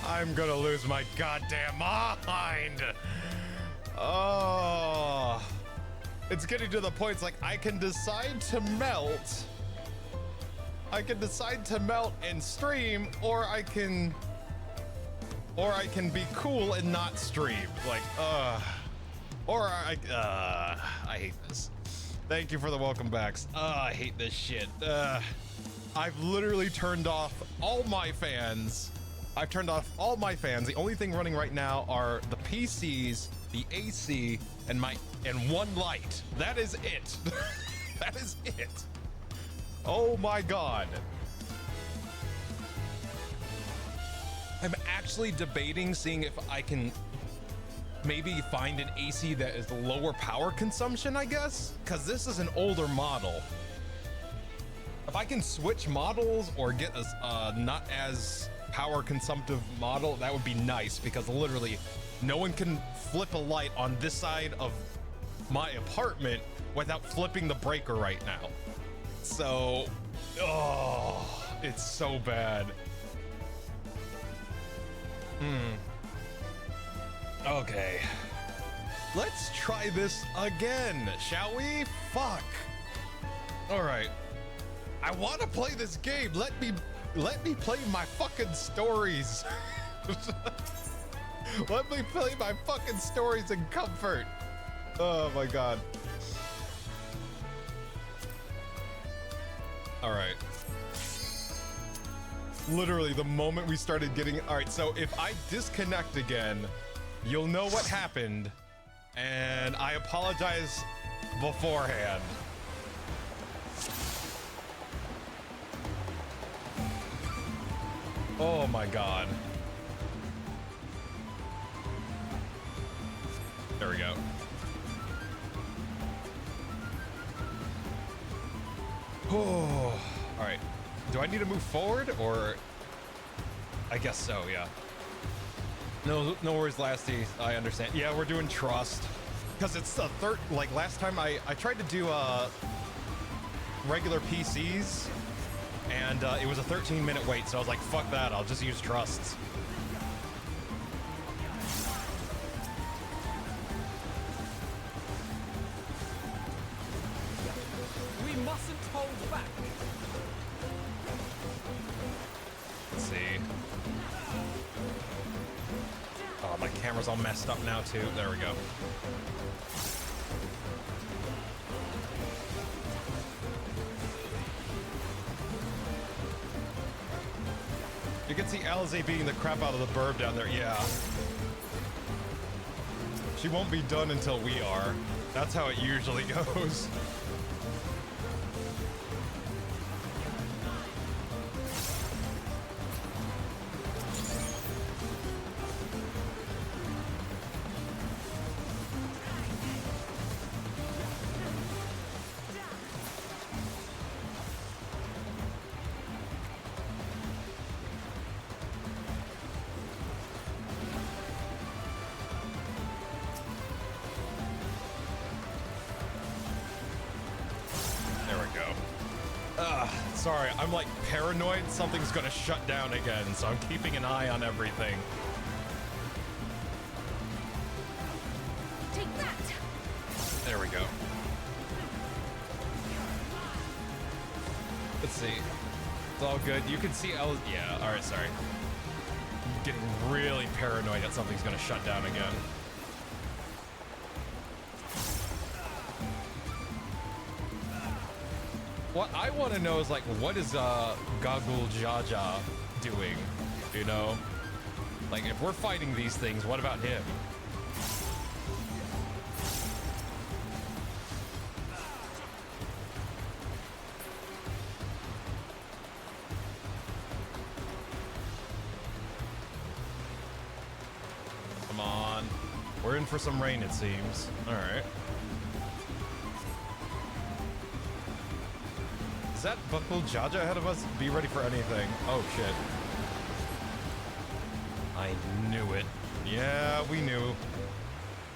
I'm gonna lose my goddamn mind. Oh, it's getting to the point. It's like I can decide to melt. I can decide to melt and stream, or I can be cool and not stream. Like, I hate this. Thank you for the welcome backs. I hate this shit. I've literally turned off all my fans. I've turned off all my fans. The only thing running right now are the PCs, the AC, and one light. That is it. That is it. Oh my god. I'm actually debating seeing if I can maybe find an AC that is lower power consumption, I guess? Because this is an older model. If I can switch models or get a not as power consumptive model, that would be nice, because literally no one can flip a light on this side of my apartment without flipping the breaker right now. So, oh, it's so bad. Okay. Let's try this again, shall we? Fuck. All right. I want to play this game. Let me play my fucking stories. Let me play my fucking stories in comfort. Oh my god. All right. Literally the moment we started getting... All right, so if I disconnect again, you'll know what happened, and I apologize beforehand. Oh my god. There we go. Oh, all right. Do I need to move forward, or? I guess so, yeah. No worries, Lasty. I understand. Yeah, we're doing trust. Because it's the third, like last time I tried to do regular PCs, and it was a 13-minute wait, so I was like, fuck that, I'll just use trusts. We mustn't hold back. Let's see. Oh, my camera's all messed up now too. There we go. You can see Alize beating the crap out of the burb down there. Yeah. She won't be done until we are. That's how it usually goes. Sorry, I'm like paranoid something's gonna shut down again, so I'm keeping an eye on everything. Take that. There we go. Let's see. It's all good. You can see yeah, alright, sorry. I'm getting really paranoid that something's gonna shut down again. What I want to know is, like, what is Gagul Jaja doing, you know? Like, if we're fighting these things, what about him? Come on. We're in for some rain, it seems. All right. Is that Buckle Jaja ahead of us? Be ready for anything. Oh, shit. I knew it. Yeah, we knew.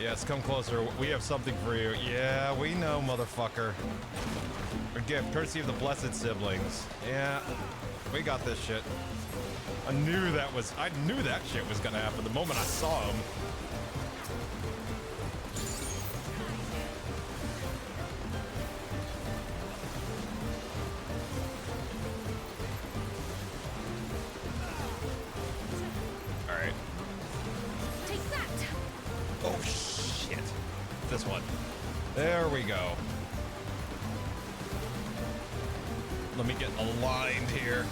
Yes, come closer. We have something for you. Yeah, we know, motherfucker. A gift, courtesy of the blessed siblings. Yeah, we got this shit. I knew that shit was gonna happen the moment I saw him. All right. Take that. Oh shit. This one. There we go. Let me get aligned here.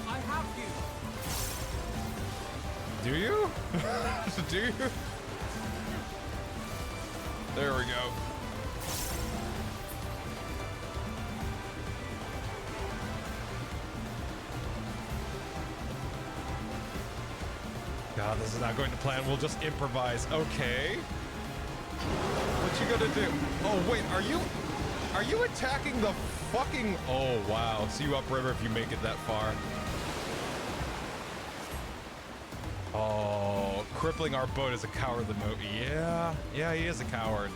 I have you. Do you? Do you? There we go. God, this is not going to plan. We'll just improvise. Okay. What you gonna do? Oh wait, are you attacking the fucking? Oh wow. See you upriver if you make it that far. Oh, crippling our boat is a cowardly move. Yeah, he is a coward.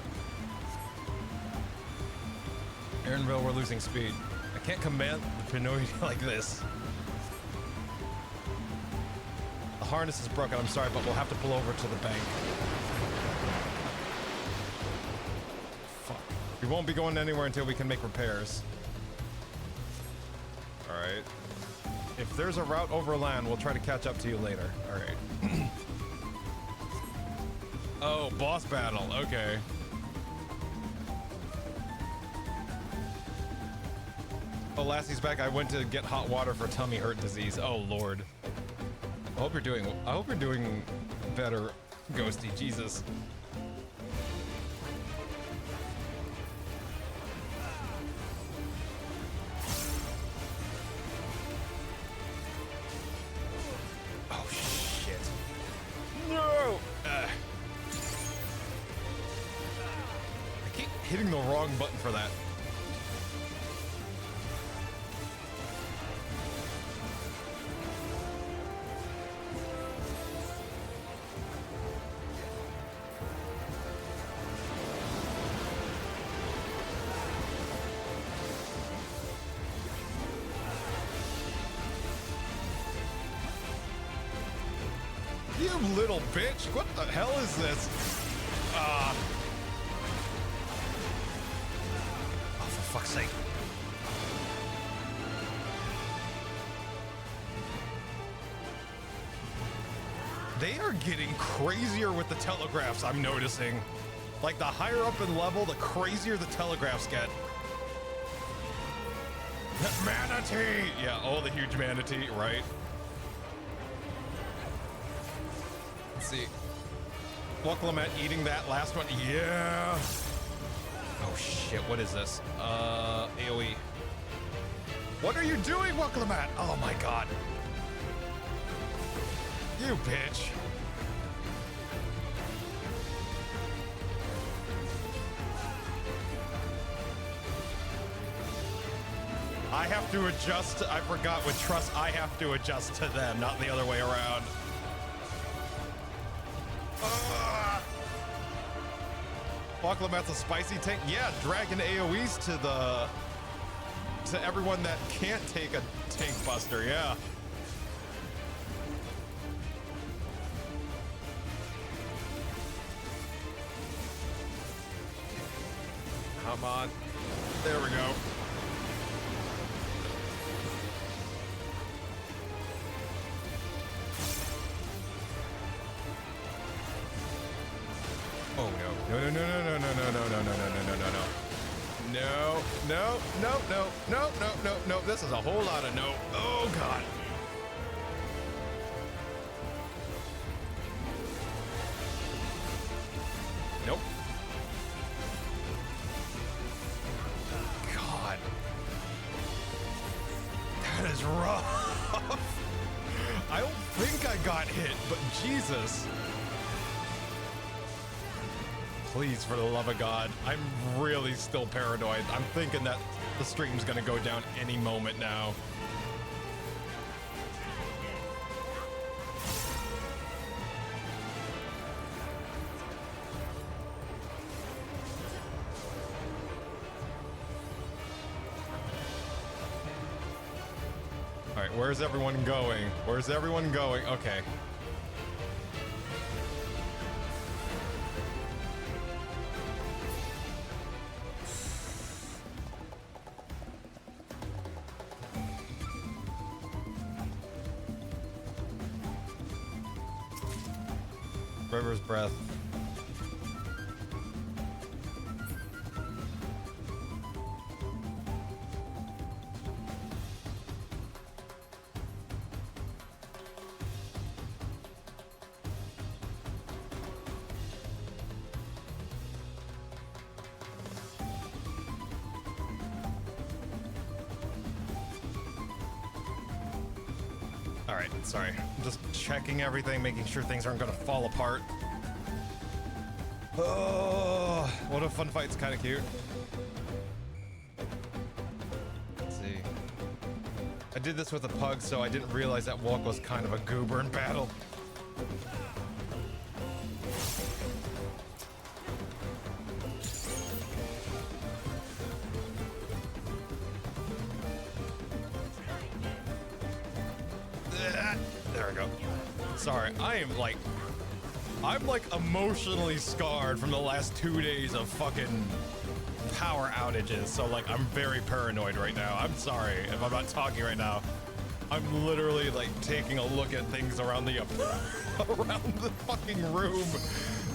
Aaronville, we're losing speed. I can't command the Pinoy like this. The harness is broken, I'm sorry, but we'll have to pull over to the bank. Fuck. We won't be going anywhere until we can make repairs. Alright. If there's a route over land, we'll try to catch up to you later. Alright. Oh, boss battle. Okay. Oh, Lassie's back. I went to get hot water for tummy hurt disease. Oh, Lord. I hope you're doing better, Ghosty. Jesus. Oh, shit. No! I keep hitting the wrong button for that. You little bitch! What the hell is this? Oh, for fuck's sake. They are getting crazier with the telegraphs, I'm noticing. Like, the higher up in level, the crazier the telegraphs get. Manatee! Yeah, oh, the huge manatee, right? Let's see. Wuklemet eating that last one. Yeah. Oh shit, what is this? AoE. What are you doing, Wuklemet? Oh my god. You bitch. I have to adjust. I forgot with trust, I have to adjust to them, not the other way around. Wuklemet's a spicy tank. Yeah, dragging AoEs to everyone that can't take a tank buster. Yeah. Come on. There we go. Oh no. No, no, no, no, no, no, no, no, no, no, no, no, no, no. No, no, no, no, no, no, no, no. This is a whole lot of no. Oh god. Nope. God. That is rough. I don't think I got hit, but Jesus. please, for the love of God. I'm really still paranoid. I'm thinking that the stream's gonna go down any moment now. All right, where's everyone going? Where's everyone going? Okay. River's breath. All right, sorry. I'm just checking everything, making sure things aren't gonna fall apart. Oh, what a fun fight. It's kind of cute. Let's see. I did this with a pug, so I didn't realize that Walk was kind of a goober in battle. There we go. Sorry, I'm like emotionally scarred from the last 2 days of fucking power outages. So like, I'm very paranoid right now. I'm sorry if I'm not talking right now. I'm literally like taking a look at things around the around the fucking room.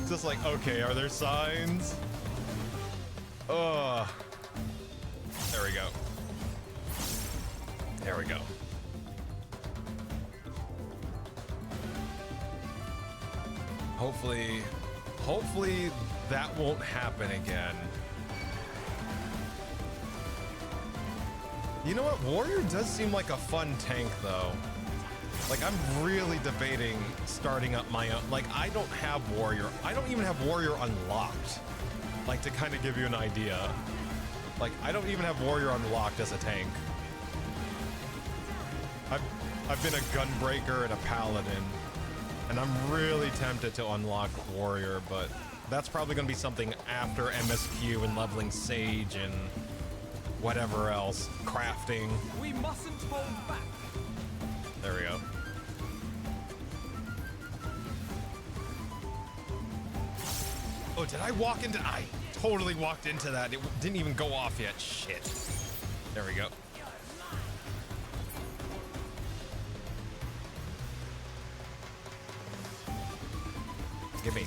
Just like, okay, are there signs? There we go. There we go. Hopefully that won't happen again. You know what? Warrior does seem like a fun tank, though. Like, I'm really debating starting up my own. Like, I don't have Warrior. I don't even have Warrior unlocked. Like, to kind of give you an idea. Like, I don't even have Warrior unlocked as a tank. I've been a Gunbreaker and a Paladin. And I'm really tempted to unlock Warrior, but that's probably going to be something after MSQ and leveling Sage and whatever else. Crafting. We mustn't hold back. There we go. Oh, did I walk into... I totally walked into that. It didn't even go off yet. Shit. There we go. Give me.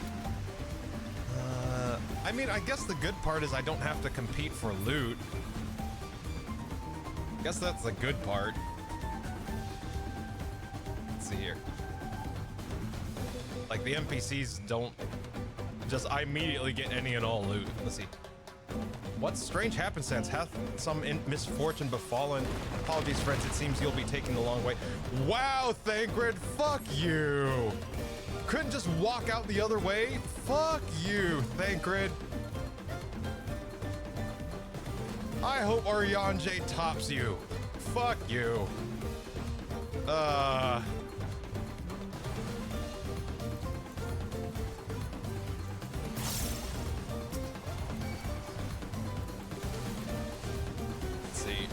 I mean, I guess the good part is I don't have to compete for loot. Guess that's the good part. Let's see here. Like, the NPCs don't just immediately get any and all loot. Let's see. What strange happenstance hath some misfortune befallen? Apologies, friends. It seems you'll be taking the long way. Wow, Thancred, fuck you. Couldn't just walk out the other way? Fuck you, Thancred. I hope Orianjay tops you. Fuck you. Let's see.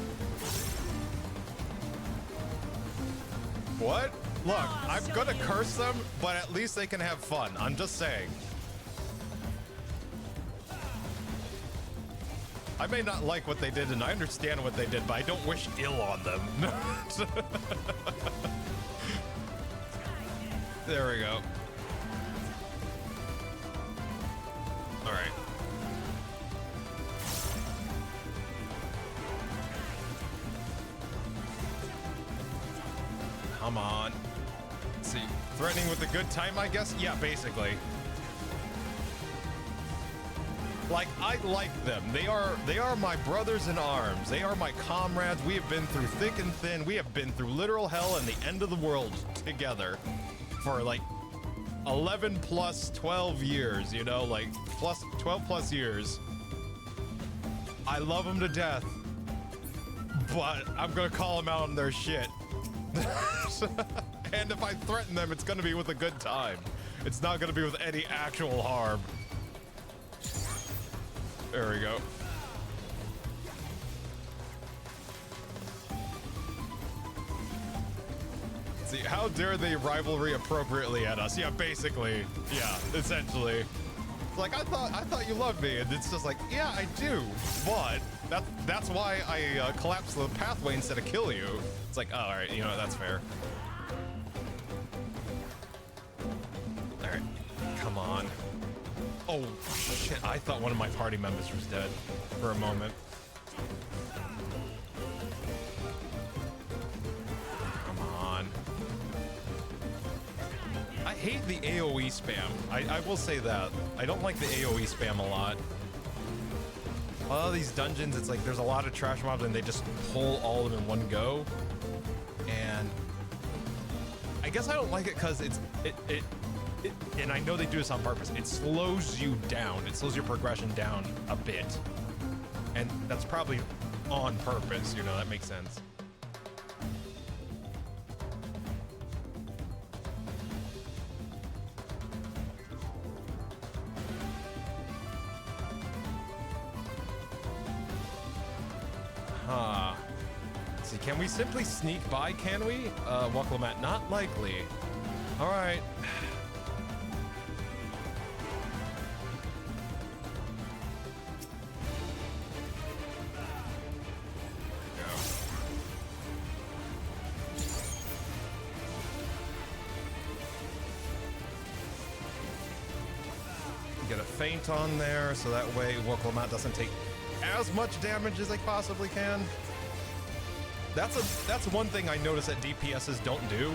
What? Look, I'm gonna curse them, but at least they can have fun. I'm just saying. I may not like what they did, and I understand what they did, but I don't wish ill on them. There we go. All right. Come on. Let's see. Threatening with a good time, I guess? Yeah, basically. Like, I like them. They are my brothers in arms. They are my comrades. We have been through thick and thin. We have been through literal hell and the end of the world together for like 11 plus 12 years, you know, like plus 12 plus years. I love them to death, but I'm gonna call them out on their shit. And if I threaten them, it's gonna be with a good time. It's not gonna be with any actual harm. There we go. See, how dare they rivalry appropriately at us? Yeah, basically. Yeah, essentially. It's like, I thought you loved me, and it's just like, yeah, I do, but that's why I collapse the pathway instead of kill you. It's like, oh, all right, you know, that's fair. All right, come on. Oh, shit, I thought one of my party members was dead for a moment. Come on. I hate the AoE spam. I will say that. I don't like the AoE spam a lot. A lot of these dungeons, it's like there's a lot of trash mobs and they just pull all of them in one go. And I guess I don't like it because it, and I know they do this on purpose, it slows you down. It slows your progression down a bit. And that's probably on purpose, you know, that makes sense. Huh. Let's see, can we simply sneak by, can we? Wucklemat, not likely. All right. Get a feint on there, so that way Wucklemat doesn't take as much damage as they possibly can. That's one thing I notice that DPSs don't do.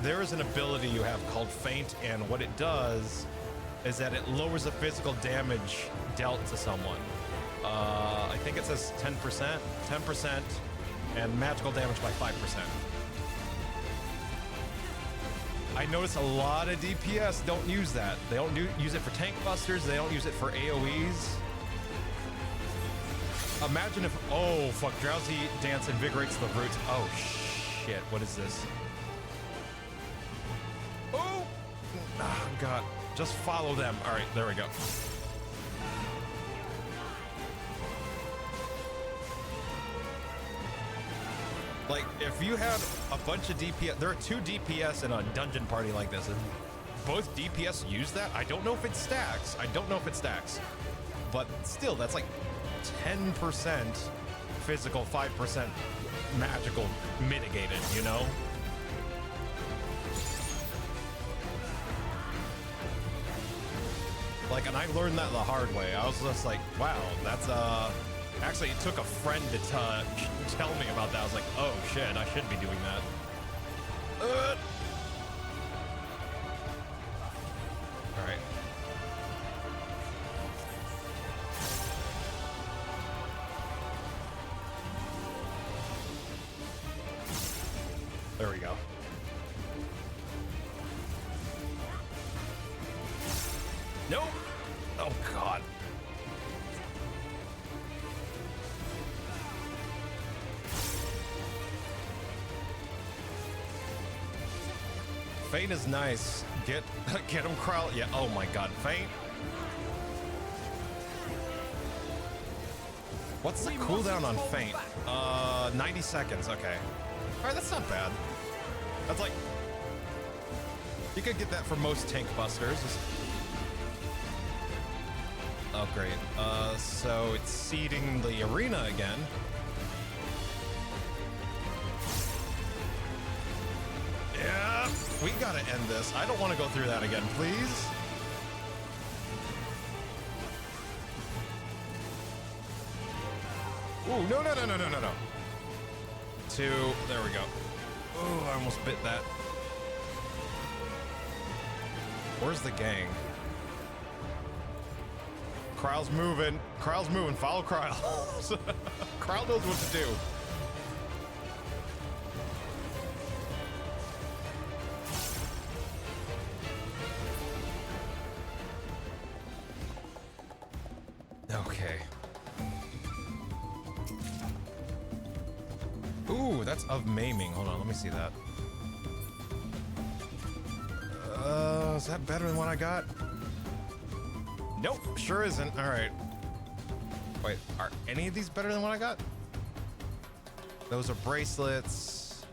There is an ability you have called feint, and what it does is that it lowers the physical damage dealt to someone. I think it says 10%, and magical damage by 5%. I notice a lot of DPS don't use that. They don't use it for tank busters. They don't use it for AoEs. Imagine if, oh fuck, Drowsy Dance invigorates the roots. Oh shit, what is this? Oh, oh God, just follow them. All right, there we go. Like, if you had a bunch of DPS, there are 2 DPS in a dungeon party like this, and both DPS use that. I don't know if it stacks. But still, that's like 10% physical, 5% magical mitigated, you know? Like, and I learned that the hard way. I was just like, wow, that's, actually, it took a friend to tell me about that. I was like, oh shit, I should be doing that. All right. There we go. Nope. Oh God. Feint is nice. Get him, Crowl. Yeah. Oh my God. Feint. What's the cooldown on Feint? 90 seconds. Okay. All right, that's not bad. That's like, you could get that for most tank busters. Oh great. So it's seeding the arena again. Yeah, we gotta end this. I don't want to go through that again, please. Ooh, no. 2, there we go. Ooh, I almost bit that. Where's the gang? Kryl's moving. Follow Kryl. Kryl knows what to do. Okay. Ooh, that's of maiming. Hold on, let me see that. Is that better than what I got? Nope, sure isn't. All right. Wait, are any of these better than what I got? Those are bracelets.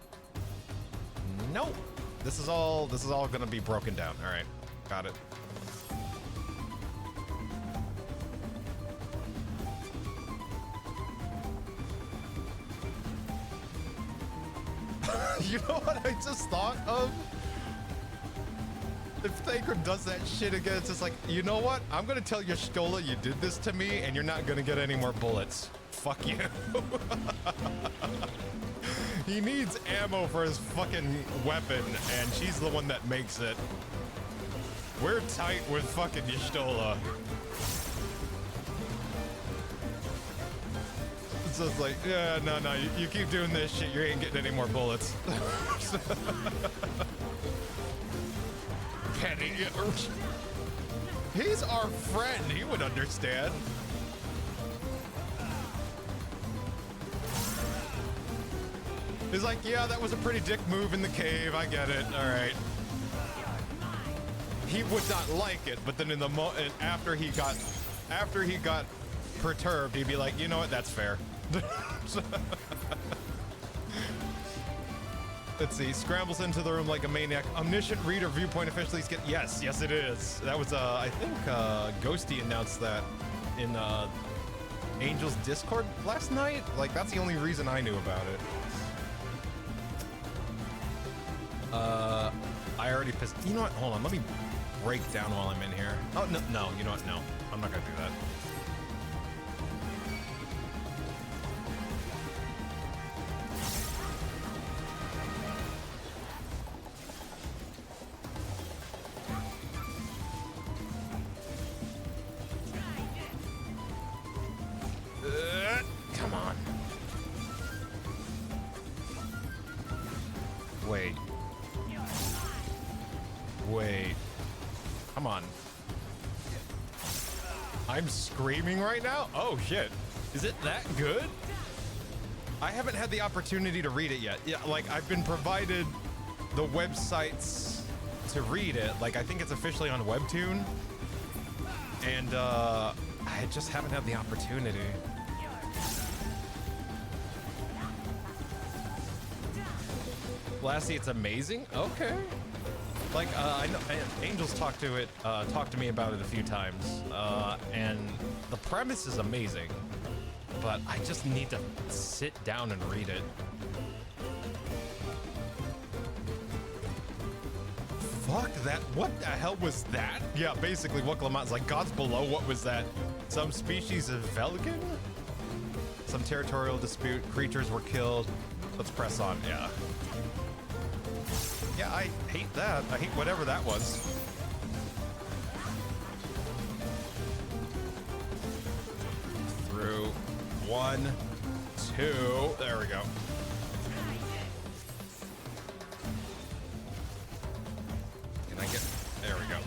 Nope. This is all gonna be broken down. All right, got it. You know what I just thought of? If Thancred does that shit again, it's just like, you know what? I'm gonna tell Y'shtola you did this to me, and you're not gonna get any more bullets. Fuck you. He needs ammo for his fucking weapon, and she's the one that makes it. We're tight with fucking Y'shtola. So it's like, yeah, no, you keep doing this shit, you ain't getting any more bullets. Penny, he's our friend, he would understand. He's like, yeah, that was a pretty dick move in the cave, I get it, all right. He would not like it, but then in the after he got perturbed, he'd be like, you know what, that's fair. Let's see, scrambles into the room like a maniac. Omniscient reader viewpoint officially get yes it is. That was I think Ghosty announced that in Angel's Discord last night. Like, that's the only reason I knew about it. I already pissed. You know what? Hold on, let me break down while I'm in here. Oh no, you know what? No, I'm not gonna do that. Come on. Wait. Come on. I'm screaming right now? Oh shit. Is it that good? I haven't had the opportunity to read it yet. Yeah, like, I've been provided the websites to read it. Like, I think it's officially on Webtoon. And I just haven't had the opportunity. Lassie, it's amazing? Okay. Like, I know Angel's talked to me about it a few times, and the premise is amazing, but I just need to sit down and read it. Fuck that, what the hell was that? Yeah, basically what Lamont's like, gods below, what was that? Some species of Velgan? Some territorial dispute, creatures were killed. Let's press on, yeah. Yeah, I hate that. I hate whatever that was. Through 1, 2. There we go. Can I get... There we go.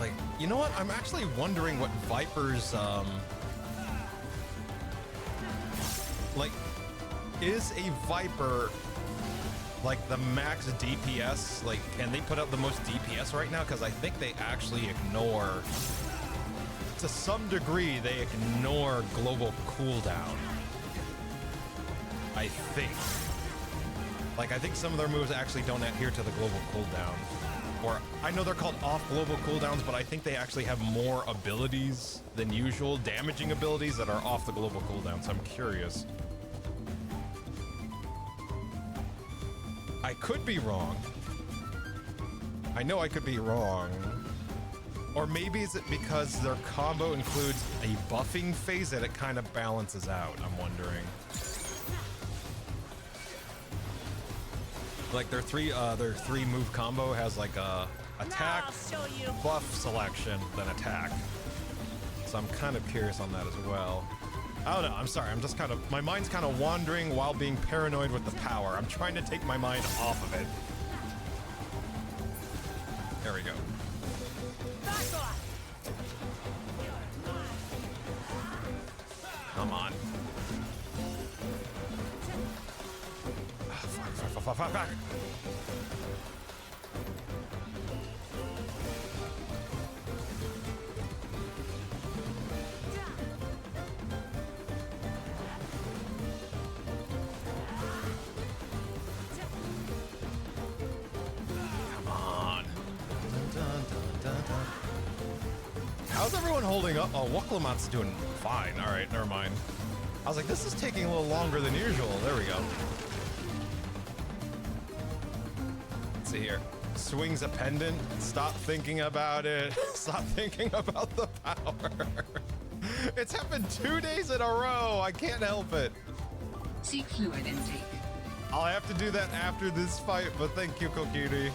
Like, you know what? I'm actually wondering what Viper's, like, is a Viper like the max DPS? Like, can they put up the most DPS right now? Because I think they actually ignore, to some degree, they ignore global cooldown. I think. Like, I think some of their moves actually don't adhere to the global cooldown. Or, I know they're called off global cooldowns, but I think they actually have more abilities than usual, damaging abilities that are off the global cooldown, so I'm curious. I could be wrong. I know I could be wrong. Or maybe is it because their combo includes a buffing phase that it kind of balances out, I'm wondering. Like their three move combo has like a attack, buff selection, then attack. So I'm kind of curious on that as well. I don't know, I'm sorry, I'm just kind of, my mind's kind of wandering while being paranoid with the power. I'm trying to take my mind off of it. There we go. Come on. Fuck. Come on. How's everyone holding up? Oh, Wuklamot's doing fine. All right, never mind. I was like, this is taking a little longer than usual. There we go. Let's see here. Swings a pendant. Stop thinking about it. Stop thinking about the power. It's happened 2 days in a row. I can't help it. Seek fluid intake. I'll have to do that after this fight, but thank you, Kokiri.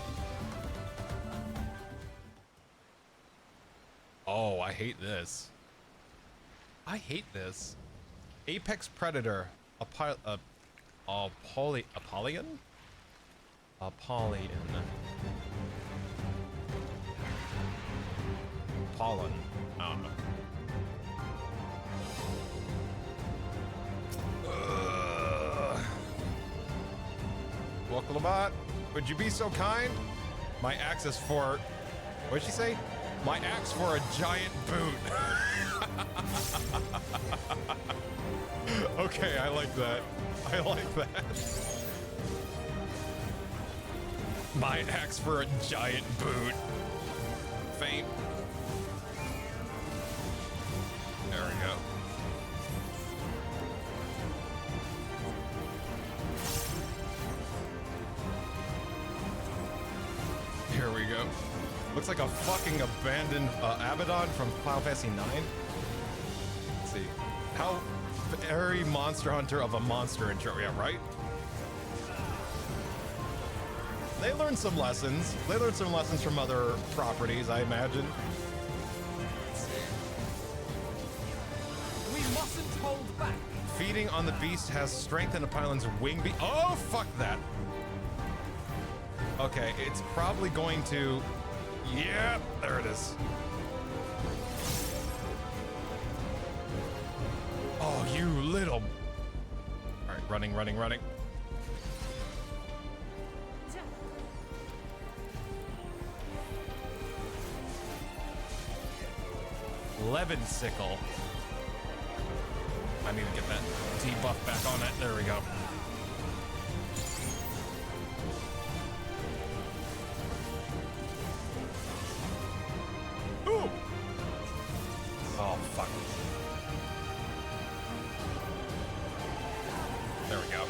Oh, I hate this. I hate this. Apex Predator. Apollyon? Apollyon. Pollen. I don't know. Wokalabot, would you be so kind? My axe is for... What'd she say? My axe for a giant boot. Okay, I like that. I like that. My axe for a giant boot. Faint. There we go. Here we go. Looks like a fucking abandoned Abaddon from Final Fantasy 9. Let's see. How very Monster Hunter of a monster intro. Yeah, right? They learned some lessons. They learned some lessons from other properties, I imagine. We mustn't hold back. Feeding on the beast has strengthened a pylon's wing beat. Oh, fuck that. Okay, it's probably going to... Yeah, there it is. Oh, you little... All right, running. 11 sickle. I need to get that debuff back on it. There we go. Ooh! Oh, fuck. There we go.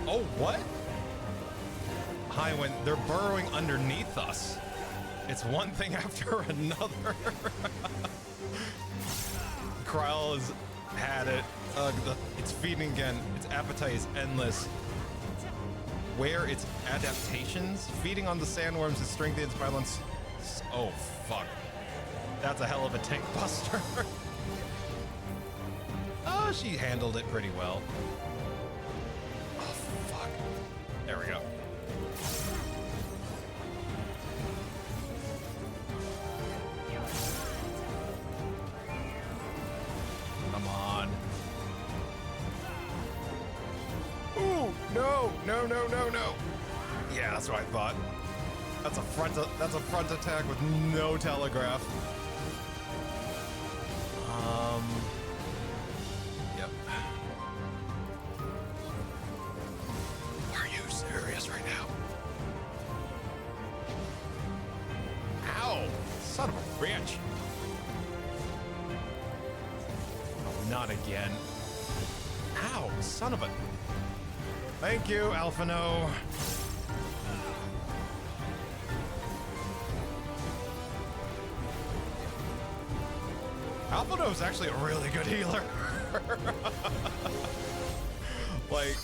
Oh, what? Hi, when they're burrowing underneath us. It's one thing after another. Kryle has had it. It's feeding again. Its appetite is endless. Where its adaptations? Feeding on the sandworms has strengthened its violence. Oh, fuck. That's a hell of a tank buster. Oh, she handled it pretty well. There we go. Come on. Ooh, no. Yeah, that's what I thought. That's a front attack with no telegraph. Yep. Are you serious right now? Ow! Son of a bitch! Oh, not again. Ow! Son of a... Thank you, Alphino. Alphino's actually a really good healer. Like,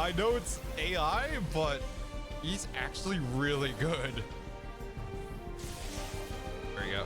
I know it's AI, but he's actually really good. There you go.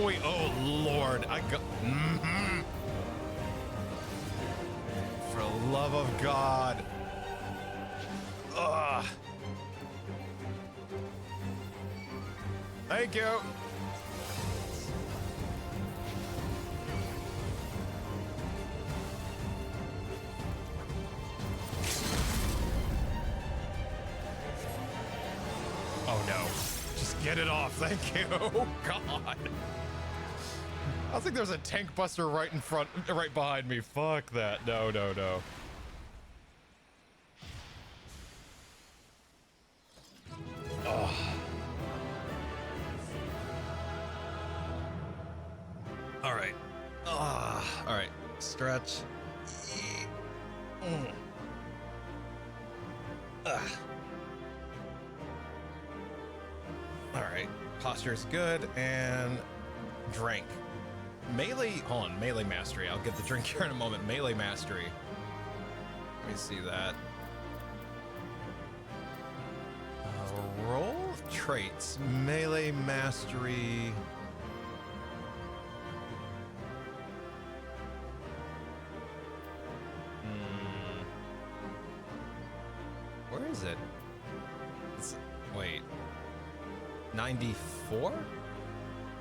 Oh wait, oh Lord, I got. For the love of God. Ugh. Thank you. Oh no. Just get it off. Thank you. Oh God. I think there's a tank buster right in front, right behind me. Fuck that. No, no, no. Oh. All right. All right. Stretch. All right. Posture's good and drink. Melee. Hold on. Melee mastery. I'll get the drink here in a moment. Melee mastery. Let me see that. Roll traits. Melee mastery. Where is it? Wait. 94?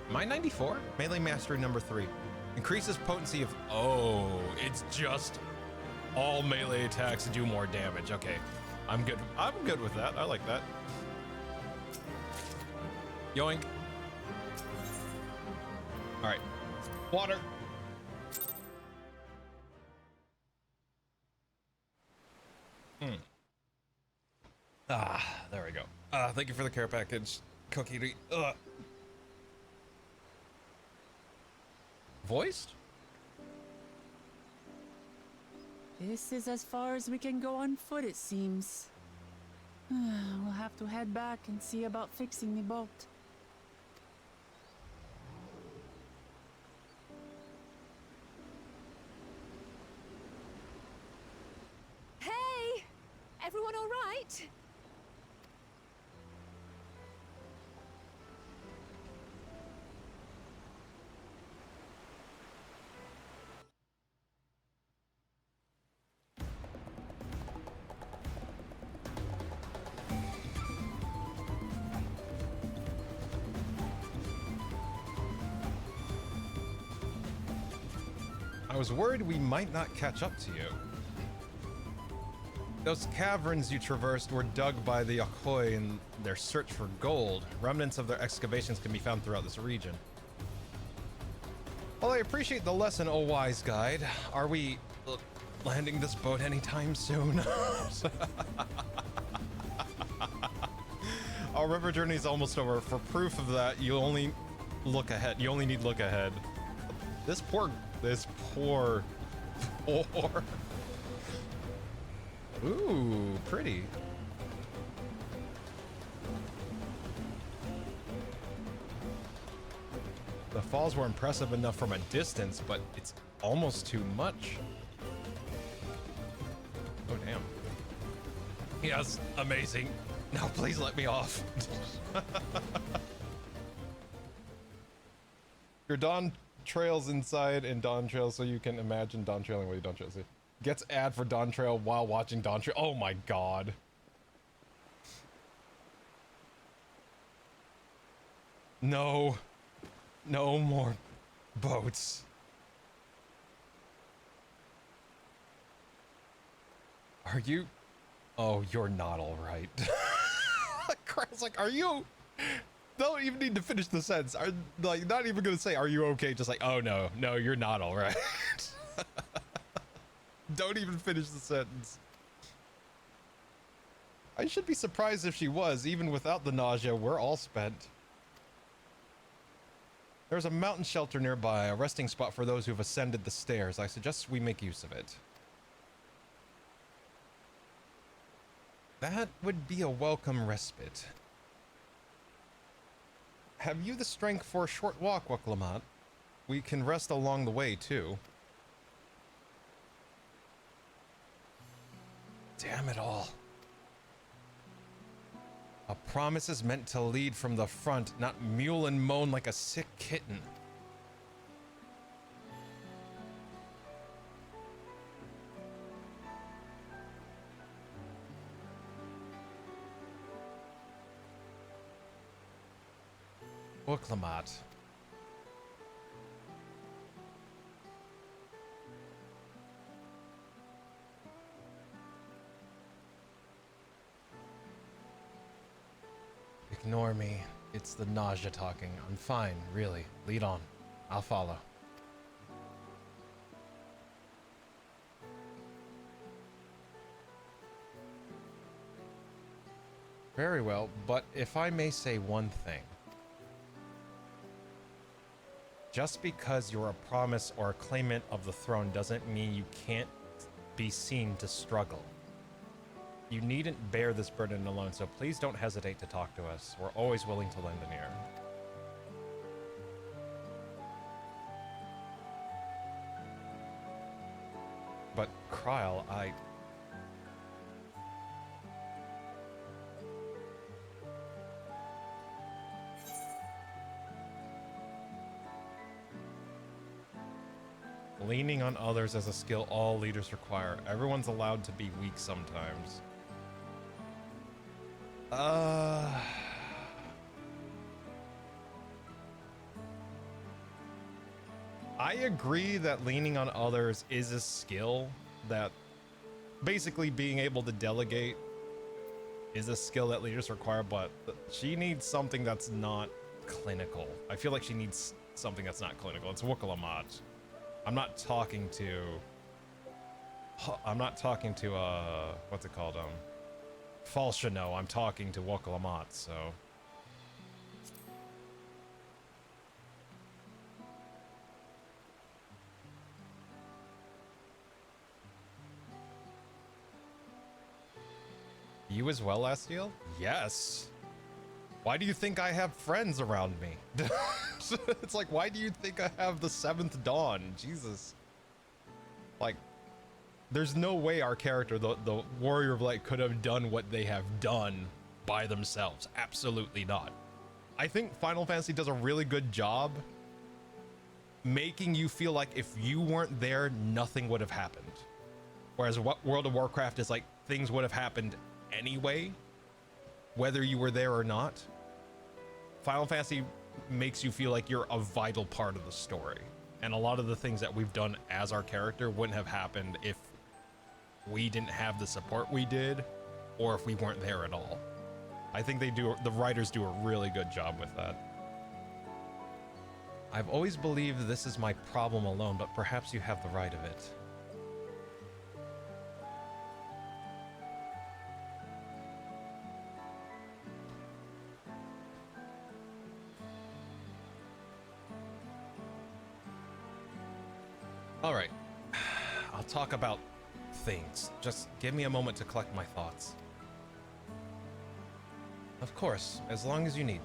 Am I 94? Melee mastery number 3. Increases potency of... Oh, it's just all melee attacks do more damage. Okay. I'm good. I'm good with that. I like that. Yoink. All right. Water. There we go. Thank you for the care package, Cookie. Voiced? This is as far as we can go on foot, it seems. We'll have to head back and see about fixing the boat. Hey! Everyone all right? I was worried we might not catch up to you. Those caverns you traversed were dug by the Yokoi in their search for gold. Remnants of their excavations can be found throughout this region. While I appreciate the lesson, oh wise guide, are we landing this boat anytime soon? Our river journey is almost over. For proof of that, you only look ahead. You only need look ahead. This poor. Ooh, pretty. The falls were impressive enough from a distance, but it's almost too much. Oh, damn. Yes, amazing. Now please let me off. Your Dawntrail's inside in Dawntrail, so you can imagine Dawntrailing what you Dawntrail see. Gets ad for Dawntrail while watching Dawntrail. Oh my god. No. No more boats. Are you? Oh, you're not all right. Crowd's like, are you? Don't even need to finish the sentence. Are like not even gonna say, are you okay? Just like, oh no, no, you're not all right. Don't even finish the sentence. I should be surprised if she was. Even without the nausea, we're all spent. There's a mountain shelter nearby, a resting spot for those who've ascended the stairs. I suggest we make use of it. That would be a welcome respite. Have you the strength for a short walk, Waklamant? We can rest along the way, too. Damn it all. A promise is meant to lead from the front, not mule and moan like a sick kitten. Uklamat. Ignore me. It's the nausea talking. I'm fine, really. Lead on. I'll follow. Very well, but if I may say one thing. Just because you're a promise or a claimant of the throne doesn't mean you can't be seen to struggle. You needn't bear this burden alone, so please don't hesitate to talk to us. We're always willing to lend an ear. But, Kryl, leaning on others is a skill all leaders require. Everyone's allowed to be weak sometimes. I agree that leaning on others is a skill, that basically being able to delegate is a skill that leaders require, but she needs something that's not clinical. I feel like she needs something that's not clinical. It's Wukalamat. I'm not talking to what's it called? Falshano. I'm talking to Wukalamat, so. You as well, Astiel? Yes. Why do you think I have friends around me? It's like, why do you think I have the 7th Dawn? Jesus. Like, there's no way our character, the Warrior of Light, could have done what they have done by themselves. Absolutely not. I think Final Fantasy does a really good job making you feel like if you weren't there, nothing would have happened. Whereas what World of Warcraft is like, things would have happened anyway, whether you were there or not. Final Fantasy makes you feel like you're a vital part of the story. And a lot of the things that we've done as our character wouldn't have happened if we didn't have the support we did, or if we weren't there at all. I think the writers do a really good job with that. I've always believed this is my problem alone, but perhaps you have the right of it. All right, I'll talk about things. Just give me a moment to collect my thoughts. Of course, as long as you need.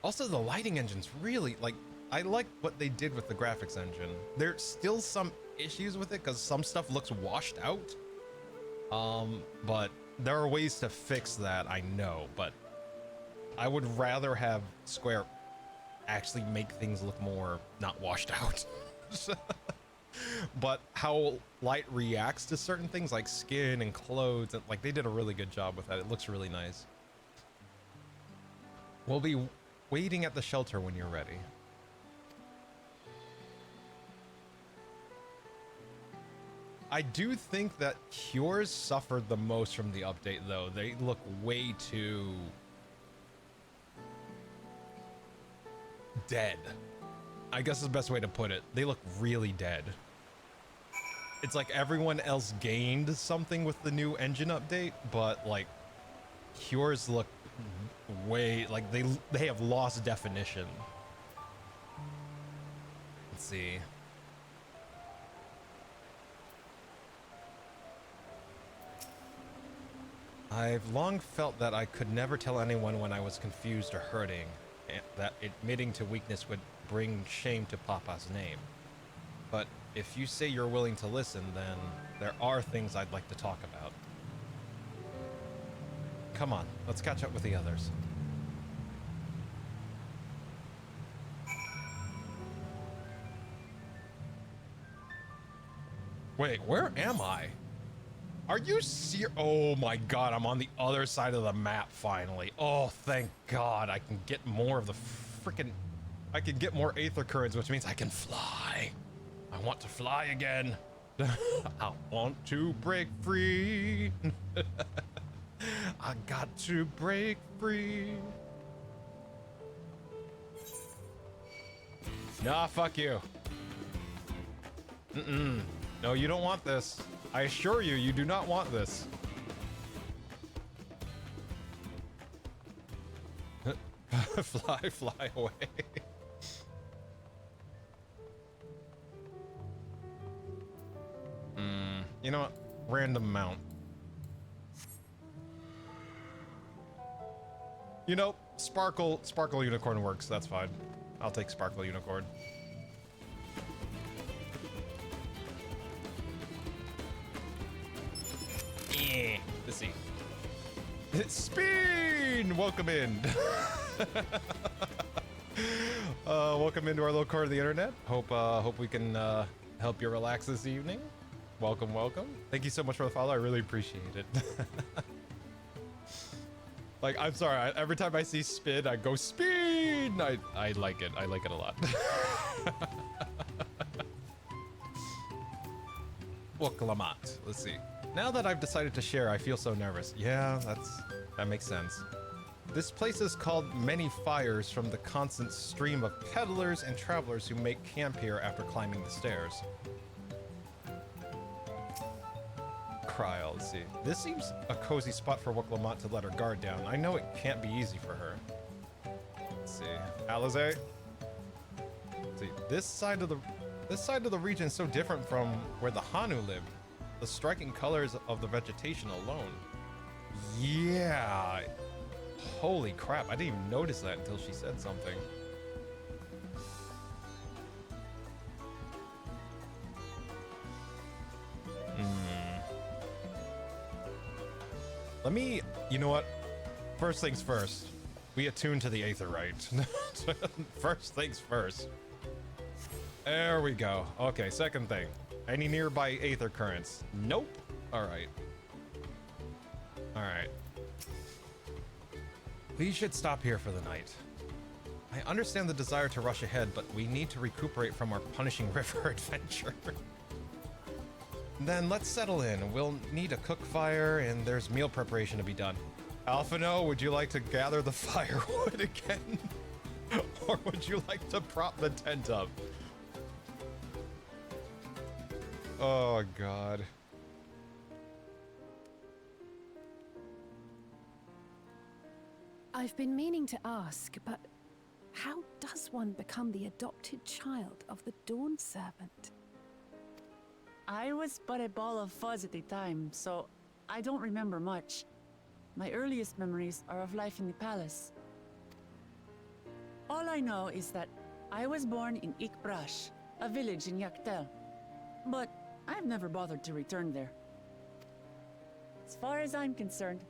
Also, the lighting engine's really, like, I like what they did with the graphics engine. There's still some issues with it because some stuff looks washed out. But there are ways to fix that, I know, but I would rather have Square actually make things look more not washed out. But how light reacts to certain things like skin and clothes, and like they did a really good job with that. It looks really nice. We'll be waiting at the shelter when you're ready. I do think that Cures suffered the most from the update though. They look way too dead. I guess is the best way to put it. They look really dead. It's like everyone else gained something with the new engine update, but like Cures look way like they have lost definition. Let's see. I've long felt that I could never tell anyone when I was confused or hurting, and that admitting to weakness would bring shame to Papa's name. But if you say you're willing to listen, then there are things I'd like to talk about. Come on, let's catch up with the others. Wait, where am I? Are you serious? Oh my god, I'm on the other side of the map finally. Oh, thank god. I can get more of the freaking... I can get more aether currents, which means I can fly. I want to fly again. I want to break free. I got to break free. Nah, fuck you. No, you don't want this. I assure you, you do not want this. Fly away. You know what? Random mount. You know, Sparkle Unicorn works. That's fine. I'll take Sparkle Unicorn. Let's see. Spin! Welcome in. Welcome into our little corner of the internet. Hope we can help you relax this evening. Welcome. Thank you so much for the follow. I really appreciate it. Like, I'm sorry. Every time I see spin, I go spin. I like it. I like it a lot. Waklamat. Let's see. Now that I've decided to share, I feel so nervous. Yeah, that makes sense. This place is called Many Fires from the constant stream of peddlers and travelers who make camp here after climbing the stairs. Cryo, let's see. This seems a cozy spot for Waklamat to let her guard down. I know it can't be easy for her. Let's see. Alizé. Let's see. This side of the region is so different from where the Hanu live. The striking colors of the vegetation alone. Yeah. Holy crap, I didn't even notice that until she said something. Let me, you know what? First things first. We attune to the Aetherite. First things first. There we go. Okay, second thing. Any nearby aether currents? Nope. Alright. Alright. We should stop here for the night. I understand the desire to rush ahead, but we need to recuperate from our punishing river adventure. Then let's settle in. We'll need a cook fire, and there's meal preparation to be done. Alphino, would you like to gather the firewood again? Or would you like to prop the tent up? Oh, God. I've been meaning to ask, but how does one become the adopted child of the Dawn Servant? I was but a ball of fuzz at the time, so I don't remember much. My earliest memories are of life in the palace. All I know is that I was born in Ikbrash, a village in Yaktel. But I've never bothered to return there. As far as I'm concerned,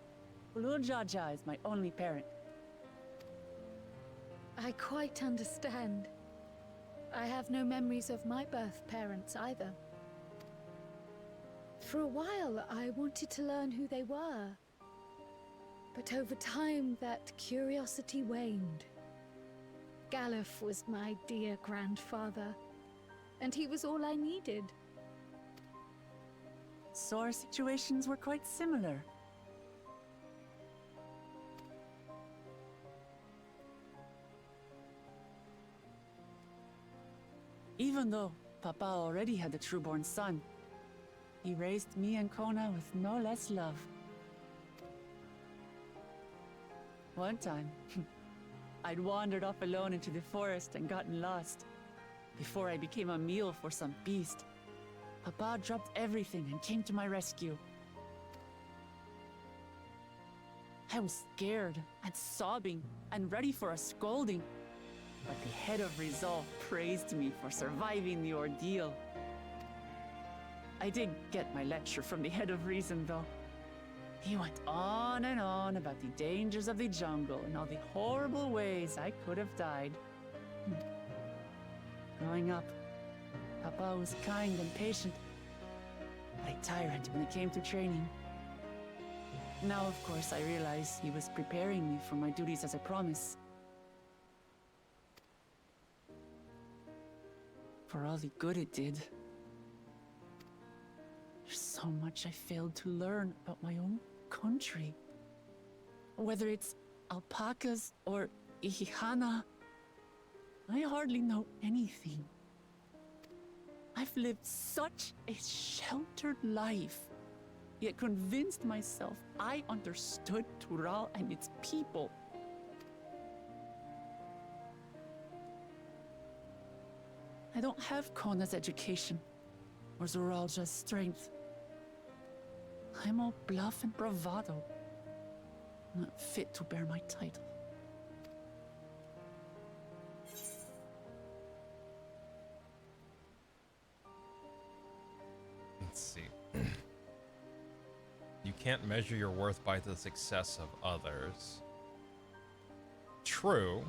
Ulul Jaja is my only parent. I quite understand. I have no memories of my birth parents either. For a while, I wanted to learn who they were. But over time, that curiosity waned. Galuf was my dear grandfather, and he was all I needed. So our situations were quite similar. Even though Papa already had a trueborn son, he raised me and Kona with no less love. One time, I'd wandered off alone into the forest and gotten lost. Before I became a meal for some beast, Papa dropped everything and came to my rescue. I was scared and sobbing and ready for a scolding. But the head of resolve praised me for surviving the ordeal. I did get my lecture from the head of reason, though. He went on and on about the dangers of the jungle and all the horrible ways I could have died. Growing up, Papa was kind and patient. a tyrant when it came to training. Now, of course, I realize he was preparing me for my duties as a promise. For all the good it did. There's so much I failed to learn about my own country. Whether it's alpacas or Ihihana, I hardly know anything. I've lived such a sheltered life, yet convinced myself I understood Tural and its people. I don't have Kona's education, or Zoralja's strength. I'm all bluff and bravado, not fit to bear my title. Let's see. You can't measure your worth by the success of others. True.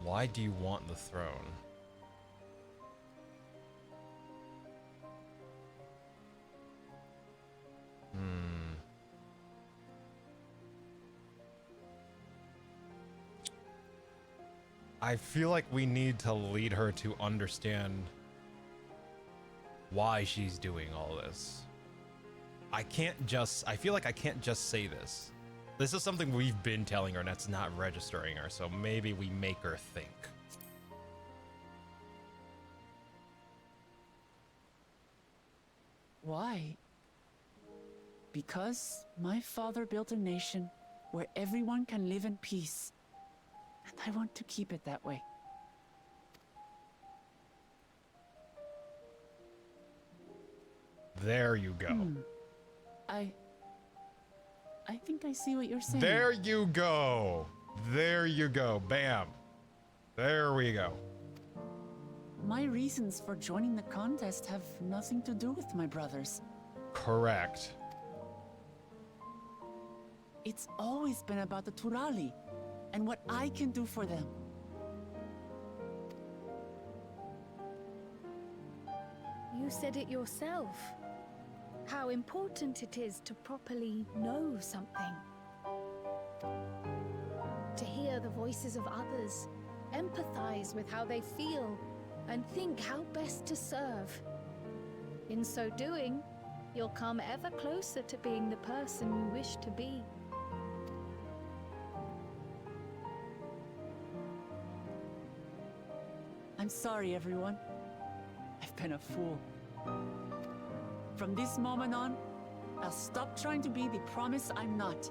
Why do you want the throne? I feel like we need to lead her to understand why she's doing all this. I feel like I can't just say this. This is something we've been telling her and that's not registering her, so maybe we make her think. Why? Because my father built a nation where everyone can live in peace. And I want to keep it that way. There you go. I think I see what you're saying. There you go. There you go. Bam. There we go. My reasons for joining the contest have nothing to do with my brothers. Correct. It's always been about the Turali and what I can do for them. You said it yourself. How important it is to properly know something. To hear the voices of others, empathize with how they feel, and think how best to serve. In so doing, you'll come ever closer to being the person you wish to be. I'm sorry, everyone. I've been a fool. From this moment on, I'll stop trying to be the promise I'm not.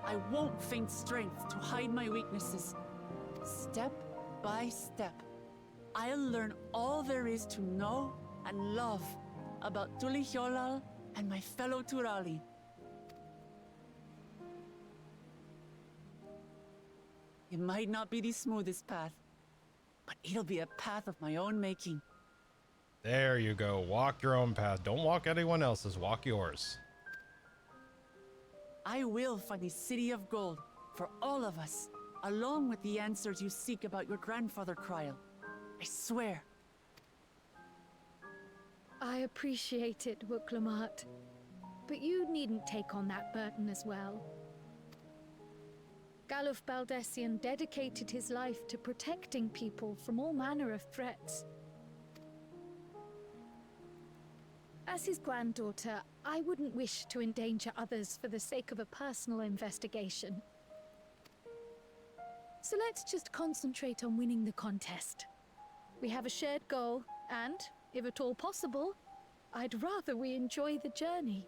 I won't feign strength to hide my weaknesses. Step by step, I'll learn all there is to know and love about Tulihyolal and my fellow Turali. It might not be the smoothest path, but it'll be a path of my own making. There you go. Walk your own path. Don't walk anyone else's. Walk yours. I will find the City of Gold for all of us, along with the answers you seek about your grandfather, Kryl. I swear. I appreciate it, Wuklamat. But you needn't take on that burden as well. Galuf Baldessian dedicated his life to protecting people from all manner of threats. As his granddaughter, I wouldn't wish to endanger others for the sake of a personal investigation. So let's just concentrate on winning the contest. We have a shared goal, and, if at all possible, I'd rather we enjoy the journey.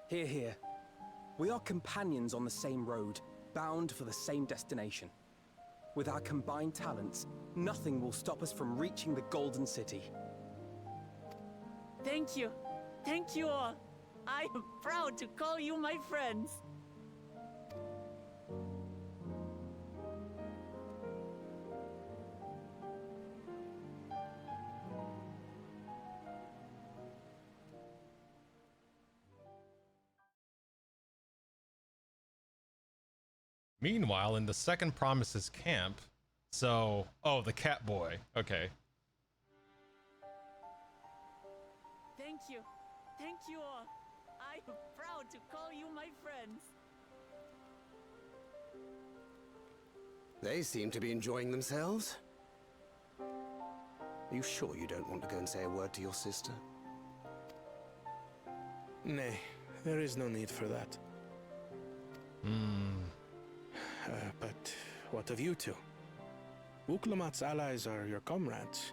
Hear, hear. We are companions on the same road, bound for the same destination. With our combined talents, nothing will stop us from reaching the Golden City. Thank you. Thank you all. I am proud to call you my friends. Meanwhile, in the second Promises camp, So, oh, the cat boy. Okay. Thank you. Thank you all. I am proud to call you my friends. They seem to be enjoying themselves. Are you sure you don't want to go and say a word to your sister? Nay, there is no need for that. But what of you two? Wuklamat's allies are your comrades.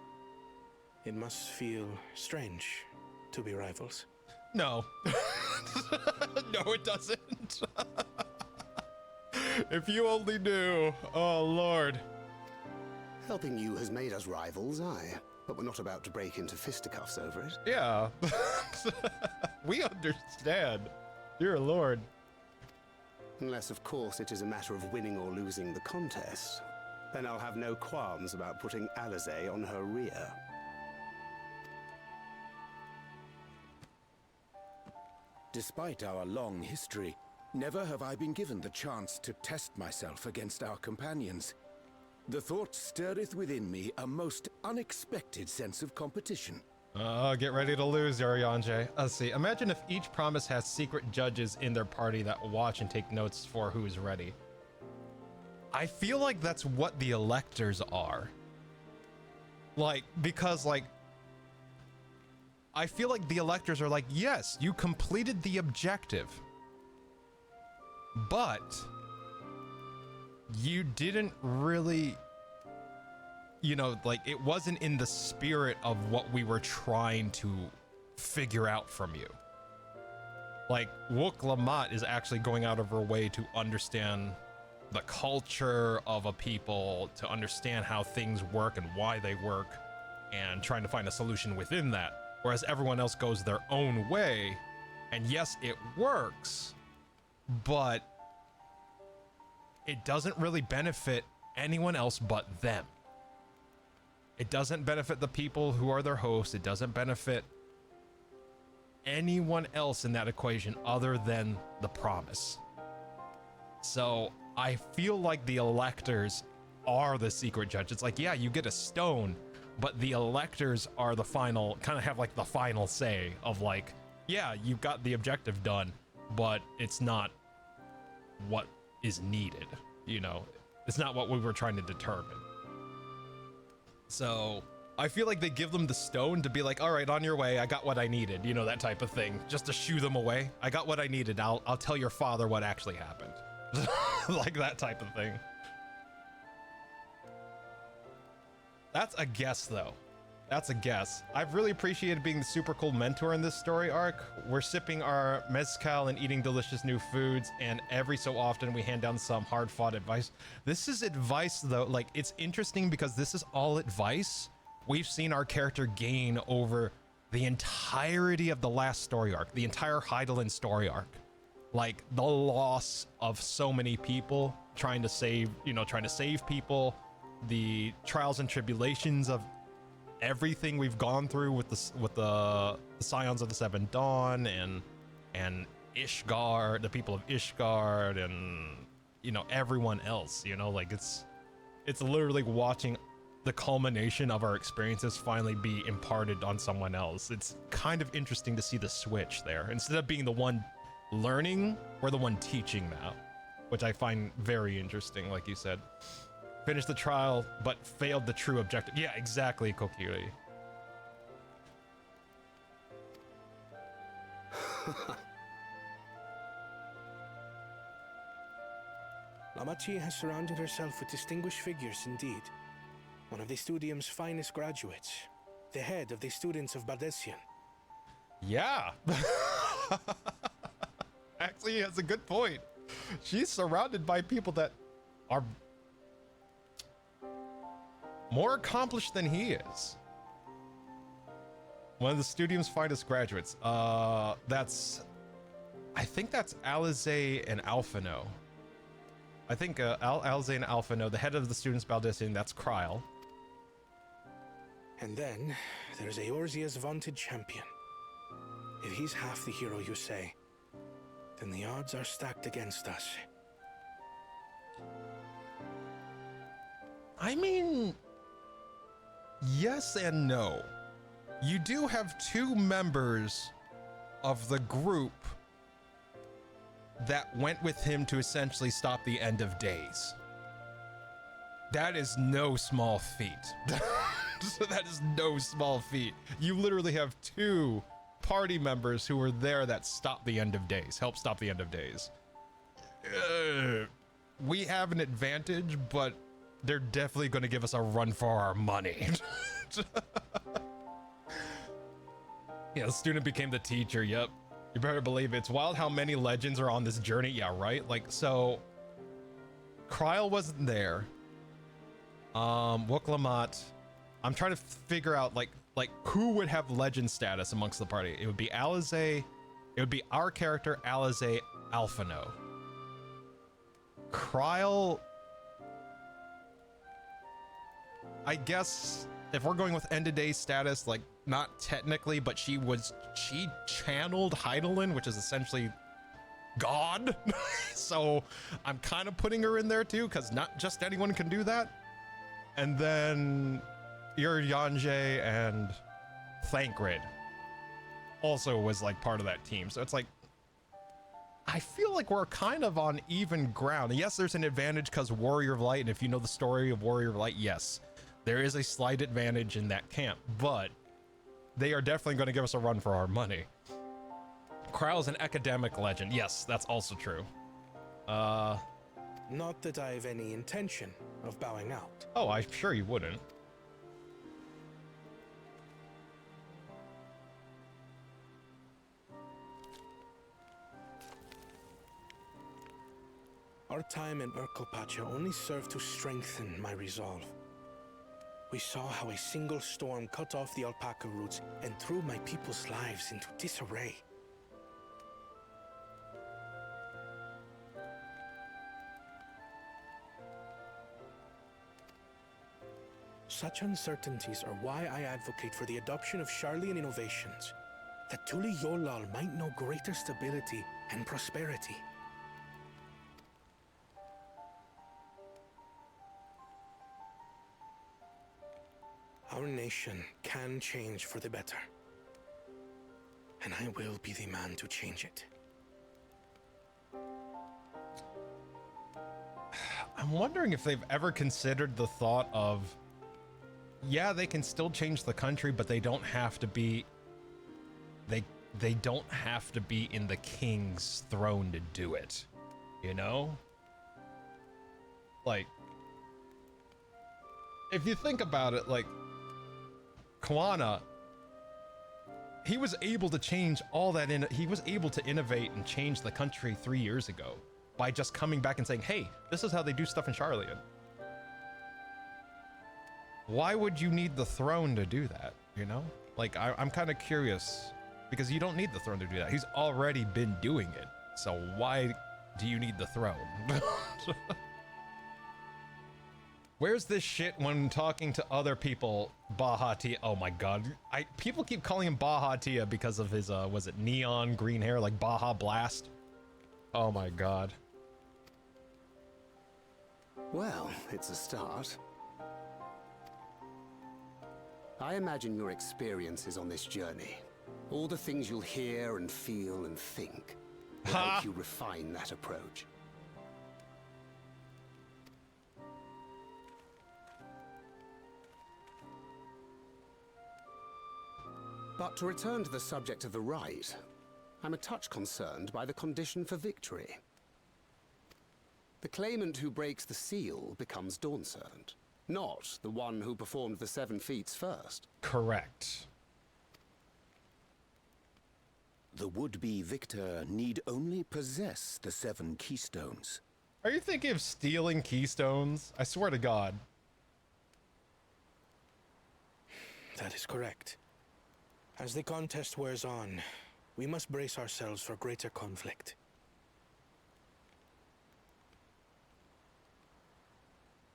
It must feel strange to be rivals. No. No, it doesn't. If you only knew. Oh, Lord. Helping you has made us rivals, aye. But we're not about to break into fisticuffs over it. Yeah. We understand. Dear Lord. Unless, of course, it is a matter of winning or losing the contest. Then I'll have no qualms about putting Alizé on her rear. Despite our long history, never have I been given the chance to test myself against our companions. The thought stirreth within me a most unexpected sense of competition. Get ready to lose, Yorianje. Let's see. Imagine if each promise has secret judges in their party that watch and take notes for who is ready. I feel like that's what the electors are. Like, because, like, I feel like the electors are like, yes, you completed the objective, but you didn't really, you know, like, it wasn't in the spirit of what we were trying to figure out from you. Like, Wuklamat is actually going out of her way to understand the culture of a people, to understand how things work and why they work, and trying to find a solution within that. Whereas everyone else goes their own way, and yes, it works, but it doesn't really benefit anyone else but them. It doesn't benefit the people who are their hosts. It doesn't benefit anyone else in that equation other than the promise. So I feel like the electors are the secret judge. It's like, yeah, you get a stone, but the electors are the final, kind of have like the final say of like, yeah, you got the objective done, but it's not what is needed, you know? It's not what we were trying to determine. So I feel like they give them the stone to be like, all right, on your way, I got what I needed, you know, that type of thing, just to shoo them away. I got what I needed. I'll tell your father what actually happened. Like that type of thing. That's a guess, though. That's a guess. I've really appreciated being the super cool mentor in this story arc. We're sipping our mezcal and eating delicious new foods, and every so often we hand down some hard-fought advice. This is advice, though. Like, it's interesting because this is all advice we've seen our character gain over the entirety of the last story arc, the entire Heidelin story arc. Like, the loss of so many people trying to save people, the trials and tribulations of everything we've gone through with the Scions of the Seven Dawn and Ishgard, the people of Ishgard, and, you know, everyone else, you know, like it's literally watching the culmination of our experiences finally be imparted on someone else. It's kind of interesting to see the switch there. Instead of being the one learning, we're the one teaching now, which I find very interesting, like you said. Finished the trial, but failed the true objective. Yeah, exactly, Kokiri. Lamachi has surrounded herself with distinguished figures indeed. One of the Studium's finest graduates. The head of the students of Bardessian. Yeah. Actually, he has a good point. She's surrounded by people that are more accomplished than he is. One of the Studium's finest graduates. I think that's Alizé and Alphino. I think Alizé and Alphino, the head of the students Baldessian, that's Kryl. And then there's Eorzea's vaunted champion. If he's half the hero you say, then the odds are stacked against us. I mean, yes and no. You do have two members of the group that went with him to essentially stop the end of days. That is no small feat. That is no small feat. You literally have two party members who were there that stopped the end of days, helped stop the end of days. We have an advantage, but they're definitely going to give us a run for our money. Yeah, the student became the teacher. Yep. You better believe it. It's wild how many legends are on this journey. Yeah, right? Like, so Kryl wasn't there. Wuklamot. I'm trying to figure out like who would have legend status amongst the party. It would be Alizé. It would be our character, Alizé Alphino. Kryl, I guess if we're going with end of day status, like not technically, but she channeled Heidelin, which is essentially God. So I'm kind of putting her in there too, because not just anyone can do that. And then Yanje and Thancred also was like part of that team. So it's like, I feel like we're kind of on even ground. Yes, there's an advantage because Warrior of Light, and if you know the story of Warrior of Light, yes, there is a slight advantage in that camp, but they are definitely going to give us a run for our money. Kryl's an academic legend. Yes, that's also true. Not that I have any intention of bowing out. Oh, I'm sure you wouldn't. Our time in Urkelpacha only served to strengthen my resolve. We saw how a single storm cut off the alpaca roots and threw my people's lives into disarray. Such uncertainties are why I advocate for the adoption of Sharlayan innovations, that Tuli Yolal might know greater stability and prosperity. Our nation can change for the better, and I will be the man to change it. I'm wondering if they've ever considered the thought of, yeah, they can still change the country, but they don't have to be, they don't have to be in the king's throne to do it, you know? Like, if you think about it, like, Kwana, he was able to change all that he was able to innovate and change the country 3 years ago by just coming back and saying, hey, this is how they do stuff in Sharlayan. Why would you need the throne to do that, you know? Like, I'm kind of curious, because you don't need the throne to do that. He's already been doing it, so why do you need the throne? Where's this shit when talking to other people? Bahatia. Oh my god. People keep calling him Bahatia because of his was it neon green hair, like Baja Blast? Oh my god. Well, it's a start. I imagine your experiences on this journey, all the things you'll hear and feel and think, will help you refine that approach. But to return to the subject of the rite, I'm a touch concerned by the condition for victory. The claimant who breaks the seal becomes Dawn Servant, not the one who performed the 7 feats first. Correct. The would-be victor need only possess the 7 keystones. Are you thinking of stealing keystones? I swear to god. That is correct. As the contest wears on, we must brace ourselves for greater conflict.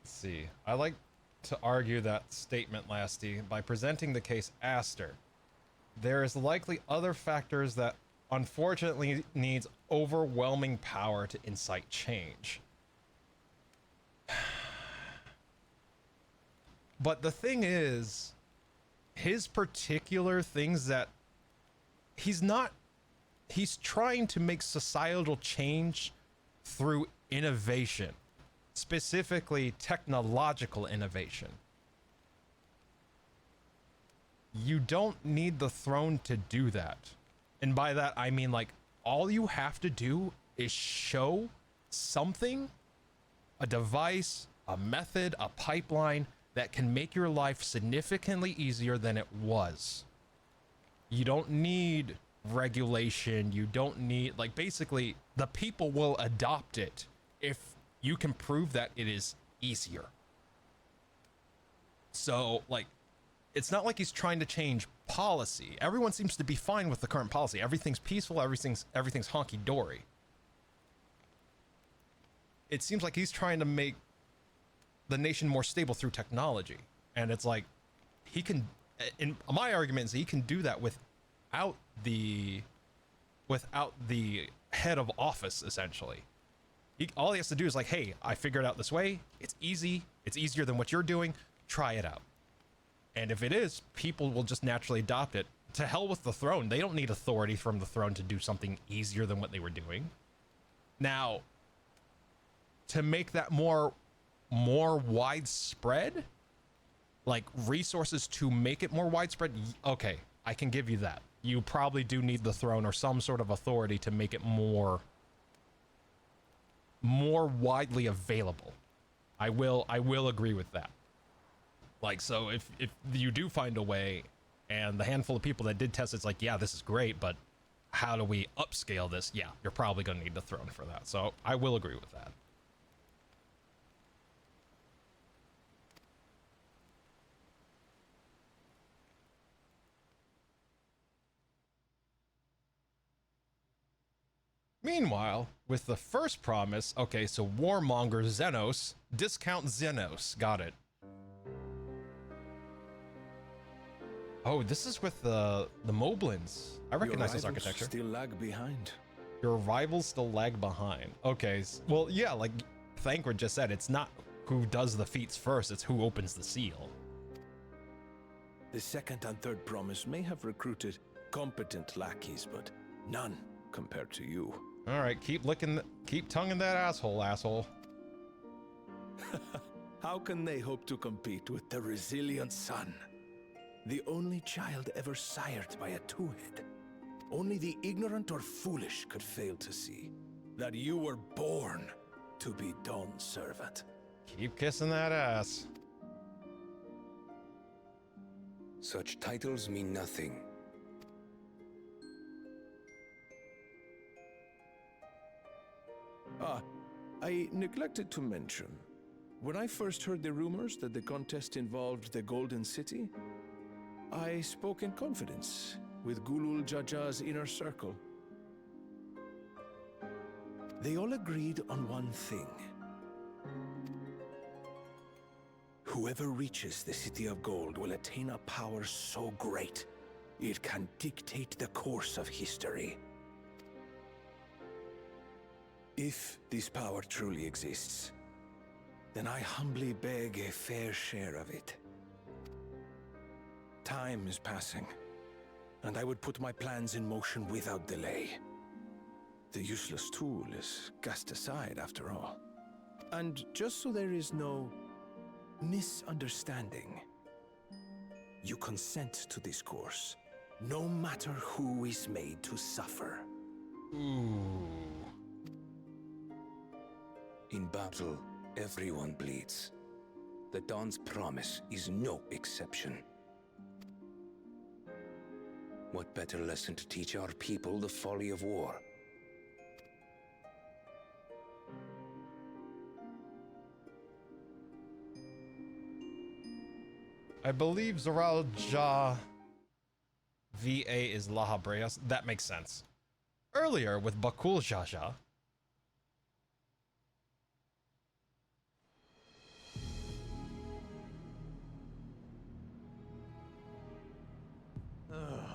Let's see. I like to argue that statement, Lasty, by presenting the case Aster. There is likely other factors that unfortunately needs overwhelming power to incite change. But the thing is, his particular things that he's trying to make societal change through innovation, specifically technological innovation. You don't need the throne to do that. And by that, I mean, like, all you have to do is show something, a device, a method, a pipeline that can make your life significantly easier than it was. You don't need regulation. You don't need, like, basically, the people will adopt it if you can prove that it is easier. So, like, it's not like he's trying to change policy. Everyone seems to be fine with the current policy. Everything's peaceful. Everything's honky-dory. It seems like he's trying to make the nation more stable through technology. And it's like, he can, in my argument is he can do that without the head of office, essentially. All he has to do is like, hey, I figured out this way. It's easy. It's easier than what you're doing. Try it out. And if it is, people will just naturally adopt it. To hell with the throne. They don't need authority from the throne to do something easier than what they were doing. Now, to make that more widespread, like resources to make it more widespread, okay, I can give you that. You probably do need the throne or some sort of authority to make it more widely available. I will agree with that. Like, so if you do find a way, and the handful of people that did test it's like, yeah, this is great, but how do we upscale this? Yeah, you're probably going to need the throne for that. So I will agree with that. Meanwhile, with the first promise, okay, so Warmonger Xenos, discount Xenos, got it. Oh, this is with the Moblins. I recognize this architecture. Still lag behind. Your rivals still lag behind. Okay, well, yeah, like Thancred just said, it's not who does the feats first, it's who opens the seal. The second and third promise may have recruited competent lackeys, but none compared to you. All right, keep tonguing that asshole. How can they hope to compete with the resilient sun? The only child ever sired by a two-head. Only the ignorant or foolish could fail to see that you were born to be Dawn's servant. Keep kissing that ass. Such titles mean nothing. I neglected to mention, when I first heard the rumors that the contest involved the Golden City, I spoke in confidence with Gulul Jaja's inner circle. They all agreed on one thing. Whoever reaches the City of Gold will attain a power so great, it can dictate the course of history. If this power truly exists, then I humbly beg a fair share of it. Time is passing, and I would put my plans in motion without delay. The useless tool is cast aside after all. And just so there is no misunderstanding, you consent to this course, no matter who is made to suffer. Ooh. In battle, everyone bleeds. The Dawn's promise is no exception. What better lesson to teach our people the folly of war? I believe Zoral Ja VA is Laha Breas. That makes sense. Earlier with Bakul Jaja.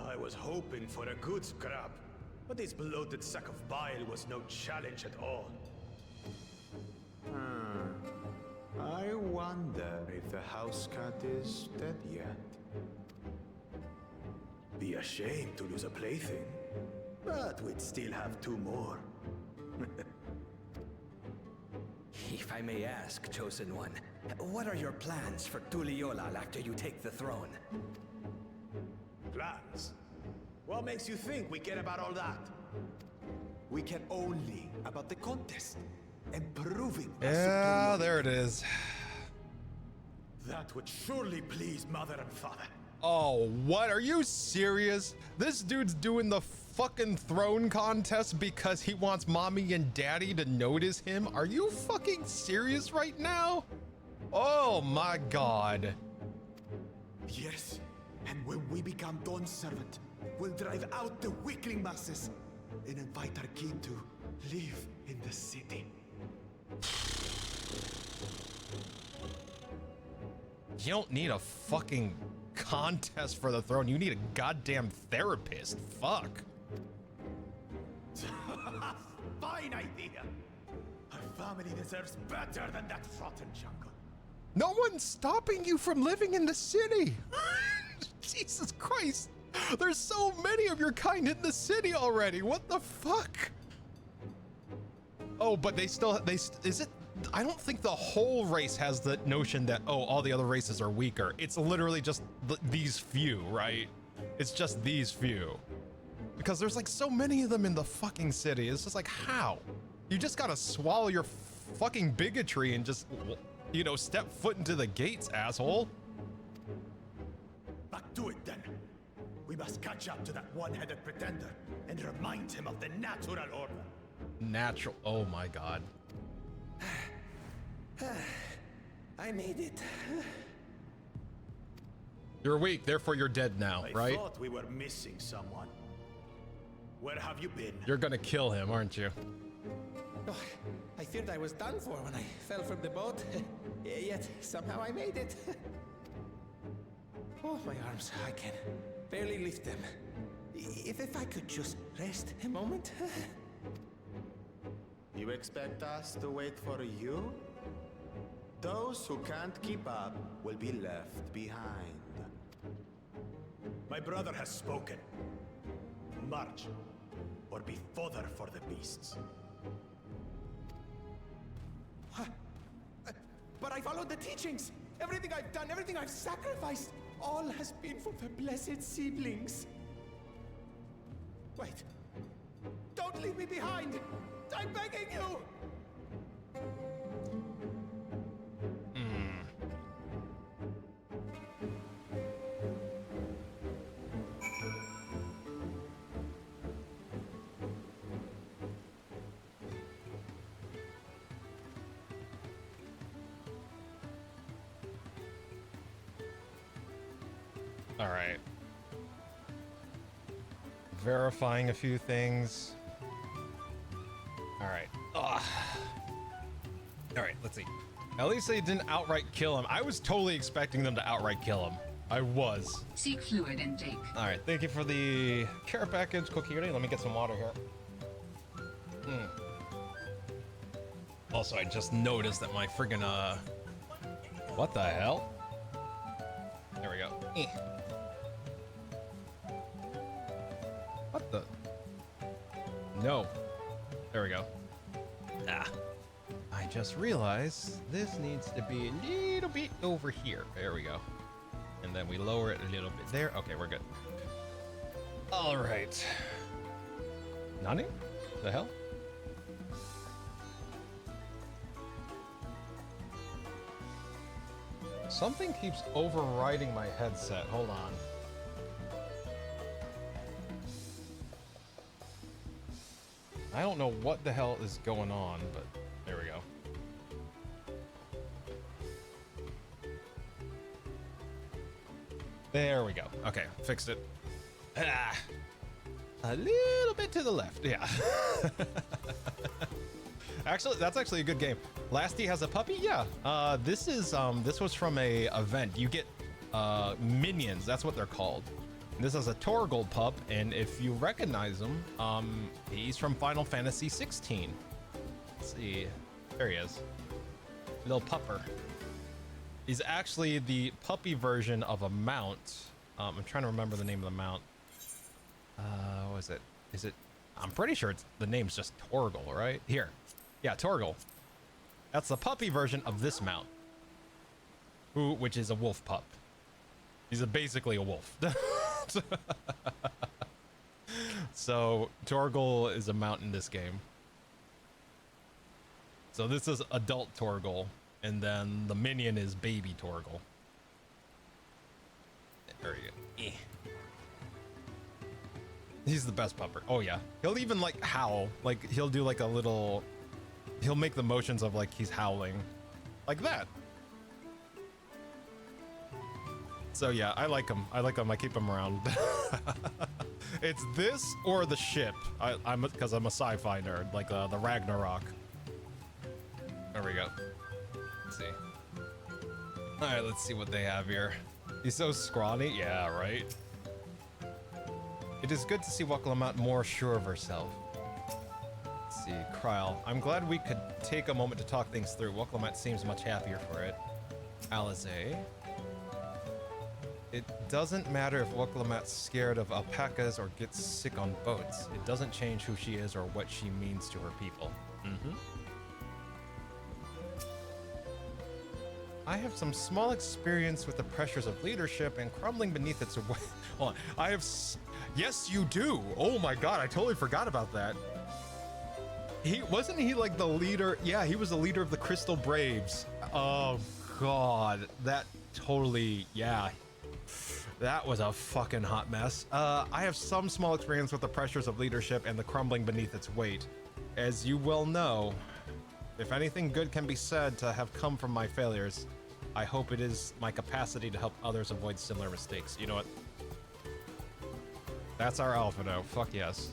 I was hoping for a good scrap, but this bloated sack of bile was no challenge at all. I wonder if if the house cat is dead yet. Be ashamed to lose a plaything, but we'd still have 2 more. If I may ask, Chosen One, what are your plans for Tuliolal after you take the throne? Plans? What makes you think we care about all that? We care only about the contest and proving our Yeah, superiority. there it is. That would surely please mother and father. Oh, what? Are you serious? This dude's doing the fucking throne contest because he wants mommy and daddy to notice him? Are you fucking serious right now? Oh my god. Yes, and when we become Dawn's servant, we'll drive out the weakling masses and invite our king to live in the city. You don't need a fucking contest for the throne. You need a goddamn therapist. Fuck. Fine idea. Our family deserves better than that rotten jungle. No one's stopping you from living in the city. Jesus Christ. There's so many of your kind in the city already. What the fuck? Oh, but is it? I don't think the whole race has the notion that, oh, all the other races are weaker. It's literally just these few, right? It's just these few. Because there's like so many of them in the fucking city. It's just like, how? You just gotta swallow your fucking bigotry and just, you know, step foot into the gates, asshole. Back to it then. We must catch up to that one-headed pretender and remind him of the natural order. Natural. Oh my god. I made it. You're weak, therefore you're dead now, right? I thought we were missing someone. Where have you been? You're gonna kill him, aren't you? Oh, I feared I was done for when I fell from the boat. Yet somehow I made it. Oh, my arms, I can barely lift them. If I could just rest a moment. You expect us to wait for you? Those who can't keep up will be left behind. My brother has spoken. March, or be fodder for the beasts. But I followed the teachings. Everything I've done, everything I've sacrificed, all has been for the blessed seedlings. Wait. Don't leave me behind. I'm begging you. All right. Verifying a few things. All right. Ugh. All right, let's see. At least they didn't outright kill him. I was totally expecting them to outright kill him. I was. Seek fluid intake. All right, thank you for the care package, Kokiri. Let me get some water here. Also, I just noticed that my friggin' what the hell? There we go. What the? No. There we go. Ah. I just realized this needs to be a little bit over here. There we go. And then we lower it a little bit there. Okay, we're good. All right. Nani? The hell? Something keeps overriding my headset. Hold on. I don't know what the hell is going on, but there we go. There we go. Okay, fixed it. Ah, a little bit to the left. Yeah. Actually, that's actually a good game. Lasty has a puppy. Yeah. This was from a event. You get minions. That's what they're called. This is a Torgold pup, and if you recognize him, he's from Final Fantasy 16. Let's see. There he is. Little pupper. He's actually the puppy version of a mount. I'm trying to remember the name of the mount. What is it? Is it? I'm pretty sure it's the name's just Torgal, right? Here. Yeah, Torgal. That's the puppy version of this mount. Which is a wolf pup. He's basically a wolf. So Torgal is a mount in this game. So this is adult Torgal, and then the minion is baby Torgal. There you go. He's the best pupper. Oh yeah, he'll even like howl. Like he'll do like a little. He'll make the motions of like he's howling, like that. So yeah, I like him. I like him. I keep him around. It's this or the ship. Because I'm a sci-fi nerd, like the Ragnarok. There we go. Let's see. All right, let's see what they have here. He's so scrawny. Yeah, right. It is good to see Wuklamat more sure of herself. Let's see, Kryl. I'm glad we could take a moment to talk things through. Wuklamat seems much happier for it. Alize. It doesn't matter if Wuklamat's scared of alpacas or gets sick on boats. It doesn't change who she is or what she means to her people. I have some small experience with the pressures of leadership and crumbling beneath its weight. Hold on. Yes, you do. Oh my god, I totally forgot about that. Wasn't he like the leader? Yeah, he was the leader of the Crystal Braves. Oh god, that totally, yeah. That was a fucking hot mess. I have some small experience with the pressures of leadership and the crumbling beneath its weight. As you well know, if anything good can be said to have come from my failures, I hope it is my capacity to help others avoid similar mistakes. You know what? That's our alpha now. Fuck yes.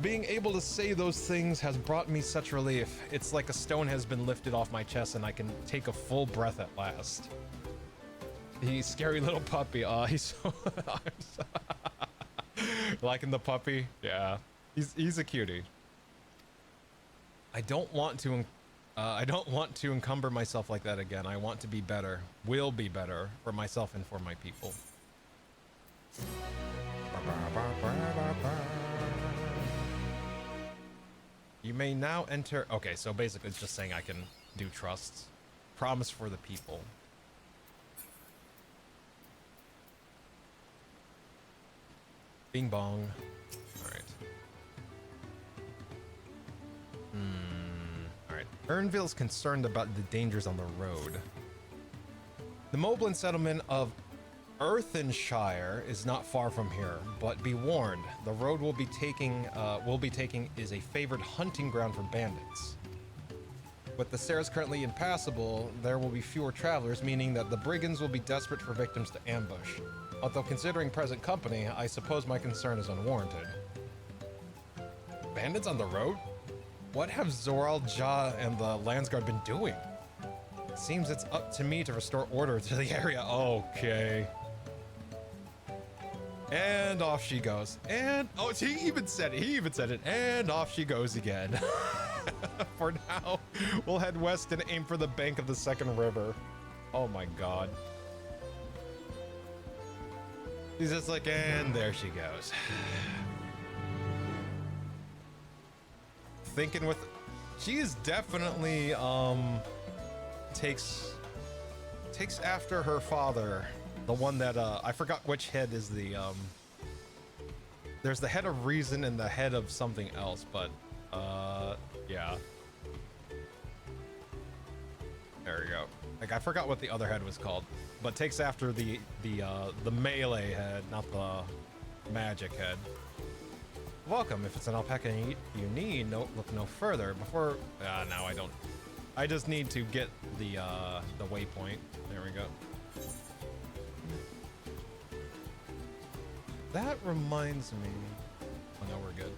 Being able to say those things has brought me such relief. It's like a stone has been lifted off my chest and I can take a full breath at last. He's scary little puppy. He's so... Liking the puppy? Yeah. He's a cutie. I don't want to encumber myself like that again. I want to be better. Will be better for myself and for my people. You may now enter. Okay, so basically it's just saying I can do trusts. Promise for the people. Bing bong. Alright. Alright. Ernville's concerned about the dangers on the road. The Moblin settlement of Earthenshire is not far from here, but be warned, the road we'll be taking is a favored hunting ground for bandits. With the stairs currently impassable, there will be fewer travelers, meaning that the brigands will be desperate for victims to ambush. Although considering present company, I suppose my concern is unwarranted. Bandits on the road? What have Zoral, Ja, and the Landsguard been doing? It seems it's up to me to restore order to the area. Okay. And off she goes. And, oh, he even said it. And off she goes again. For now, we'll head west and aim for the bank of the second river. Oh my god. He's just like, and there she goes. Thinking with, she is definitely, takes after her father. The one that, I forgot which head is the, there's the head of reason and the head of something else, but, yeah. There we go. Like, I forgot what the other head was called, but takes after the melee head, not the magic head. Welcome. If it's an alpaca you need, look no further. Before, no, I don't. I just need to get the waypoint. There we go. That reminds me. Oh no, we're good.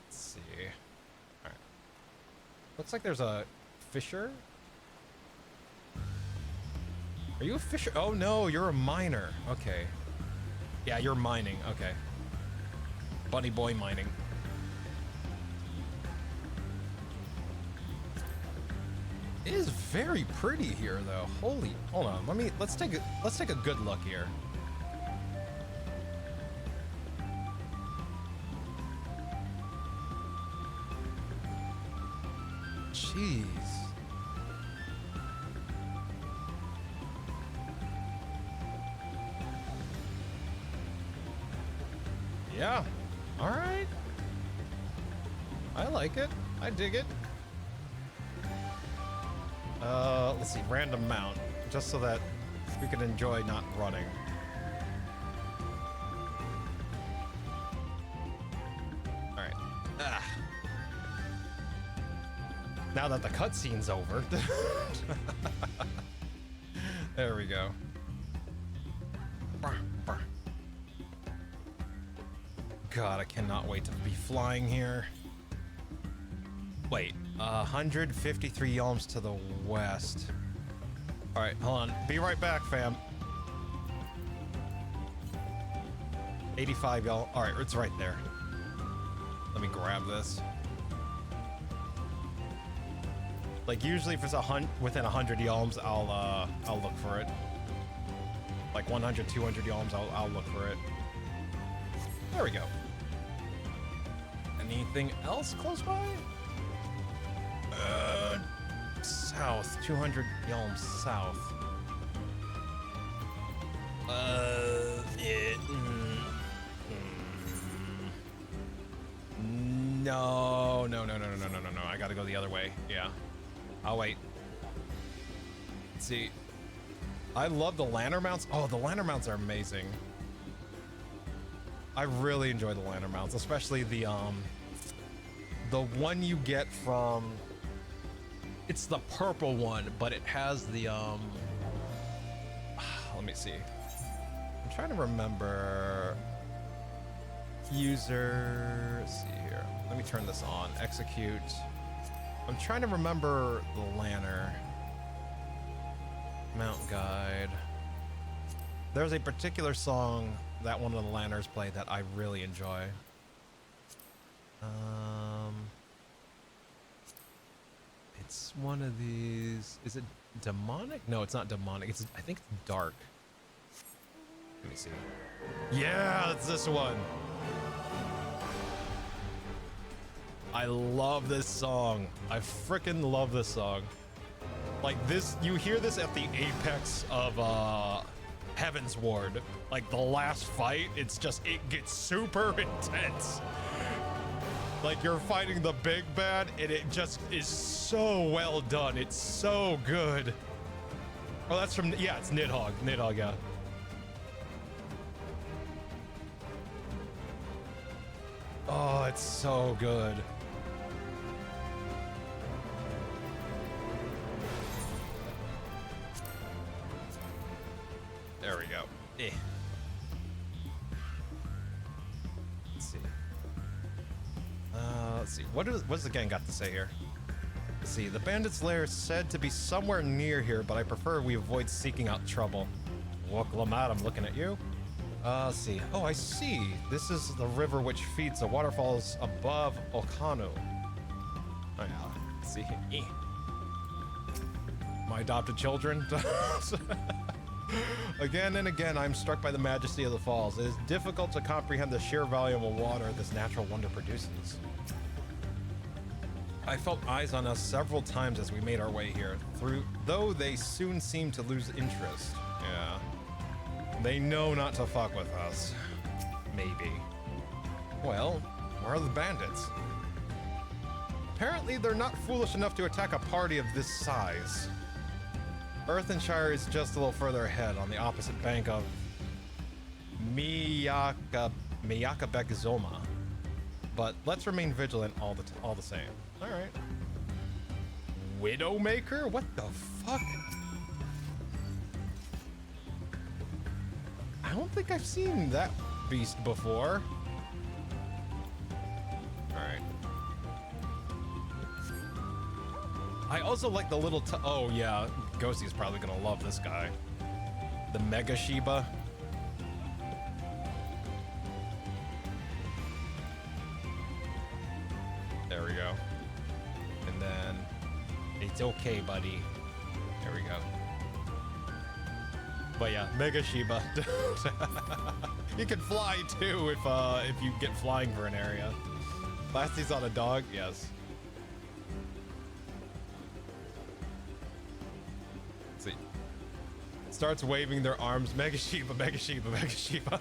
Let's see. All right. Looks like there's a fisher. Are you a fisher? Oh no, you're a miner. Okay. Yeah, you're mining. Okay. Bunny boy mining. It is very pretty here, though. Holy, hold on. Let's take a good look here. Jeez. Yeah. All right. I like it. I dig it. Let's see, random mount, just so that we can enjoy not running. All right. Now that the cutscene's over. There we go. God, I cannot wait to be flying here. Wait, 153 yalms to the west. All right, hold on. Be right back, fam. 85 yalms. All right, it's right there. Let me grab this. Like usually, if it's within 100 yalms, I'll look for it. Like 100, 200 yalms, I'll look for it. There we go. Anything else close by? South, 200 yalms south. No. I gotta go the other way. Yeah. I'll wait. Let's see. I love the lantern mounts. Oh, the lantern mounts are amazing. I really enjoy the lantern mounts, especially the one you get from, it's the purple one, but it has the let me see. I'm trying to remember. User, let's see here. Let me turn this on. Execute. I'm trying to remember the lantern. Mount guide. There's a particular song that one of the lanterns play that I really enjoy. It's one of these. Is it demonic? No, it's not demonic. I think it's dark. Let me see. Yeah, it's this one. I love this song. I freaking love this song. Like this, you hear this at the apex of Heaven's Ward. Like the last fight, it gets super intense. Like you're fighting the big bad and it just is so well done. It's so good. Oh, that's from, yeah, it's Nidhogg. Nidhogg, yeah. Oh, it's so good. There we go. Let's see. Let's see. What's the gang got to say here? Let's see. The bandit's lair is said to be somewhere near here, but I prefer we avoid seeking out trouble. Woklamat, I'm looking at you. Let's see. Oh, I see. This is the river which feeds the waterfalls above Okano. Oh, yeah. Let's see. My adopted children. Again and again, I'm struck by the majesty of the falls. It is difficult to comprehend the sheer volume of water this natural wonder produces. I felt eyes on us several times as we made our way here, though they soon seemed to lose interest. Yeah. They know not to fuck with us. Maybe. Well, where are the bandits? Apparently, they're not foolish enough to attack a party of this size. Earthenshire is just a little further ahead on the opposite bank of Miyakabekzoma. But let's remain vigilant all the same. All right. Widowmaker? What the fuck? I don't think I've seen that beast before. All right. I also like the little oh yeah, Ghosty's probably gonna love this guy. The Mega Shiba. It's okay, buddy. There we go. But yeah, Mega Shiba. You can fly too if you get flying for an area. Last he's on a dog, yes. Let's see. Starts waving their arms. Mega Shiba, Mega Shiba, Mega Shiba.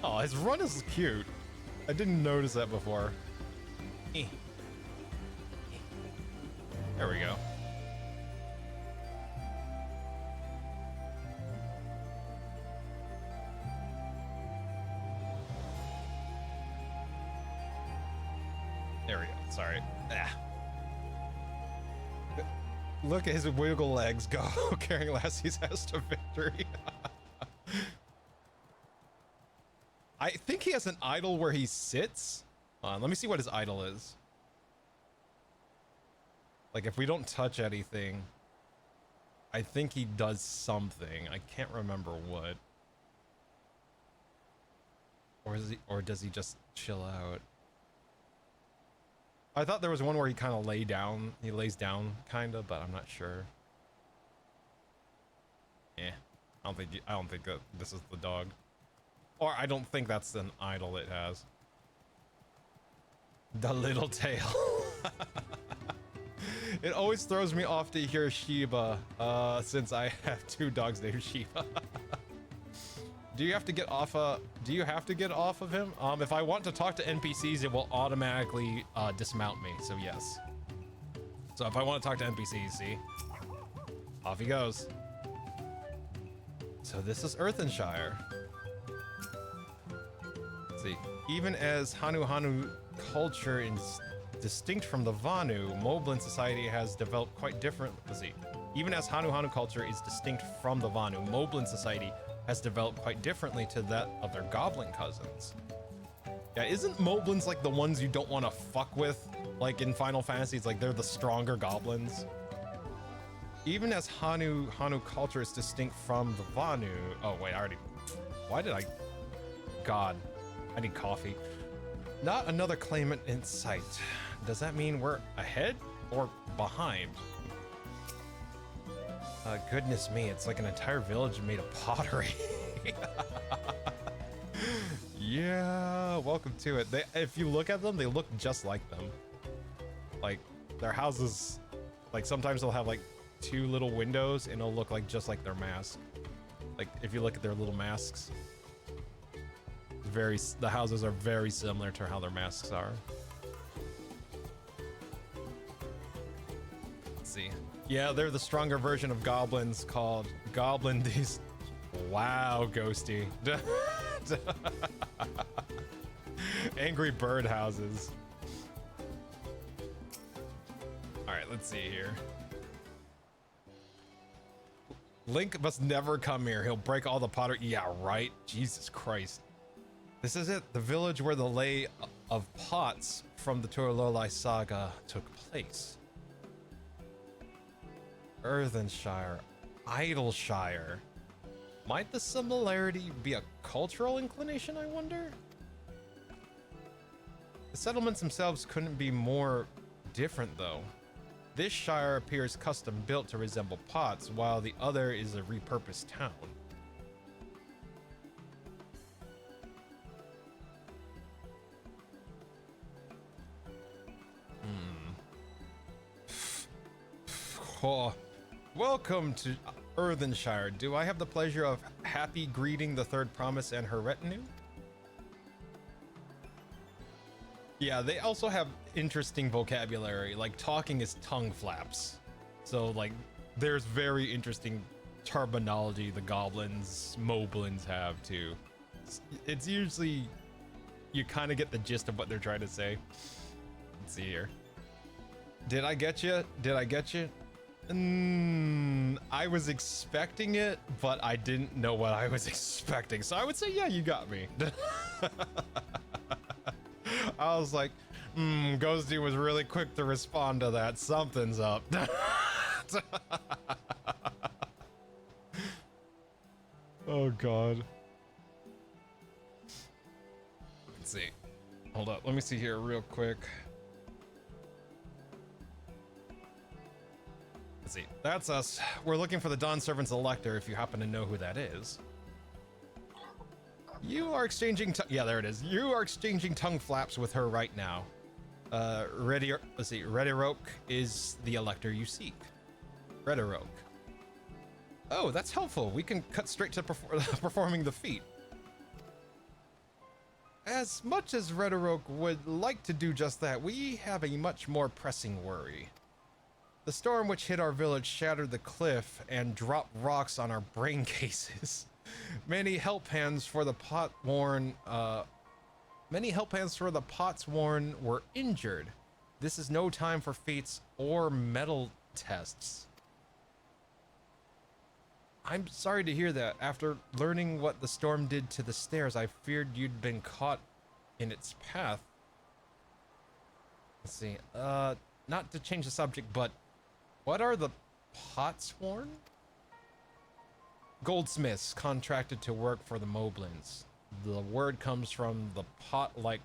Oh, his run is cute. I didn't notice that before. There we go. There we go. Sorry. Ah. Look at his wiggle legs go, carrying Lassie's ass to victory. I think he has an idol where he sits. Let me see what his idol is. Like, if we don't touch anything, I think he does something. I can't remember what. Or does he just chill out? I thought there was one where he kind of lay down. He lays down, kind of, but I'm not sure. Yeah, I don't think that this is the dog. Or I don't think that's an idol it has. The little tail. It always throws me off to hear Shiba, since I have two dogs named Shiba. Do you have to get off of him? If I want to talk to NPCs, it will automatically dismount me, so yes. So if I want to talk to NPCs, see? Off he goes. So this is Earthenshire. Let's see. Even as Hanu culture is distinct from the Vanu, Moblin society has developed quite different. Let's see. Even as Hanu culture is distinct from the Vanu, Moblin society has developed quite differently to that of their goblin cousins. Yeah, isn't Moblins like the ones you don't want to fuck with? Like in Final Fantasy, it's like they're the stronger goblins. Even as Hanu culture is distinct from the Vanu. Oh wait, God, I need coffee. Not another claimant in sight. Does that mean we're ahead or behind? Goodness me, it's like an entire village made of pottery. Yeah, welcome to it. If you look at them, they look just like them. Like, their houses, like sometimes they'll have like two little windows and it'll look like just like their mask. Like, if you look at their little masks, the houses are very similar to how their masks are. Let's see. Yeah, they're the stronger version of goblins called Goblin these. Wow, Ghosty. Angry bird houses. All right, let's see here. Link must never come here. He'll break all the pottery. Yeah, right. Jesus Christ. This is it. The village where the lay of pots from the Turlolai saga took place. Earthenshire, Idleshire. Might the similarity be a cultural inclination, I wonder? The settlements themselves couldn't be more different, though. This shire appears custom built to resemble pots, while the other is a repurposed town. Oh, welcome to Earthenshire. Do I have the pleasure of happy greeting the third promise and her retinue? Yeah, they also have interesting vocabulary. Like, talking is tongue flaps. So, like, there's very interesting terminology the goblins, moblins have, too. It's usually, you kind of get the gist of what they're trying to say. Let's see here. Did I get you? Did I get you? I was expecting it, but I didn't know what I was expecting. So I would say, yeah, you got me. I was like, Ghosty was really quick to respond to that. Something's up. Oh, God. Let's see. Hold up. Let me see here real quick. Let's see. That's us. We're looking for the Dawn Servant's Elector, if you happen to know who that is. You are exchanging... Yeah, there it is. You are exchanging tongue flaps with her right now. Let's see. Rediroke is the Elector you seek. Rediroke. Oh, that's helpful. We can cut straight to performing the feat. As much as Rediroke would like to do just that, we have a much more pressing worry. The storm which hit our village shattered the cliff and dropped rocks on our brain cases. Many help hands for the Potsworn were injured. This is no time for feats or metal tests. I'm sorry to hear that. After learning what the storm did to the stairs, I feared you'd been caught in its path. Let's see. Not to change the subject, but what are the Potsworn? Goldsmiths contracted to work for the Moblins. The word comes from the pot-like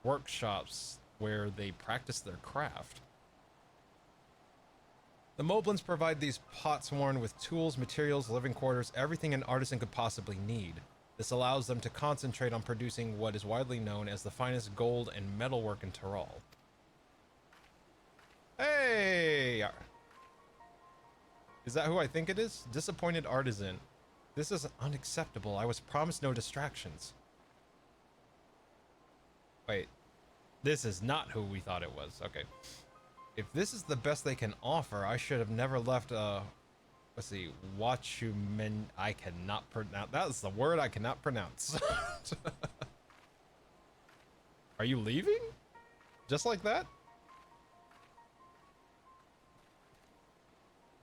workshops where they practice their craft. The Moblins provide these Potsworn with tools, materials, living quarters, everything an artisan could possibly need. This allows them to concentrate on producing what is widely known as the finest gold and metalwork in Tyrol. Hey! Is that who I think it is? Disappointed artisan. This is unacceptable. I was promised no distractions. Wait. This is not who we thought it was. Okay. If this is the best they can offer, I should have never left let's see, Wachumen. I cannot pronounce. That is the word I cannot pronounce. Are you leaving? Just like that?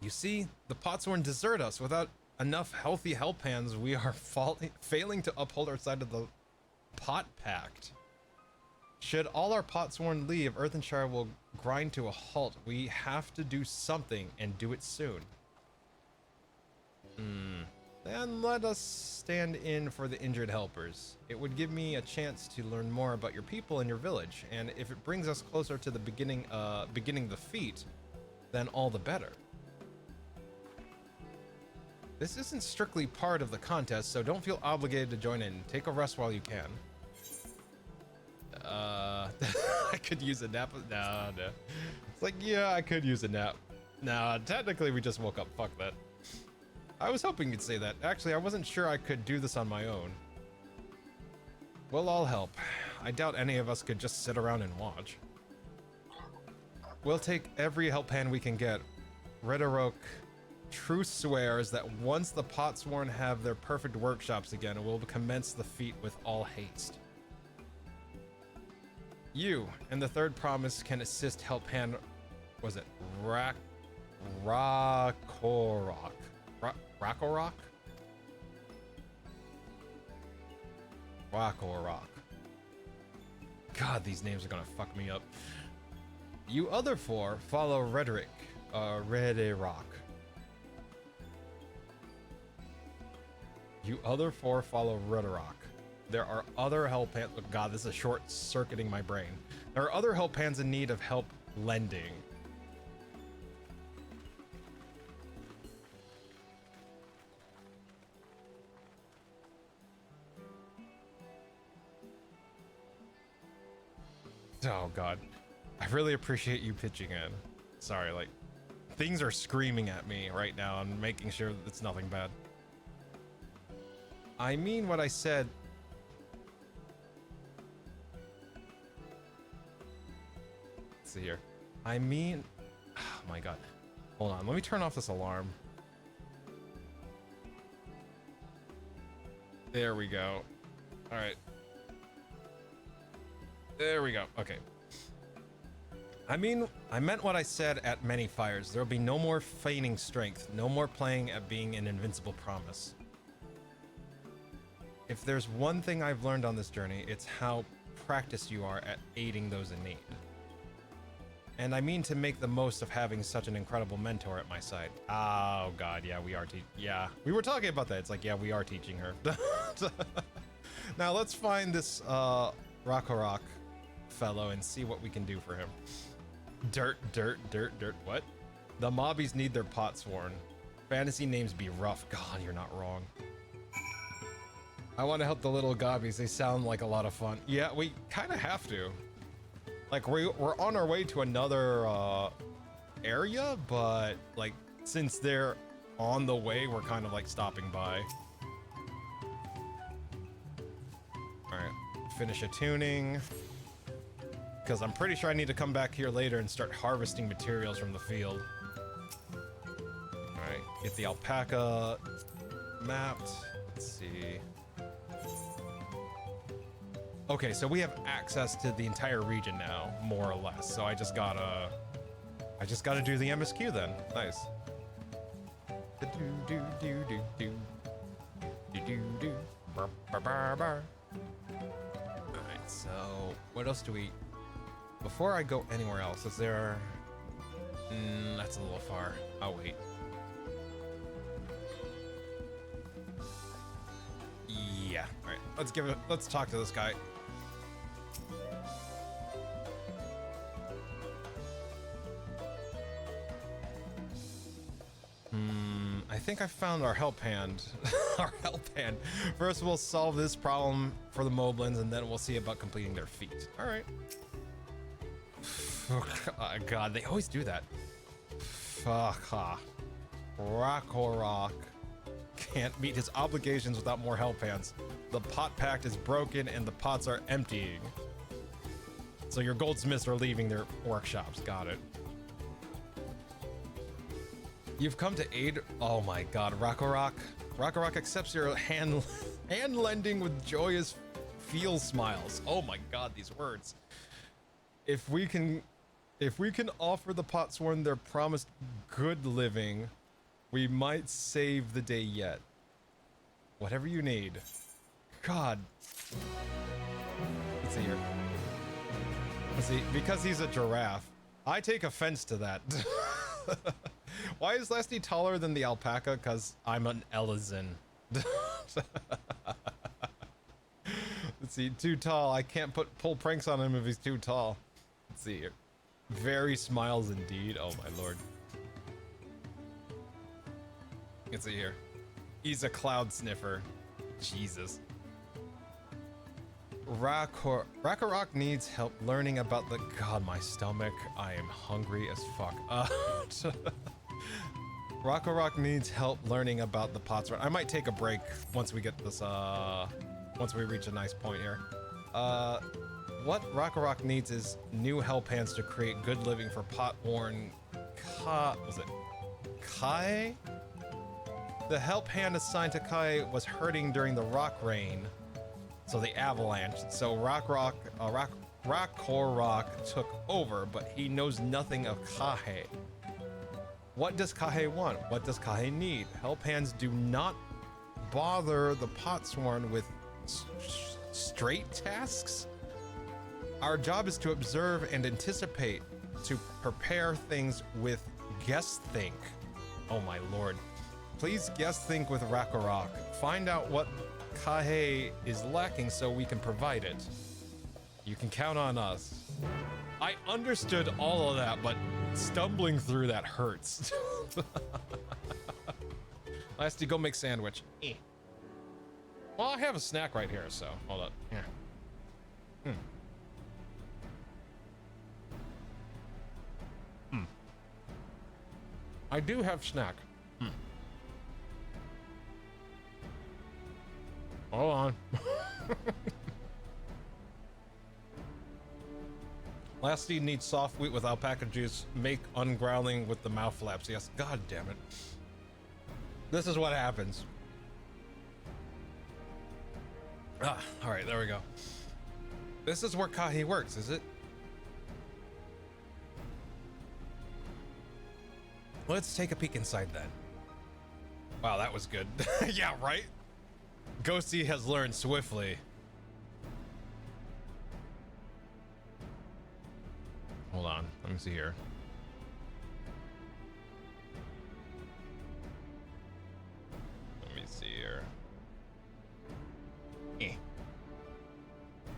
You see, the Potsworn desert us. Without enough healthy help hands, we are failing to uphold our side of the Pot Pact. Should all our Potsworn leave, Earthenshire will grind to a halt. We have to do something, and do it soon. Then let us stand in for the injured helpers. It would give me a chance to learn more about your people and your village, and if it brings us closer to the beginning the feat, then all the better. This isn't strictly part of the contest, so don't feel obligated to join in. Take a rest while you can. I could use a nap. No. It's like, yeah, I could use a nap. Nah, technically we just woke up. Fuck that. I was hoping you'd say that. Actually, I wasn't sure I could do this on my own. We'll all help. I doubt any of us could just sit around and watch. We'll take every help hand we can get. Rediroke truth swears that once the Potsworn have their perfect workshops again, we'll commence the feat with all haste. You and the third promise can assist help hand. Was it Rakorok? Rakorok? Rakorok. God, these names are gonna fuck me up. You other four follow Redirock. You other four follow Redirock. There are other help hands. Oh God, this is short-circuiting my brain. There are other help hands in need of help lending. Oh God, I really appreciate you pitching in. Sorry, like, things are screaming at me right now. I'm making sure that it's nothing bad. I mean what I said. Let's see here. I mean, oh my God. Hold on, let me turn off this alarm. There we go. All right. There we go. Okay. I meant what I said at many fires. There'll be no more feigning strength, no more playing at being an invincible promise. If there's one thing I've learned on this journey, it's how practiced you are at aiding those in need. And I mean to make the most of having such an incredible mentor at my side. Oh God, yeah, we are yeah, we were talking about that. It's like, yeah, we are teaching her. Now let's find this Rock fellow and see what we can do for him. Dirt. What? The mobbies need their pot sworn. Fantasy names be rough. God, you're not wrong. I want to help the little gobbies. They sound like a lot of fun. Yeah, we kind of have to. Like, we're on our way to another area, but like, since they're on the way, we're kind of like stopping by. All right, finish a tuning. Because I'm pretty sure I need to come back here later and start harvesting materials from the field. All right, get the alpaca mapped. Let's see. Okay, so we have access to the entire region now, more or less. So I just gotta do the MSQ then. Nice. Alright, so what else do we... Before I go anywhere else, is there... that's a little far. I'll wait. Yeah, alright. Let's talk to this guy. I think I found our help hand. Our help hand. First, we'll solve this problem for the Moblins, and then we'll see about completing their feat. All right. Oh, God, they always do that. Fuck. Rock can't meet his obligations without more help hands. The pot pact is broken, and the pots are emptying. So your goldsmiths are leaving their workshops. Got it. You've come to aid. Oh my God, Rakorok. Rakorok accepts your hand lending with joyous feel smiles. Oh my God, these words. If we can offer the Potsworn their promised good living, we might save the day yet. Whatever you need. God. Let's see here. Let's see, because he's a giraffe, I take offense to that. Why is Lesty taller than the alpaca? Because I'm an Elizin. Let's see, too tall. I can't pull pranks on him if he's too tall. Let's see here. Very smiles indeed. Oh my lord. Let's see here. He's a cloud sniffer. Jesus. Rakorok needs help learning about the... God, my stomach. I am hungry as fuck. Rakorok needs help learning about the Potsworn. I might take a break once we get this, once we reach a nice point here. What Rakorok needs is new help hands to create good living for Potworn was it Kai? The help hand assigned to Kai was hurting during the rock rain. So the avalanche. So Rakorok took over, but he knows nothing of Kahe. What does Kahe want? What does Kahe need? Help hands do not bother the Potsworn with straight tasks. Our job is to observe and anticipate, to prepare things with guess think. Oh my lord. Please guess think with Rakorok. Find out what Kahe is lacking so we can provide it. You can count on us. I understood all of that, but stumbling through that hurts. Lasty, go make sandwich. Well, I have a snack right here, so hold up. Here. I do have snack. Hold on. Lasty needs soft wheat with alpaca juice. Make ungrowling with the mouth flaps. Yes, god damn it. This is what happens. Alright, there we go. This is where Kahi works, is it? Let's take a peek inside then. Wow, that was good. Yeah, right? Ghosty has learned swiftly. Hold on, let me see here. Let me see here.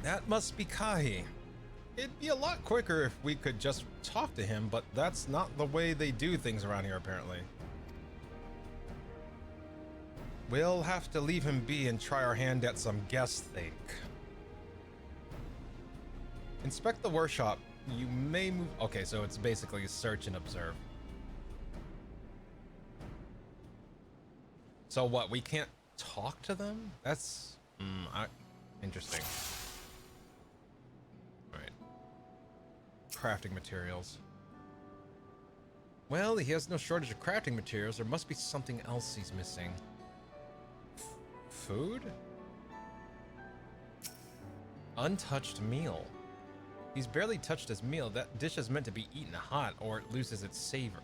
That must be Kahi. It'd be a lot quicker if we could just talk to him, but that's not the way they do things around here, apparently. We'll have to leave him be and try our hand at some guess think. Inspect the workshop. You may move... Okay, so it's basically search and observe. So what, we can't talk to them? That's... interesting. Alright. Crafting materials. Well, he has no shortage of crafting materials. There must be something else he's missing. Food? Untouched meal. He's barely touched his meal. That dish is meant to be eaten hot or it loses its savor.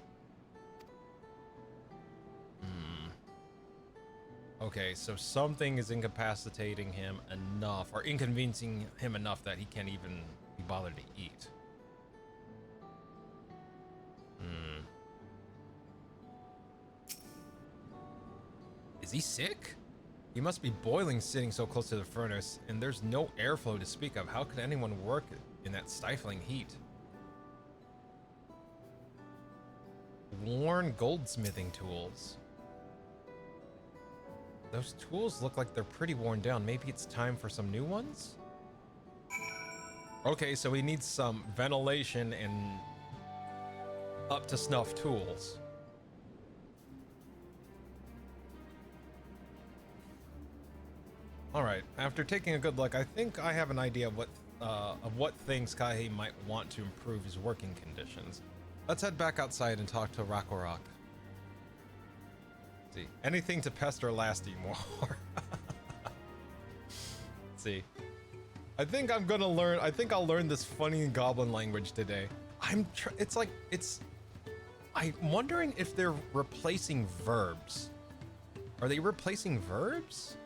Okay, so something is incapacitating him enough, or inconveniencing him enough that he can't even be bothered to eat. Is he sick? He must be boiling sitting so close to the furnace, and there's no airflow to speak of. How could anyone work in that stifling heat? Worn goldsmithing tools. Those tools look like they're pretty worn down. Maybe it's time for some new ones? Okay, so he needs some ventilation and up to snuff tools. All right, after taking a good look, I think I have an idea of what things Kahi might want to improve his working conditions. Let's head back outside and talk to Rakorok. See, anything to pester Lasty more. See, I think I'll learn this funny goblin language today. I'm wondering if they're replacing verbs. Are they replacing verbs?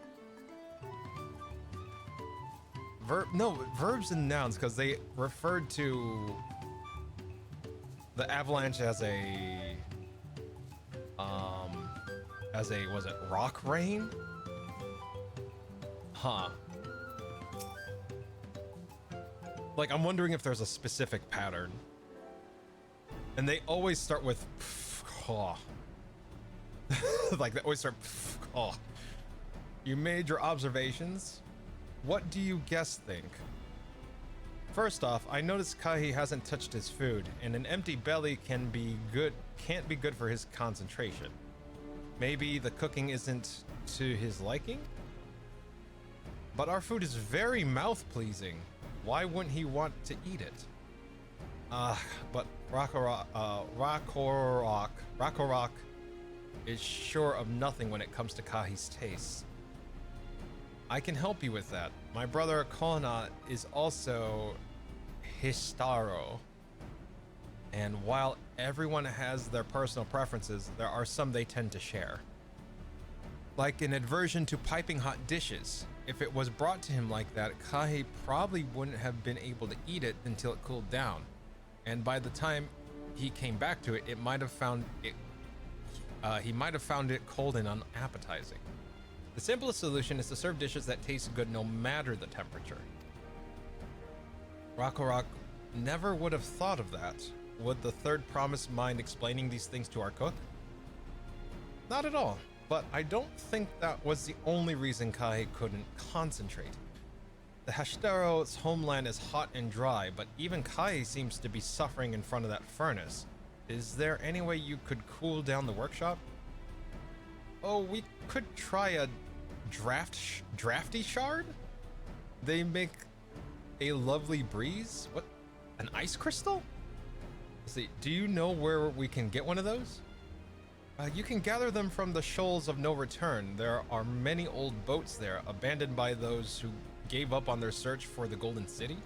No, verbs and nouns, because they referred to the avalanche as was it rock rain? Huh. Like, I'm wondering if there's a specific pattern. And they always start with oh. Like, they always start oh. You made your observations. What do you guess think? First off, I noticed Kahi hasn't touched his food, and an empty belly can't be good for his concentration. Maybe the cooking isn't to his liking? But our food is very mouth-pleasing. Why wouldn't he want to eat it? But Rakorok is sure of nothing when it comes to Kahi's tastes. I can help you with that. My brother Kona is also Histaro. And while everyone has their personal preferences, there are some they tend to share. Like an aversion to piping hot dishes. If it was brought to him like that, Kahi probably wouldn't have been able to eat it until it cooled down. And by the time he came back to it, he might have found it cold and unappetizing. The simplest solution is to serve dishes that taste good no matter the temperature. Rakorok never would have thought of that. Would the third promise mind explaining these things to our cook? Not at all, but I don't think that was the only reason Kahi couldn't concentrate. The Hashtaro's homeland is hot and dry, but even Kahi seems to be suffering in front of that furnace. Is there any way you could cool down the workshop? Oh, we could try a drafty shard? They make a lovely breeze? What? An ice crystal? Let's see, do you know where we can get one of those? You can gather them from the shoals of no return. There are many old boats there, abandoned by those who gave up on their search for the Golden City.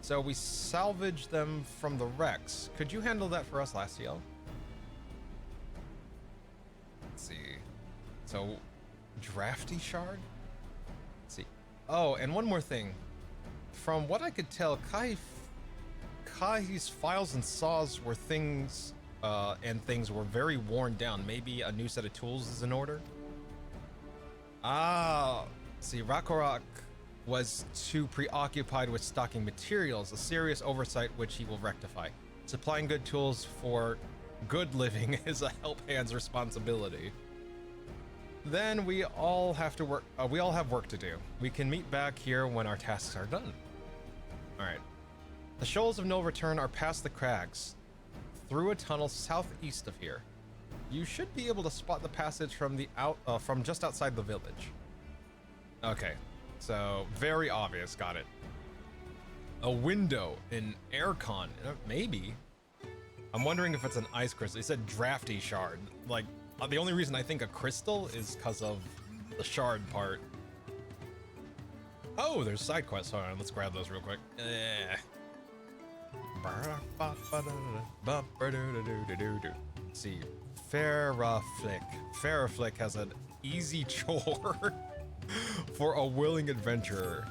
So we salvage them from the wrecks. Could you handle that for us, Lastiel? Let's see. So, drafty shard? Let's see. Oh, and one more thing. From what I could tell, Kahi's files and saws were things were very worn down. Maybe a new set of tools is in order? Ah, See, Rakorok was too preoccupied with stocking materials, a serious oversight which he will rectify. Supplying good tools for good living is a help hand's responsibility. Then we all have to work. We all have work to do. We can meet back here when our tasks are done. All right. The shoals of no return are past the crags, through a tunnel southeast of here. You should be able to spot the passage from from just outside the village. Okay, so very obvious. Got it. A window in aircon, maybe. I'm wondering if it's an ice crystal. He said drafty shard. Like, the only reason I think a crystal is because of the shard part. Oh, there's side quests. Hold on, let's grab those real quick. Let's see. Faraflick. Faraflick has an easy chore for a willing adventurer.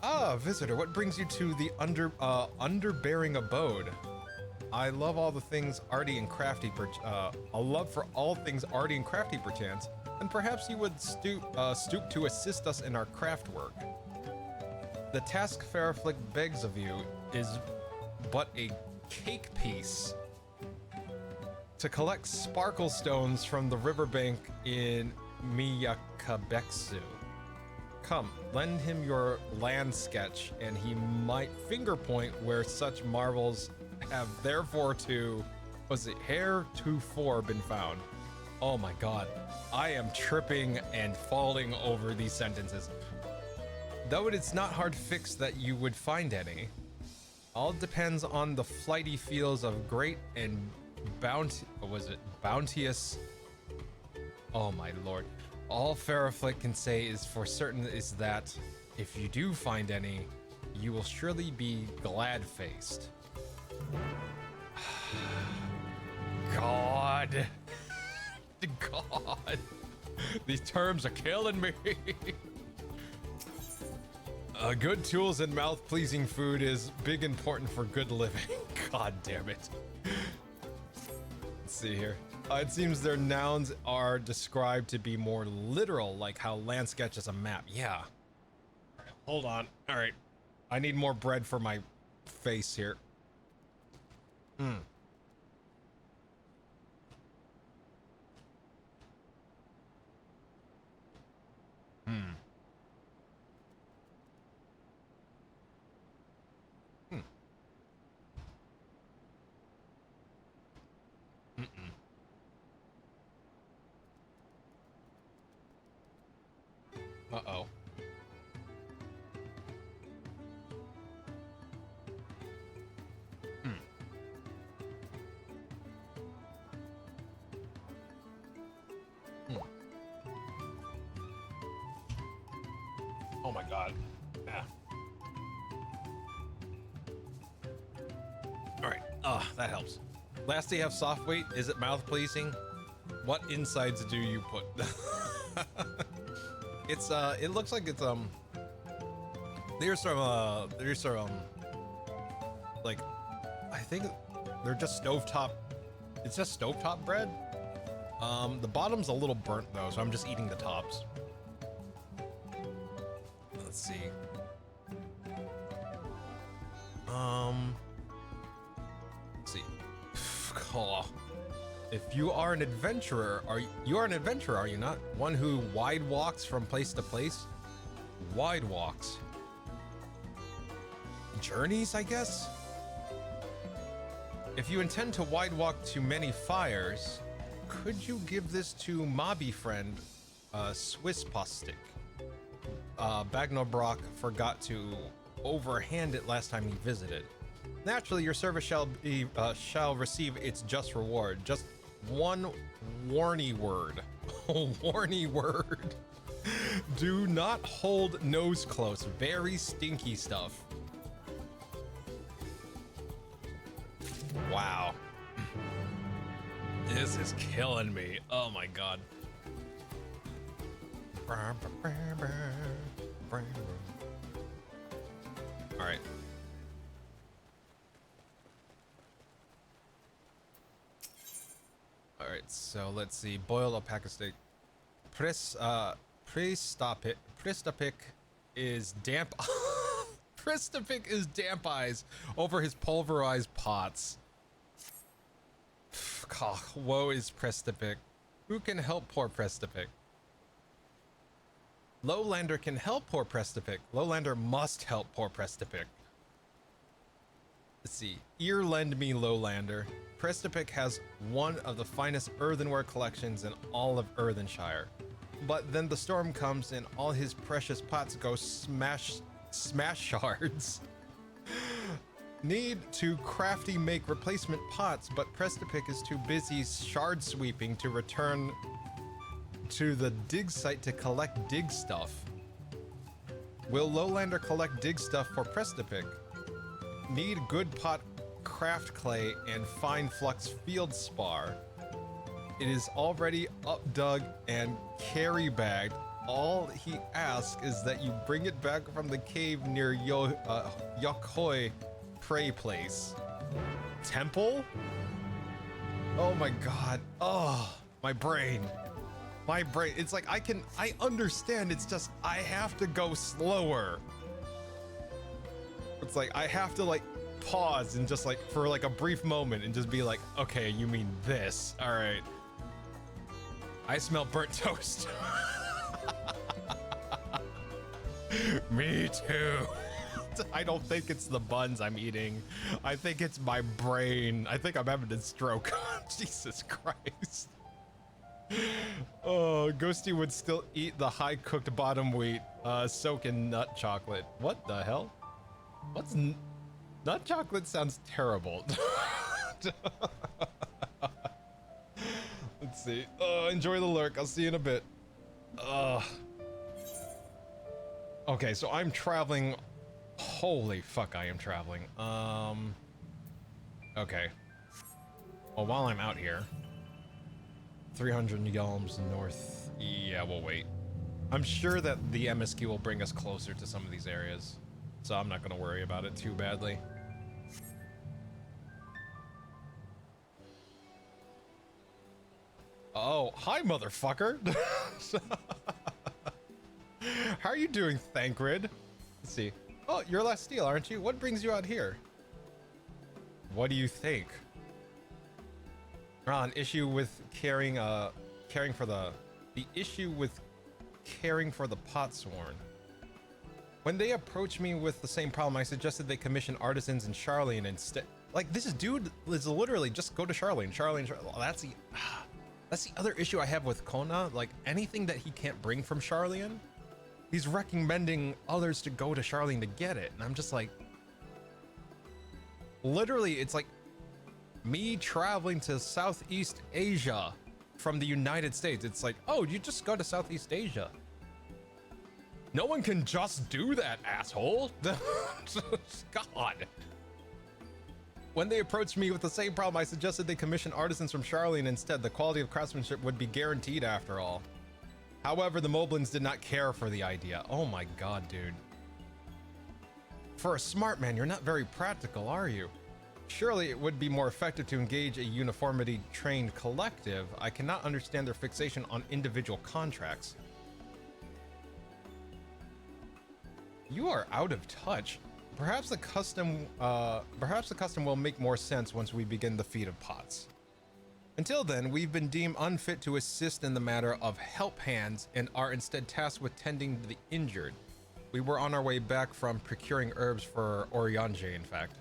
Ah, visitor, what brings you to the underbearing abode? I love all the things arty and crafty, a love for all things arty and crafty perchance, and perhaps you would stoop to assist us in our craft work. The task Faraflick begs of you is but a cake piece. To collect sparkle stones from the riverbank in Miyakabetsu. Come, lend him your land sketch, and he might finger point where such marvels have heretofore been found. Oh my god, I am tripping and falling over these sentences. Though it's not hard fixed that you would find any. All depends on the flighty fields of great and bounteous. Oh my lord. All Faraflick can say is for certain is that if you do find any, you will surely be glad-faced. God. God. These terms are killing me. Good tools and mouth-pleasing food is big important for good living. God damn it. Let's see here. It seems their nouns are described to be more literal, like how land sketch is a map. Yeah. All right, hold on. All right. I need more bread for my face here. Hmm. Uh-oh. Oh my god. Yeah. Alright. That helps. Last day have soft weight. Is it mouth pleasing? What insides do you put? It's it looks like it's there's some like I think they're just stovetop. It's just stovetop bread. The bottom's a little burnt though, so I'm just eating the tops. Let's see. Let's see. Oh. If you are an adventurer, are you not? One who wide walks from place to place? Wide walks. Journeys, I guess? If you intend to wide walk to many fires, could you give this to Mobby friend, Swiss Postic? Bagnobrock forgot to overhand it last time he visited. Naturally, your service shall receive its just reward. Just one warny word. Warny word. Do not hold nose close. Very stinky stuff. Wow. This is killing me. Oh my god. All right. All right, so let's see. Boil alpaca steak. Pristapic is damp. Pristapic is damp eyes over his pulverized pots. Woe is Pristapic. Who can help poor Pristapic? Lowlander can help poor Pristapic. Lowlander must help poor Pristapic. Let's see. Ear lend me, Lowlander. Pristapic has one of the finest earthenware collections in all of Earthenshire. But then the storm comes and all his precious pots go smash shards. Need to crafty make replacement pots, but Pristapic is too busy shard sweeping to return to the dig site to collect dig stuff. Will Lowlander collect dig stuff for Pristapic? Need good pot craft clay and fine flux field spar. It is already up dug and carry bagged. All he asks is that you bring it back from the cave near Yokhoi Prey Place. Temple? Oh my god. Oh, my brain. My brain. It's like I understand. It's just I have to go slower. It's like I have to like pause and just like for like a brief moment and just be like, okay, you mean this. All right. I smell burnt toast. Me too. I don't think it's the buns I'm eating. I think it's my brain. I think I'm having a stroke. Jesus Christ. Oh, Ghosty would still eat the high cooked bottom wheat soak in nut chocolate. What the hell? What's nut chocolate? Sounds terrible. Let's see. Enjoy the lurk. I'll see you in a bit. Okay, so I'm traveling. Holy fuck, I am traveling. Okay. Well, while I'm out here, 300 yalms north. Yeah, we'll wait. I'm sure that the MSQ will bring us closer to some of these areas, so I'm not gonna worry about it too badly. Oh, hi, motherfucker. How are you doing, Thancred? Let's see. Oh, you're Lasteel, aren't you? What brings you out here? What do you think? An issue with caring for the issue with caring for the Potsworn. When they approached me with the same problem, I suggested they commission artisans in Charlene instead. Like, this dude is literally just go to Charlene. That's the other issue I have with Kona. Like, anything that he can't bring from Charlene, he's recommending others to go to Charlene to get it. And I'm just like, literally, it's like me traveling to Southeast Asia from the United States. It's like, oh, you just go to Southeast Asia. No one can just do that, asshole. God. When they approached me with the same problem, I suggested they commission artisans from Charlene instead. The quality of craftsmanship would be guaranteed after all. However, the Moblins did not care for the idea. Oh my god, dude. For a smart man, you're not very practical, are you? Surely it would be more effective to engage a uniformity-trained collective. I cannot understand their fixation on individual contracts. You are out of touch. Perhaps the custom will make more sense once we begin the feat of pots. Until then, we've been deemed unfit to assist in the matter of help hands and are instead tasked with tending the injured. We were on our way back from procuring herbs for Oriange, in fact.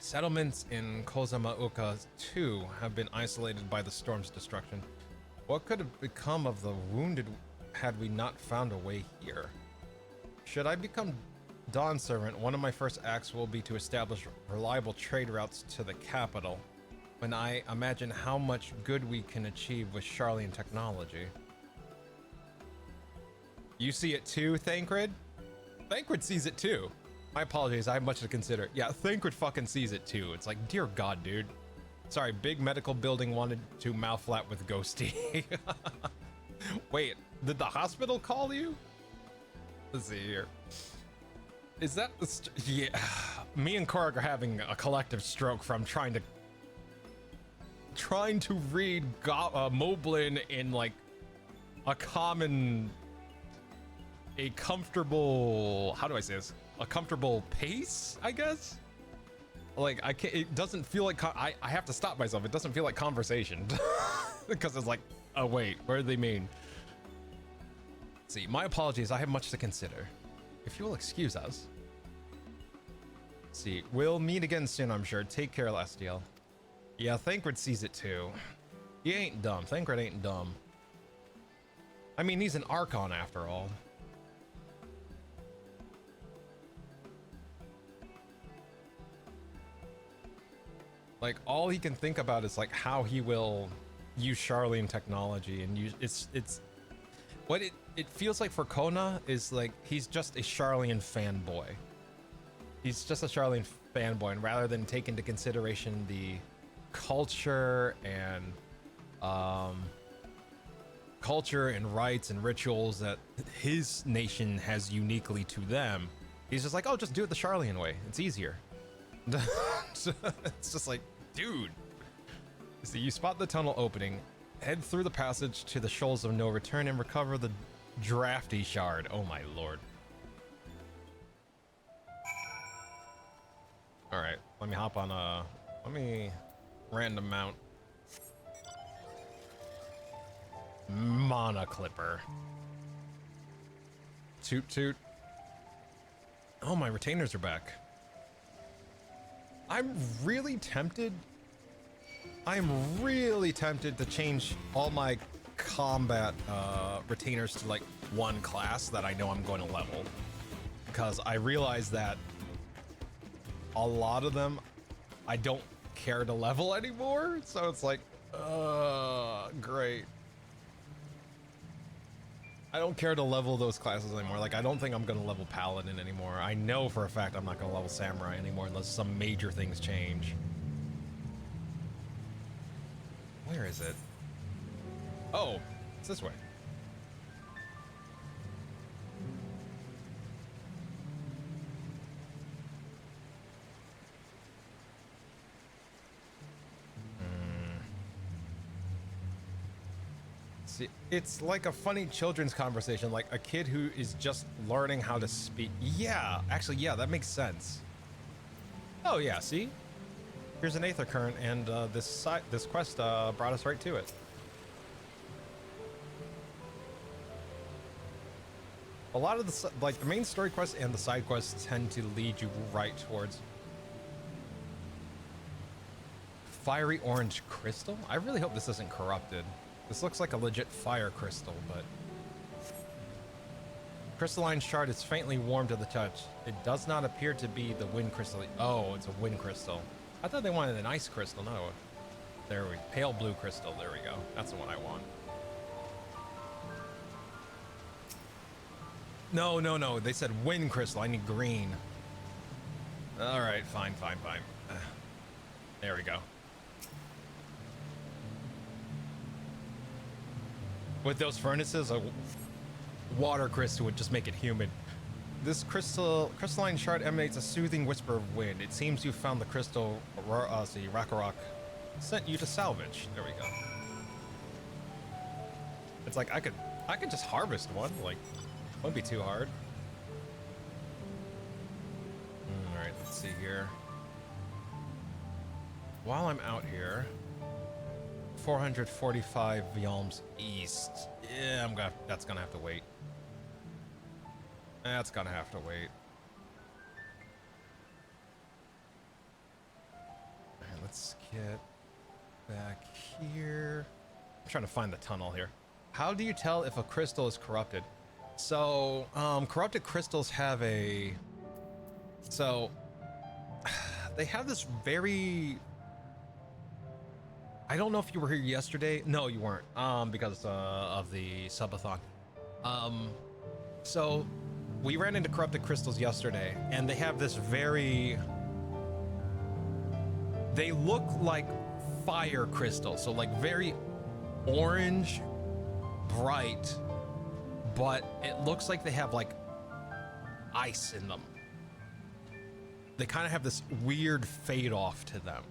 Settlements in Kozamauka, too, have been isolated by the storm's destruction. What could have become of the wounded had we not found a way here? Should I become Dawn Servant, one of my first acts will be to establish reliable trade routes to the capital, when I imagine how much good we can achieve with Charlene technology. You see it too, Thancred? Thancred sees it too. My apologies, I have much to consider. Yeah, Thancred fucking sees it too. It's like, dear God, dude. Sorry, big medical building wanted to mouth flat with Ghosty. Wait, did the hospital call you? Let's see here. Is that the yeah? Me and Korg are having a collective stroke from trying to read Moblin in like a common, a comfortable, how do I say this? A comfortable pace, I guess? Like, I can't, it doesn't feel like, I have to stop myself. It doesn't feel like conversation. Because it's like, oh wait, what do they mean? See, my apologies, I have much to consider. If you will excuse us. See, we'll meet again soon, I'm sure. Take care, Lestiel. Yeah, Thancred sees it too. He ain't dumb. Thancred ain't dumb. I mean, he's an Archon after all. Like, all he can think about is like how he will use Charlene technology and use it's what it feels like for Kona is like he's just a Charlene fanboy. He's just a Charlene fanboy, and rather than take into consideration the culture and rites and rituals that his nation has uniquely to them, he's just like, oh, just do it the Charlene way. It's easier. It's just like, dude. So you spot the tunnel opening, head through the passage to the Shoals of No Return, and recover the drafty shard. Oh my lord. All right, let me hop on let me random mount. Mana Clipper. Toot toot. Oh, my retainers are back. I'm really tempted to change all my combat retainers to like one class that I know I'm going to level, because I realize that a lot of them I don't care to level anymore, so it's like great. I don't care to level those classes anymore. Like, I don't think I'm gonna level Paladin anymore. I know for a fact I'm not gonna level Samurai anymore unless some major things change. Where is it? Oh, it's this way. See, it's like a funny children's conversation, like a kid who is just learning how to speak. Yeah, actually, yeah, that makes sense. Oh yeah, see? Here's an Aether Current, and this quest brought us right to it. A lot of the, like, the main story quests and the side quests tend to lead you right towards fiery orange crystal. I really hope this isn't corrupted. This looks like a legit fire crystal, but crystalline shard is faintly warm to the touch. It does not appear to be the wind crystal. Oh, it's a wind crystal. I thought they wanted an ice crystal. No, there we pale blue crystal. There we go. That's the one I want. No, no, no. They said wind crystal. I need green. All right, fine, fine, fine. There we go. With those furnaces, a water crystal would just make it humid. This crystalline shard emanates a soothing whisper of wind. It seems you found the crystal Rakarok sent you to salvage. There we go. It's like I could just harvest one. Like, wouldn't be too hard. All right, let's see here. While I'm out here, 445 Yalms east. Yeah, that's gonna have to wait. That's gonna have to wait. Alright, let's get back here. I'm trying to find the tunnel here. How do you tell if a crystal is corrupted? So, corrupted crystals have a... So, they have this very... I don't know if you were here yesterday. No, you weren't, because of the subathon. So we ran into corrupted crystals yesterday, and they have this very... They look like fire crystals, so like very orange, bright, but it looks like they have like ice in them. They kind of have this weird fade off to them.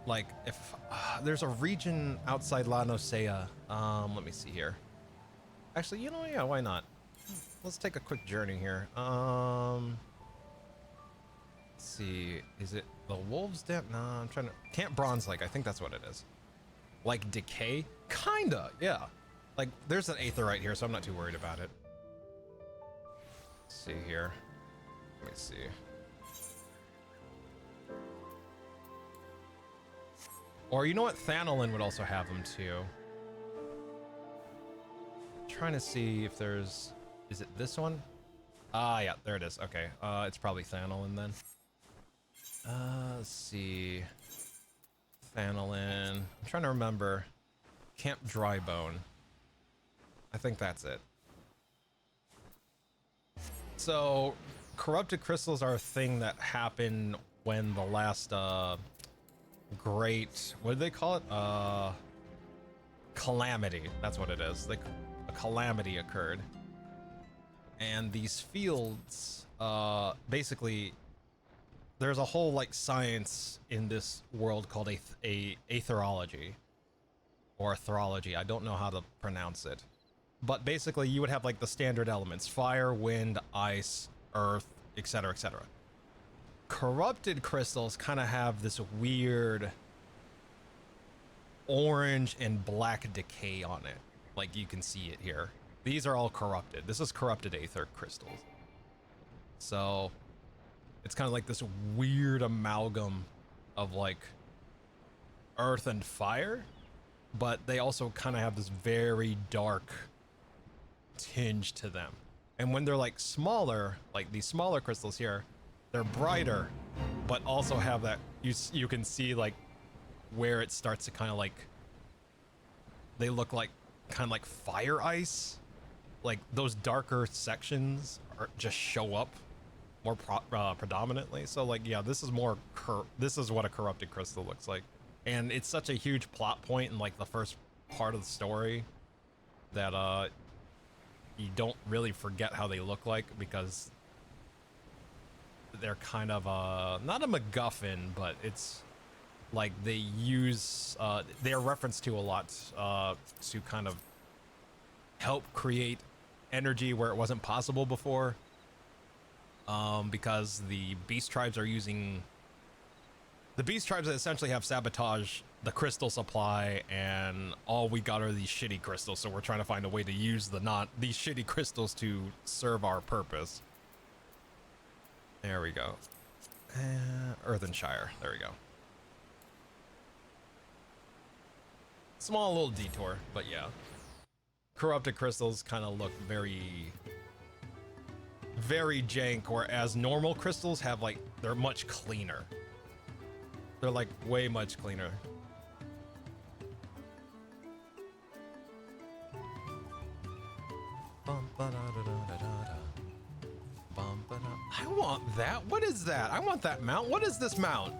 like if there's a region outside La Nosea. Let me see here. Actually, you know, yeah, why not? Let's take a quick journey here. Let's see, is it the Wolves Den? No, I'm trying to Camp Bronze Lake. I think that's what it is. Like Decay, kinda, yeah. Like there's an Aetherite here, so I'm not too worried about it. Let's see here. Let me see. Or you know what? Thanolin would also have them too. Trying to see if there's... Is it this one? Ah, yeah, there it is. Okay, it's probably Thanolin then. Let's see. Thanolin. I'm trying to remember. Camp Drybone. I think that's it. So, corrupted crystals are a thing that happened when the last, great... What did they call it? Calamity. That's what it is. Like, a calamity occurred. And these fields, basically, there's a whole, like, science in this world called aetherology. Or aetherology. I don't know how to pronounce it. But basically, you would have, like, the standard elements. Fire, wind, ice, earth, etc., etc. Corrupted crystals kind of have this weird orange and black decay on it. Like, you can see it here. These are all corrupted. This is corrupted aether crystals. So, it's kind of like this weird amalgam of, like, earth and fire. But they also kind of have this very dark tinge to them. And when they're, like, smaller, like these smaller crystals here, they're brighter, but also have that, you can see, like, where it starts to kind of, like, they look like, kind of like fire ice. Like, those darker sections just show up more predominantly. So, like, yeah, this is more, this is what a corrupted crystal looks like. And it's such a huge plot point in, like, the first part of the story that, you don't really forget how they look like, because they're kind of, not a MacGuffin, but it's, like, they use, they're referenced to a lot, to kind of help create energy where it wasn't possible before, because the beast tribes are using... The beast tribes essentially have sabotaged the crystal supply, and all we got are these shitty crystals, so we're trying to find a way to use these shitty crystals to serve our purpose. There we go. Earthenshire. There we go. Small little detour, but yeah. Corrupted crystals kind of look very... very jank, whereas normal crystals have, like, they're much cleaner. They're, like, way much cleaner. I want that. What is that? I want that mount. What is this mount?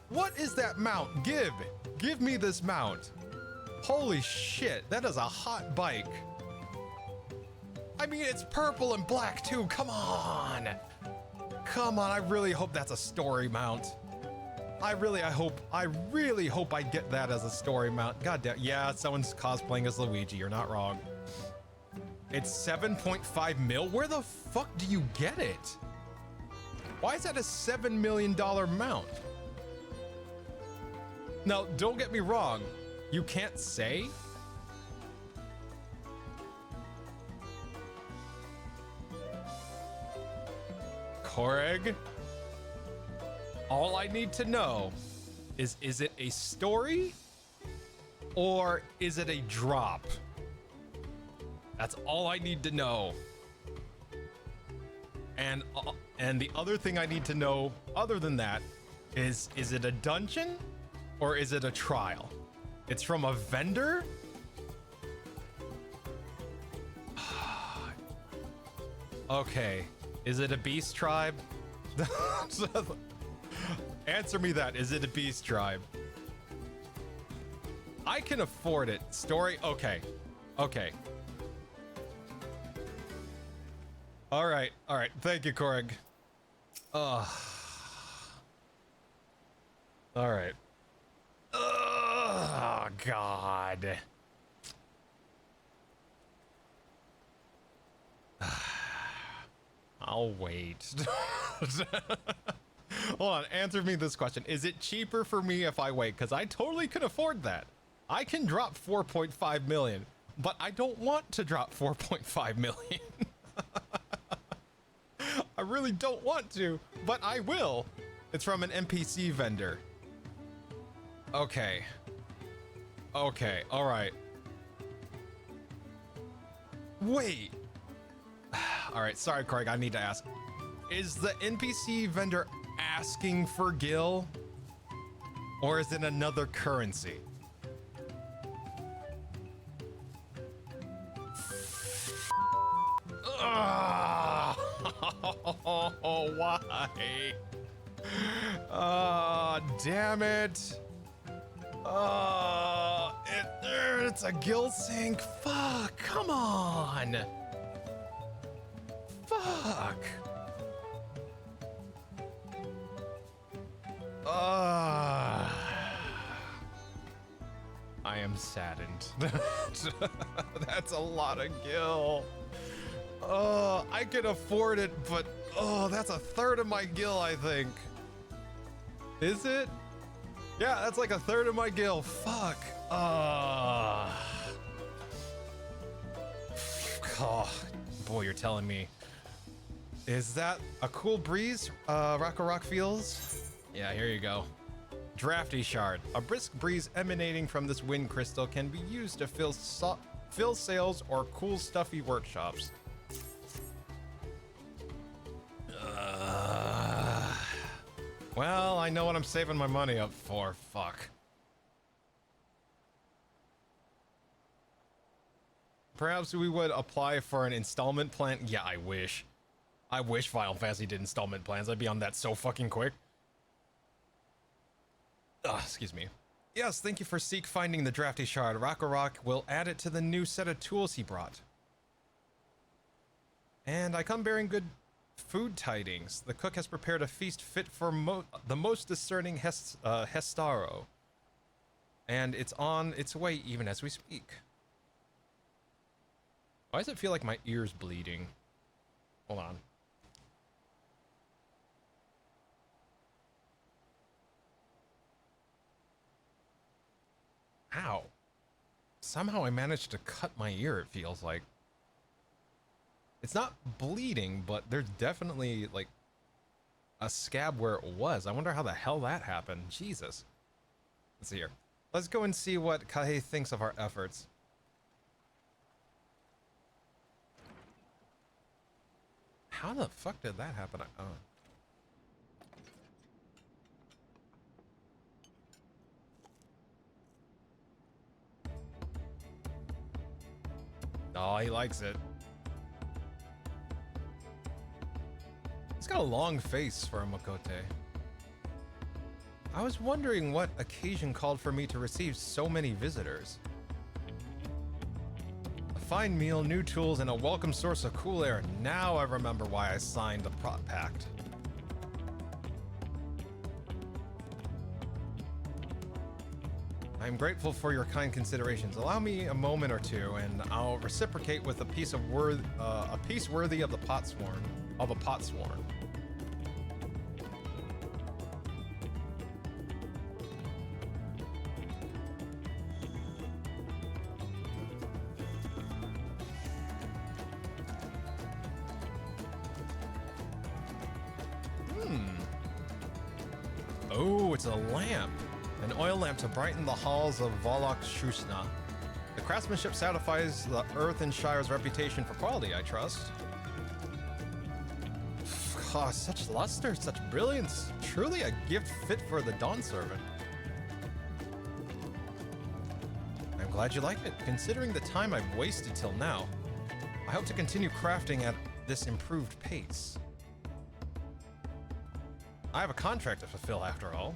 What is that mount? Give me this mount. Holy shit, that is a hot bike. I mean, it's purple and black too. Come on. Come on, I really hope that's a story mount. I really hope I get that as a story mount. God damn, yeah, someone's cosplaying as Luigi, you're not wrong. It's 7.5 mil? Where the fuck do you get it? Why is that a $7 million mount? Now, don't get me wrong, you can't say. Koreg, all I need to know is it a story or is it a drop? That's all I need to know. And the other thing I need to know other than that is it a dungeon or is it a trial? It's from a vendor? Okay. Is it a beast tribe? Answer me that. Is it a beast tribe? I can afford it. Story? Okay. Okay. All right. All right. Thank you, Korg. All right. Oh, God. I'll wait. Hold on, answer me this question. Is it cheaper for me if I wait? Because I totally can afford that. I can drop 4.5 million, but I don't want to drop 4.5 million. I really don't want to, but I will. It's from an NPC vendor. Okay. Okay, all right. Wait. All right, sorry, Craig, I need to ask. Is the NPC vendor asking for Gil? Or is it another currency? Oh, why? Damn it. It's a Gil sink. Fuck, come on. Fuck. I am saddened. That's a lot of Gil. I could afford it, but that's a third of my Gil, I think. Is it? Yeah, that's like a third of my Gil. Fuck. Oh, boy, you're telling me. Is that a cool breeze? Rock feels? Yeah, here you go. Drafty Shard. A brisk breeze emanating from this wind crystal can be used to fill sails or cool stuffy workshops. Well, I know what I'm saving my money up for. Fuck. Perhaps we would apply for an installment plan. Yeah, I wish. I wish Final Fantasy did installment plans. I'd be on that so fucking quick. Excuse me. Yes, thank you for finding the Drafty Shard. Rock will add it to the new set of tools he brought. And I come bearing good food tidings. The cook has prepared a feast fit for the most discerning Hestaro. And it's on its way even as we speak. Why does it feel like my ear's bleeding? Hold on. Ow. Somehow I managed to cut my ear, it feels like. It's not bleeding, but there's definitely, like, a scab where it was. I wonder how the hell that happened. Jesus. Let's see here. Let's go and see what Kahei thinks of our efforts. How the fuck did that happen? Oh, he likes it. He's got a long face for a Makote. I was wondering what occasion called for me to receive so many visitors. A fine meal, new tools, and a welcome source of cool air. Now I remember why I signed the pact. I'm grateful for your kind considerations. Allow me a moment or two, and I'll reciprocate with a piece worthy of the Potsworn. Of the Potsworn. Oh, it's a lamp. An oil lamp to brighten the halls of Volok Shushna. The craftsmanship satisfies the Earth and Shire's reputation for quality, I trust. Oh, such luster, such brilliance. Truly a gift fit for the Dawn Servant. I'm glad you like it. Considering the time I've wasted till now, I hope to continue crafting at this improved pace. I have a contract to fulfill after all.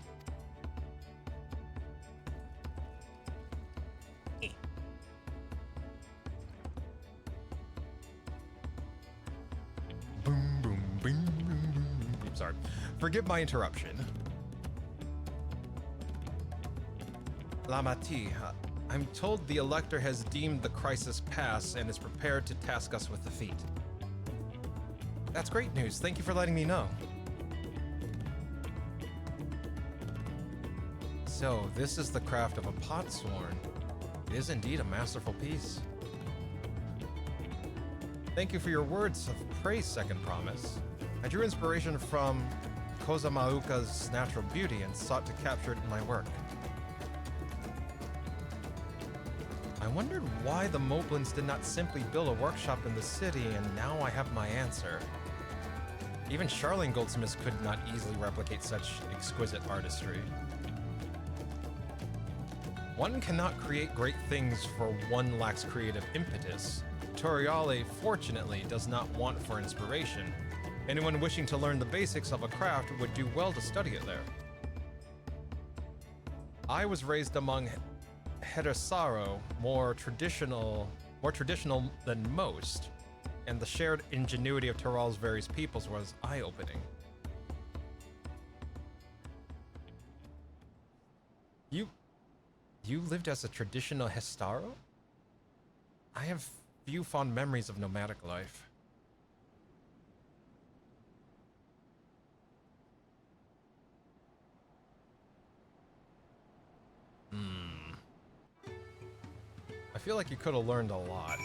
Boom, boom, boom, boom, boom. Sorry. Forgive my interruption. Lamati, I'm told the Elector has deemed the crisis past and is prepared to task us with the feat. That's great news. Thank you for letting me know. So, this is the craft of a potsworn. It is indeed a masterful piece. Thank you for your words of praise, Second Promise. I drew inspiration from Kozamauka's natural beauty and sought to capture it in my work. I wondered why the Moblins did not simply build a workshop in the city, and now I have my answer. Even Charlene Goldsmiths could not easily replicate such exquisite artistry. One cannot create great things for one lacks creative impetus. Toriale, fortunately, does not want for inspiration. Anyone wishing to learn the basics of a craft would do well to study it there. I was raised among Hedesaro, more traditional than most, and the shared ingenuity of Tiral's various peoples was eye-opening. You lived as a traditional Hestaro? I have few fond memories of nomadic life. I feel like you could have learned a lot.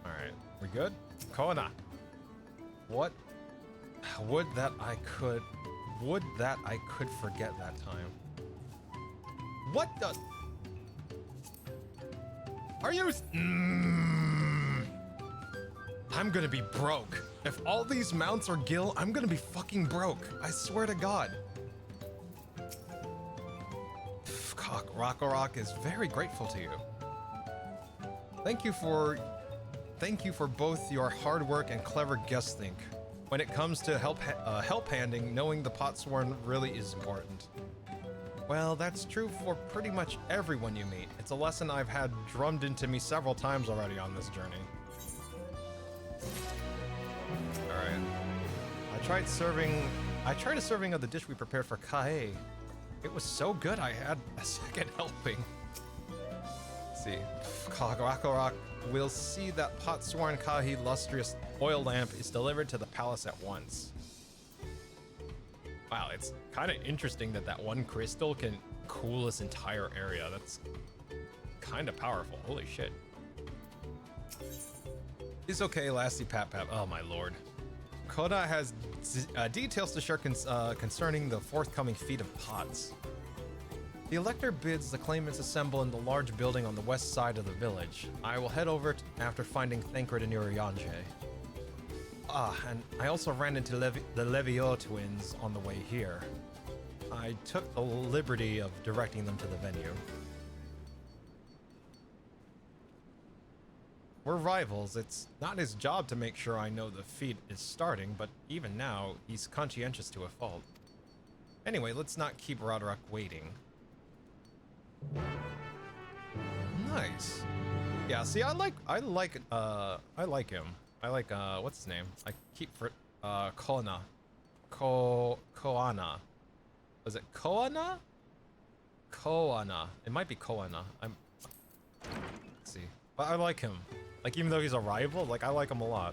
Alright, we good? Kona. What? Would that I could forget that time. What the? Are you? I'm gonna be broke. If all these mounts are Gil, I'm gonna be fucking broke. I swear to God. Rock is very grateful to you. Thank you for both your hard work and clever guest think. When it comes to help handing, knowing the potsworn really is important. Well, that's true for pretty much everyone you meet. It's a lesson I've had drummed into me several times already on this journey. Alright. I tried a serving of the dish we prepared for Kae. It was so good I had a second helping. Let's see. Rock. We'll see that potsworn Kahi lustrous oil lamp is delivered to the palace at once. Wow, it's kind of interesting that that one crystal can cool this entire area. That's kind of powerful. Holy shit. It's okay, Lassie Pap. Oh my lord. Koda has details to share concerning the forthcoming feat of pots. The Elector bids the claimants assemble in the large building on the west side of the village. I will head over after finding Thancred and Uriange. And I also ran into the Levio twins on the way here. I took the liberty of directing them to the venue. We're rivals. It's not his job to make sure I know the feat is starting, but even now, he's conscientious to a fault. Anyway, let's not keep Roderick waiting. Nice. Yeah, see, I like him. I like, what's his name? I keep Koana. Koana. Was it Koana? Koana. It might be Koana. Let's see. But I like him. Like, even though he's a rival, like, I like him a lot.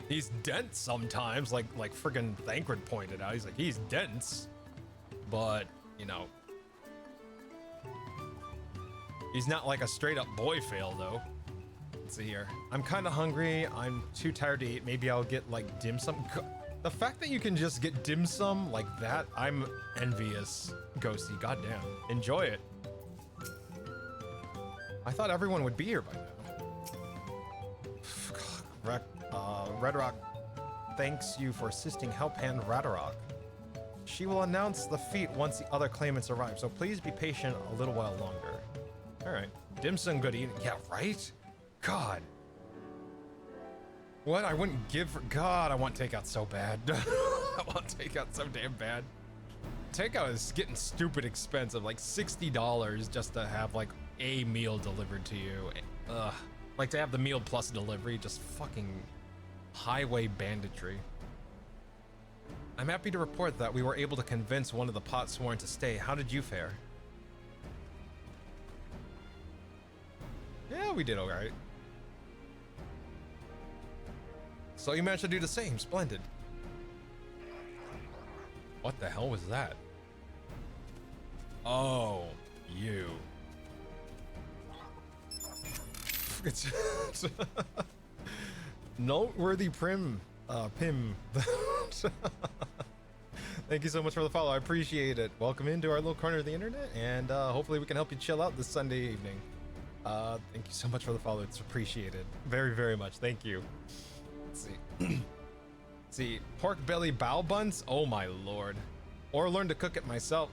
He's dense sometimes, like friggin' Thancred pointed out. He's like, he's dense. But, you know, he's not like a straight up boy fail though. Let's see here. I'm kind of hungry. I'm too tired to eat. Maybe I'll get like dim sum. The fact that you can just get dim sum like that, I'm envious, Ghosty. Goddamn. Enjoy it. I thought everyone would be here by now. Red Rock thanks you for assisting Help Hand Radarok. She will announce the feat once the other claimants arrive, so please be patient a little while longer. Alright. Dim sum good eating. Yeah, right? God. What? I wouldn't give for... God, I want takeout so bad. I want takeout so damn bad. Takeout is getting stupid expensive, like $60 just to have like a meal delivered to you. Ugh. Like to have the meal plus delivery, just fucking Highway banditry. I'm happy to report that we were able to convince one of the pot sworn to stay. How did you fare? Yeah, we did all right. So you managed to do the same. Splendid. What the hell was that? Oh, you. It's noteworthy Pim. Thank you so much for the follow. I appreciate it. Welcome into our little corner of the internet, and hopefully we can help you chill out this Sunday evening. Thank you so much for the follow. It's appreciated. Very, very much. Thank you. Let's see. Let's see. Pork belly bao buns? Oh my lord. Or learn to cook it myself.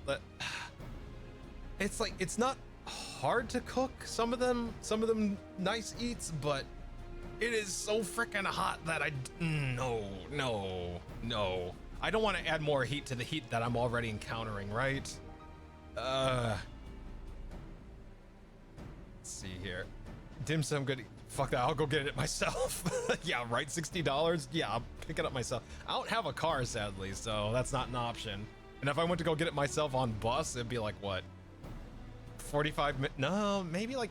It's like, it's not hard to cook some of them nice eats, but it is so freaking hot that no. I don't want to add more heat to the heat that I'm already encountering, right? Let's see here. Dim sum good. Fuck that, I'll go get it myself. Yeah, right, $60? Yeah, I'll pick it up myself. I don't have a car, sadly, so that's not an option. And if I went to go get it myself on bus, it'd be like, what? 45 minutes? No, maybe like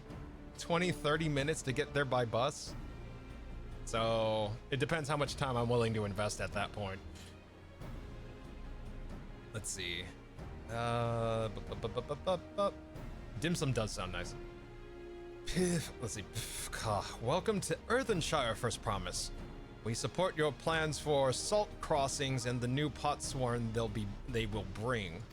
20, 30 minutes to get there by bus. So it depends how much time I'm willing to invest at that point. Let's see. Dim sum does sound nice. Let's see. Welcome to Earthenshire, First Promise. We support your plans for salt crossings and the new pot sworn they will bring.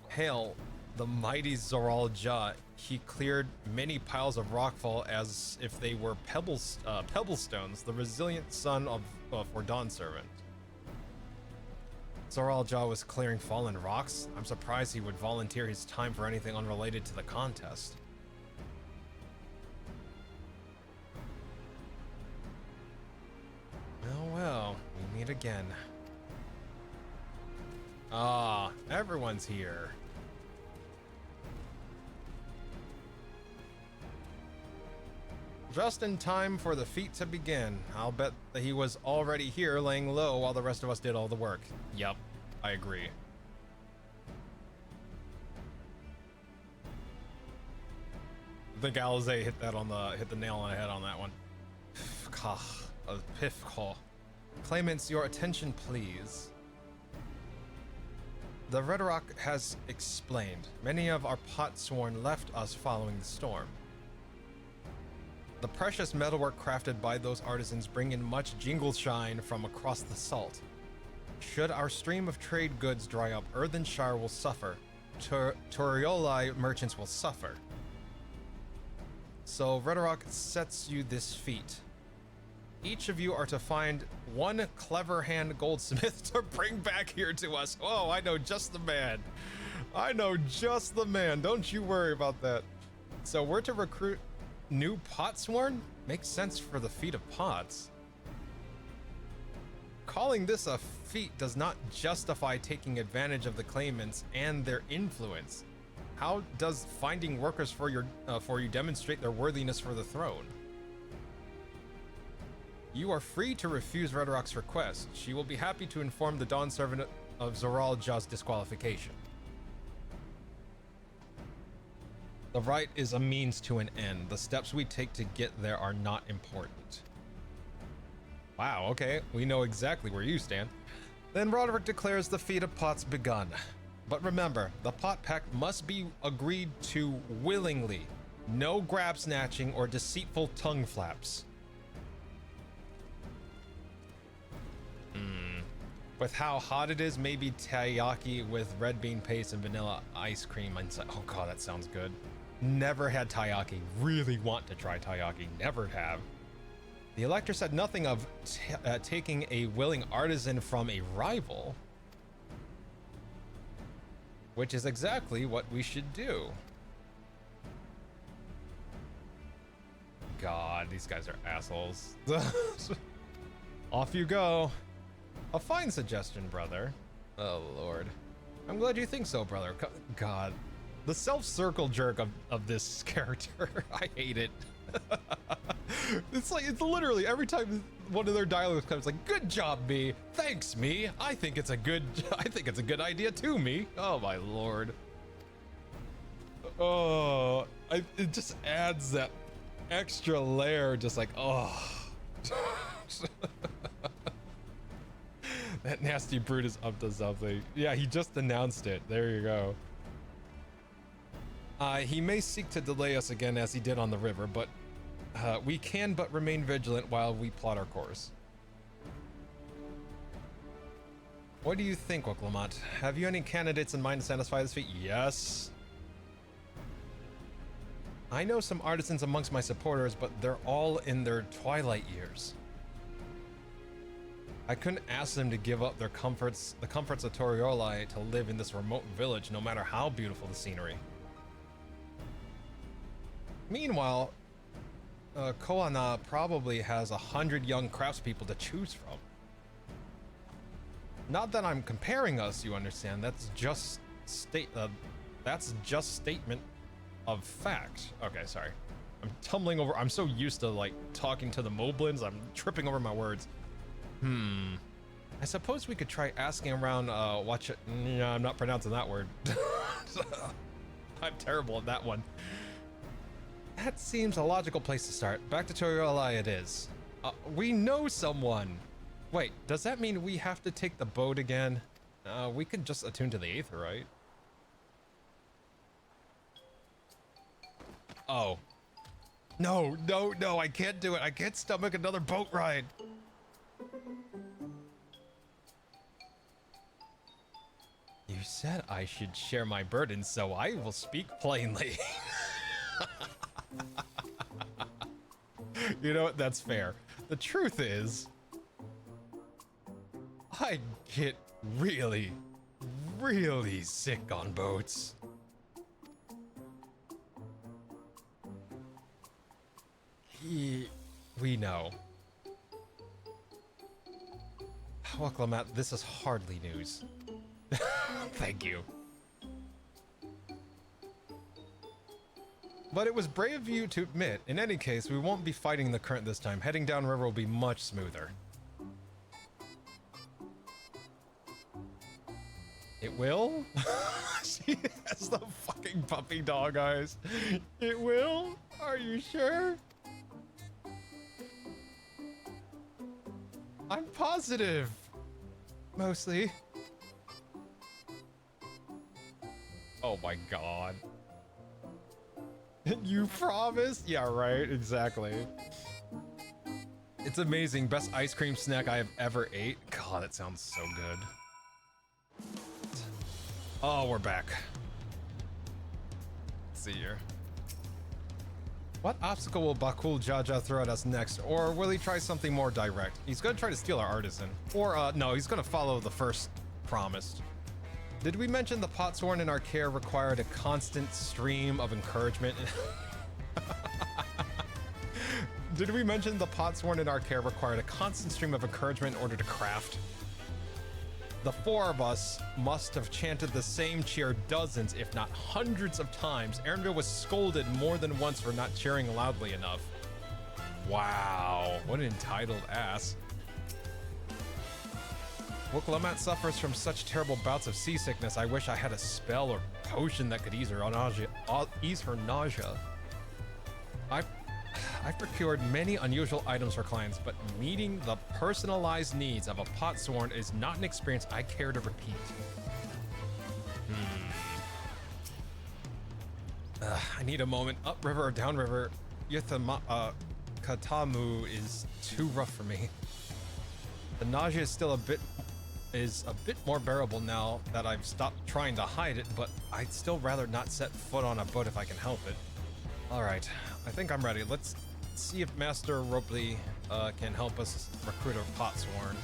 Hail the mighty Zoral Ja. He cleared many piles of rockfall as if they were pebblestones, the resilient son of for Dawn Servant. Zoral Ja was clearing fallen rocks? I'm surprised he would volunteer his time for anything unrelated to the contest. Well, we meet again. Ah, everyone's here. Just in time for the feat to begin. I'll bet that he was already here laying low while the rest of us did all the work. Yep, I agree. I think Alize hit the nail on the head on that one. Claimants, your attention please. The Rhetoric has explained. Many of our pot sworn left us following the storm. The precious metalwork crafted by those artisans bring in much jingle shine from across the salt. Should our stream of trade goods dry up, Earthenshire will suffer. Torioli merchants will suffer. So Rhetoric sets you this feat. Each of you are to find one clever hand goldsmith to bring back here to us. Oh, I know just the man. I know just the man. Don't you worry about that. So we're to recruit new pot sworn? Makes sense for the feat of pots. Calling this a feat does not justify taking advantage of the claimants and their influence. How does finding workers for you demonstrate their worthiness for the throne? You are free to refuse Rhetoric's request. She will be happy to inform the Dawn Servant of Zoral Ja's disqualification. The right is a means to an end. The steps we take to get there are not important. Wow, okay. We know exactly where you stand. Then Roderick declares the feat of pots begun. But remember, the pot pact must be agreed to willingly. No grab snatching or deceitful tongue flaps. With how hot it is, maybe taiyaki with red bean paste and vanilla ice cream inside. Oh god, that sounds good. Never had taiyaki. Really want to try taiyaki. Never have. The Elector said nothing of taking a willing artisan from a rival. Which is exactly what we should do. God, these guys are assholes. Off you go. A fine suggestion, brother. Oh, Lord. I'm glad you think so, brother. God. The self-circle jerk of this character. I hate it. It's like, it's literally every time one of their dialogues comes, like, good job, me. Thanks, me. I think it's a good idea too, me. Oh my lord. Oh, it just adds that extra layer, just like, oh. That nasty brute is up to something. Yeah, he just announced it. There you go. He may seek to delay us again as he did on the river, but we can but remain vigilant while we plot our course. What do you think, Wuklamot? Have you any candidates in mind to satisfy this feat? Yes. I know some artisans amongst my supporters, but they're all in their twilight years. I couldn't ask them to give up their comforts, the comforts of Torioli, to live in this remote village, no matter how beautiful the scenery. Meanwhile, Koana probably has 100 young craftspeople to choose from. Not that I'm comparing us, you understand. That's just statement of fact. Okay, sorry. I'm tumbling over. I'm so used to like talking to the Moblins, I'm tripping over my words. I suppose we could try asking around, watch it. Yeah, I'm not pronouncing that word. I'm terrible at that one. That seems a logical place to start. Back to Torioli it is. We know someone. Wait, does that mean we have to take the boat again? We could just attune to the Aether, right? Oh. No, no, no, I can't do it. I can't stomach another boat ride. You said I should share my burden, so I will speak plainly. You know what? That's fair. The truth is, I get really, really sick on boats. We know. Wuklamot, this is hardly news. Thank you. But it was brave of you to admit. In any case, we won't be fighting the current this time. Heading downriver will be much smoother. It will? She has the fucking puppy dog eyes. It will? Are you sure? I'm positive. Mostly. Oh my god. You promised? Yeah, right, exactly. It's amazing. Best ice cream snack I have ever ate. God, that sounds so good. Oh, we're back. Let's see here. What obstacle will Bakul Jaja throw at us next? Or will he try something more direct? He's gonna try to steal our artisan. Or, no, he's gonna follow the first promised. Did we mention the potsworn in our care required a constant stream of encouragement? Did we mention the potsworn in our care required a constant stream of encouragement in order to craft? The four of us must have chanted the same cheer dozens, if not hundreds of times. Aaronville was scolded more than once for not cheering loudly enough. Wow, what an entitled ass. Wuklamot suffers from such terrible bouts of seasickness. I wish I had a spell or potion that could ease her nausea. I've procured many unusual items for clients, but meeting the personalized needs of a potsworn is not an experience I care to repeat. I need a moment. Upriver or downriver, Katamu is too rough for me. The nausea is still a bit more bearable now that I've stopped trying to hide it, but I'd still rather not set foot on a boat if I can help it. All right, I think I'm ready. Let's see if Master Ropley can help us recruit a potsworn.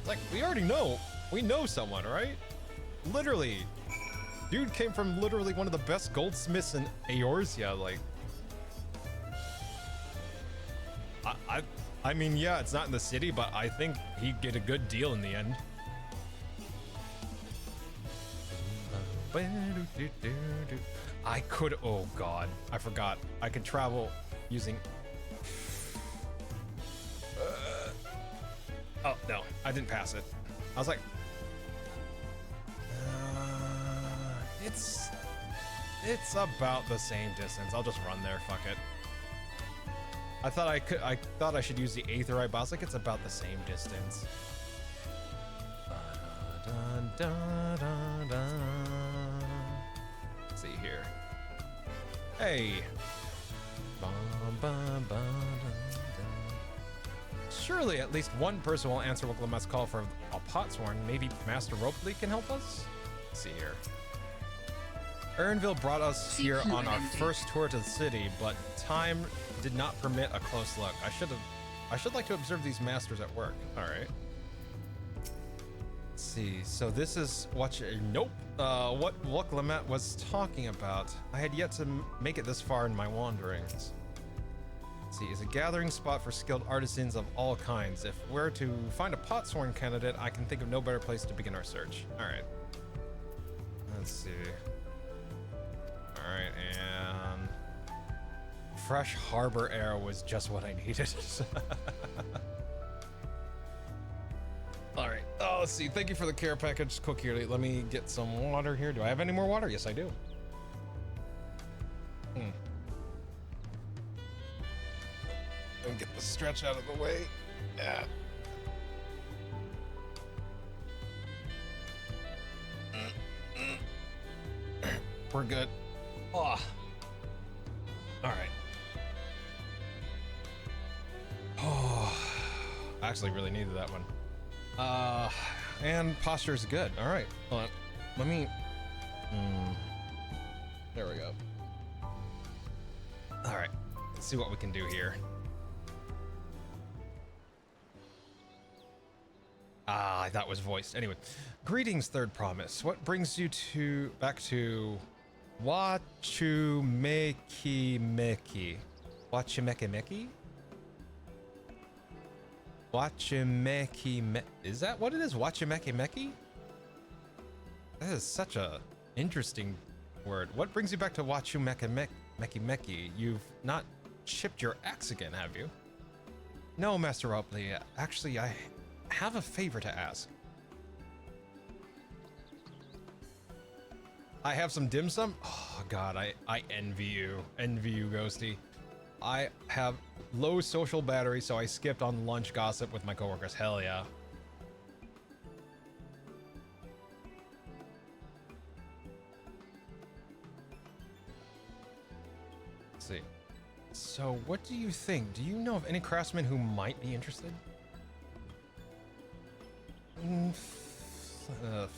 Like, we already know. We know someone, right? Literally. Dude came from literally one of the best goldsmiths in Eorzea, like. I mean, yeah, it's not in the city, but I think he'd get a good deal in the end. I could, oh god, I forgot. I can travel using Oh, no, I didn't pass it. I was like, it's about the same distance. I'll just run there, fuck it. I thought I should use the Aetherite, but I was like, it's about the same distance. Dun, dun, dun, dun. Let's see here. Hey. Bum, bum, bum, dun, dun. Surely at least one person will answer Wilklemat's call for a potsworn. Maybe Master Ropely can help us? Let's see here. Ernville brought us here on our first tour to the city, but time did not permit a close look. I should like to observe these masters at work. All right. Let's see. So this is what Wilklemat was talking about. I had yet to make it this far in my wanderings. Let's see. It's a gathering spot for skilled artisans of all kinds. If we're to find a potsworn candidate, I can think of no better place to begin our search. All right. Let's see. All right, and fresh harbor air was just what I needed. All right. Oh, let's see. Thank you for the care package, Cookie. Let me get some water here. Do I have any more water? Yes, I do. Let me get the stretch out of the way. Yeah. We're good. Oh. All right. Oh, I actually really needed that one. And posture's good. All right. Hold on. Let me. There we go. All right. Let's see what we can do here. I thought it was voiced. Anyway, greetings, Third Promise. What brings you back to Wachumeki? Wachumeki? Wachumeki? Is that what it is? Wachumeki? That is such a interesting word. What brings you back to Wachumeki? You've not chipped your axe again, have you? No, Master Ropley. Actually, I have a favor to ask. I have some dim sum. Oh god, I envy you. Envy you, Ghosty. I have low social battery, so I skipped on lunch gossip with my coworkers. Hell yeah. Let's see. So what do you think? Do you know of any craftsmen who might be interested?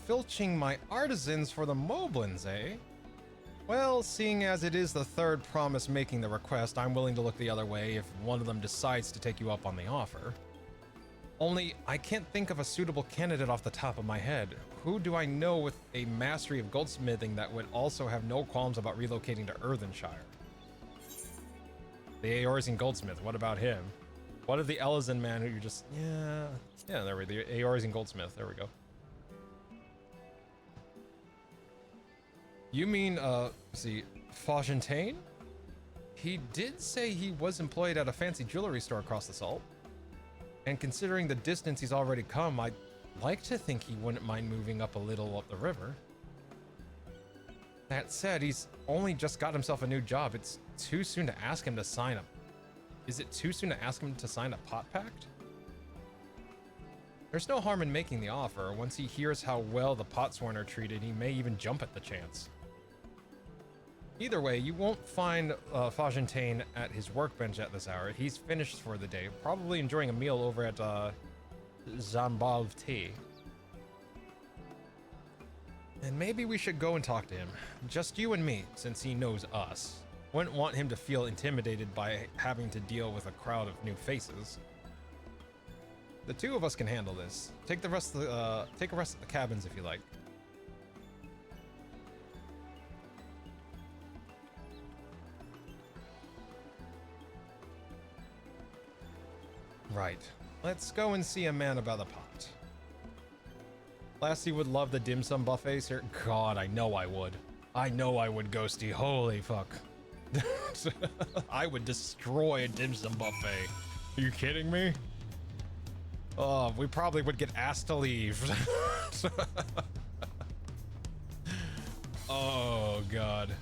Filching my artisans for the Moblins, eh? Well, seeing as it is the Third Promise making the request, I'm willing to look the other way if one of them decides to take you up on the offer. Only, I can't think of a suitable candidate off the top of my head. Who do I know with a mastery of goldsmithing that would also have no qualms about relocating to Earthenshire? The Eorzean goldsmith, what about him? What of the Elizan man who you just... Yeah, there we go. The Eorzean goldsmith, there we go. You mean, see, Fontaine? He did say he was employed at a fancy jewelry store across the salt. And considering the distance he's already come, I'd like to think he wouldn't mind moving up a little up the river. That said, he's only just got himself a new job. It's too soon to ask him to sign up. Is it too soon to ask him to sign a pot pact? There's no harm in making the offer. Once he hears how well the potsworn are treated, he may even jump at the chance. Either way, you won't find Fontaine at his workbench at this hour. He's finished for the day, probably enjoying a meal over at Zambalv Tea. And maybe we should go and talk to him. Just you and me, since he knows us. Wouldn't want him to feel intimidated by having to deal with a crowd of new faces. The two of us can handle this. Take a rest at the cabins if you like. Right. Let's go and see a man about the pot. Lassie would love the dim sum buffets here. God, I know I would. I know I would, Ghosty. Holy fuck. I would destroy a dim sum buffet. Are you kidding me? Oh, we probably would get asked to leave. Oh, God.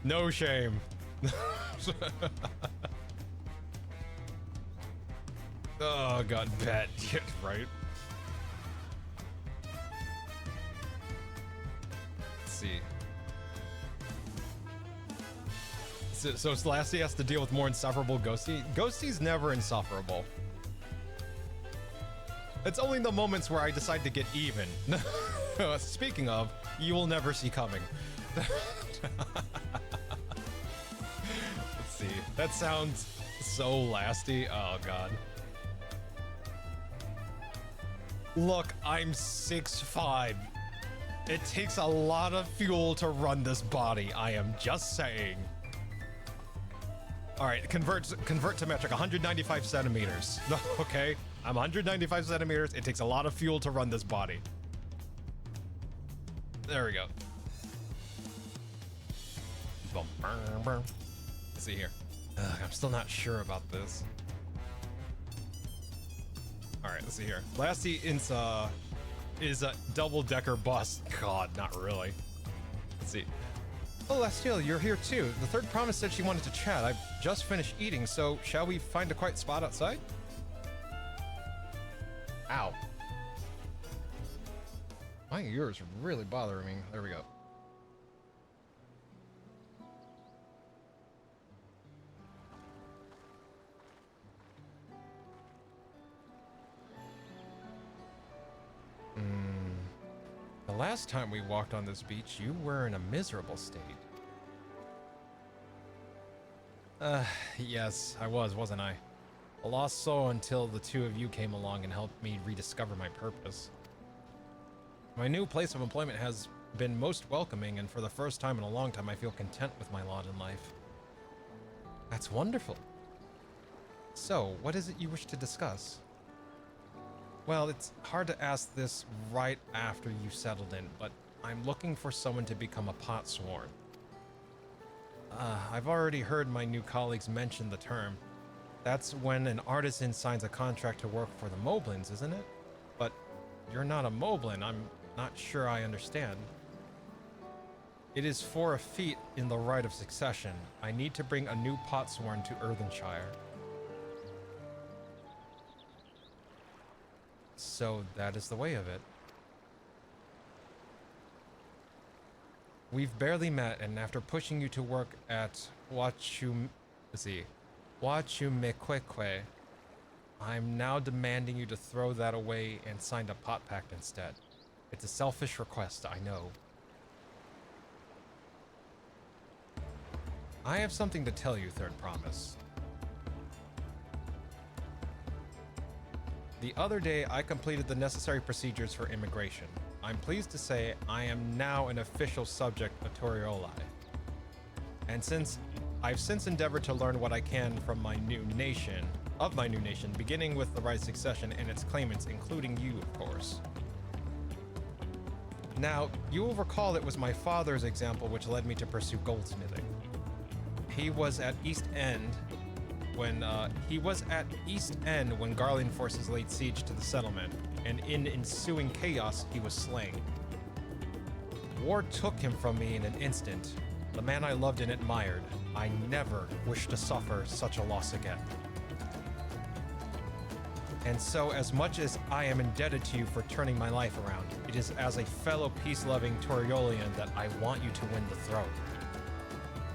No shame. Oh, God, bet. Yeah, right? Let's see. So Lassie has to deal with more insufferable Ghosty. Ghosty's never insufferable. It's only the moments where I decide to get even. Speaking of, you will never see coming. Let's see. That sounds so lasty. Oh, God. Look, I'm 6'5". It takes a lot of fuel to run this body. I am just saying. All right, convert to metric, 195 centimeters. Okay, I'm 195 centimeters. It takes a lot of fuel to run this body. There we go. Let's see here. I'm still not sure about this. All right, let's see here. Lassie is a double-decker bus. God, not really. Let's see. Oh, Lastiel, you're here too. The third promise said she wanted to chat. I've just finished eating, so shall we find a quiet spot outside? Ow. My ears are really bothering me. There we go. The last time we walked on this beach, you were in a miserable state. Yes, I was, wasn't I? A lost soul until the two of you came along and helped me rediscover my purpose. My new place of employment has been most welcoming, and for the first time in a long time, I feel content with my lot in life. That's wonderful. So, what is it you wish to discuss? Well, it's hard to ask this right after you settled in, but I'm looking for someone to become a potsworn. I've already heard my new colleagues mention the term. That's when an artisan signs a contract to work for the Moblins, isn't it? But you're not a Moblin. I'm not sure I understand. It is for a feat in the rite of succession. I need to bring a new potsworn to Earthenshire. So that is the way of it. We've barely met, and after pushing you to work at Wachumekwekwe, I'm now demanding you to throw that away and sign a pot pact instead. It's a selfish request, I know. I have something to tell you, Third Promise. The other day, I completed the necessary procedures for immigration. I'm pleased to say I am now an official subject of Torioli. And I've since endeavored to learn what I can from my new nation, beginning with the right of succession and its claimants, including you, of course. Now, you will recall it was my father's example which led me to pursue goldsmithing. He was at East End when Garland forces laid siege to the settlement, and in ensuing chaos, he was slain. War took him from me in an instant. The man I loved and admired. I never wish to suffer such a loss again. And so, as much as I am indebted to you for turning my life around, it is as a fellow peace-loving Toriolian that I want you to win the throne.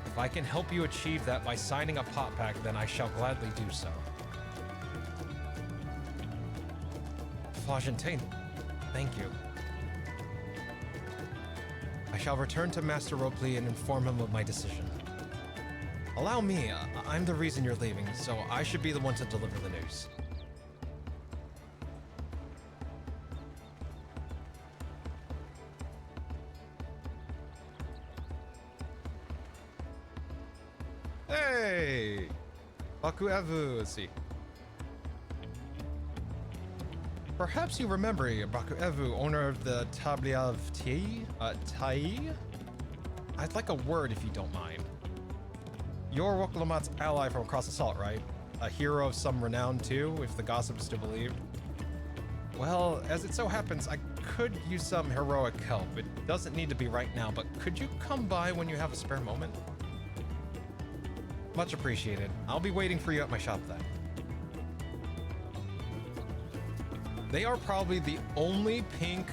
If I can help you achieve that by signing a pot pact, then I shall gladly do so. Flagentine, thank you. I shall return to Master Ropley and inform him of my decision. Allow me, I'm the reason you're leaving, so I should be the one to deliver the news. Hey! Bakuevu, let's see. Perhaps you remember Bakuevu, owner of the Tablia of Tai? I'd like a word if you don't mind. You're Woklamat's ally from across the salt, right? A hero of some renown too, if the gossip is to be believed. Well, as it so happens, I could use some heroic help. It doesn't need to be right now, but could you come by when you have a spare moment? Much appreciated. I'll be waiting for you at my shop then. They are probably the only pink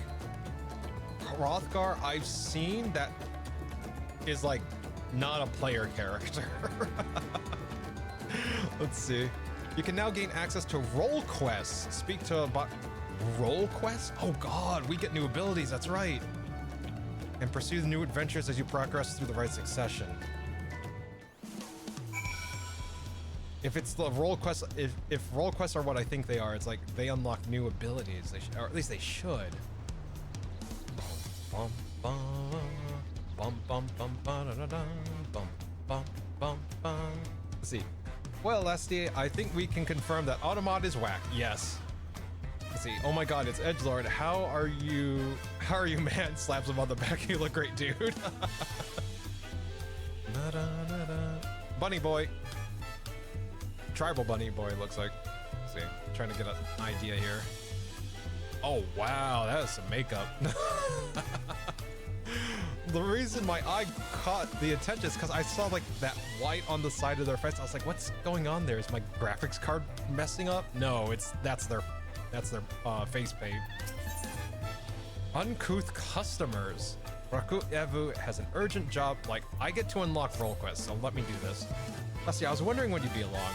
Hrothgar I've seen that is like not a player character. Let's see. You can now gain access to role quests. Speak to about role quests? Oh god, we get new abilities, that's right. And pursue the new adventures as you progress through the right succession. If it's the role quests, if role quests are what I think they are, it's like they unlock new abilities. They or at least they should. Bum, bum, bum, bum, bum, bum, bum, bum, bum, bum. Let's see. Well, Lesty, I think we can confirm that Automod is whack. Yes. Let's see. Oh my god, it's Edgelord. How are you, man? Slaps him on the back. You look great, dude. Bunny boy. Tribal bunny boy looks like. Let's see. Trying to get an idea here. Oh wow, that is some makeup. The reason my eye caught the attention is because I saw like that white on the side of their face. I was like, what's going on there? Is my graphics card messing up? No, that's their face paint. Uncouth customers. Raku Evu has an urgent job. Like, I get to unlock role quests, so let me do this. Let's see, I was wondering when you'd be along.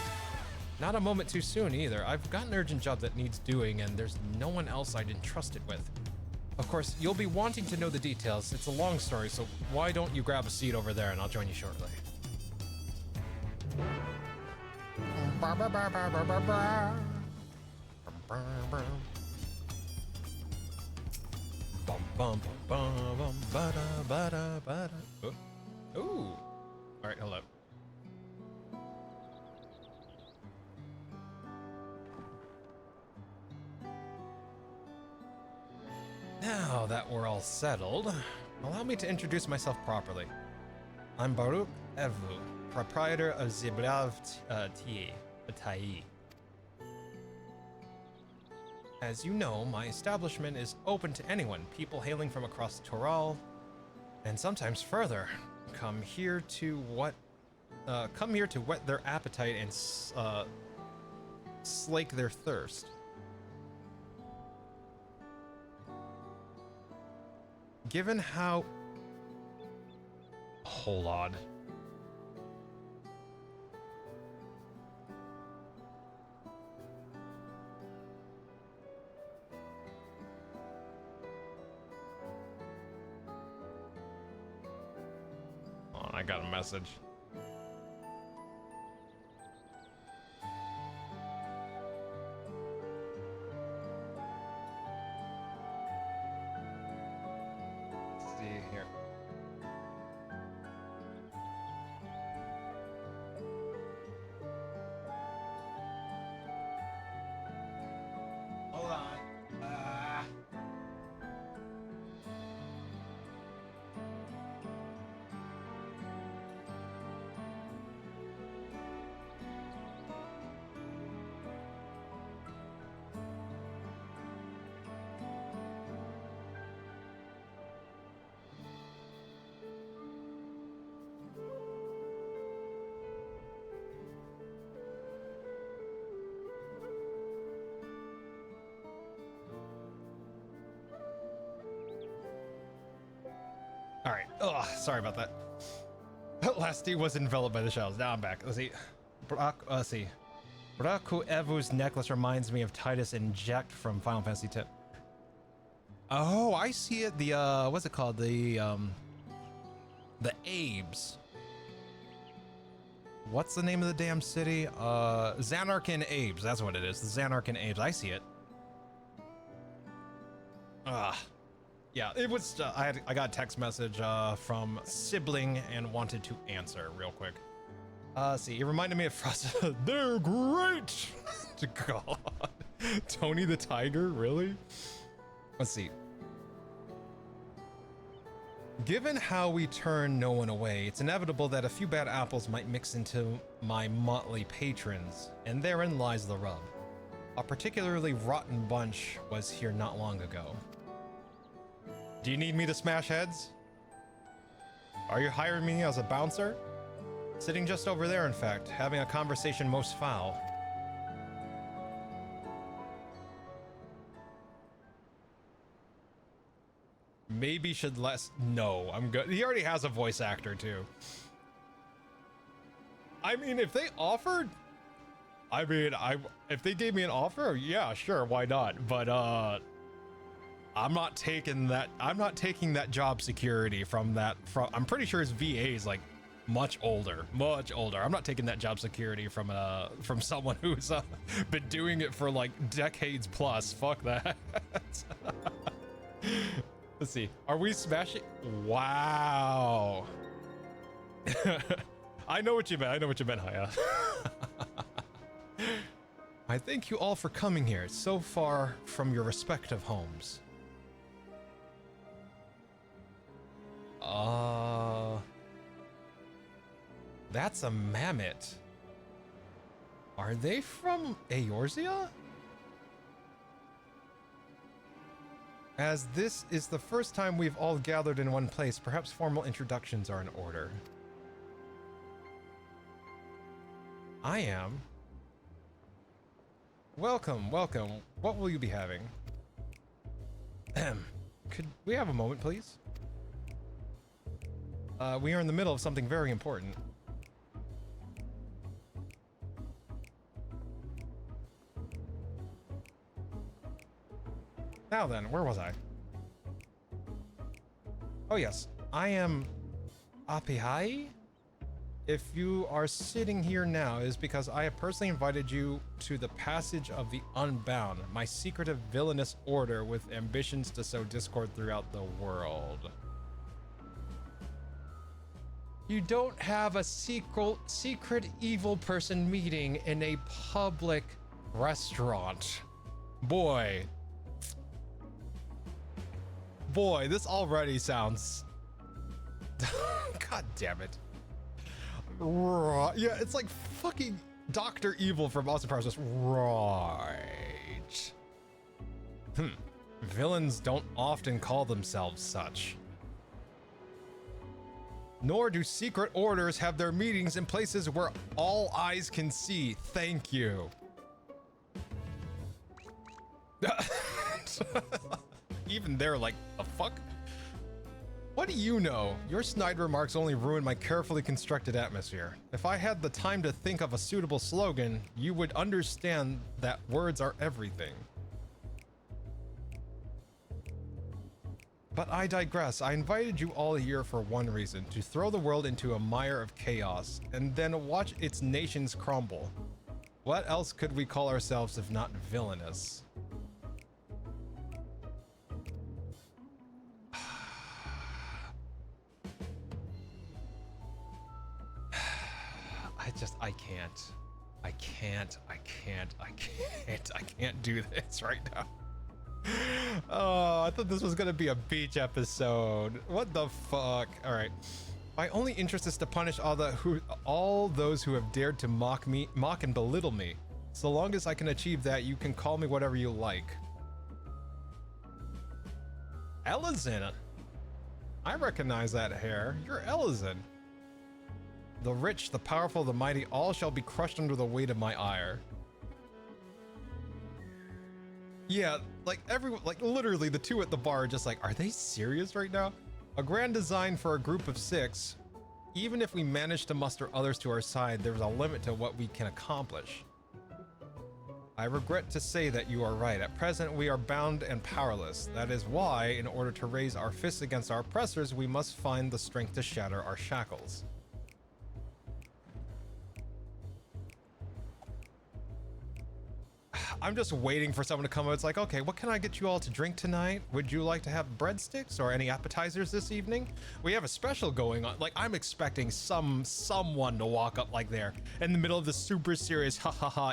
Not a moment too soon either. I've got an urgent job that needs doing, and there's no one else I'd entrust it with. Of course, you'll be wanting to know the details. It's a long story, so why don't you grab a seat over there and I'll join you shortly. Ooh. All right, hold up. Now that we're all settled, allow me to introduce myself properly. I'm Baruch Evu, proprietor of Zibrav Tai. As you know, my establishment is open to anyone, people hailing from across Toral, and sometimes further, come here to whet their appetite and slake their thirst. Given how... Hold on. Oh, I got a message. Here. Hold on. All right. Oh, sorry about that. Lasty was enveloped by the shells. Now I'm back. Let's see. Let's see. Braku Evu's necklace reminds me of Titus and Jack from Final Fantasy X. Oh, I see it. The what's it called? The Abes. What's the name of the damn city? Xanarkan Abes. That's what it is. The Xanarkan Abes. I see it. Yeah, it was. I got a text message from sibling and wanted to answer real quick. See, it reminded me of Frost. They're great. God, Tony the Tiger, really? Let's see. Given how we turn no one away, it's inevitable that a few bad apples might mix into my motley patrons, and therein lies the rub. A particularly rotten bunch was here not long ago. Do you need me to smash heads? Are you hiring me as a bouncer? Sitting just over there, in fact, having a conversation most foul. Maybe should less. No, I'm good. He already has a voice actor too. I mean, if they offered, if they gave me an offer, yeah, sure, why not? But I'm not taking that. I'm not taking that job security from that. I'm pretty sure his VA is like much older. I'm not taking that job security from someone who's been doing it for like decades plus. Fuck that. Let's see. Are we smashing? Wow. I know what you meant. Haya. I thank you all for coming here so far from your respective homes. That's a mammoth. Are they from Eorzea? As this is the first time we've all gathered in one place, perhaps formal introductions are in order. I am. Welcome. What will you be having? Could we have a moment, please? We are in the middle of something very important. Now then, where was I? Oh yes, I am Apihai. If you are sitting here now, it is because I have personally invited you to the Passage of the Unbound, my secretive villainous order with ambitions to sow discord throughout the world. You don't have a secret evil person meeting in a public restaurant. Boy, this already sounds... God damn it. Yeah, it's like fucking Dr. Evil from Austin Powers. Just right. Villains don't often call themselves such. Nor do secret orders have their meetings in places where all eyes can see. Thank you. Even they're like, the fuck? What do you know? Your snide remarks only ruin my carefully constructed atmosphere. If I had the time to think of a suitable slogan, you would understand that words are everything. But I digress. I invited you all here for one reason, to throw the world into a mire of chaos, and then watch its nations crumble. What else could we call ourselves if not villainous? I can't do this right now. Oh, I thought this was gonna be a beach episode. What the fuck? All right. My only interest is to punish all those who have dared to mock and belittle me. So long as I can achieve that, you can call me whatever you like. Elizin. I recognize that hair. You're Elizin. The rich, the powerful, the mighty, all shall be crushed under the weight of my ire. Yeah, like everyone, like literally the two at the bar are just like, are they serious right now? A grand design for a group of 6. Even if we manage to muster others to our side, there's a limit to what we can accomplish. I regret to say that you are right. At present, we are bound and powerless. That is why, in order to raise our fists against our oppressors, we must find the strength to shatter our shackles. I'm just waiting for someone to come up. It's like, okay, what can I get you all to drink tonight? Would you like to have breadsticks or any appetizers this evening? We have a special going on. Like, I'm expecting someone to walk up like there in the middle of the super serious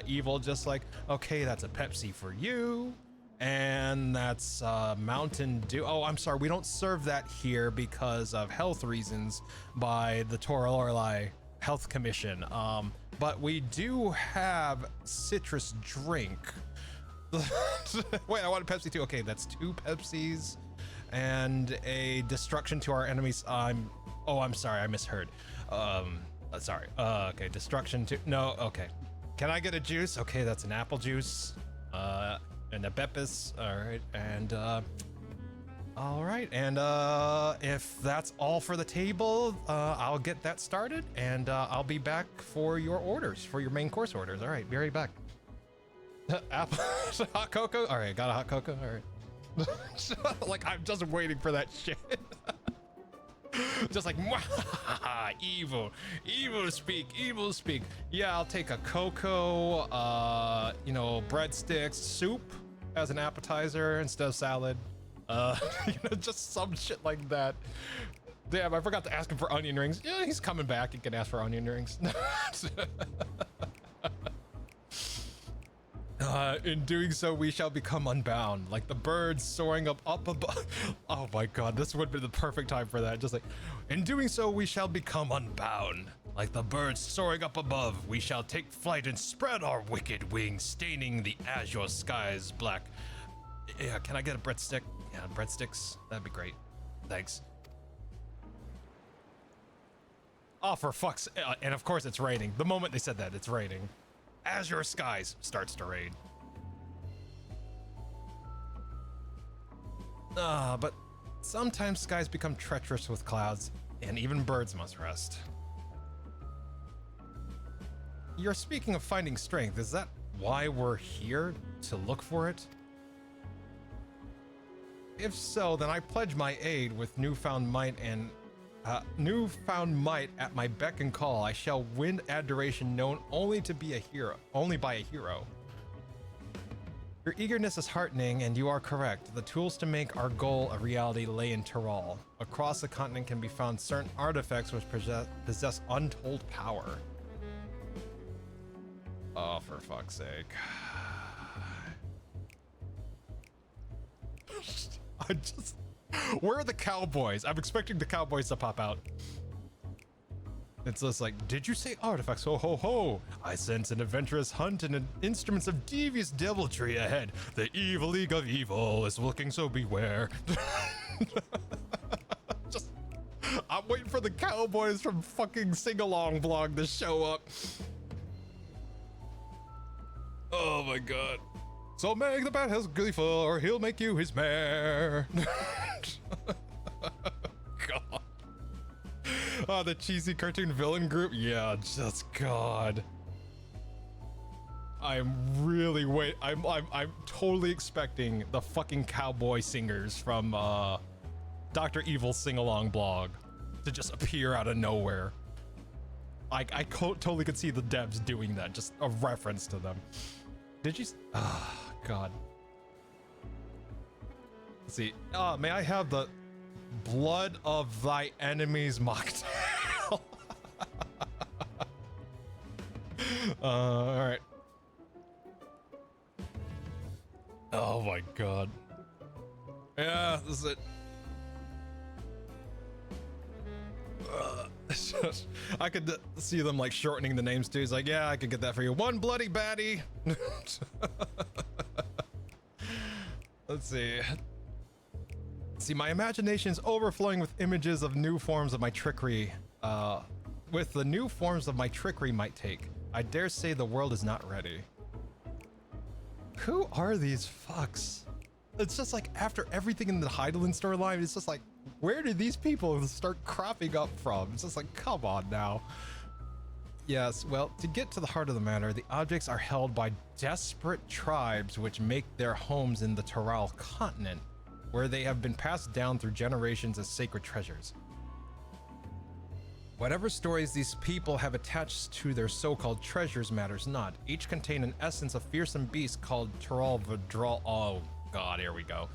evil, just like, okay, that's a Pepsi for you. And that's Mountain Dew. Oh, I'm sorry, we don't serve that here because of health reasons by the Toralorlai Health Commission. But we do have citrus drink, Wait, I want a Pepsi too. Okay, that's 2 Pepsis and a destruction to our enemies. I'm sorry, I misheard. Sorry. Okay, destruction to, no, okay. Can I get a juice? Okay, that's an apple juice. And a Beppis. All right, and if that's all for the table, I'll get that started, and I'll be back for your orders, for your main course orders. All right, be right back. Apple, hot cocoa. All right, got a hot cocoa. All right. Like I'm just waiting for that shit. Just like evil speak. Yeah, I'll take a cocoa, breadsticks, soup as an appetizer instead of salad. Just some shit like that. Damn, I forgot to ask him for onion rings. Yeah, he's coming back. He can ask for onion rings. In doing so, we shall become unbound, like the birds soaring up above. Oh my god, this would be the perfect time for that. Just like, in doing so, we shall become unbound, like the birds soaring up above. We shall take flight and spread our wicked wings, staining the azure skies black. Yeah, can I get a breadstick? Yeah, breadsticks. That'd be great. Thanks. Oh, for fuck's... and of course it's raining. The moment they said that, it's raining. Azure skies starts to rain. But sometimes skies become treacherous with clouds, and even birds must rest. You're speaking of finding strength. Is that why we're here? To look for it? If so, then I pledge my aid with newfound might and at my beck and call. I shall win adoration known only by a hero. Your eagerness is heartening, and you are correct. The tools to make our goal a reality lay in Tyrol. Across the continent can be found certain artifacts which possess untold power. Oh, for fuck's sake. Where are the cowboys? I'm expecting the cowboys to pop out. It's just like, did you say artifacts? Ho ho ho! I sense an adventurous hunt and instruments of devious deviltry ahead. The evil league of evil is looking, so beware. I'm waiting for the cowboys from fucking Sing-Along Blog to show up. Oh my god. So make the bad house gleeful, or he'll make you his mare. God. Oh, the cheesy cartoon villain group? Yeah, just God. I'm really I'm totally expecting the fucking cowboy singers from Dr. Evil's Sing-Along Blog to just appear out of nowhere. I totally could see the devs doing that, just a reference to them. Did you? Oh, God. Let's see. May I have the blood of thy enemies mocktail? All right. Oh my God. Yeah, this is it. I could see them like shortening the names too. It's like, yeah, I could get that for you. One bloody baddie. Let's see. See, my imagination is overflowing with images of new forms of my trickery. With the new forms of my trickery might take. I dare say the world is not ready. Who are these fucks? It's just like after everything in the Heidelin storyline, it's just like, where did these people start cropping up from? It's just like, come on now. Yes, well, to get to the heart of the matter, the objects are held by desperate tribes which make their homes in the Tyrol continent, where they have been passed down through generations as sacred treasures. Whatever stories these people have attached to their so-called treasures matters not. Each contain an essence of fearsome beast called Tyrol Vidral. Oh God, here we go.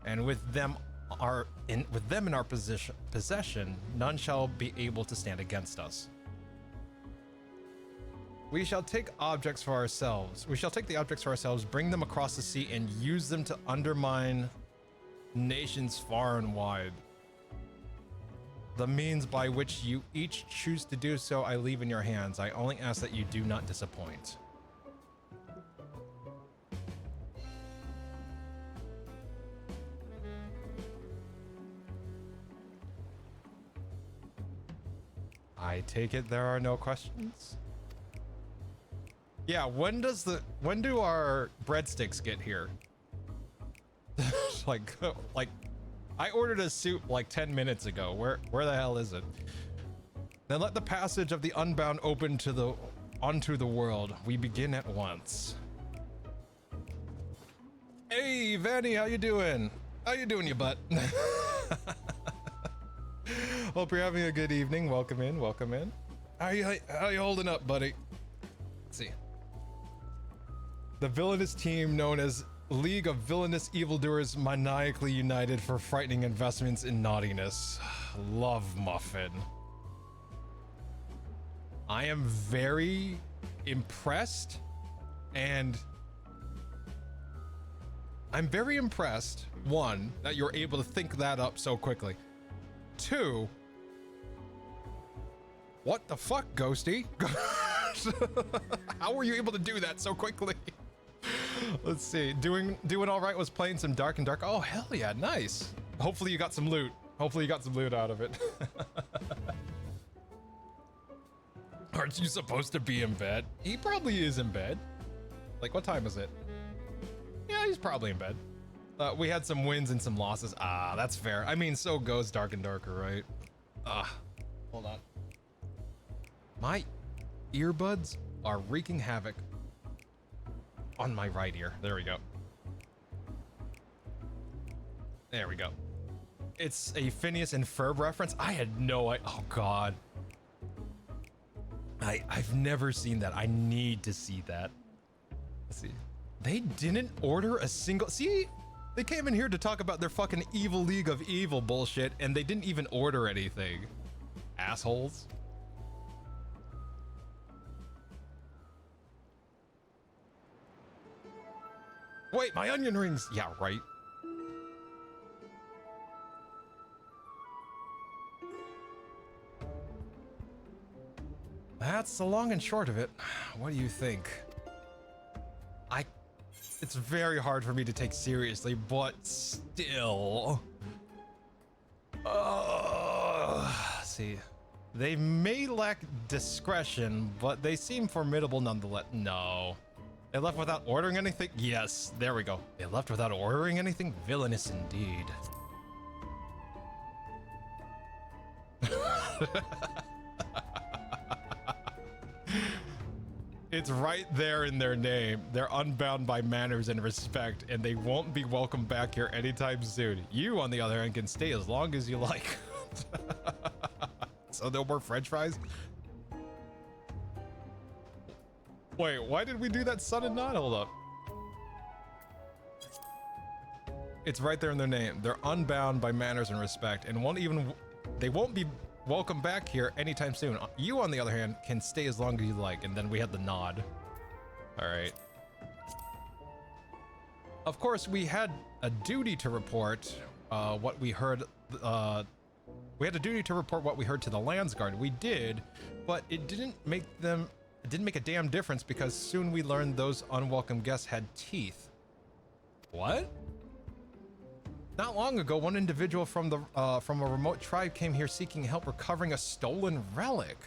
And with them in our possession, none shall be able to stand against us. We shall take objects for ourselves. We shall take the objects for ourselves, bring them across the sea, and use them to undermine nations far and wide. The means by which you each choose to do so, I leave in your hands. I only ask that you do not disappoint. I take it there are no questions. Yeah, when do our breadsticks get here? like I ordered a soup like 10 minutes ago. Where the hell is it? Then let the passage of the unbound open onto the world. We begin at once. Hey, Vanny, how you doing? How you doing, you butt? Hope you're having a good evening. Welcome in, welcome in. How you holding up, buddy? Let's see. The villainous team known as League of Villainous Evildoers maniacally united for frightening investments in naughtiness. Love Muffin. I am very impressed, and I'm very impressed, one, that you're able to think that up so quickly. Two, what the fuck, Ghosty? How were you able to do that so quickly? Let's see, doing all right was playing some Dark and Dark. Oh, hell yeah, nice. Hopefully you got some loot. Hopefully you got some loot out of it. Aren't you supposed to be in bed? He probably is in bed. Like, what time is it? Yeah, he's probably in bed. We had some wins and some losses. Ah, that's fair. I mean, so goes Dark and Darker, right? Hold on. My earbuds are wreaking havoc on my right ear. There we go. There we go. It's a Phineas and Ferb reference. I had no idea. Oh, God. I've never seen that. I need to see that. Let's see. They didn't order a single... See? They came in here to talk about their fucking evil League of Evil bullshit, and they didn't even order anything. Assholes. Wait, my onion rings! Yeah, right. That's the long and short of it. What do you think? It's very hard for me to take seriously, but still. See, they may lack discretion, but they seem formidable nonetheless. No. They left without ordering anything? Yes, there we go. They left without ordering anything? Villainous indeed. It's right there in their name. They're unbound by manners and respect, and they won't be welcome back here anytime soon. You, on the other hand, can stay as long as you like. So no more French fries? Wait, why did we do that sudden nod? Hold up. It's right there in their name. They're unbound by manners and respect, and they won't be welcome back here anytime soon. You, on the other hand, can stay as long as you like. And then we had the nod. All right. Of course, we had a duty to report what we heard. We had a duty to report what we heard to the Landsguard. We did, but it didn't make a damn difference because soon we learned those unwelcome guests had teeth. What? Not long ago, one individual from a remote tribe came here seeking help recovering a stolen relic.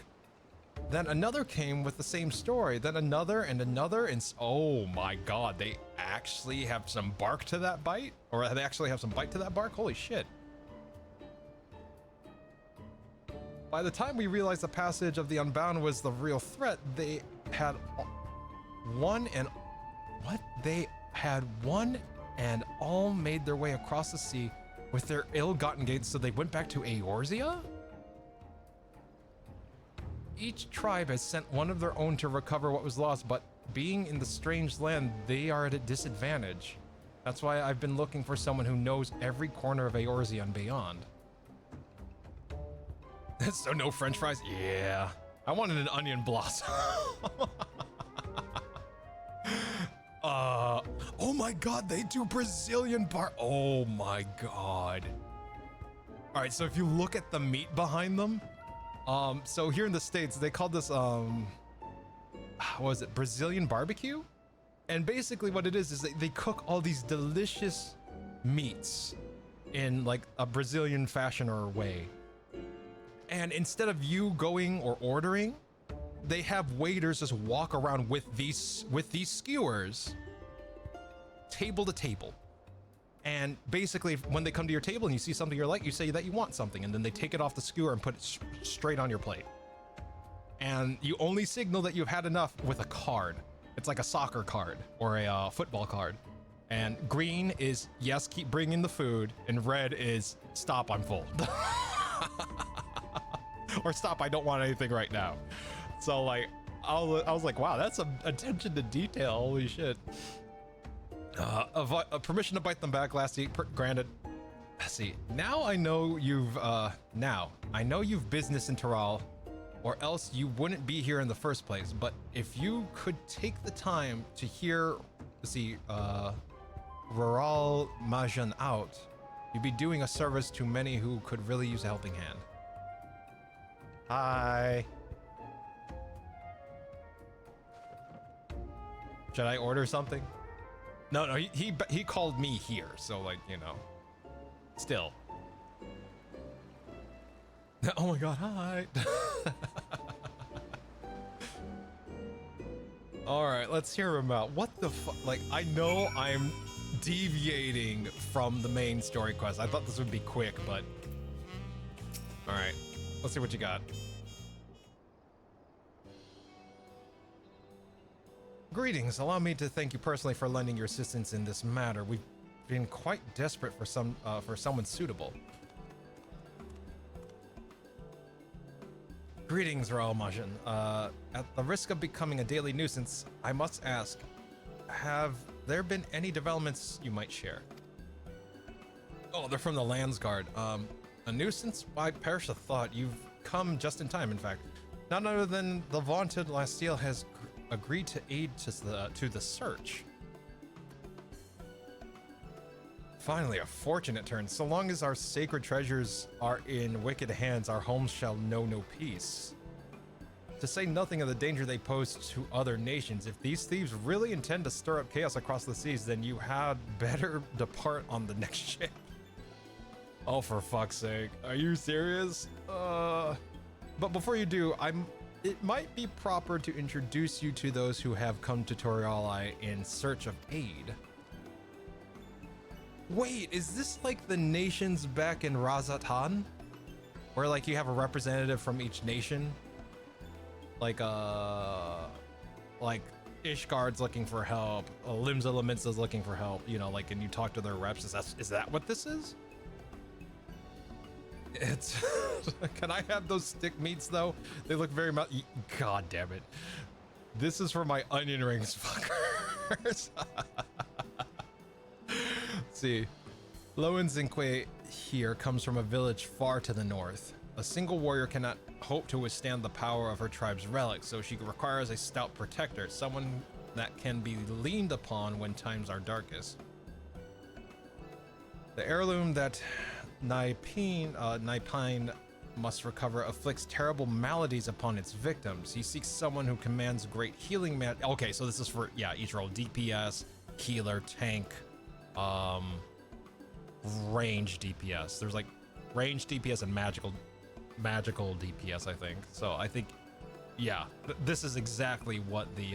Then another came with the same story. Then another and another, and oh my God, they actually have some bark to that bite, or they actually have some bite to that bark. Holy shit! By the time we realized the passage of the Unbound was the real threat, they had one and all made their way across the sea with their ill-gotten gains, so they went back to Eorzea? Each tribe has sent one of their own to recover what was lost, but being in the strange land, they are at a disadvantage. That's why I've been looking for someone who knows every corner of Eorzea and beyond. So no French fries? Yeah. I wanted an onion blossom. Oh my God, they do Brazilian bar. Oh my God. All right, so if you look at the meat behind them, so here in the States, they call this, what was it, Brazilian barbecue? And basically what it is they cook all these delicious meats in like a Brazilian fashion or way. And instead of you going or ordering, they have waiters just walk around with these skewers, table to table. And basically, when they come to your table and you see something you like, you say that you want something, and then they take it off the skewer and put it straight on your plate. And you only signal that you've had enough with a card. It's like a soccer card or a football card. And green is, yes, keep bringing the food, and red is, stop, I'm full. Or stop, I don't want anything right now. So like, I was like, wow, that's some attention to detail, holy shit. A permission to bite them back, last eat granted. Let's see, now I know you've business in Taral, or else you wouldn't be here in the first place. But if you could take the time to hear, let's see, Rural Majan out, you'd be doing a service to many who could really use a helping hand. Hi. Should I order something? No, he called me here, so like, you know, still. Oh my god, hi. All right, let's hear him out. What the fuck? Like, I know I'm deviating from the main story quest. I thought this would be quick, but all right, let's see what you got. Greetings. Allow me to thank you personally for lending your assistance in this matter. We've been quite desperate for someone suitable. Greetings, Raul Majin. At the risk of becoming a daily nuisance, I must ask, have there been any developments you might share? Oh, they're from the Landsguard. A nuisance? Why, perish the thought. You've come just in time, in fact. None other than the vaunted Lasteel has agreed to aid to the search. Finally, a fortunate turn. So long as our sacred treasures are in wicked hands, our homes shall know no peace. To say nothing of the danger they pose to other nations. If these thieves really intend to stir up chaos across the seas, then you had better depart on the next ship. Oh, for fuck's sake. Are you serious? But before you do, it might be proper to introduce you to those who have come to Toriali in search of aid. Wait, is this like the nations back in Razatan? Where like you have a representative from each nation? Like Ishgard's looking for help, Limsa Laminsa's looking for help, you know, like, and you talk to their reps. Is that what this is? It's can I have those stick meats though? They look very much. God damn it! This is for my onion rings, fuckers. Let's see, Loen Zinque here comes from a village far to the north. A single warrior cannot hope to withstand the power of her tribe's relics, so she requires a stout protector, someone that can be leaned upon when times are darkest. The heirloom that Naipine must recover afflicts terrible maladies upon its victims. He seeks someone who commands great healing Okay, so this is for, yeah, each role. DPS, healer, tank, range DPS. There's like range DPS and magical DPS, I think. So I think, yeah, this is exactly what the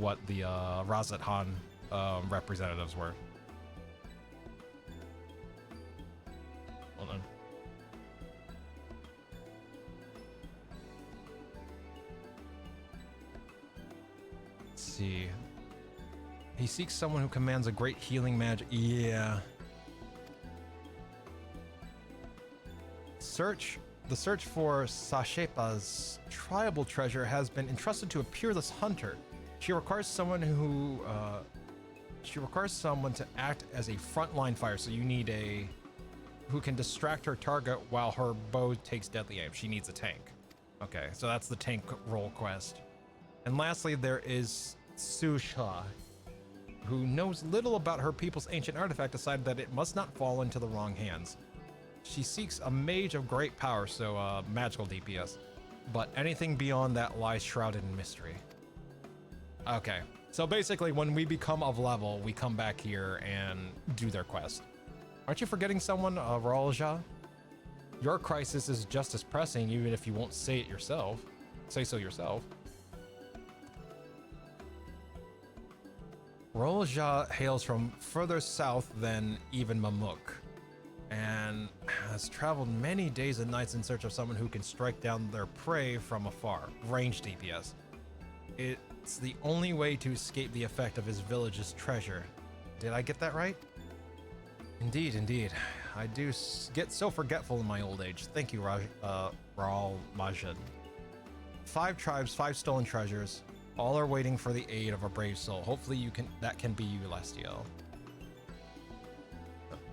Razat Han representatives were. Hold on. Let's see. He seeks someone who commands a great healing magic. Yeah. The search for Sashepa's tribal treasure has been entrusted to a peerless hunter. She requires someone to act as a frontline fire. So you need who can distract her target while her bow takes deadly aim. She needs a tank. Okay, so that's the tank role quest. And lastly, there is Susha, who knows little about her people's ancient artifact, decided that it must not fall into the wrong hands. She seeks a mage of great power, so magical DPS. But anything beyond that lies shrouded in mystery. Okay, so basically when we become of level, we come back here and do their quest. Aren't you forgetting someone, Raulja? Your crisis is just as pressing, even if you won't say it yourself. Say so yourself. Raulja hails from further south than even Mamuk, and has traveled many days and nights in search of someone who can strike down their prey from afar. Range DPS. It's the only way to escape the effect of his village's treasure. Did I get that right? Indeed, indeed. I do get so forgetful in my old age. Thank you, Raul Majid. 5 tribes, 5 stolen treasures. All are waiting for the aid of a brave soul. Hopefully that can be you, Lestiel.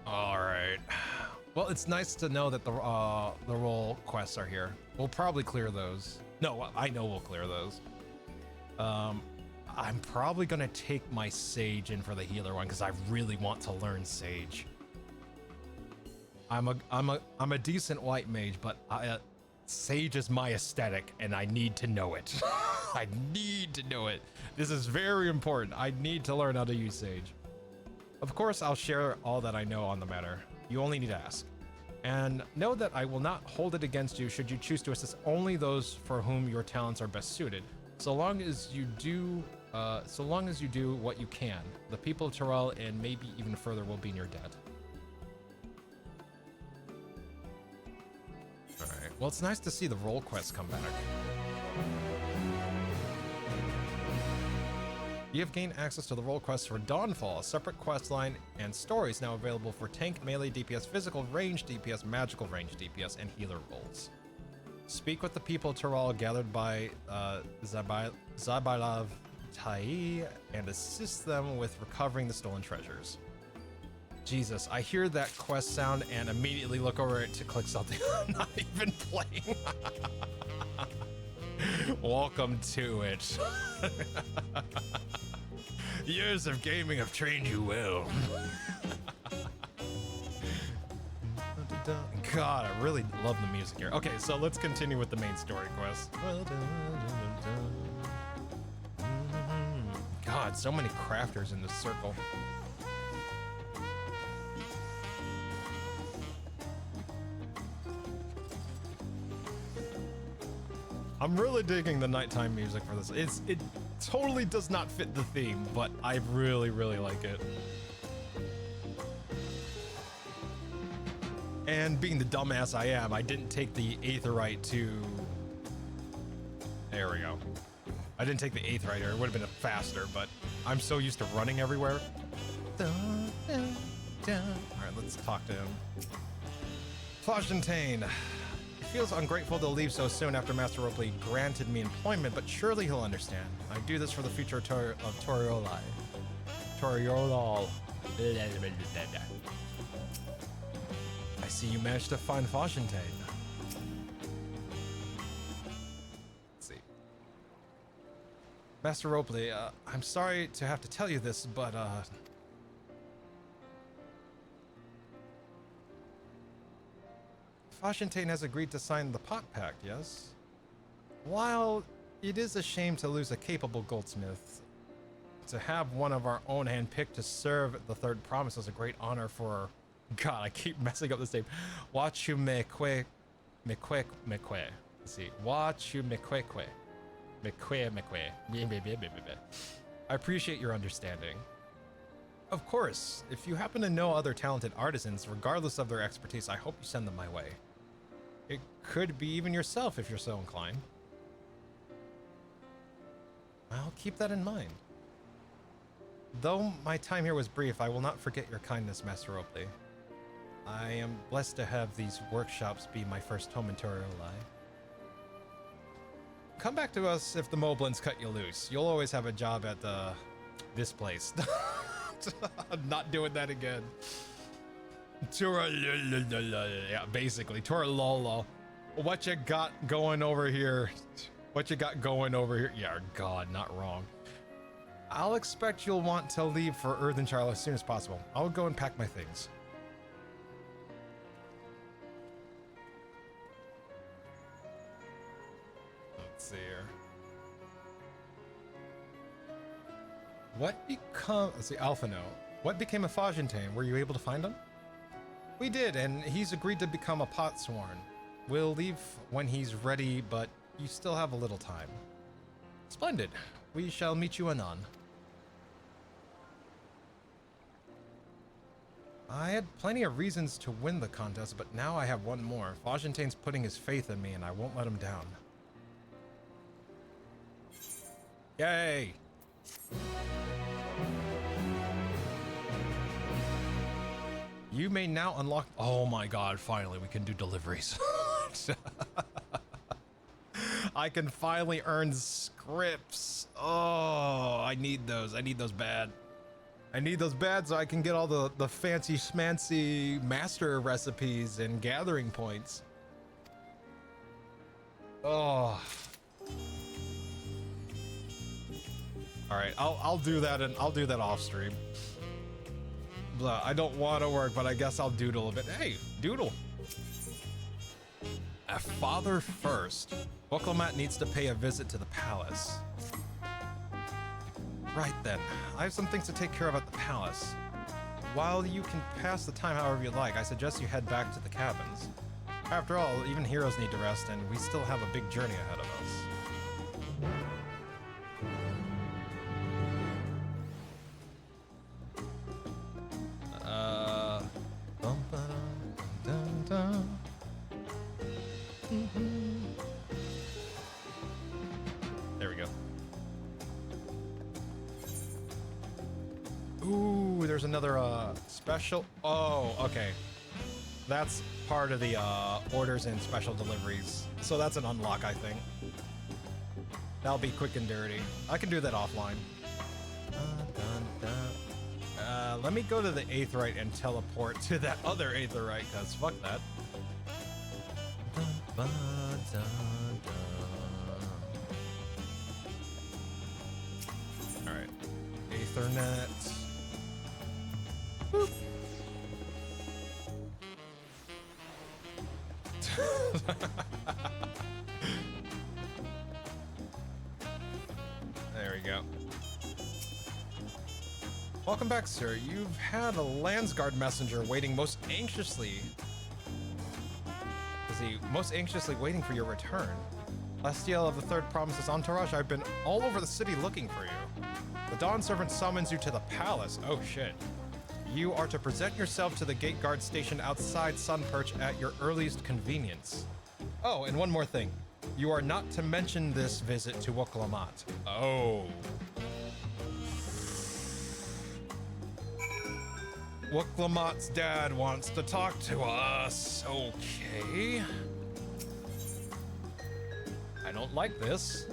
All right. Well, it's nice to know that the role quests are here. We'll probably clear those. No, I know we'll clear those. I'm probably gonna take my Sage in for the healer one because I really want to learn Sage. I'm a decent white mage, but Sage is my aesthetic, and I need to know it. I need to know it. This is very important. I need to learn how to use Sage. Of course, I'll share all that I know on the matter. You only need to ask. And know that I will not hold it against you should you choose to assist only those for whom your talents are best suited. So long as you do what you can, the people of Terrell and maybe even further will be in your debt. All right. Well, it's nice to see the role quests come back. You have gained access to the role quests for Dawnfall, a separate quest line and stories now available for tank, melee DPS, physical range DPS, magical range DPS, and healer roles. Speak with the people of Terral gathered by Zabaylav Tai and assist them with recovering the stolen treasures. Jesus, I hear that quest sound and immediately look over it to click something I'm not even playing. Welcome to it. Years of gaming have trained you well. God, I really love the music here. Okay, so let's continue with the main story quest. God, so many crafters in this circle. I'm really digging the nighttime music for this. It totally does not fit the theme, but I really, really like it. And being the dumbass I am, I didn't take the Aetherite to... There we go. I didn't take the Aetherite, or it would have been faster, but I'm so used to running everywhere. Alright, let's talk to him. Fontaine. It feels ungrateful to leave so soon after Master Ropley granted me employment, but surely he'll understand. I do this for the future of Toriolai. Toriolal. I see you managed to find Fontaine. Let's see. Master Ropley, I'm sorry to have to tell you this, but Fontaine has agreed to sign the Pot Pact, yes? While it is a shame to lose a capable goldsmith, to have one of our own handpicked to serve the Third Promise is a great honor for... God, I keep messing up this name. Wachumekwe. Let's see. Wachumekwe. I appreciate your understanding. Of course, if you happen to know other talented artisans, regardless of their expertise, I hope you send them my way. It could be even yourself if you're so inclined. I'll keep that in mind. Though my time here was brief, I will not forget your kindness, Master Ropley. I am blessed to have these workshops be my first home in Toriolai. Come back to us if the Moblins cut you loose. You'll always have a job at this place. I'm not doing that again. Yeah, basically. Toralolo. What you got going over here? What you got going over here? Yeah, God, not wrong. I'll expect you'll want to leave for Earthenchild as soon as possible. I'll go and pack my things. Let's see here. Let's see, Alphino. What became of Fontaine? Were you able to find him? We did, and he's agreed to become a potsworn. We'll leave when he's ready, but you still have a little time. Splendid. We shall meet you anon. I had plenty of reasons to win the contest, but now I have one more. Vajentain's putting his faith in me, and I won't let him down. Yay! You may now unlock... Oh my god, finally we can do deliveries. I can finally earn scripts. Oh, I need those. I need those bad. I need those bad so I can get all the fancy schmancy master recipes and gathering points. Oh. All right, I'll do that, and I'll do that off stream. Blah, I don't want to work, but I guess I'll doodle a bit. Hey, doodle. A father first. Booklemat needs to pay a visit to the palace. Right then, I have some things to take care of at the palace. While you can pass the time however you like, I suggest you head back to the cabins. After all, even heroes need to rest, and we still have a big journey ahead of us. There we go. Ooh, there's another special. Oh, okay. That's part of the orders and special deliveries. So that's an unlock, I think. That'll be quick and dirty. I can do that offline. Let me go to the Aetheryte and teleport to that other Aetheryte, because fuck that. Alright. Aethernet. Boop. There we go. Welcome back, sir. You've had a Landsguard messenger waiting most anxiously. Is he most anxiously waiting for your return? Lestiel of the Third promises entourage. I've been all over the city looking for you. The Dawn Servant summons you to the palace. Oh shit. You are to present yourself to the gate guard stationed outside Sunperch at your earliest convenience. Oh, and one more thing. You are not to mention this visit to Woklamat. Oh. Woklamat's dad wants to talk to us. Okay. I don't like this.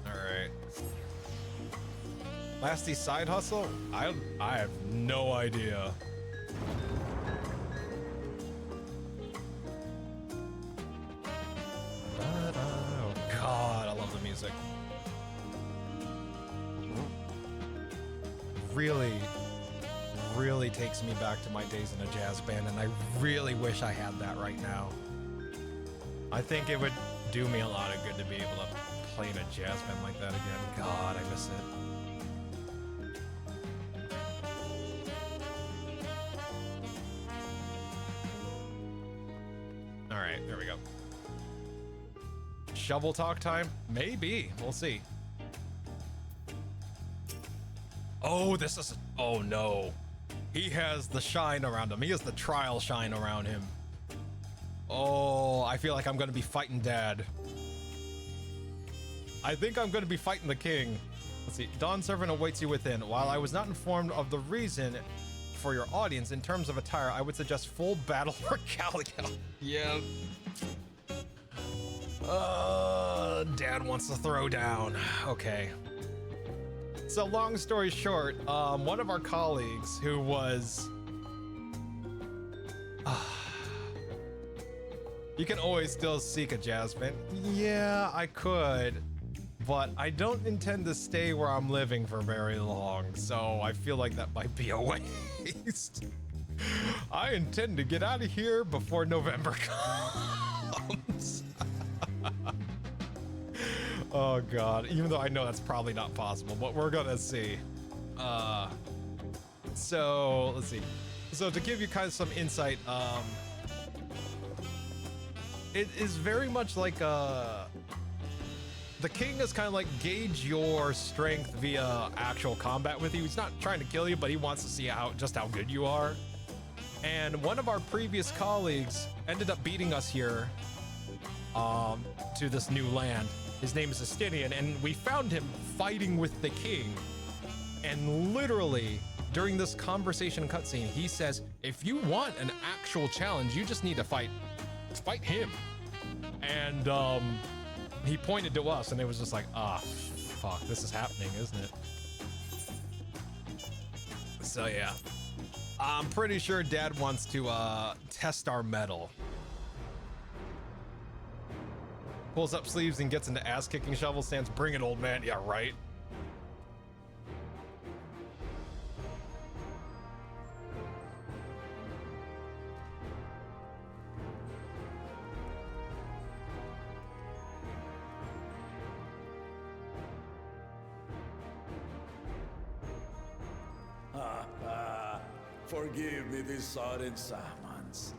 Alright. Lasty side hustle? I have no idea. Oh god, I love the music. Really takes me back to my days in a jazz band, and I really wish I had that right now. I think it would do me a lot of good to be able to play in a jazz band like that again. God, I miss it. All right, there we go. Shovel talk time? Maybe. We'll see. Oh, this is... Oh, no. He has the shine around him. He has the trial shine around him. Oh, I feel like I'm going to be fighting Dad. I think I'm going to be fighting the king. Let's see. Dawn Servant awaits you within. While I was not informed of the reason for your audience in terms of attire, I would suggest full battle regalia. Yeah. Dad wants to throw down. Okay. So long story short, one of our colleagues who was... you can always still seek a jazz band. Yeah, I could, but I don't intend to stay where I'm living for very long, so I feel like that might be a waste. I intend to get out of here before November comes. Oh god, even though I know that's probably not possible, but we're gonna see. So let's see. So to give you kind of some insight, it is very much like the king is kind of like gauge your strength via actual combat with you. He's not trying to kill you, but he wants to see how good you are. And one of our previous colleagues ended up beating us here to this new land. His name is Estinian, and we found him fighting with the king. And literally, during this conversation cutscene, he says, if you want an actual challenge, you just need to fight him. And he pointed to us, and it was just like, fuck, this is happening, isn't it? So yeah, I'm pretty sure Dad wants to test our mettle. Pulls up sleeves and gets into ass-kicking shovel stance. Bring it, old man. Yeah, right. Forgive me this sudden summons.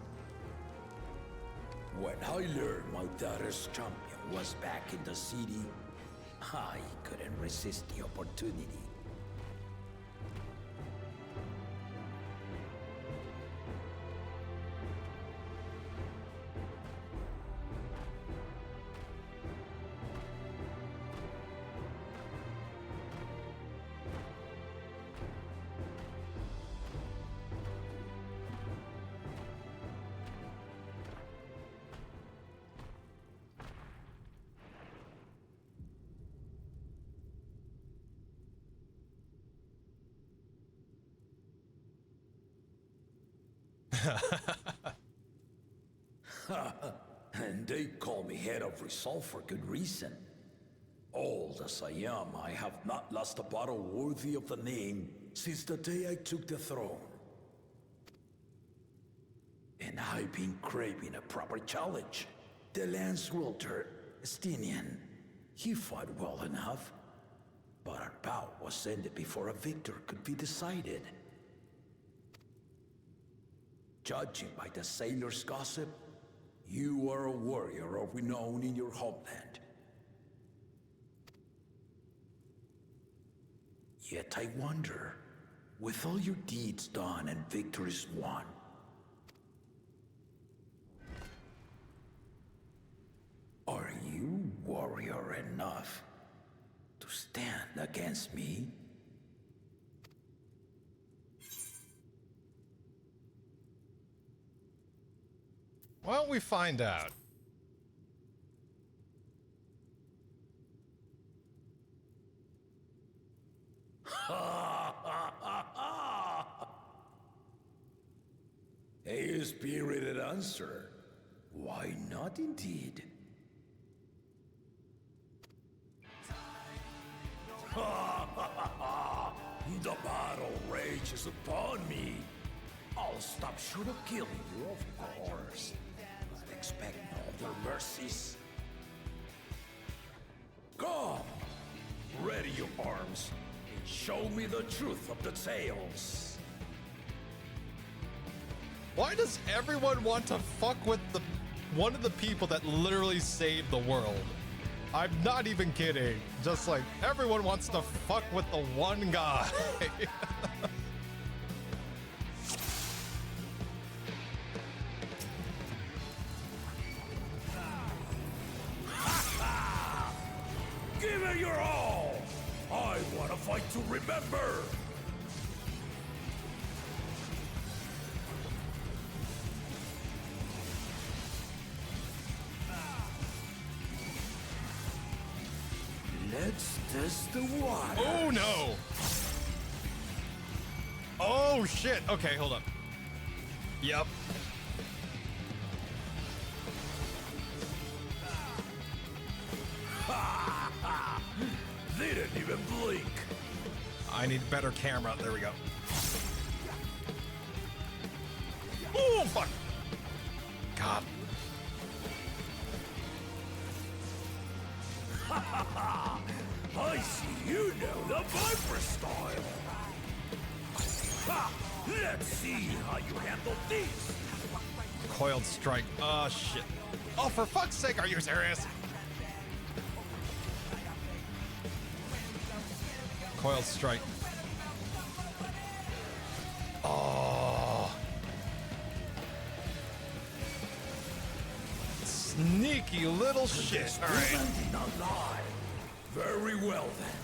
When I learned my daughter's champion was back in the city, I couldn't resist the opportunity. And they call me head of resolve for good reason. Old as I am, I have not lost a battle worthy of the name since the day I took the throne. And I've been craving a proper challenge. The lance wielder, Estinian, he fought well enough, but our bout was ended before a victor could be decided. Judging by the sailors' gossip, you are a warrior of renown in your homeland. Yet I wonder, with all your deeds done and victories won, are you warrior enough to stand against me? Why don't we find out? A spirited answer. Why not indeed? The battle rages upon me. I'll stop short of killing you, of course. But expect no other mercies. Come! Ready your arms and show me the truth of the tales. Why does everyone want to fuck with one of the people that literally saved the world? I'm not even kidding. Just like everyone wants to fuck with the one guy. Give it your all! I want to fight to remember! Let's test the water. Oh no! Oh shit! Okay, hold up. Yep. They didn't even blink. I need better camera. There we go. Oh fuck! God. Let's see how you handle these. Coiled strike. Oh, shit. Oh, for fuck's sake, are you serious? Coiled strike. Oh. Sneaky little shit. All right. Alive. Very well then.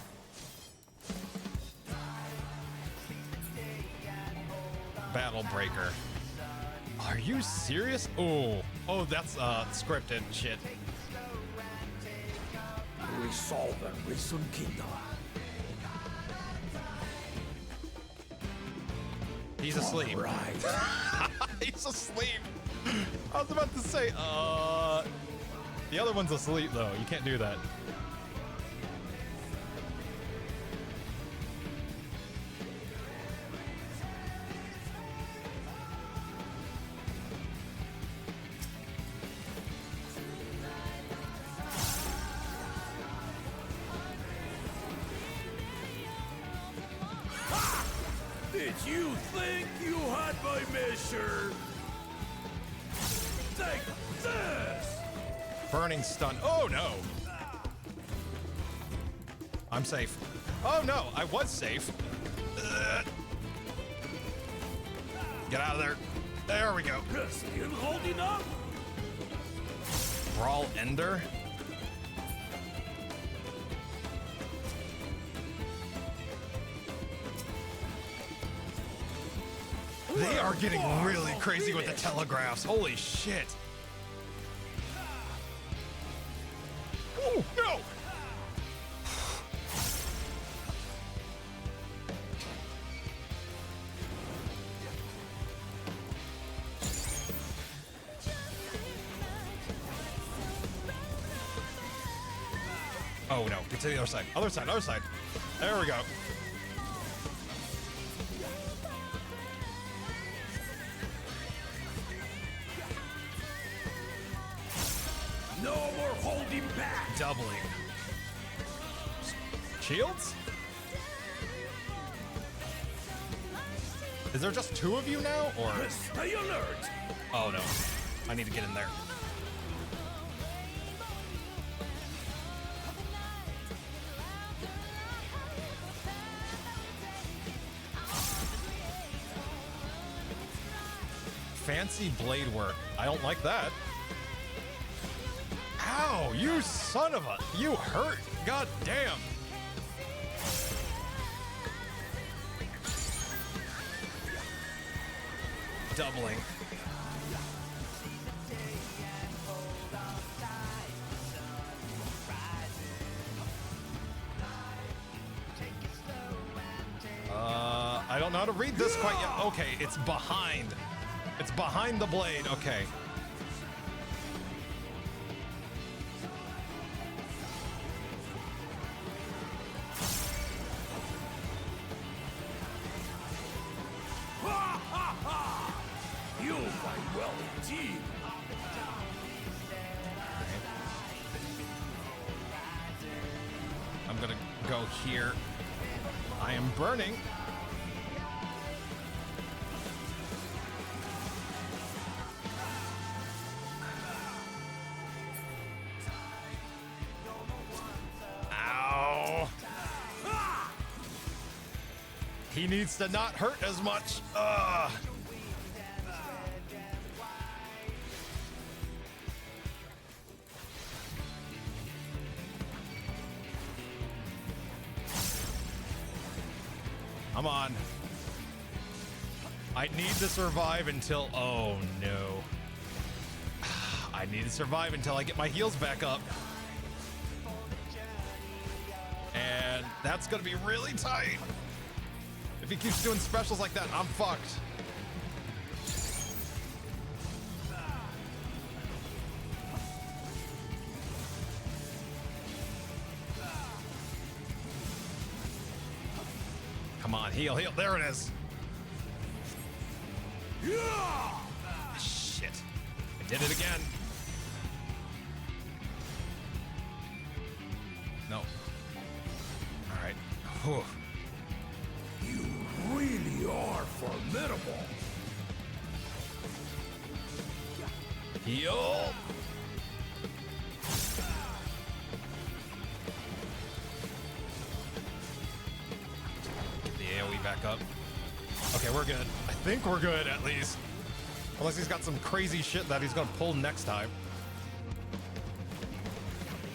Battle breaker. Are you serious? Oh, that's scripted shit. Resolve and Risen Kingdom. He's asleep. All right. He's asleep. I was about to say, the other one's asleep though. You can't do that. Did you think you had my measure? Take this! Burning stun. Oh no. I'm safe. Oh no, I was safe. Get out of there. There we go. Still holding up? Brawl Ender. They are getting really crazy with the telegraphs. Holy shit. Oh, no. Oh, no. Get to the other side. Other side, other side. There we go. No more holding back. Doubling. Shields? Is there just two of you now, or? Stay alert. Oh no, I need to get in there. Fancy blade work. I don't like that. Ow, you son of a... You hurt. God damn. Doubling. I don't know how to read this quite yet. Okay, it's behind. It's behind the blade. Okay. You fight well indeed. I'm gonna go here. I am burning. Ow. He needs to not hurt as much. Ugh. Come on. I need to survive until... Oh, no. I need to survive until I get my heals back up. And that's going to be really tight. If he keeps doing specials like that, I'm fucked. Come on, heal, heal. There it is. Shit. I did it again. No. All right. Whew. You really are formidable. fireball. Heal. Yeah, we back up. Okay, we're good. I think we're good at least. Unless he's got some crazy shit that he's gonna pull next time.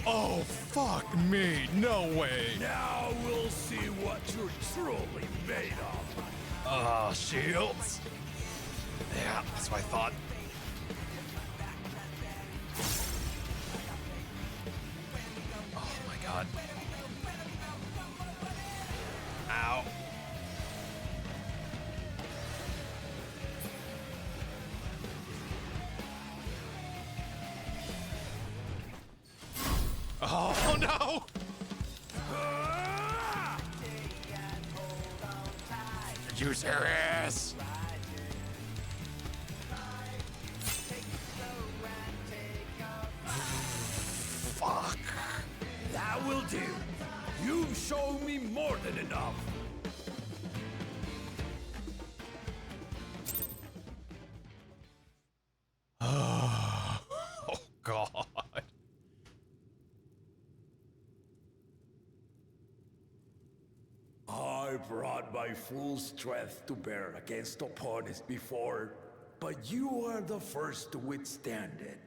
Oh, fuck me. No way. Now we'll see what you're truly made of. Ah, shields. Yeah, that's what I thought. Oh my god. Ow. Oh no! You serious? Fuck. That will do. You've shown me more than enough. Oh god. I brought my full strength to bear against opponents before, but you are the first to withstand it.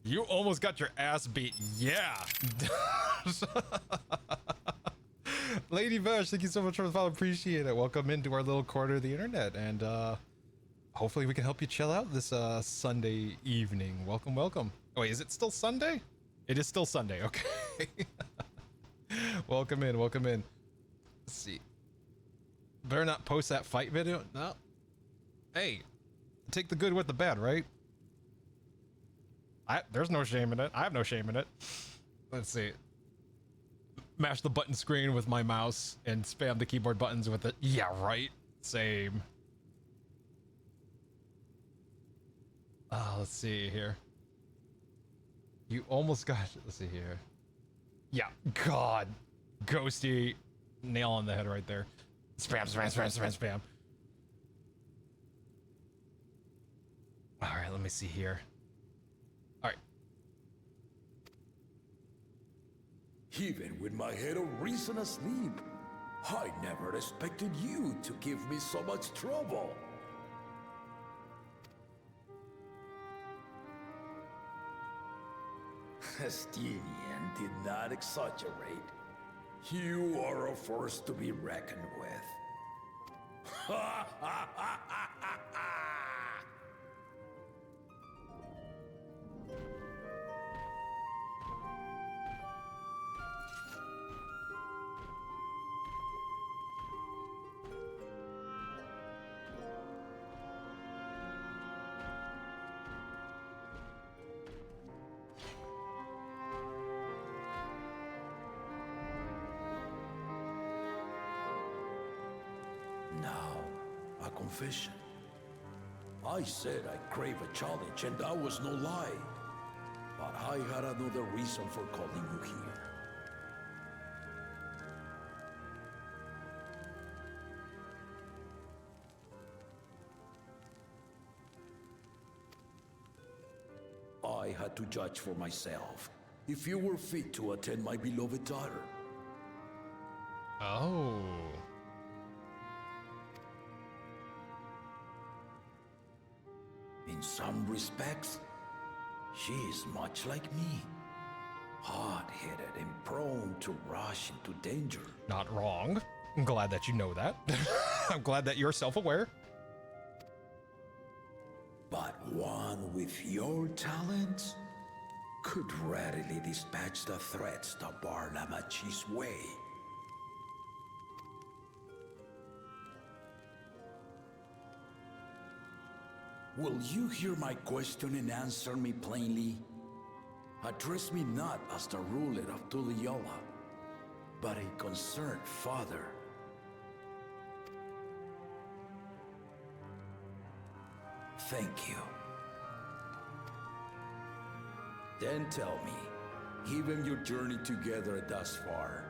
You almost got your ass beat. Yeah. Lady Vash, thank you so much for the follow. Appreciate it. Welcome into our little corner of the internet. And hopefully we can help you chill out this Sunday evening. Welcome, welcome. Oh, wait, is it still Sunday? It is still Sunday. Okay. Welcome in, welcome in. Let's see. Better not post that fight video. No. Hey, take the good with the bad, right? There's no shame in it. I have no shame in it. Let's see. Mash the button screen with my mouse and spam the keyboard buttons with it. Yeah, right. Same. Let's see here. You almost got. Let's see here. Yeah. God. Ghosty. Nail on the head right there. Spam, spam, spam, spam, spam. All right. Let me see here. All right. Even with my head of reason asleep, I never expected you to give me so much trouble. Estinian did not exaggerate. You are a force to be reckoned with. Ha ha ha ha ha ha! Confession. I said I crave a challenge, and that was no lie. But I had another reason for calling you here. I had to judge for myself if you were fit to attend my beloved daughter. Oh. In some respects, she is much like me. Hard-headed and prone to rush into danger. Not wrong. I'm glad that you know that. I'm glad that you're self-aware. But one with your talents could readily dispatch the threats that bar Lamachi's way. Will you hear my question and answer me plainly? Address me not as the ruler of Tuliola, but a concerned father. Thank you. Then tell me, given your journey together thus far,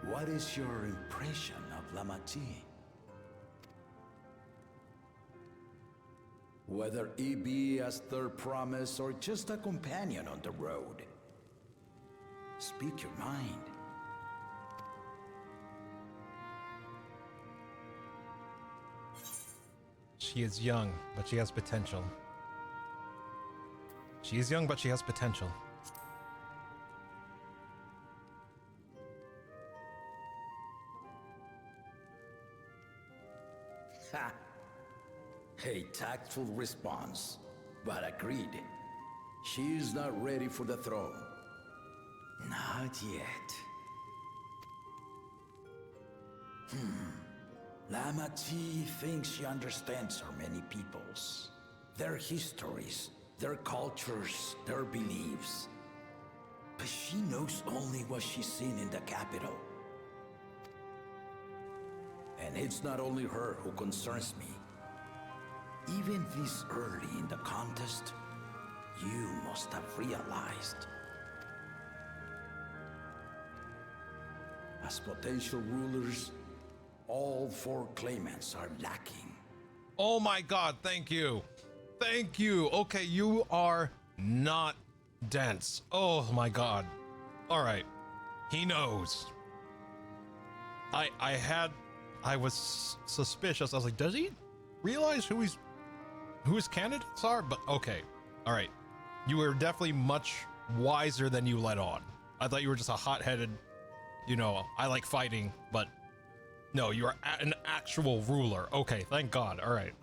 what is your impression of Lamati. Whether it be as their promise or just a companion on the road, speak your mind. She is young, but she has potential. She is young, but she has potential. Ha! A tactful response, but agreed. She is not ready for the throne. Not yet. Lamati thinks she understands our many peoples, their histories, their cultures, their beliefs. But she knows only what she's seen in the capital. And it's not only her who concerns me. Even this early in the contest, you must have realized. As potential rulers, all 4 claimants are lacking. Oh my god, thank you. Thank you. Okay, you are not dense. Oh my god. All right. He knows. I was suspicious. I was like, does he realize who his candidates are? But okay. All right. You were definitely much wiser than you let on. I thought you were just a hot-headed, I like fighting, but no, you are an actual ruler. Okay, thank God. All right.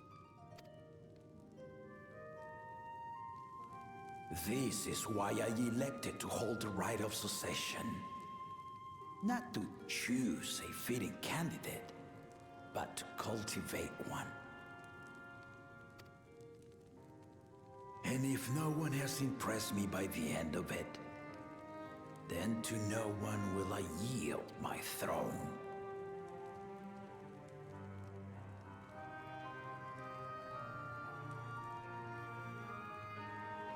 This is why I elected to hold the right of succession. Not to choose a fitting candidate, but to cultivate one. And if no one has impressed me by the end of it, then to no one will I yield my throne.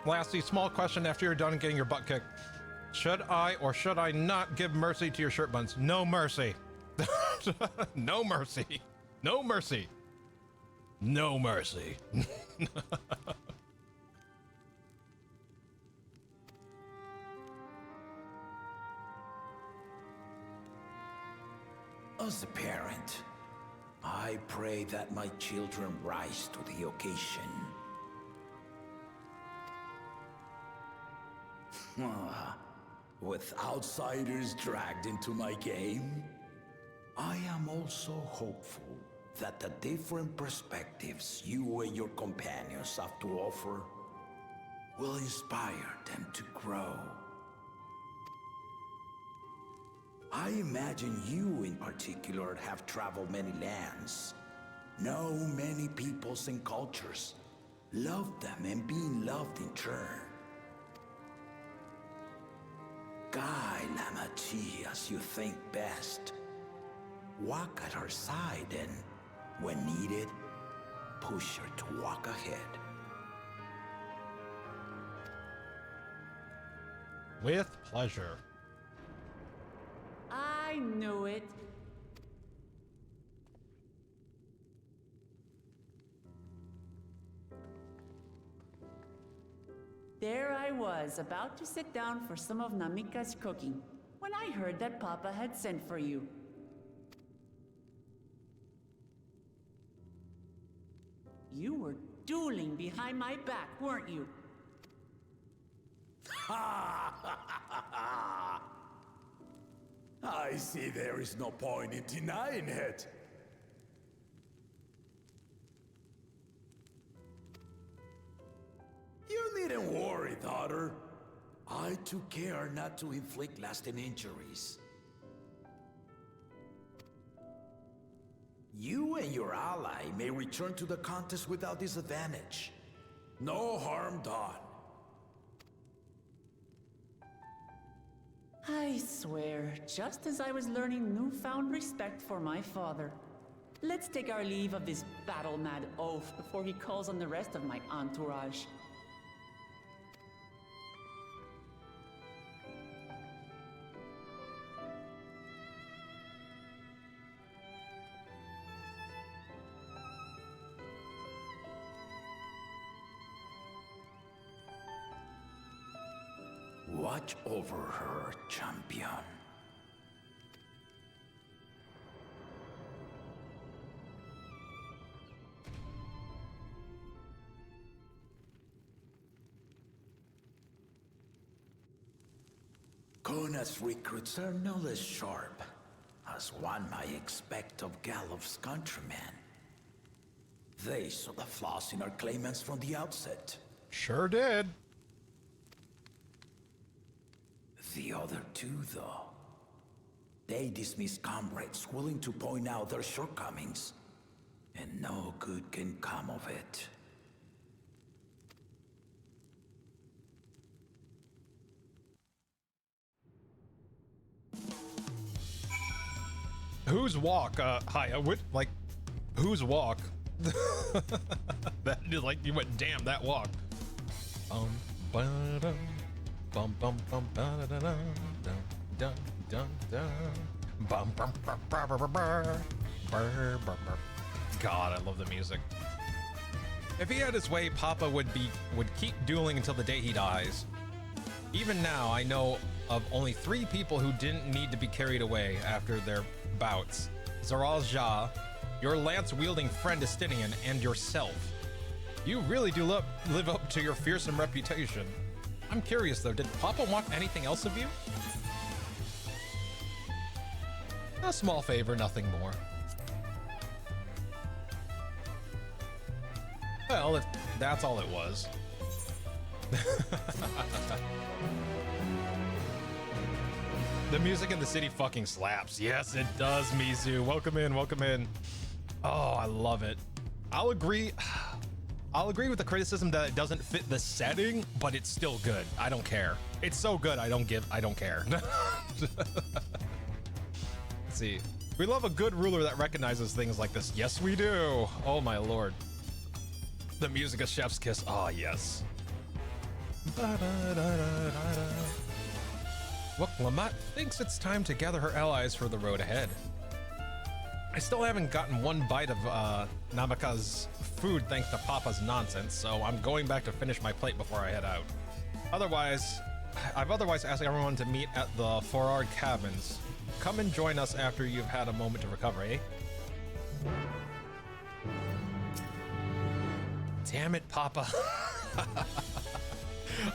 Lastly, small question after you're done getting your butt kicked. Should I or should I not give mercy to your shirt buns? No mercy. No mercy. No mercy. No mercy. As a parent, I pray that my children rise to the occasion. With outsiders dragged into my game, I am also hopeful that the different perspectives you and your companions have to offer will inspire them to grow. I imagine you in particular have traveled many lands, know many peoples and cultures, loved them and been loved in turn. Guide Lamati as you think best. Walk at her side and, when needed, push her to walk ahead. With pleasure. I knew it. There I was, about to sit down for some of Namika's cooking, when I heard that Papa had sent for you. You were dueling behind my back, weren't you? I see there is no point in denying it. You needn't worry, daughter. I took care not to inflict lasting injuries. You and your ally may return to the contest without disadvantage. No harm done. I swear, just as I was learning newfound respect for my father. Let's take our leave of this battle-mad oaf before he calls on the rest of my entourage. Watch over her, champion. Kona's recruits are no less sharp, as one might expect of Galof's countrymen. They saw the flaws in our claimants from the outset. Sure did. The other two, though, they dismiss comrades willing to point out their shortcomings, and no good can come of it. Whose walk? Hi, like, whose walk? That is like, you went, damn, that walk. Ba-dum, bum bum bum ba-da-da-dum, dum dum dum dum, bum bum bum bum bum bum bum. God, I love the music. If he had his way, Papa would keep dueling until the day he dies. Even now, I know of only 3 people who didn't need to be carried away after their bouts: Zaral Jah, your lance-wielding friend Estinian, and yourself. You really do live up to your fearsome reputation. I'm curious though, did Papa want anything else of you? A small favor, nothing more. Well, if that's all it was. The music in the city fucking slaps. Yes, it does, Mizu. Welcome in, welcome in. Oh, I love it. I'll agree with the criticism that it doesn't fit the setting, but it's still good. I don't care. It's so good, I don't care. Let's see. We love a good ruler that recognizes things like this. Yes, we do. Oh my lord. The music of Chef's Kiss. Oh, yes. Wuklamut thinks it's time to gather her allies for the road ahead. I still haven't gotten one bite of Namaka's food thanks to Papa's nonsense, so I'm going back to finish my plate before I head out. I've otherwise asked everyone to meet at the Forard Cabins. Come and join us after you've had a moment to recover, eh? Damn it, Papa.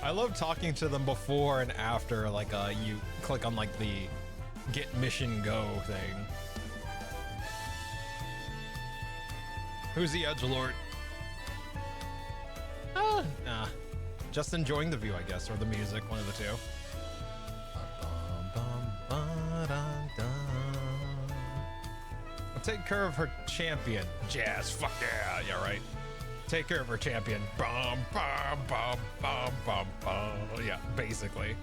I love talking to them before and after, like, you click on, like, the get mission go thing. Who's the edgelord? Nah. Just enjoying the view, I guess, or the music, one of the two. I'll take care of her champion. Jazz, fuck yeah, yeah, right. Take care of her champion. Bum, bum, bum, bum, bum, bum. Yeah, basically.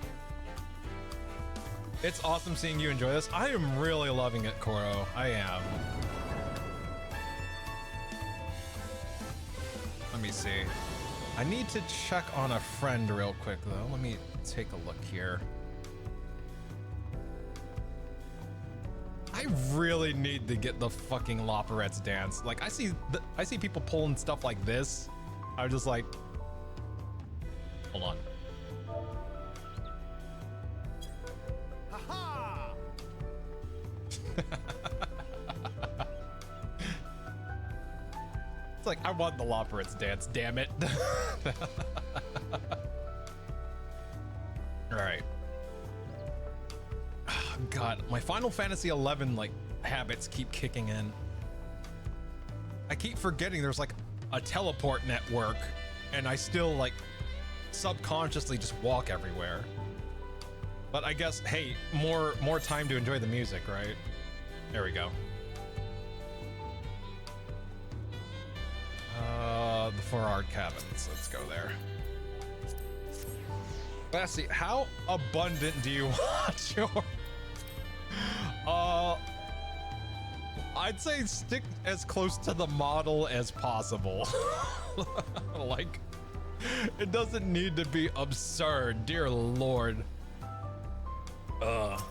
It's awesome seeing you enjoy this. I am really loving it, Koro. I am. Let me see. I need to check on a friend real quick, though. Let me take a look here. I really need to get the fucking Loperette's dance. Like, I see people pulling stuff like this. I'm just like, hold on. Ha-ha! It's like, I want the Loperette's dance, damn it. All right. God, my Final Fantasy XI like habits keep kicking in. I keep forgetting there's like a teleport network, and I still like subconsciously just walk everywhere. But I guess, hey, more time to enjoy the music, right? There we go. The Forard Cabins. Let's go there. Let's see. How abundant do you want your? I'd say stick as close to the model as possible. Like, it doesn't need to be absurd, dear lord.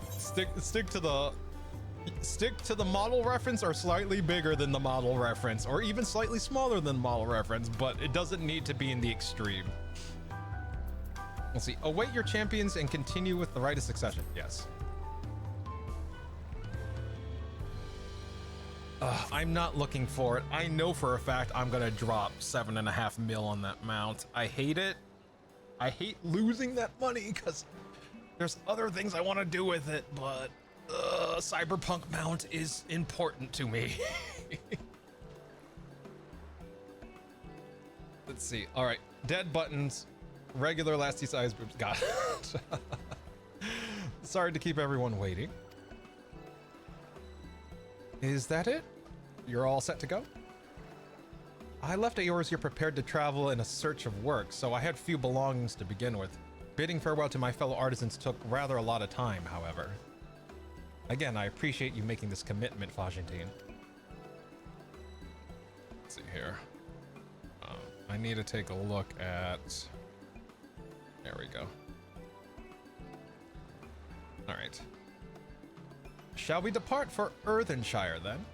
Stick to the model reference, or slightly bigger than the model reference, or even slightly smaller than the model reference, but it doesn't need to be in the extreme. Let's see. Await your champions and continue with the right of succession. Yes. I'm not looking for it. I know for a fact I'm gonna drop 7.5 mil on that mount. I hate it. I hate losing that money because there's other things I want to do with it, but Cyberpunk mount is important to me. Let's see. All right, dead buttons, regular lasty size boobs. Got it. Sorry to keep everyone waiting. Is that it? You're all set to go? I left at yours. You're prepared to travel in a search of work, so I had few belongings to begin with. Bidding farewell to my fellow artisans took rather a lot of time, however. Again, I appreciate you making this commitment, Fajentine. Let's see here. I need to take a look at... There we go. All right. Shall we depart for Earthenshire, then?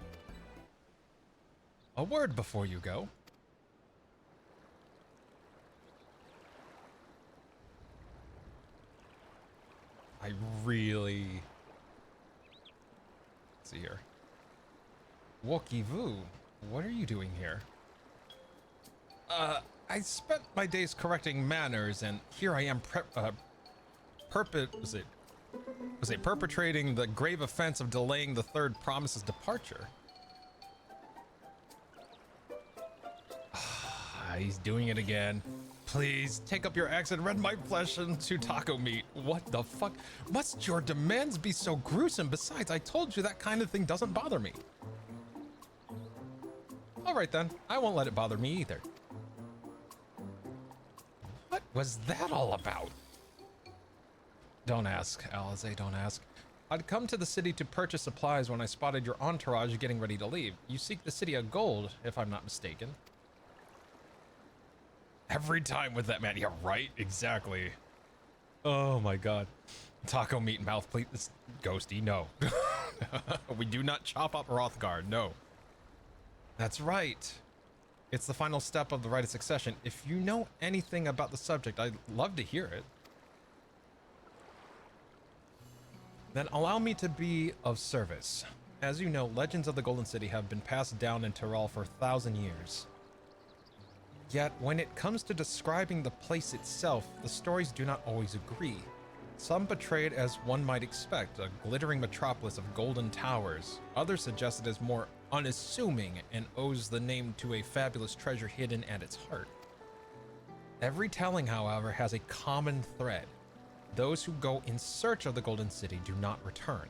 A word before you go. I really... Let's see here. Wokivu, what are you doing here? I spent my days correcting manners, and here I am perpetrating the grave offense of delaying the third promise's departure. He's doing it again. Please, take up your axe and rend my flesh into taco meat. What the fuck? Must your demands be so gruesome? Besides, I told you that kind of thing doesn't bother me. Alright then, I won't let it bother me either. What was that all about? Don't ask, Alize, don't ask. I'd come to the city to purchase supplies when I spotted your entourage getting ready to leave. You seek the city of gold, if I'm not mistaken. Every time with that man. Yeah, right? Exactly. Oh my god. Taco meat mouth, please. This ghosty, no. We do not chop up Rothgard, no. That's right. It's the final step of the rite of succession. If you know anything about the subject, I'd love to hear it. Then allow me to be of service. As you know, legends of the Golden City have been passed down in Tyrol for 1,000 years. Yet, when it comes to describing the place itself, the stories do not always agree. Some portray it as one might expect, a glittering metropolis of golden towers. Others suggest it as more unassuming and owes the name to a fabulous treasure hidden at its heart. Every telling, however, has a common thread. Those who go in search of the Golden City do not return.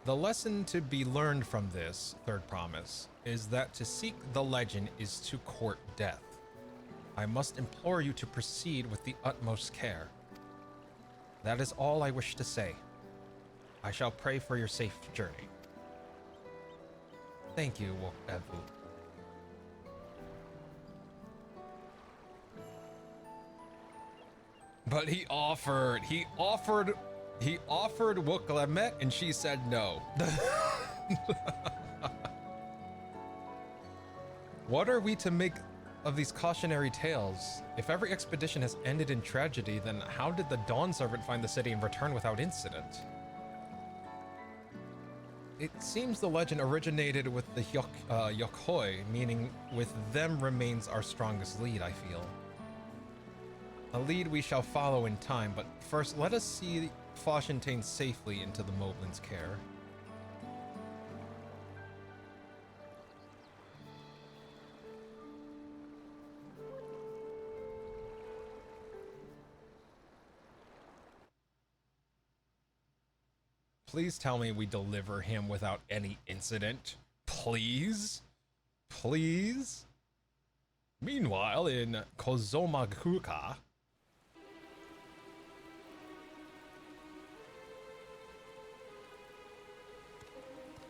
The lesson to be learned from this third promise is that to seek the legend is to court death. I must implore you to proceed with the utmost care. That is all I wish to say. I shall pray for your safe journey. Thank you, Wokevu. But he offered Wuklemet and she said no. What are we to make of these cautionary tales? If every expedition has ended in tragedy, then how did the Dawn Servant find the city and return without incident? It seems the legend originated with the Yokhoi, meaning with them remains our strongest lead, I feel. A lead we shall follow in time, but first let us see Fajentine safely into the Moblin's care. Please tell me we deliver him without any incident. Please? Please? Meanwhile, in Kozomakuka...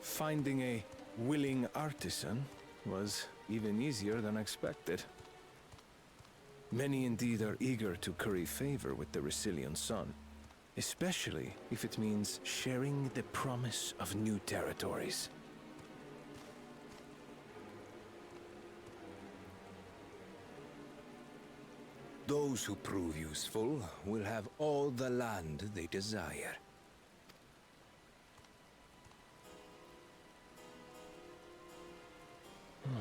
Finding a willing artisan was even easier than expected. Many indeed are eager to curry favor with the Resilient Sun, especially if it means sharing the promise of new territories. Those who prove useful will have all the land they desire.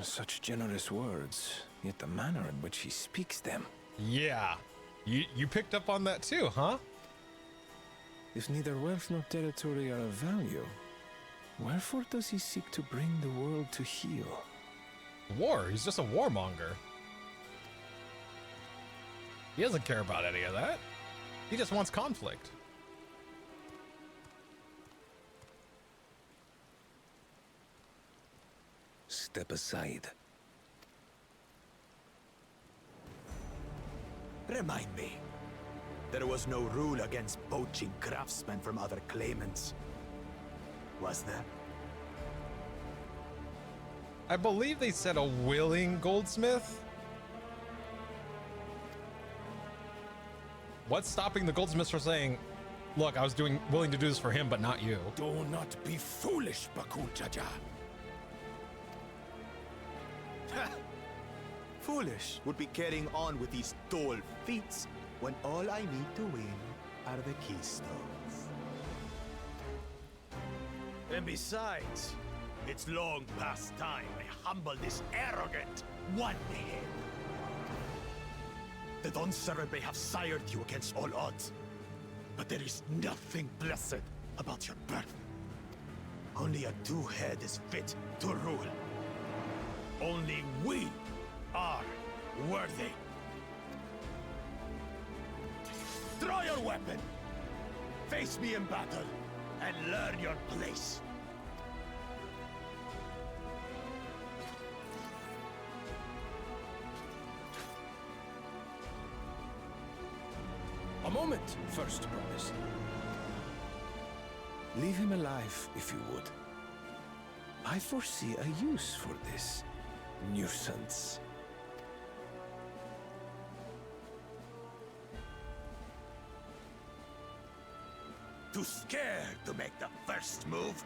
Such generous words, yet the manner in which he speaks them. Yeah. You picked up on that too, huh? If neither wealth nor territory are of value, wherefore does he seek to bring the world to heel? War. He's just a warmonger. He doesn't care about any of that. He just wants conflict. Step aside. Remind me. There was no rule against poaching craftsmen from other claimants. Was there? I believe they said a willing goldsmith. What's stopping the goldsmiths from saying, look, I was willing to do this for him, but not you? Do not be foolish, Bakul Jaja. Foolish would be carrying on with these dull feats when all I need to win are the keystones. And besides, it's long past time I humble this arrogant one-head. The Dawn servant may have sired you against all odds, but there is nothing blessed about your birth. Only a two-head is fit to rule. Only we are worthy. Draw your weapon, face me in battle, and learn your place. A moment, first promise. Leave him alive, if you would. I foresee a use for this nuisance. Too scared to make the first move?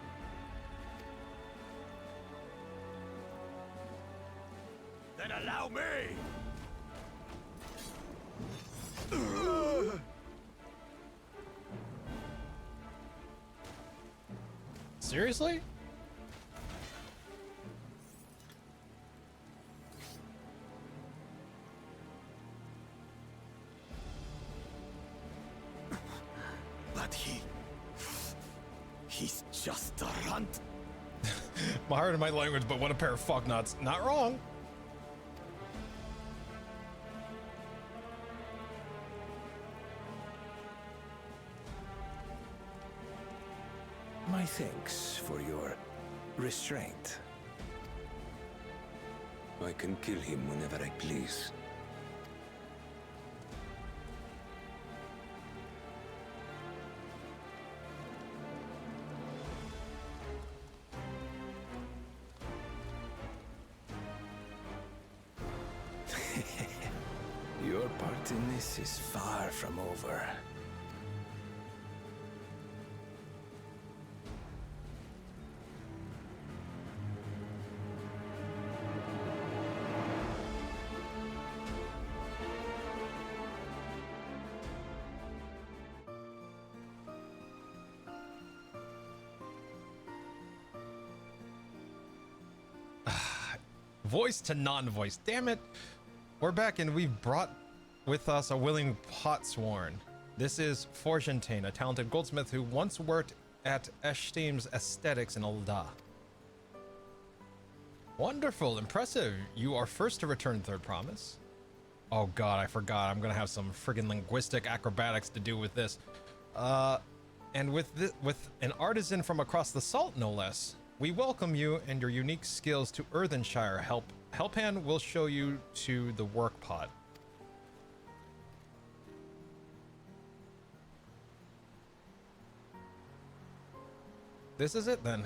Then allow me! Seriously? But he's just a runt. My heart and my language, but what a pair of fucknuts. Not wrong. My thanks for your restraint. I can kill him whenever I please. Your part in this is far from over. Voice to non-voice. Damn it. We're back and we've brought with us a willing potsworn. This is Forgentain, a talented goldsmith who once worked at Eshtim's Aesthetics in Ul'dah. Wonderful, impressive. You are first to return third promise. Oh god, I forgot. I'm gonna have some friggin' linguistic acrobatics to do with this. And with an artisan from across the salt, no less. We welcome you and your unique skills to Earthenshire. Helphand will show you to the work pot. This is it then.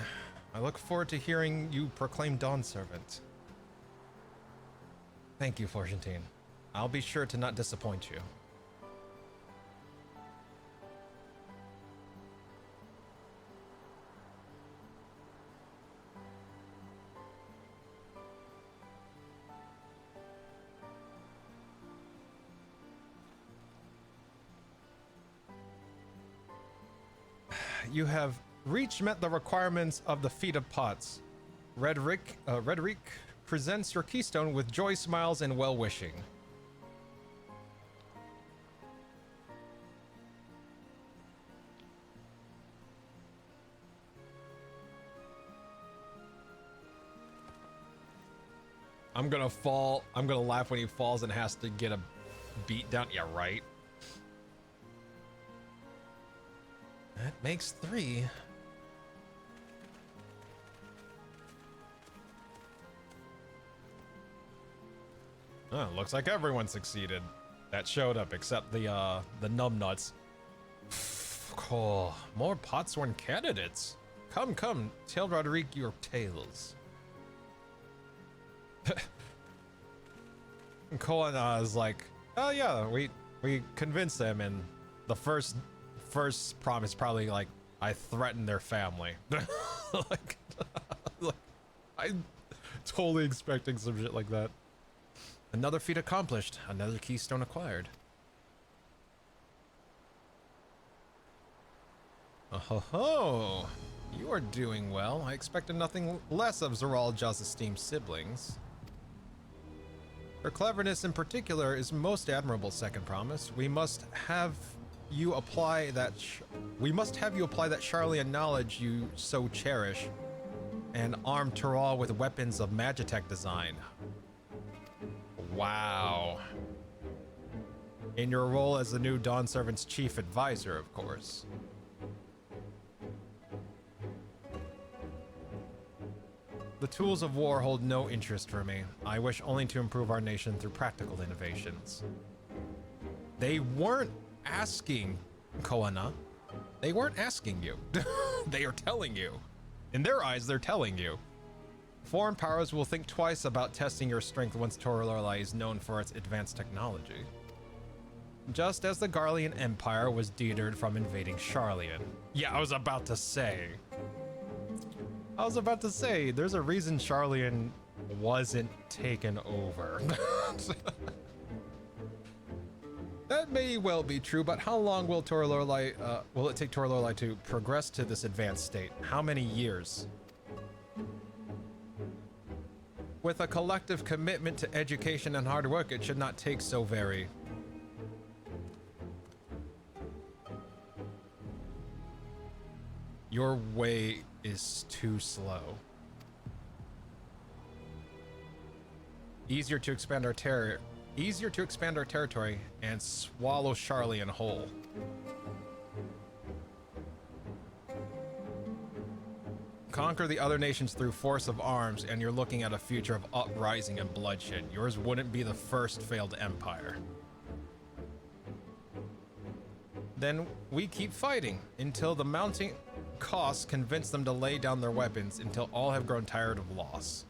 I look forward to hearing you proclaim Dawn Servant. Thank you, Forgentain. I'll be sure to not disappoint you. you have met the requirements of the feat of pots. Redrick presents your keystone with joy, smiles, and well-wishing. I'm gonna laugh when he falls and has to get a beat down. Yeah, right. That makes 3. Oh, looks like everyone succeeded. That showed up, except the numbnuts. Oh, more Potsworn candidates. Come, tell Roderick your tales. Colin is like, oh yeah, we convinced them, and the first promise probably like, I threatened their family. like I'm totally expecting some shit like that. Another feat accomplished, another keystone acquired. Oh ho ho! You are doing well. I expected nothing less of Zoralja's esteemed siblings. Her cleverness in particular is most admirable, second promise. We must have you apply that Charlian knowledge you so cherish and arm Tural with weapons of Magitech design. Wow. In your role as the new Dawn Servant's chief advisor, of course. The tools of war hold no interest for me. I wish only to improve our nation through practical innovations. They weren't asking, Koana. They weren't asking you. They are telling you. In their eyes, they're telling you. Foreign powers will think twice about testing your strength once Toralorlai is known for its advanced technology. Just as the Garlean Empire was deterred from invading Charlian. Yeah, I was about to say, there's a reason Charlian wasn't taken over. That may well be true, but how long will will it take Toralorlai to progress to this advanced state? How many years? With a collective commitment to education and hard work, it should not take so very. Your way is too slow. Easier to expand our territory and swallow Charlian whole. Conquer the other nations through force of arms, and you're looking at a future of uprising and bloodshed. Yours wouldn't be the first failed empire. Then we keep fighting until the mounting costs convince them to lay down their weapons, until all have grown tired of loss.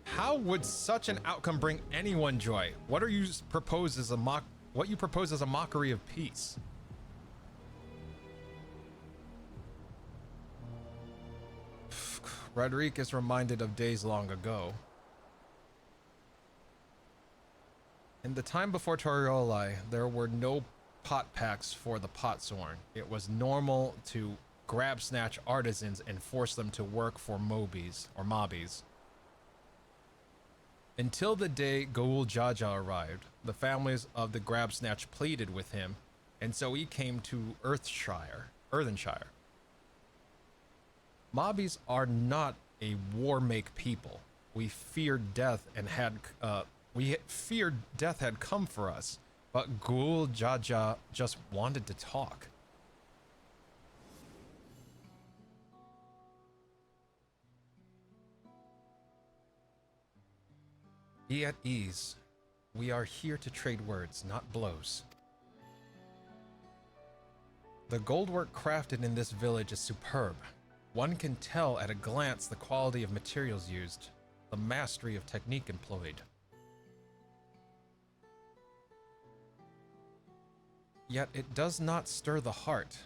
How would such an outcome bring anyone joy? What you propose is a mockery of peace. Roderick is reminded of days long ago. In the time before Toralorlai, there were no pot packs for the Potsworn. It was normal to grab snatch artisans and force them to work for mobbies. Until the day Goul Jaja arrived, the families of the grab snatch pleaded with him, and so he came to Earthenshire. Mobbies are not a war-make people. We feared death had come for us, but Goul Jaja just wanted to talk. Be at ease. We are here to trade words, not blows. The goldwork crafted in this village is superb. One can tell at a glance the quality of materials used, the mastery of technique employed. Yet it does not stir the heart.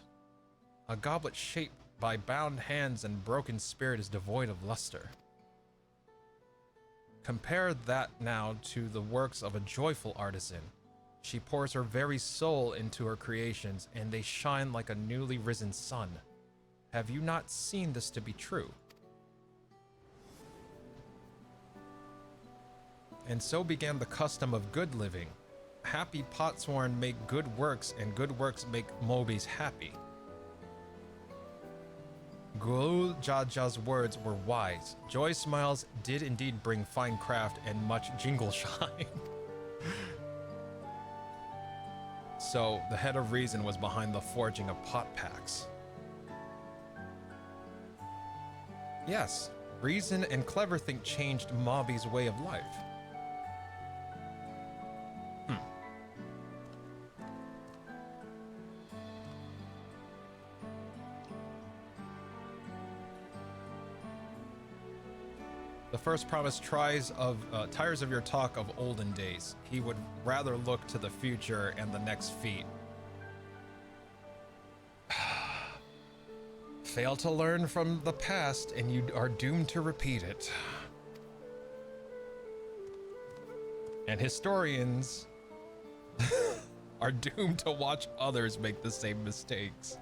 A goblet shaped by bound hands and broken spirit is devoid of luster. Compare that now to the works of a joyful artisan, She pours her very soul into her creations, and they shine like a newly risen sun. Have you not seen this to be true? And so began the custom of good living. Happy potsworn make good works, and good works make Mobis happy. Gul Jaja's words were wise. Joy smiles did indeed bring fine craft and much jingle shine. So, the head of reason was behind the forging of pot packs. Yes, reason and clever think changed Mobby's way of life. The first promise tires of your talk of olden days. He would rather look to the future and the next feat. Fail to learn from the past and you are doomed to repeat it. And historians are doomed to watch others make the same mistakes.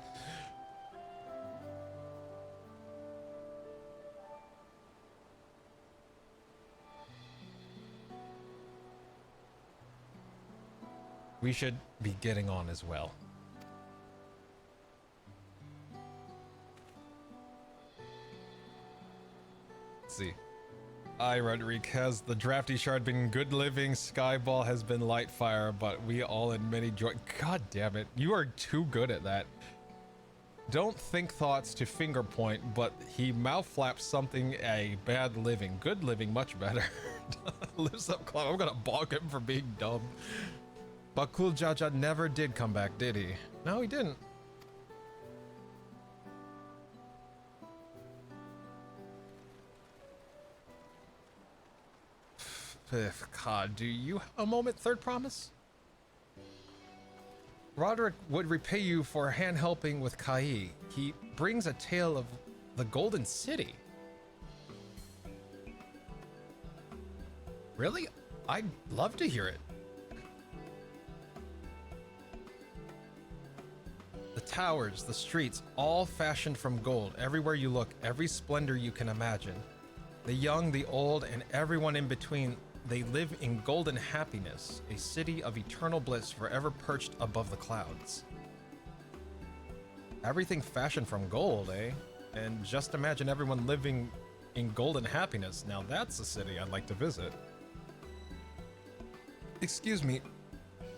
We should be getting on as well. Let's see. Roderick, has the drafty shard been good living? Skyball has been light fire, but we all in many joy. God damn it. You are too good at that. Don't think thoughts to finger point, but he mouth flaps something a bad living. Good living, much better. Lives up club. I'm gonna bog him for being dumb. But Cool Jaja never did come back, did he? No, he didn't. God, do you have a moment? Third promise? Roderick would repay you for a hand helping with Kai. He brings a tale of the Golden City. Really? I'd love to hear it. The towers, the streets, all fashioned from gold. Everywhere you look, every splendor you can imagine. The young, the old, and everyone in between, they live in golden happiness, a city of eternal bliss forever perched above the clouds. Everything fashioned from gold, eh? And just imagine everyone living in golden happiness. Now that's a city I'd like to visit. Excuse me,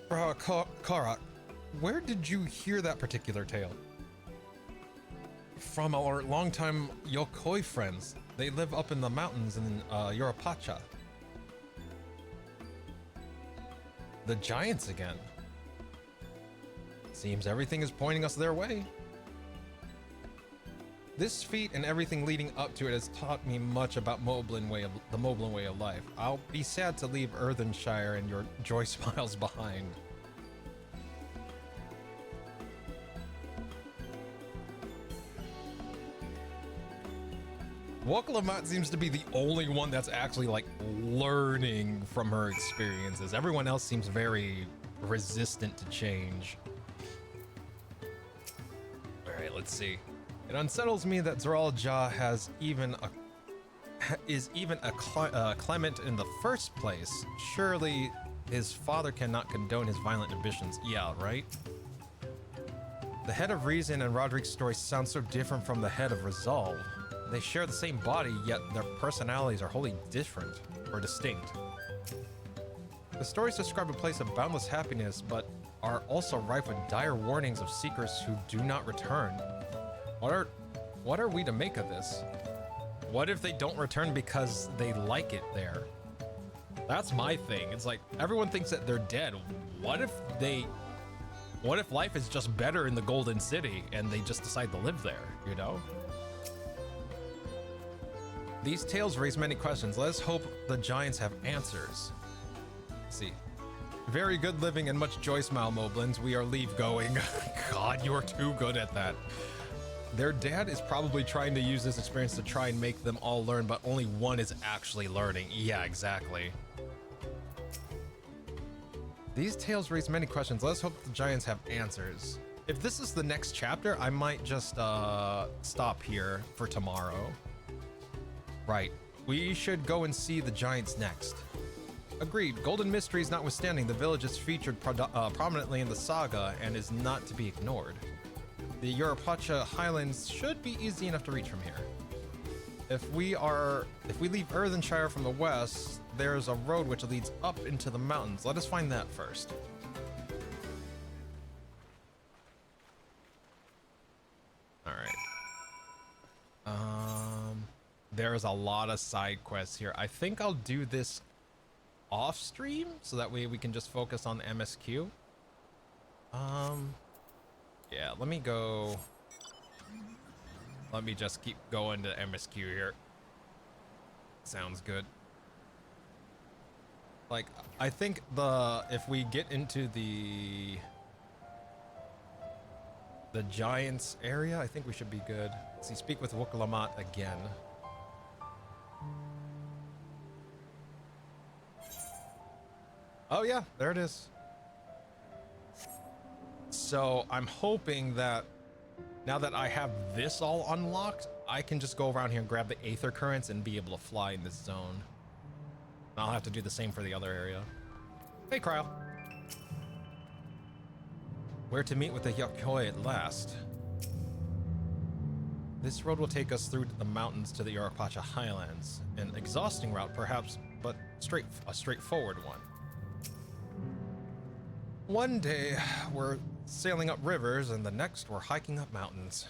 Karak. Where did you hear that particular tale? From our longtime Yokoi friends. They live up in the mountains in Yorapacha. The giants again. Seems everything is pointing us their way. This feat and everything leading up to it has taught me much about the Moblin way of life. I'll be sad to leave Earthenshire and your joy smiles behind. Wokalamat seems to be the only one that's actually like learning from her experiences. Everyone else seems very resistant to change. All right, let's see. It unsettles me that Zeralja is even a clement in the first place. Surely his father cannot condone his violent ambitions. Yeah, right? The head of reason and Roderick's story sounds so different from the head of resolve. They share the same body, yet their personalities are wholly different or distinct. The stories describe a place of boundless happiness, but are also rife with dire warnings of seekers who do not return. What are we to make of this? What if they don't return because they like it there? That's my thing. It's like everyone thinks that they're dead. What if life is just better in the Golden City and they just decide to live there, you know? These tales raise many questions. Let us hope the giants have answers. Let's see. Very good living and much joy smile, Moblins. We are leave going. God, you are too good at that. Their dad is probably trying to use this experience to try and make them all learn, but only one is actually learning. Yeah, exactly. These tales raise many questions. Let's hope the giants have answers. If this is the next chapter, I might just stop here for tomorrow. Right. We should go and see the giants next. Agreed. Golden Mysteries notwithstanding, the village is featured prominently in the saga and is not to be ignored. The Yorupacha Highlands should be easy enough to reach from here. If we leave Earthenshire from the west, there's a road which leads up into the mountains. Let us find that first. All right. There's a lot of side quests here. I think I'll do this off stream so that way we can just focus on the MSQ. Yeah, let me just keep going to MSQ here. Sounds good. Like, I think if we get into the Giants area, I think we should be good. Let's see, speak with Wukalamat again. Oh yeah, there it is. So I'm hoping that now that I have this all unlocked, I can just go around here and grab the Aether Currents and be able to fly in this zone. And I'll have to do the same for the other area. Hey, Cryo. Where to meet with the Yokoi at last? This road will take us through the mountains to the Yorupacha Highlands. An exhausting route, perhaps, but a straightforward one. One day, we're sailing up rivers, and the next, we're hiking up mountains.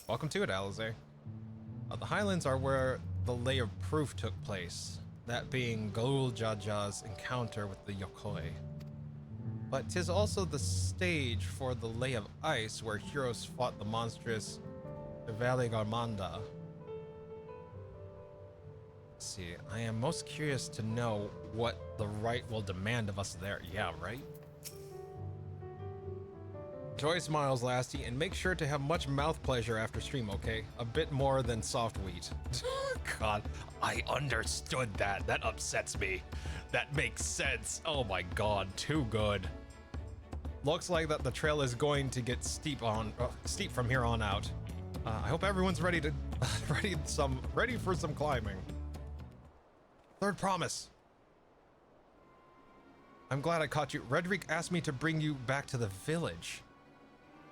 Welcome to it, Alize. The Highlands are where the Lay of Proof took place, that being Gul Jaja's encounter with the Yokoi. But 'tis also the stage for the Lay of Ice, where heroes fought the monstrous Valley Garmanda. Let's see, I am most curious to know what the right will demand of us there. Yeah, right? Enjoy smiles, Lasty, and make sure to have much mouth pleasure after stream, okay? A bit more than soft wheat. God, I understood that. That upsets me. That makes sense. Oh my god, too good. Looks like that the trail is going to get steep from here on out. I hope everyone's ready for some climbing. Third promise. I'm glad I caught you. Redrick asked me to bring you back to the village.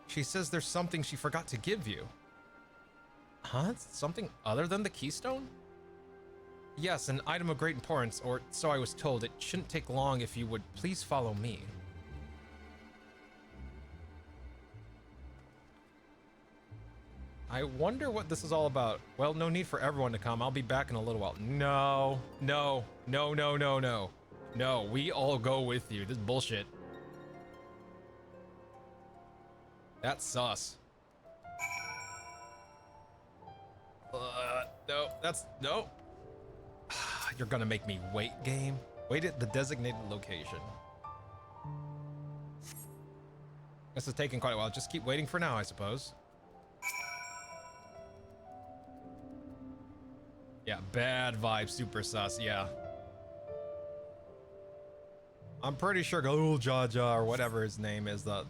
She says there's something she forgot to give you. Huh? Something other than the keystone? Yes, an item of great importance, or so I was told. It shouldn't take long if you would please follow me. I wonder what this is all about. Well, no need for everyone to come. I'll be back in a little while. No, no, no, no, no, no. No, we all go with you. This is bullshit. That's sus. No, no. You're gonna make me wait, game. Wait at the designated location. This is taking quite a while. Just keep waiting for now, I suppose. Yeah, bad vibe, super sus, yeah. I'm pretty sure Gul Jaja or whatever his name is, the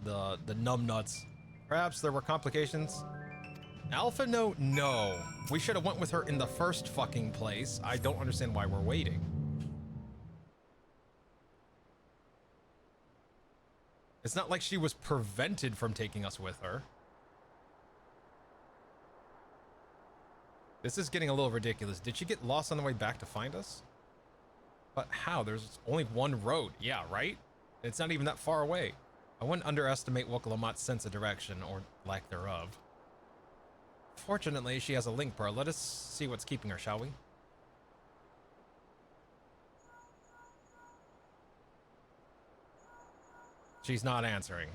numbnuts. Perhaps there were complications. Alpha note, no. We should have went with her in the first fucking place. I don't understand why we're waiting. It's not like she was prevented from taking us with her. This is getting a little ridiculous. Did she get lost on the way back to find us? But how? There's only one road. Yeah, right? It's not even that far away. I wouldn't underestimate Wukalamat's sense of direction, or lack thereof. Fortunately, she has a link pearl. Let us see what's keeping her, shall we? She's not answering.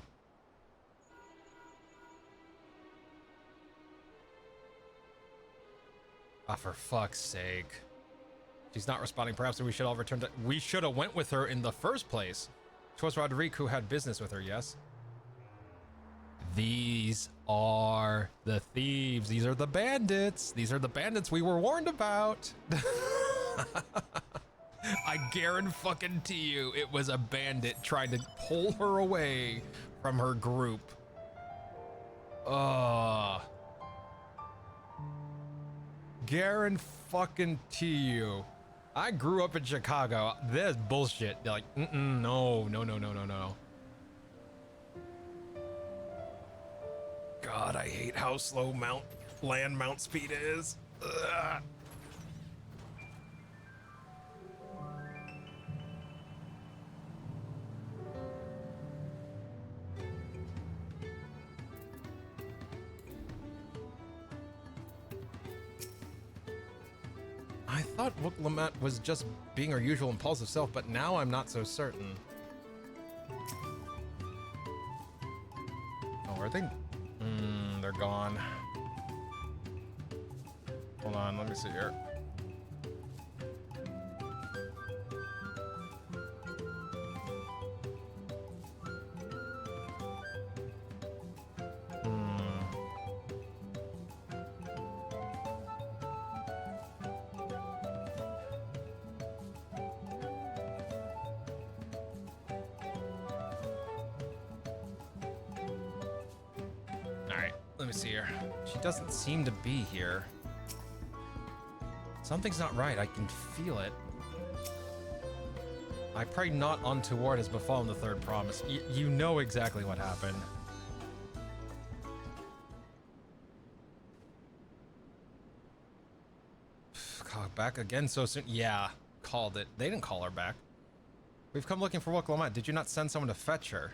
Ah, for fuck's sake. She's not responding. Perhaps we should all return to... We should have went with her in the first place. 'Twas Roderick who had business with her, yes? These are the thieves. These are the bandits. These are the bandits we were warned about. I guarantee you it was a bandit trying to pull her away from her group. Guarantee you. I grew up in Chicago. This bullshit. They're like, no. God, I hate how slow land mount speed is. Ugh. I thought Wooklamut was just being her usual impulsive self, but now I'm not so certain. Oh, are they? They're gone. Hold on, let me see here. Doesn't seem to be here. Something's not right. I can feel it. I pray not untoward has befallen the third promise. You know exactly what happened. God, back again so soon. Yeah, called it. They didn't call her back. We've come looking for Wooklamut. Did you not send someone to fetch her?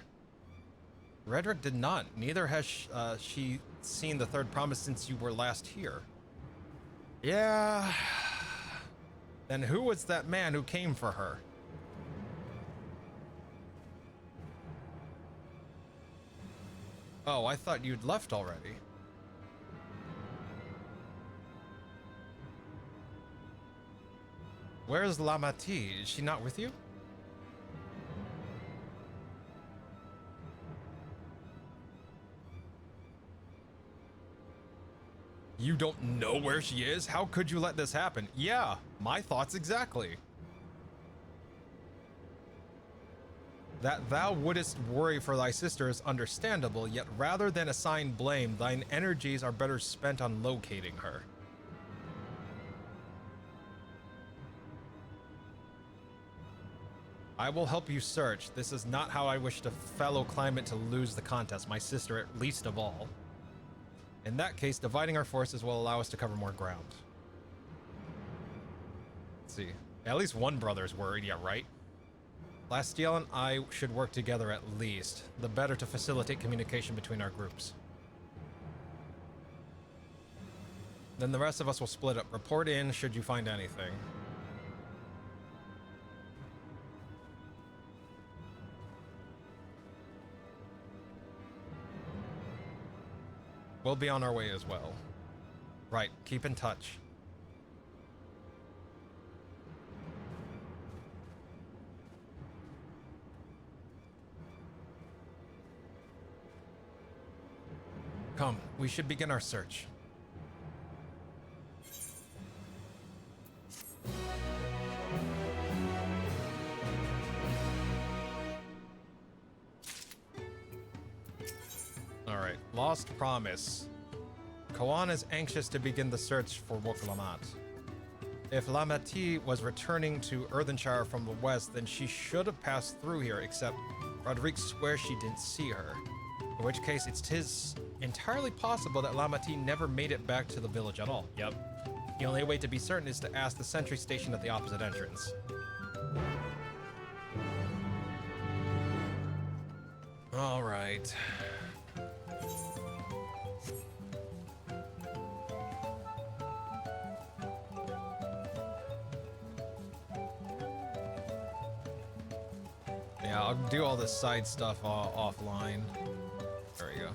Redrick did not. Neither has she seen the third promise since you were last here. Yeah. Then who was that man who came for her? Oh, I thought you'd left already. Where's Lamati? Is she not with you? You don't know where she is? How could you let this happen? Yeah, my thoughts exactly. That thou wouldest worry for thy sister is understandable, yet rather than assign blame, thine energies are better spent on locating her. I will help you search. This is not how I wished a fellow claimant to lose the contest, my sister at least of all. In that case, dividing our forces will allow us to cover more ground. Let's see. At least one brother's worried, yeah, right? Lastiel and I should work together at least. The better to facilitate communication between our groups. Then the rest of us will split up. Report in should you find anything. We'll be on our way as well. Right, keep in touch. Come, we should begin our search. Alright, Lost Promise. Koan is anxious to begin the search for Wooklamut. If Lamati was returning to Earthenshire from the west, then she should have passed through here, except Roderick swears she didn't see her. In which case, it's entirely possible that Lamati never made it back to the village at all. Yep. The only way to be certain is to ask the sentry stationed at the opposite entrance. All right. Yeah, I'll do all this side stuff offline. There we go.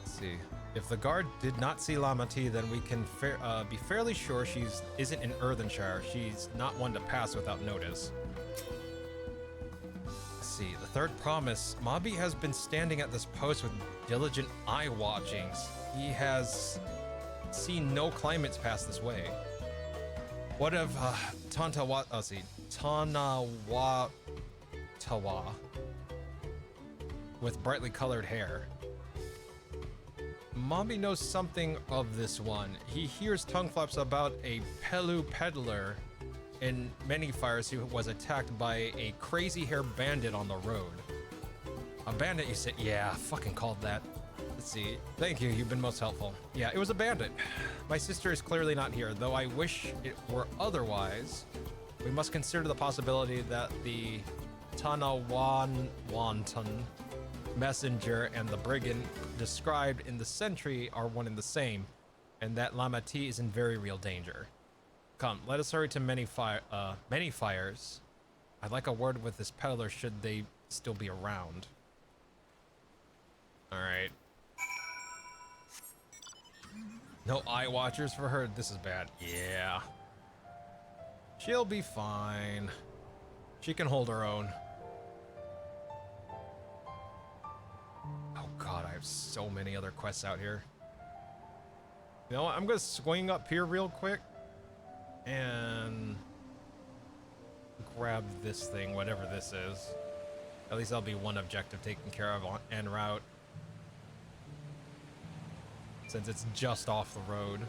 Let's see. If the guard did not see Lamati, then we can be fairly sure she isn't in Earthenshire. She's not one to pass without notice. Let's see. The third promise. Mabi has been standing at this post with diligent eye watchings. He has seen no claimants pass this way. What if Tantawa? Oh, see, Tanawatawa with brightly colored hair. Mommy knows something of this one. He hears tongue flaps about a Pelu peddler in Many Fires who was attacked by a crazy hair bandit on the road. A bandit, you said? Yeah, fucking called that. Let's see. Thank you, you've been most helpful. Yeah, it was a bandit. My sister is clearly not here, though I wish it were otherwise. We must consider the possibility that the Tanawantan messenger and the brigand described in the sentry are one and the same, and that Lama T is in very real danger. Come, let us hurry to Many Fires. I'd like a word with this peddler should they still be around. Alright. No eye watchers for her? This is bad. Yeah. She'll be fine. She can hold her own. Oh god, I have so many other quests out here. You know what? I'm gonna swing up here real quick and grab this thing, whatever this is. At least that'll be one objective taken care of en route, since it's just off the road.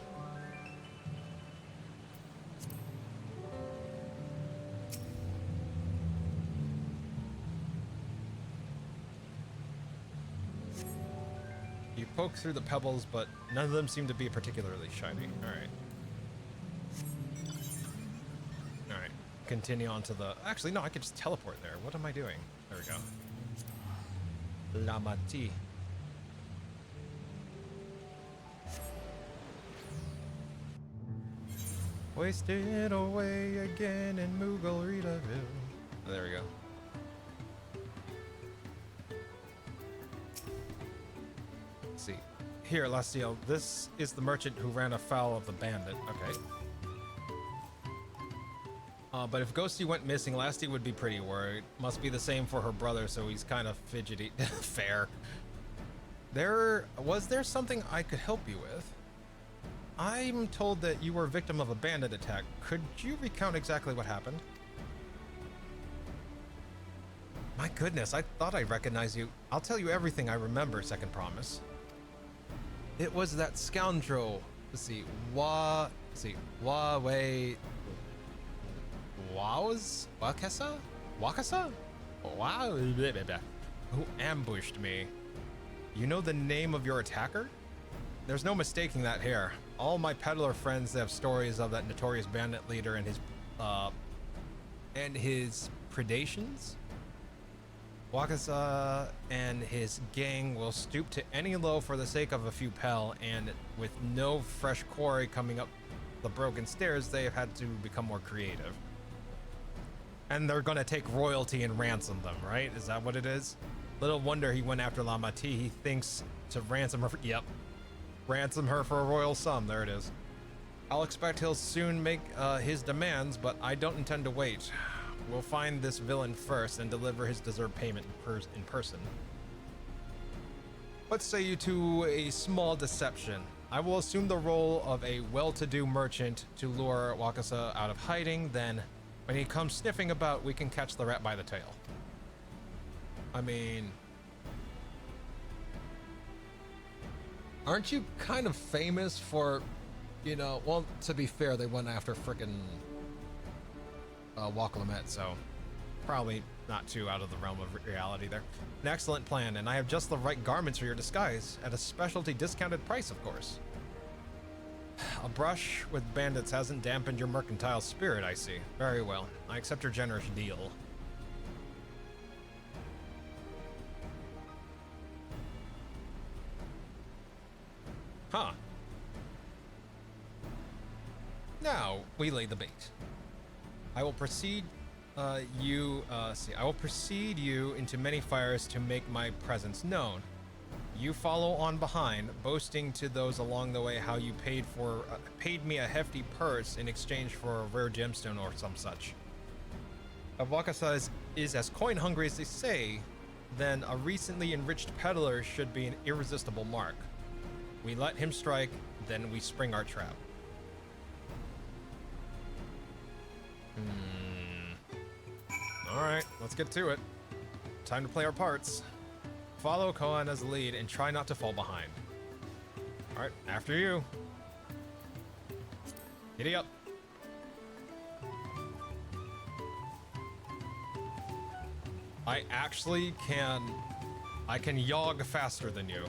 You poke through the pebbles, but none of them seem to be particularly shiny. Alright. Alright. Continue on to the... Actually, no, I could just teleport there. What am I doing? There we go. Lamati. Wasted away again in Mughal-Ritaville. There we go. Let's see. Here, Lastiel, this is the merchant who ran afoul of the bandit. Okay. But if Ghosty went missing, Lasty would be pretty worried. Must be the same for her brother, so he's kind of fidgety. Fair. Was there something I could help you with? I'm told that you were a victim of a bandit attack. Could you recount exactly what happened? My goodness, I thought I recognized you. I'll tell you everything I remember, second promise. It was that scoundrel. Let's see. Wakasa? Wow. Who ambushed me? You know the name of your attacker? There's no mistaking that hair. All my peddler friends have stories of that notorious bandit leader and his predations. Wakasa and his gang will stoop to any low for the sake of a few pel, and with no fresh quarry coming up the broken stairs, they have had to become more creative. And they're gonna take royalty and ransom them, right? Is that what it is? Little wonder he went after Lamati. He thinks to ransom her for, yep. Ransom her for a royal sum. There it is. I'll expect he'll soon make his demands, but I don't intend to wait. We'll find this villain first and deliver his deserved payment in person. What say you to a small deception? I will assume the role of a well-to-do merchant to lure Wakasa out of hiding, then when he comes sniffing about, we can catch the rat by the tail. I mean... aren't you kind of famous for, you know, well, to be fair, they went after frickin' Wakalamet, so probably not too out of the realm of reality there. An excellent plan, and I have just the right garments for your disguise, at a specialty discounted price, of course. A brush with bandits hasn't dampened your mercantile spirit, I see. Very well. I accept your generous deal. Huh. Now, we lay the bait. I will precede you into Many Fires to make my presence known. You follow on behind, boasting to those along the way how you paid me a hefty purse in exchange for a rare gemstone or some such. If Wakasa is as coin hungry as they say, then a recently enriched peddler should be an irresistible mark. We let him strike, then we spring our trap. let's get to it. Time to play our parts. Follow Koan as the lead and try not to fall behind. All right, after you. Giddy up. I actually can... I can yog faster than you.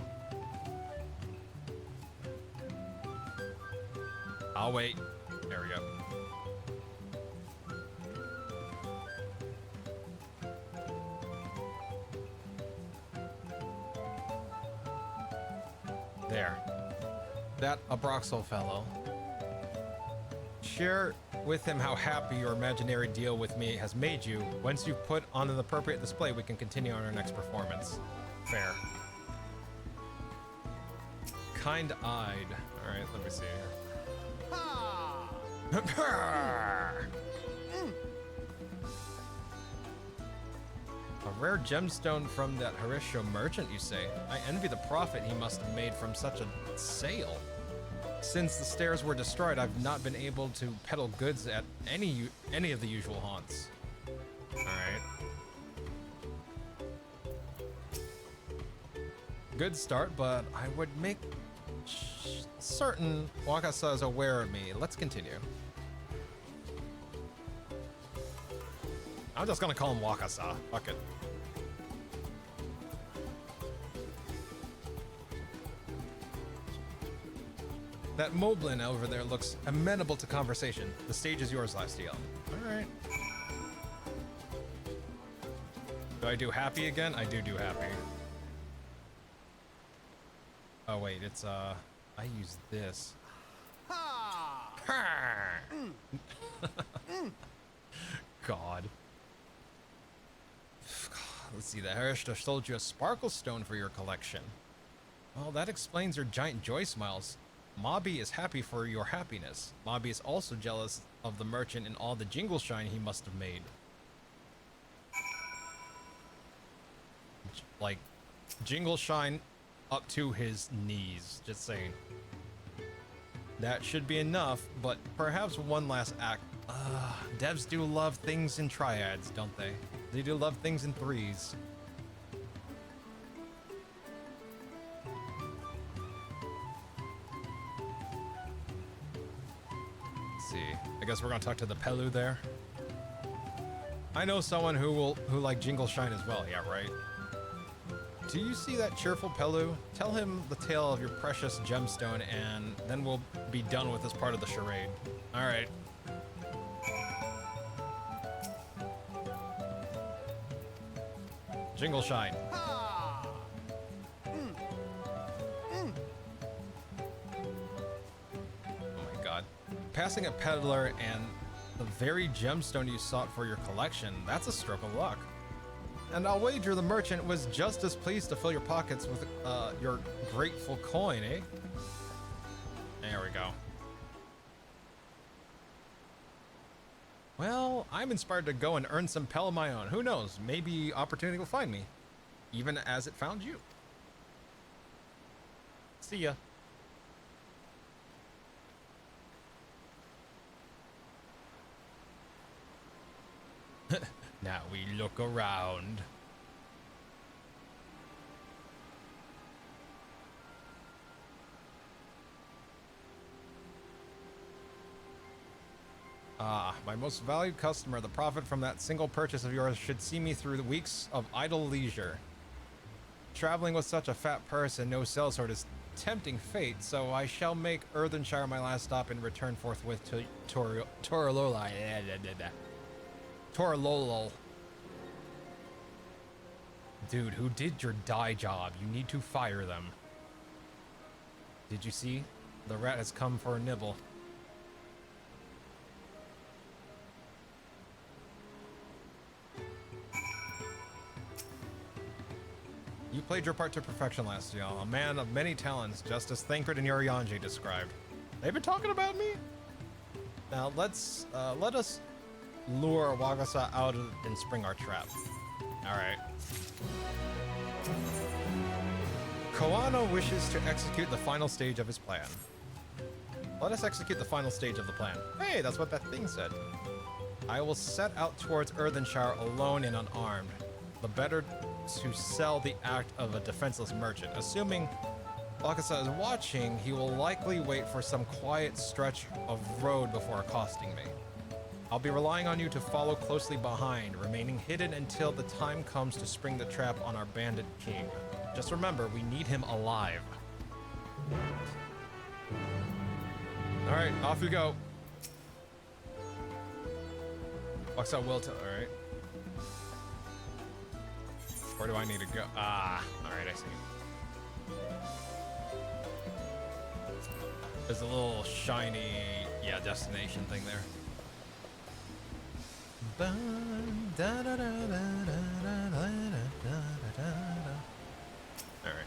I'll wait. There we go. There. That Abraxel fellow. Share with him how happy your imaginary deal with me has made you. Once you've put on an appropriate display, we can continue on our next performance. Fair. Kind-eyed. Alright, let me see here. A rare gemstone from that Horatio merchant, you say? I envy the profit he must have made from such a sale. Since the stairs were destroyed, I've not been able to peddle goods at any of the usual haunts. Alright. Good start, but I would make certain Wakasa is aware of me. Let's continue. I'm just gonna call him Wakasa. Fuck it. That Moblin over there looks amenable to conversation. The stage is yours, Lastiel. Alright. Do I do happy again? I do happy. Oh wait, it's I use this. God. Let's see, the Herishta sold you a sparkle stone for your collection. Well, that explains your giant joy smiles. Mobby is happy for your happiness. Mobby is also jealous of the merchant and all the jingle shine he must have made. Like, jingle shine up to his knees, just saying. That should be enough, but perhaps one last act. Devs do love things in triads, don't they? They do love things in threes. Let's see. I guess we're gonna talk to the Pelu there. I know someone who like Jingle Shine as well. Yeah, right. Do you see that cheerful Pelu? Tell him the tale of your precious gemstone, and then we'll be done with this part of the charade. All right. Jingle Shine. Oh my god. Passing a peddler and the very gemstone you sought for your collection, that's a stroke of luck. And I'll wager the merchant was just as pleased to fill your pockets with your grateful coin, eh? There we go. Well, I'm inspired to go and earn some Pell of my own. Who knows? Maybe opportunity will find me, even as it found you. See ya. Now we look around. My most valued customer, the profit from that single purchase of yours should see me through the weeks of idle leisure. Traveling with such a fat purse and no sellsword is tempting fate, so I shall make Earthenshire my last stop and return forthwith to Toralolol. Toralolol. Dude, who did your dye job? You need to fire them. Did you see? The rat has come for a nibble. You played your part to perfection, Lastiel. A man of many talents, just as Thancred and Urianger described. They've been talking about me? Now let us lure Wagasa out and spring our trap. Alright. Koano wishes to execute the final stage of his plan. Let us execute the final stage of the plan. Hey, that's what that thing said. I will set out towards Earthenshire alone and unarmed. The better to sell the act of a defenseless merchant. Assuming Wakasa is watching, he will likely wait for some quiet stretch of road before accosting me. I'll be relying on you to follow closely behind, remaining hidden until the time comes to spring the trap on our bandit king. Just remember, we need him alive. All right, off we go. Wakasa will tell. All right. Where do I need to go? Ah, all right, I see. There's a little shiny, yeah, destination thing there. All right.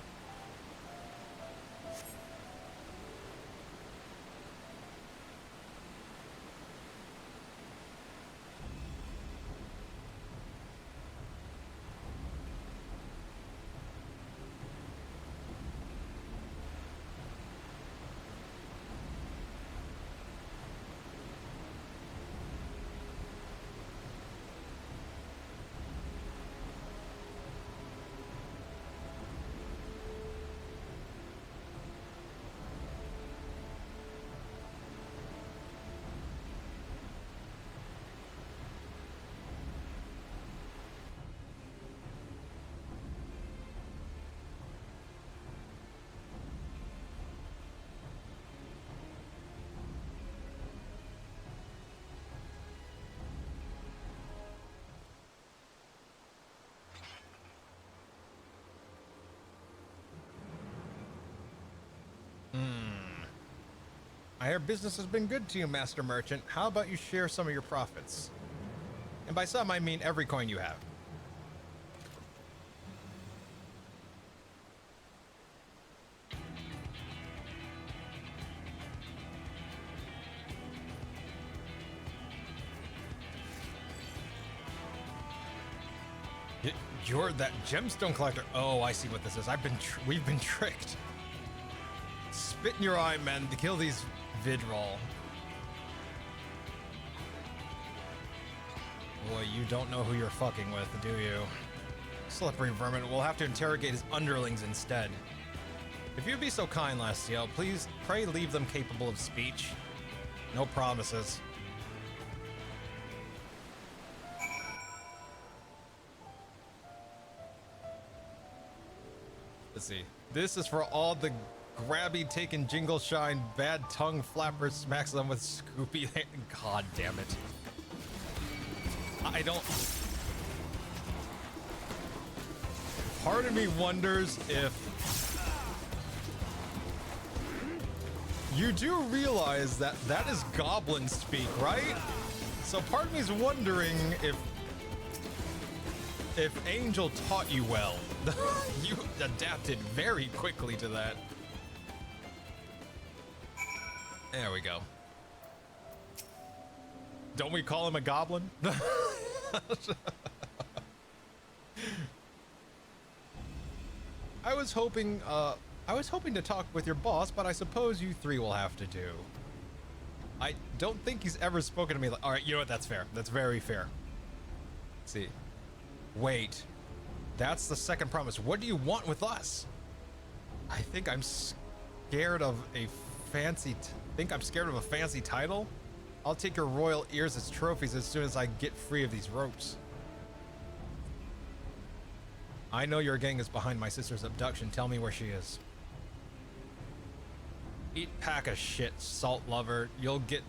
I hear business has been good to you, Master Merchant. How about you share some of your profits? And by some, I mean every coin you have. You're that gemstone collector. Oh, I see what this is. We've been tricked. Spit in your eye, men, to kill these vidroll. Boy, you don't know who you're fucking with, do you? Slippery vermin. We'll have to interrogate his underlings instead. If you'd be so kind, Lastio, please, pray leave them capable of speech. No promises. Let's see. This is for all the grabby, taking jingle shine, bad tongue flappers smacks them with Scoopy. God damn it. I don't. Part of me wonders if you do realize that that is goblin speak, right? So part of me is wondering if Angel taught you well. You adapted very quickly to that. There we go. Don't we call him a goblin? I was hoping to talk with your boss, but I suppose you three will have to do. I don't think he's ever spoken to me like, all right, you know what? That's fair. That's very fair. Let's see. Wait. That's the second promise. What do you want with us? I think I'm scared of a fancy title? I'll take your royal ears as trophies as soon as I get free of these ropes. I know your gang is behind my sister's abduction. Tell me where she is. Eat pack of shit, salt lover. You'll get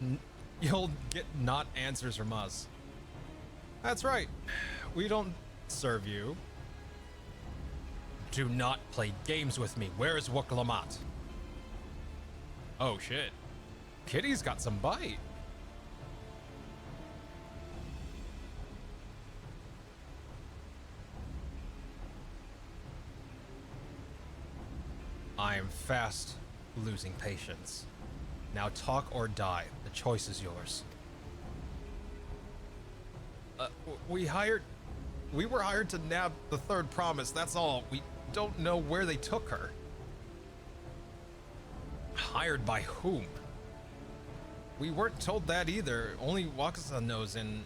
not answers from us. That's right. We don't serve you. Do not play games with me. Where is Wuklamat? Oh shit. Kitty's got some bite. I am fast losing patience. Now talk or die. The choice is yours. We were hired to nab the third promise, that's all. We don't know where they took her. Hired by whom? We weren't told that either. Only Wakasa knows, and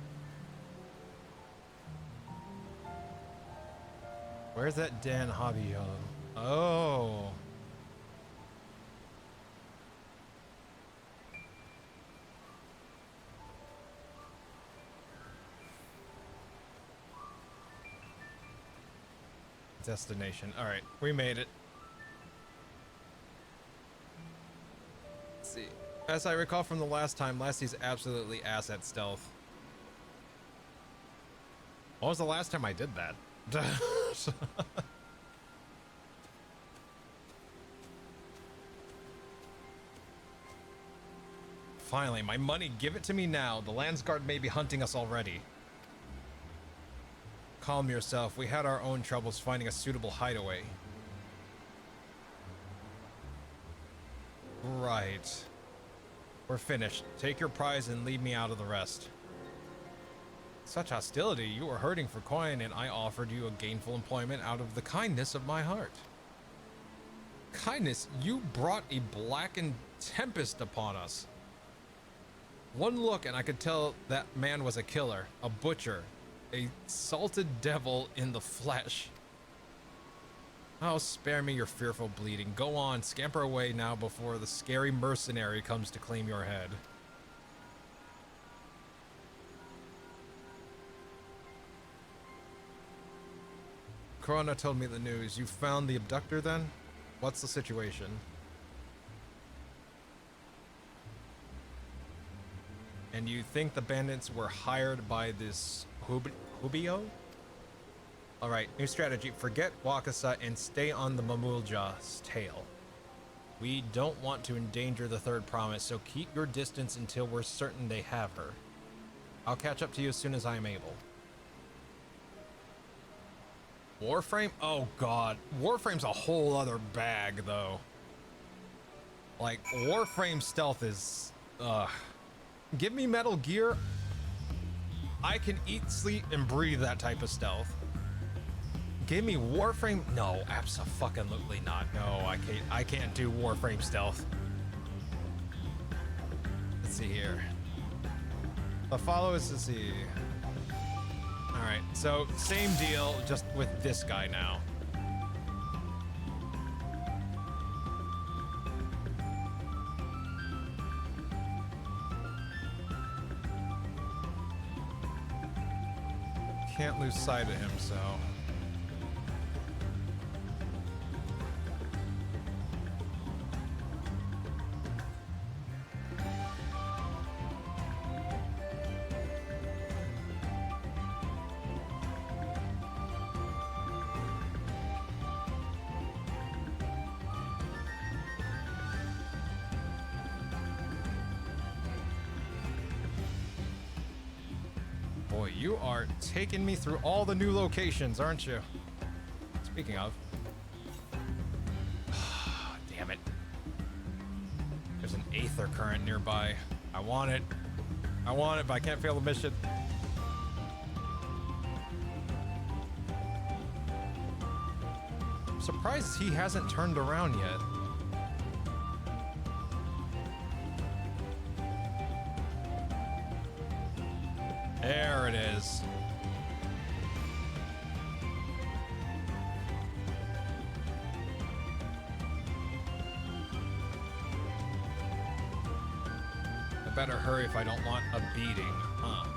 Where's that Dan Hobbyho? Oh. Destination. All right, we made it. Let's see. As I recall from the last time, Lassie's absolutely ass at stealth. When was the last time I did that? Finally, my money, give it to me now. The Landsguard may be hunting us already. Calm yourself. We had our own troubles finding a suitable hideaway. Right. We're finished. Take your prize and leave me out of the rest. Such hostility. You were hurting for coin and I offered you a gainful employment out of the kindness of my heart. Kindness? You brought a blackened tempest upon us. One look and I could tell that man was a killer, a butcher, a salted devil in the flesh. Oh, spare me your fearful bleeding. Go on, scamper away now before the scary mercenary comes to claim your head. Corona told me the news. You found the abductor then? What's the situation? And you think the bandits were hired by this Hubio? Alright, new strategy. Forget Wakasa and stay on the Mamulja's tail. We don't want to endanger the third promise, so keep your distance until we're certain they have her. I'll catch up to you as soon as I am able. Warframe? Oh god. Warframe's a whole other bag, though. Like, Warframe stealth is... Give me Metal Gear. I can eat, sleep, and breathe that type of stealth. Give me Warframe. No, abso-fucking-lutely not. No, I can't do Warframe stealth. Let's see here. The follow is to see. All right, so same deal, just with this guy now. Can't lose sight of him, so. Boy, you are taking me through all the new locations, aren't you? Speaking of. Damn it. There's an aether current nearby. I want it. I want it, but I can't fail the mission. I'm surprised he hasn't turned around yet. There it is. I better hurry if I don't want a beating, huh?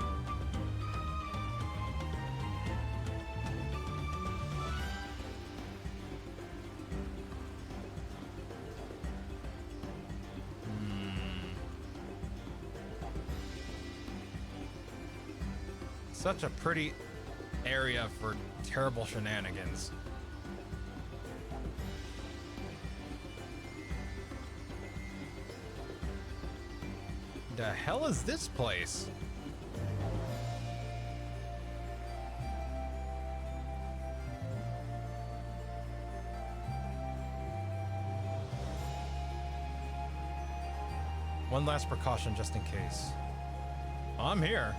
Such a pretty area for terrible shenanigans. The hell is this place? One last precaution just in case. I'm here.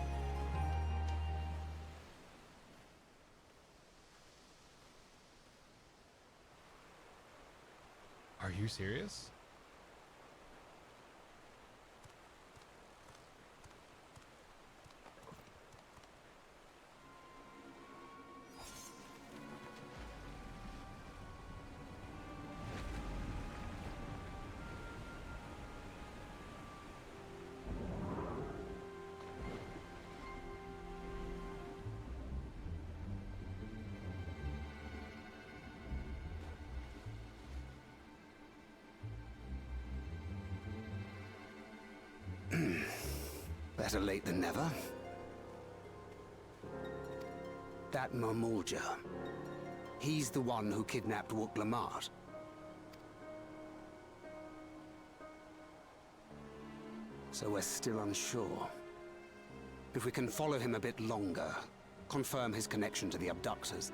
Are you serious? Better late than never. That Marmorja. He's the one who kidnapped Wuk-Lamat. So we're still unsure. If we can follow him a bit longer, confirm his connection to the abductors.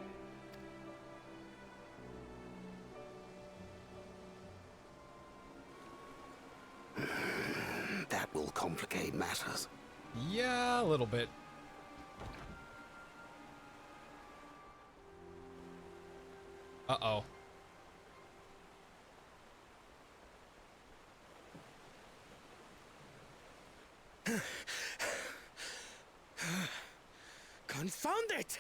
That will complicate matters. Yeah, a little bit. Uh-oh. Confound it!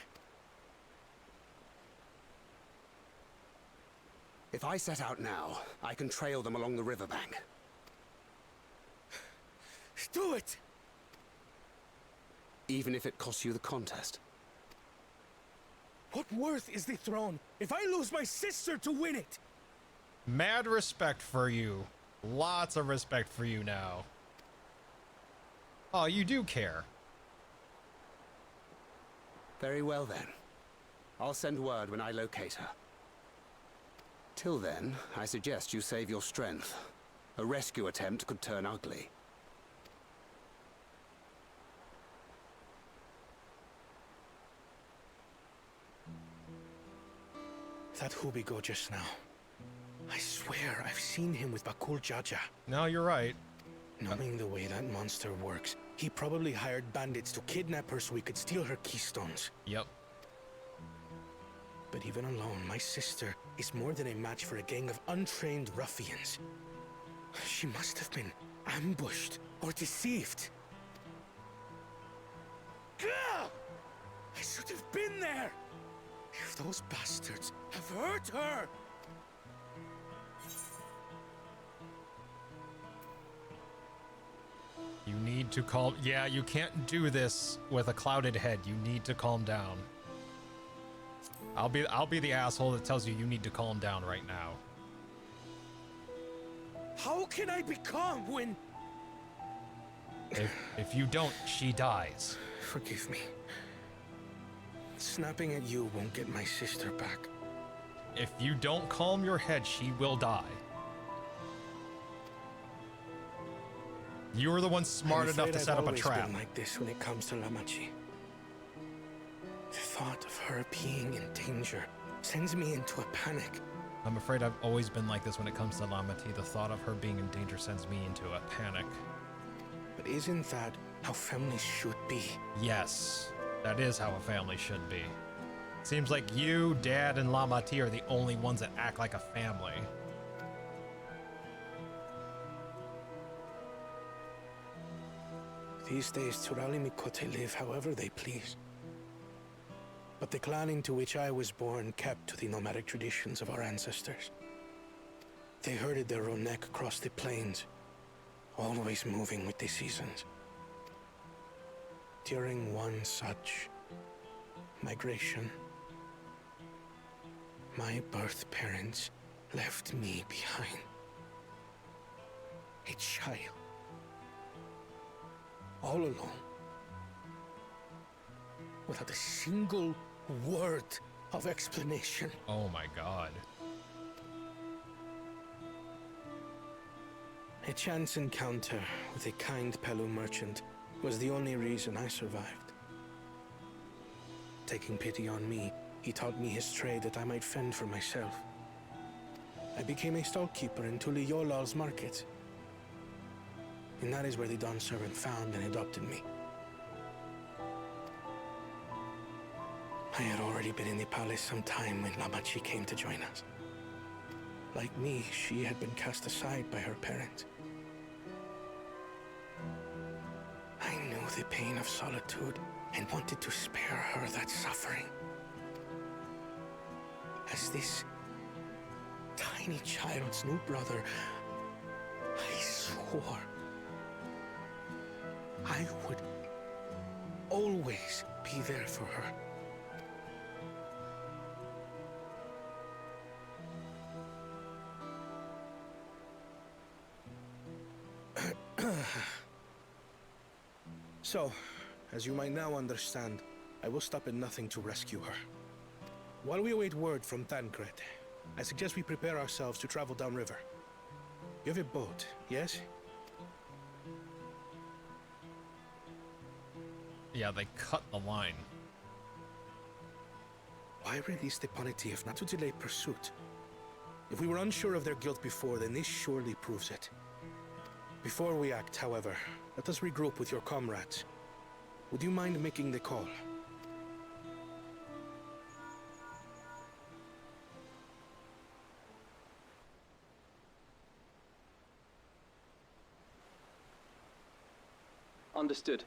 If I set out now, I can trail them along the riverbank. Do it! Even if it costs you the contest. What worth is the throne if I lose my sister to win it? Mad respect for you. Lots of respect for you now. Oh, you do care. Very well then. I'll send word when I locate her. Till then, I suggest you save your strength. A rescue attempt could turn ugly. That Hubigo just now. I swear I've seen him with Bakul Jaja. No, you're right. Knowing the way that monster works, he probably hired bandits to kidnap her so he could steal her keystones. Yep. But even alone, my sister is more than a match for a gang of untrained ruffians. She must have been ambushed or deceived. Gah! I should have been there! If those bastards have hurt her! You need to calm. Yeah, you can't do this with a clouded head. You need to calm down. I'll be the asshole that tells you need to calm down right now. How can I be calm when... If you don't, she dies. Forgive me. Snapping at you won't get my sister back. If you don't calm your head, she will die. You were the one smart enough to set up a trap. I've always been like this when it comes to Lamachi. The thought of her being in danger sends me into a panic. I'm afraid I've always been like this when it comes to Lamati. The thought of her being in danger sends me into a panic. But isn't that how families should be? Yes, that is how a family should be. Seems like you, Dad, and Lamati are the only ones that act like a family. These days, Turali Mikote live however they please. But the clan into which I was born kept to the nomadic traditions of our ancestors. They herded their own neck across the plains, always moving with the seasons. During one such migration, my birth parents left me behind. A child. All alone. Without a single word of explanation. Oh my god. A chance encounter with a kind Pelu merchant was the only reason I survived. Taking pity on me, he taught me his trade that I might fend for myself. I became a stallkeeper in Tuliyolal's market. And that is where the Dawn servant found and adopted me. I had already been in the palace some time when Lamachi came to join us. Like me, she had been cast aside by her parents. I knew the pain of solitude and wanted to spare her that suffering. As this tiny child's new brother, I swore I would always be there for her. So, as you might now understand, I will stop at nothing to rescue her. While we await word from Tancred, I suggest we prepare ourselves to travel downriver. You have a boat, yes? Yeah, they cut the line. Why release the Ponity if not to delay pursuit? If we were unsure of their guilt before, then this surely proves it. Before we act, however, let us regroup with your comrades. Would you mind making the call? Understood.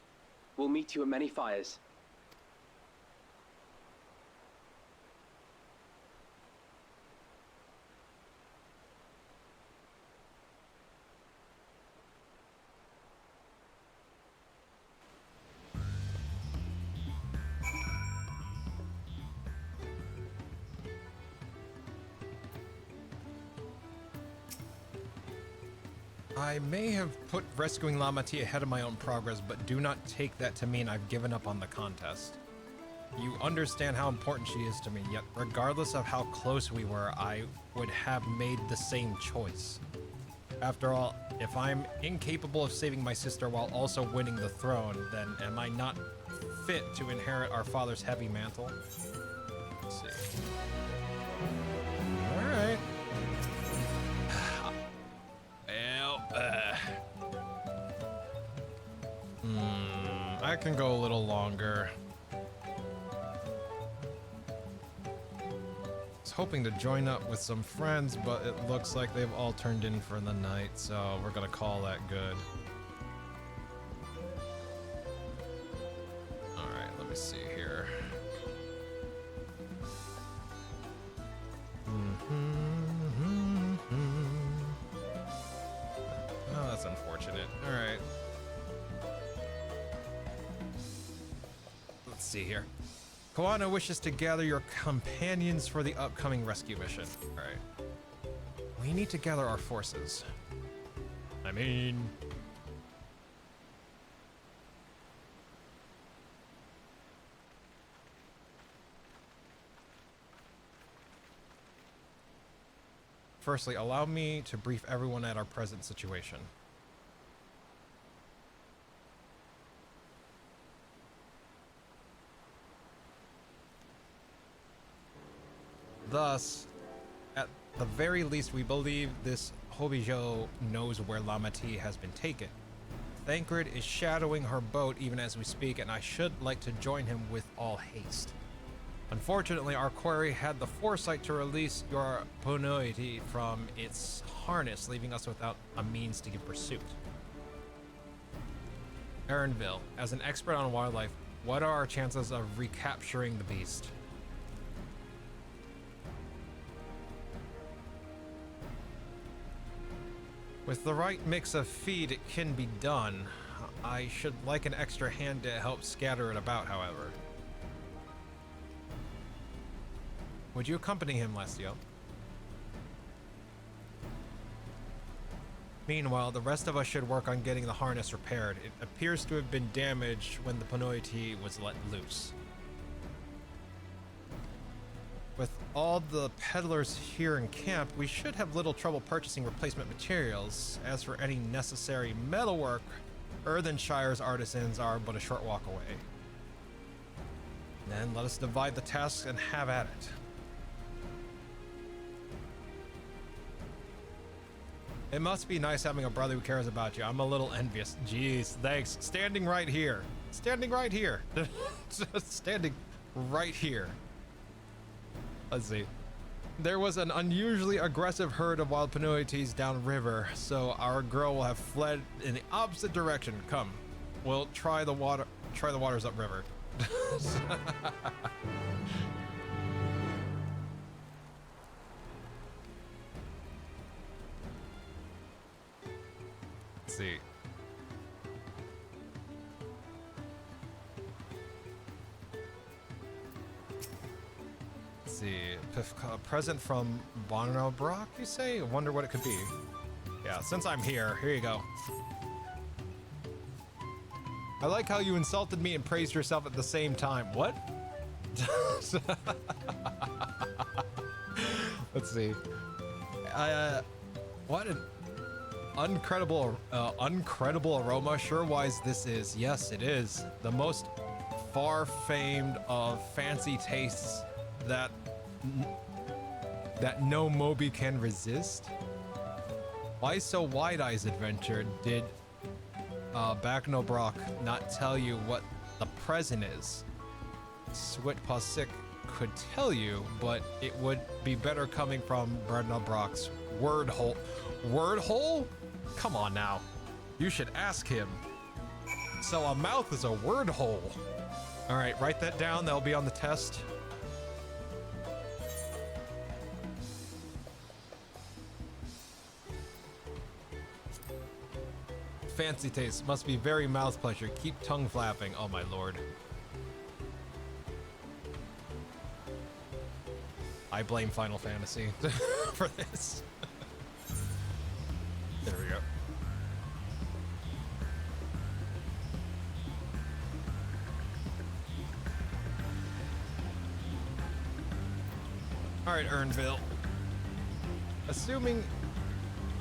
We'll meet you at many fires. I may have put rescuing Lamati ahead of my own progress, but do not take that to mean I've given up on the contest. You understand how important she is to me, yet regardless of how close we were, I would have made the same choice. After all, if I'm incapable of saving my sister while also winning the throne, then am I not fit to inherit our father's heavy mantle? Let's see. Alright. I can go a little longer. I was hoping to join up with some friends, but it looks like they've all turned in for the night, so we're gonna call that good. Alright, let me see here. Oh, that's unfortunate. Alright. Let's see here. Koana wishes to gather your companions for the upcoming rescue mission. Alright. We need to gather our forces. I mean... Firstly, allow me to brief everyone at our present situation. Thus, at the very least, we believe this Hobijo knows where Lamati has been taken. Tancred is shadowing her boat even as we speak, and I should like to join him with all haste. Unfortunately, our quarry had the foresight to release your Ponoiti from its harness, leaving us without a means to give pursuit. Erinville, as an expert on wildlife, what are our chances of recapturing the beast? With the right mix of feed, it can be done. I should like an extra hand to help scatter it about, however. Would you accompany him, Lestio? Meanwhile, the rest of us should work on getting the harness repaired. It appears to have been damaged when the Ponoiti was let loose. With all the peddlers here in camp, we should have little trouble purchasing replacement materials. As for any necessary metalwork, Earthenshire's artisans are but a short walk away. Then let us divide the tasks and have at it. It must be nice having a brother who cares about you. I'm a little envious. Jeez, thanks. Standing right here. Standing right here. Just standing right here. Let's see. There was an unusually aggressive herd of wild Ponoites downriver, so our girl will have fled in the opposite direction. Come, we'll try the waters upriver. Let's see. Let's see. A present from Bonro Brock, you say? I wonder what it could be. Yeah, since I'm here you go. I like how you insulted me and praised yourself at the same time. What? Let's see. What an uncredible aroma. Sure wise this is. Yes, it is. The most far-famed of fancy tastes that no Moby can resist. Why so wide-eyes adventure? Did Bagnobrock not tell you what the present is? Switpasik could tell you, but it would be better coming from Bagnobrock's word hole. Word hole? Come on now. You should ask him. So a mouth is a word hole. All right, write that down. That'll be on the test. Fancy taste must be very mouth pleasure. Keep tongue flapping. Oh my lord. I blame Final Fantasy for this. There we go. All right, Urnville. Assuming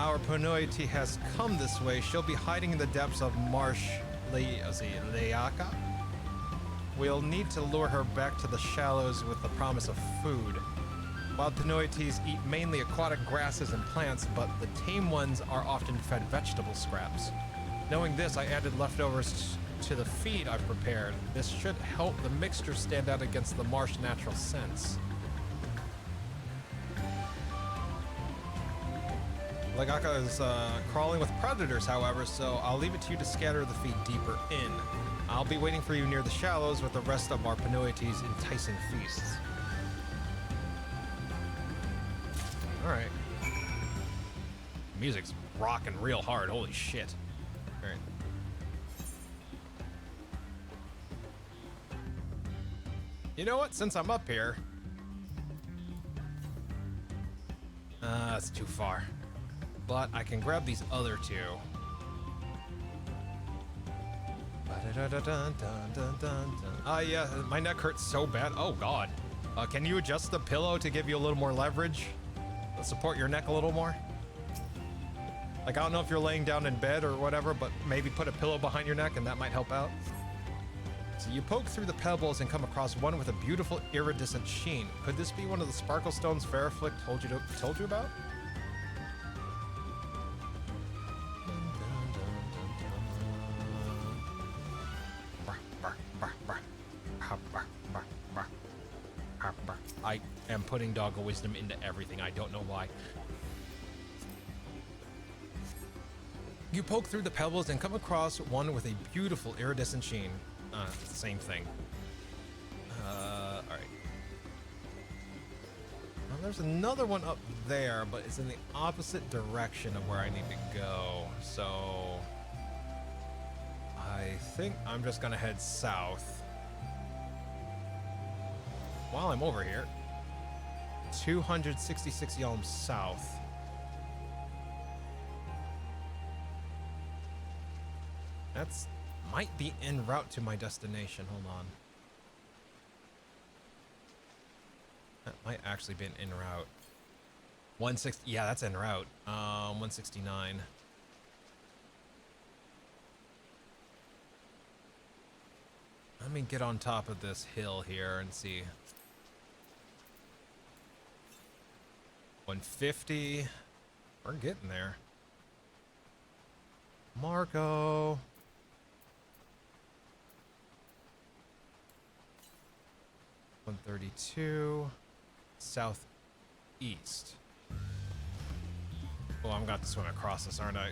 our Ponoiti has come this way, she'll be hiding in the depths of Marsh Leaka. We'll need to lure her back to the shallows with the promise of food. Wild Ponoites eat mainly aquatic grasses and plants, but the tame ones are often fed vegetable scraps. Knowing this, I added leftovers to the feed I've prepared. This should help the mixture stand out against the marsh natural scents. Legaka is crawling with predators, however, so I'll leave it to you to scatter the feed deeper in. I'll be waiting for you near the shallows with the rest of our Ponoites' enticing feasts. Alright. Music's rocking real hard, holy shit. Alright. You know what, since I'm up here... that's too far. But I can grab these other two. Yeah, my neck hurts so bad. Oh god. Can you adjust the pillow to give you a little more leverage? Support your neck a little more? Like, I don't know if you're laying down in bed or whatever, but maybe put a pillow behind your neck and that might help out. So you poke through the pebbles and come across one with a beautiful iridescent sheen. Could this be one of the sparkle stones Faraflick told you about? I am putting doggo wisdom into everything. I don't know why. You poke through the pebbles and come across one with a beautiful iridescent sheen. It's the same thing. All right. Well, there's another one up there, but it's in the opposite direction of where I need to go. So I think I'm just gonna head south. While I'm over here, 266 Yelm south. That's might be en route to my destination. Hold on. That might actually be an en route. 160. Yeah, that's en route. 169. Let me get on top of this hill here and see. 150. We're getting there. Marco. $132. Southeast. Oh, I'm gonna have to swim across this, aren't I?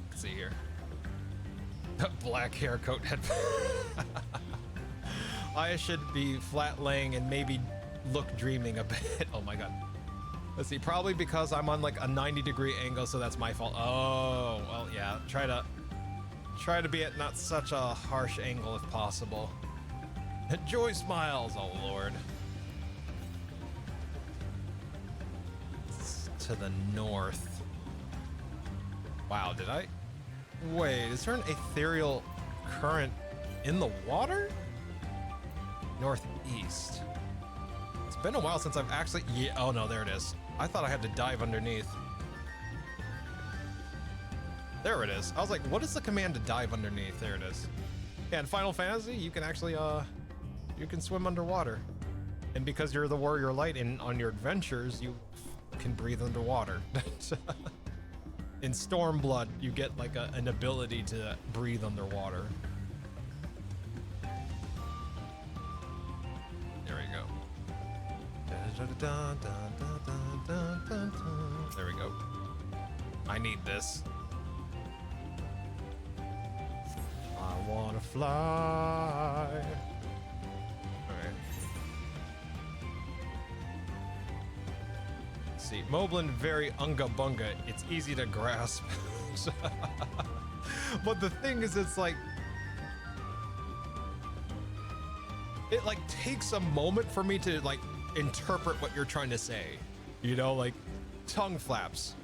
Let's see here. Black hair coat head. I should be flat laying and maybe look dreaming a bit. Oh my god. Let's see, probably because I'm on like a 90-degree angle, so that's my fault. Oh, well, yeah. Try to be at not such a harsh angle if possible. Joy smiles, oh lord. to the north. Wow, did I? Wait, is there an ethereal current in the water? Northeast. It's been a while since I've actually, yeah, oh no, there it is. I thought I had to dive underneath. There it is. I was like, what is the command to dive underneath? There it is. Yeah, in Final Fantasy, you can actually, you can swim underwater. And because you're the warrior light and on your adventures, you can breathe underwater. In Stormblood, you get like an ability to breathe underwater. There we go. There we go. I need this. I wanna fly. Okay. See, Moblin very unga bunga. It's easy to grasp. But the thing is, it's like, it like takes a moment for me to like interpret what you're trying to say. You know, like tongue flaps.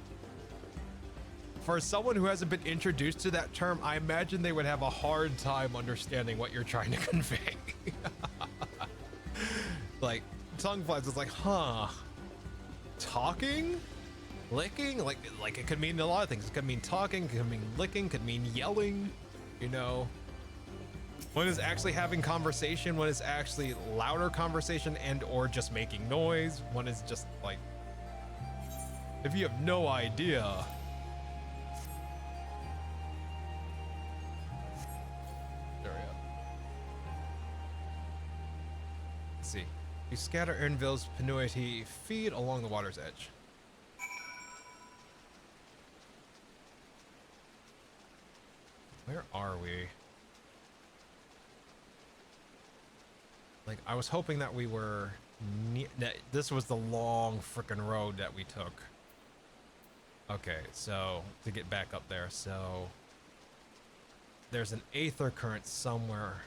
For someone who hasn't been introduced to that term, I imagine they would have a hard time understanding what you're trying to convey. Like, tongue flaps is like, huh? Talking? Licking? Like it could mean a lot of things. It could mean talking, could mean licking, could mean yelling, you know? One is actually having conversation, one is actually louder conversation and or just making noise. One is just like, if you have no idea. There we go. Let's see. You scatter Ernville's Penuity feed along the water's edge. Where are we? Like, I was hoping that we were that this was the long frickin' road that we took. Okay, so to get back up there, so there's an aether current somewhere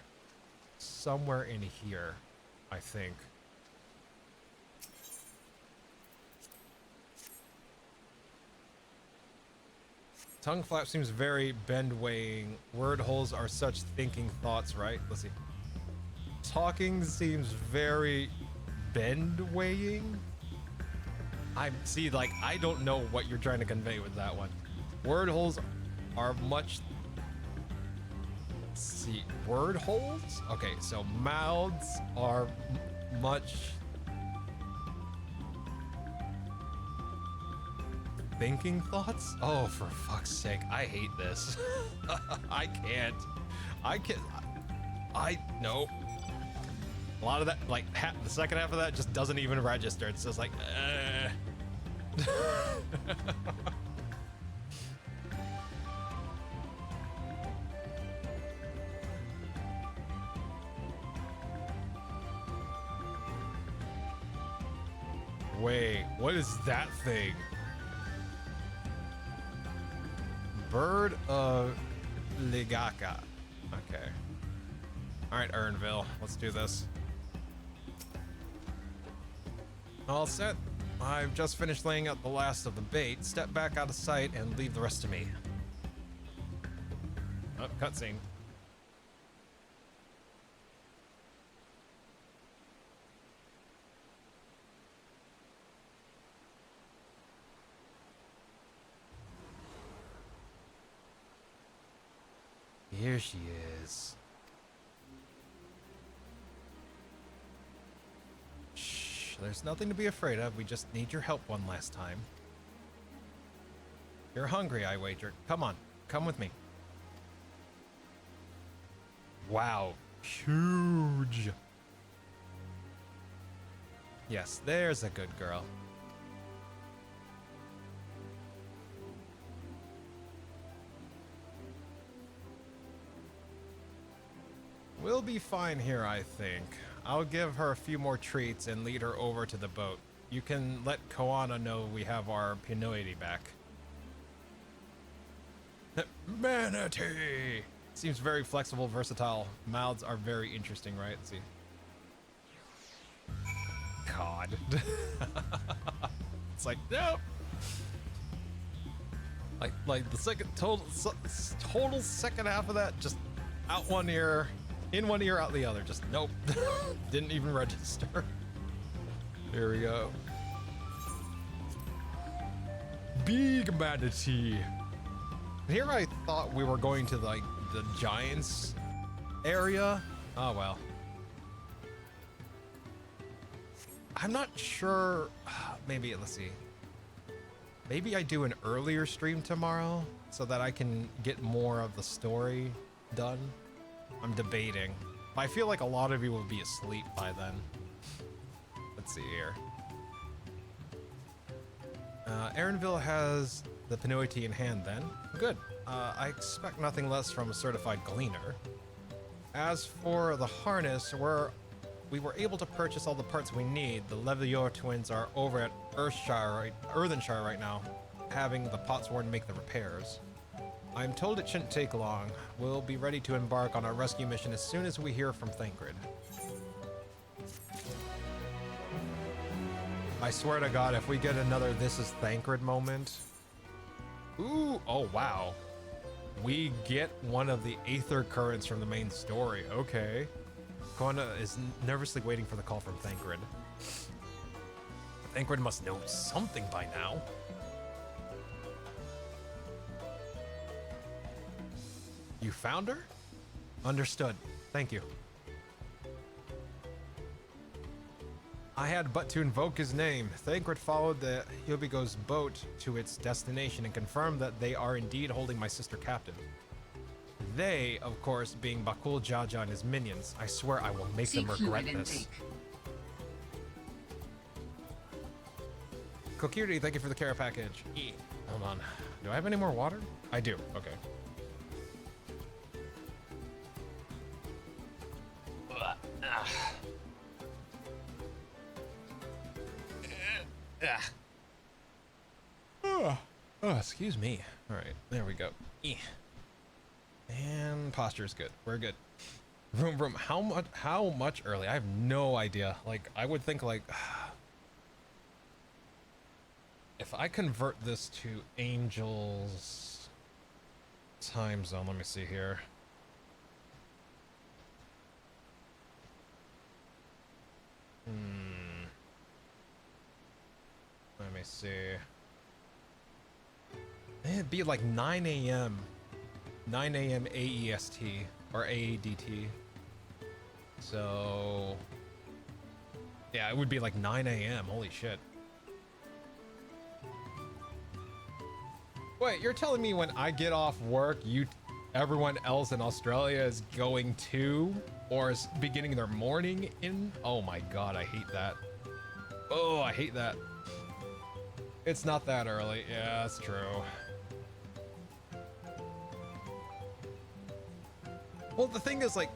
in here, I think. Tongue flap seems very bend-weighing. Word holes are such thinking thoughts, right? Let's see. Talking seems very bend-weighing. I see, like, I don't know what you're trying to convey with that one. Word holes are much... Let's see, word holes? Okay, so mouths are much... Thinking thoughts? Oh, for fuck's sake, I hate this. I can't. No. A lot of that, like, the second half of that just doesn't even register. It's just like, Wait, what is that thing? Bird of Ligaka. Okay. Alright, Ernville, let's do this. All set. I've just finished laying out the last of the bait. Step back out of sight and leave the rest to me. Oh, cutscene. Here she is. Shh, there's nothing to be afraid of. We just need your help one last time. You're hungry, I wager. Come on, come with me. Wow, huge. Yes, there's a good girl. We'll be fine here, I think. I'll give her a few more treats and lead her over to the boat. You can let Koana know we have our Pinoity back. Manatee! Seems very flexible, versatile. Mouths are very interesting, right? Let's see. God. It's like, nope. Like the second total second half of that, just out one ear, in one ear, out the other. Just nope. Didn't even register. Here we go. Big manatee. Here I thought we were going to like the giants area. Oh well. I'm not sure. Maybe, let's see. Maybe I do an earlier stream tomorrow so that I can get more of the story done. I'm debating. I feel like a lot of you will be asleep by then. Let's see here. Aaronville has the Penuity in hand then. Good. I expect nothing less from a certified gleaner. As for the harness, we were able to purchase all the parts we need. The Levior twins are over at Earthenshire right now, having the Potsworn make the repairs. I'm told it shouldn't take long. We'll be ready to embark on our rescue mission as soon as we hear from Thancred. I swear to God, if we get another This is Thancred moment. Ooh, oh wow. We get one of the Aether currents from the main story. Okay. Kona is nervously waiting for the call from Thancred. Thancred must know something by now. You found her? Understood. Thank you. I had but to invoke his name. Thancred followed the Yubigo's boat to its destination and confirmed that they are indeed holding my sister captive. They, of course, being Bakul Jaja and his minions. I swear I will make them regret this. Kokiri, thank you for the care package. Hold on. Do I have any more water? I do. Okay. Oh, excuse me. All right, there we go. And posture is good. We're good. Vroom vroom. How much early? I have no idea. Like, I would think like if I convert this to Angel's time zone. Let me see here. Let me see. It'd be like 9 a.m. 9 a.m. AEST or AADT. So yeah, it would be like 9 a.m. Holy shit. Wait, you're telling me when I get off work, everyone else in Australia is going to or is beginning their morning in? Oh my god, I hate that. Oh, I hate that. It's not that early. Yeah, that's true. Well, the thing is, like,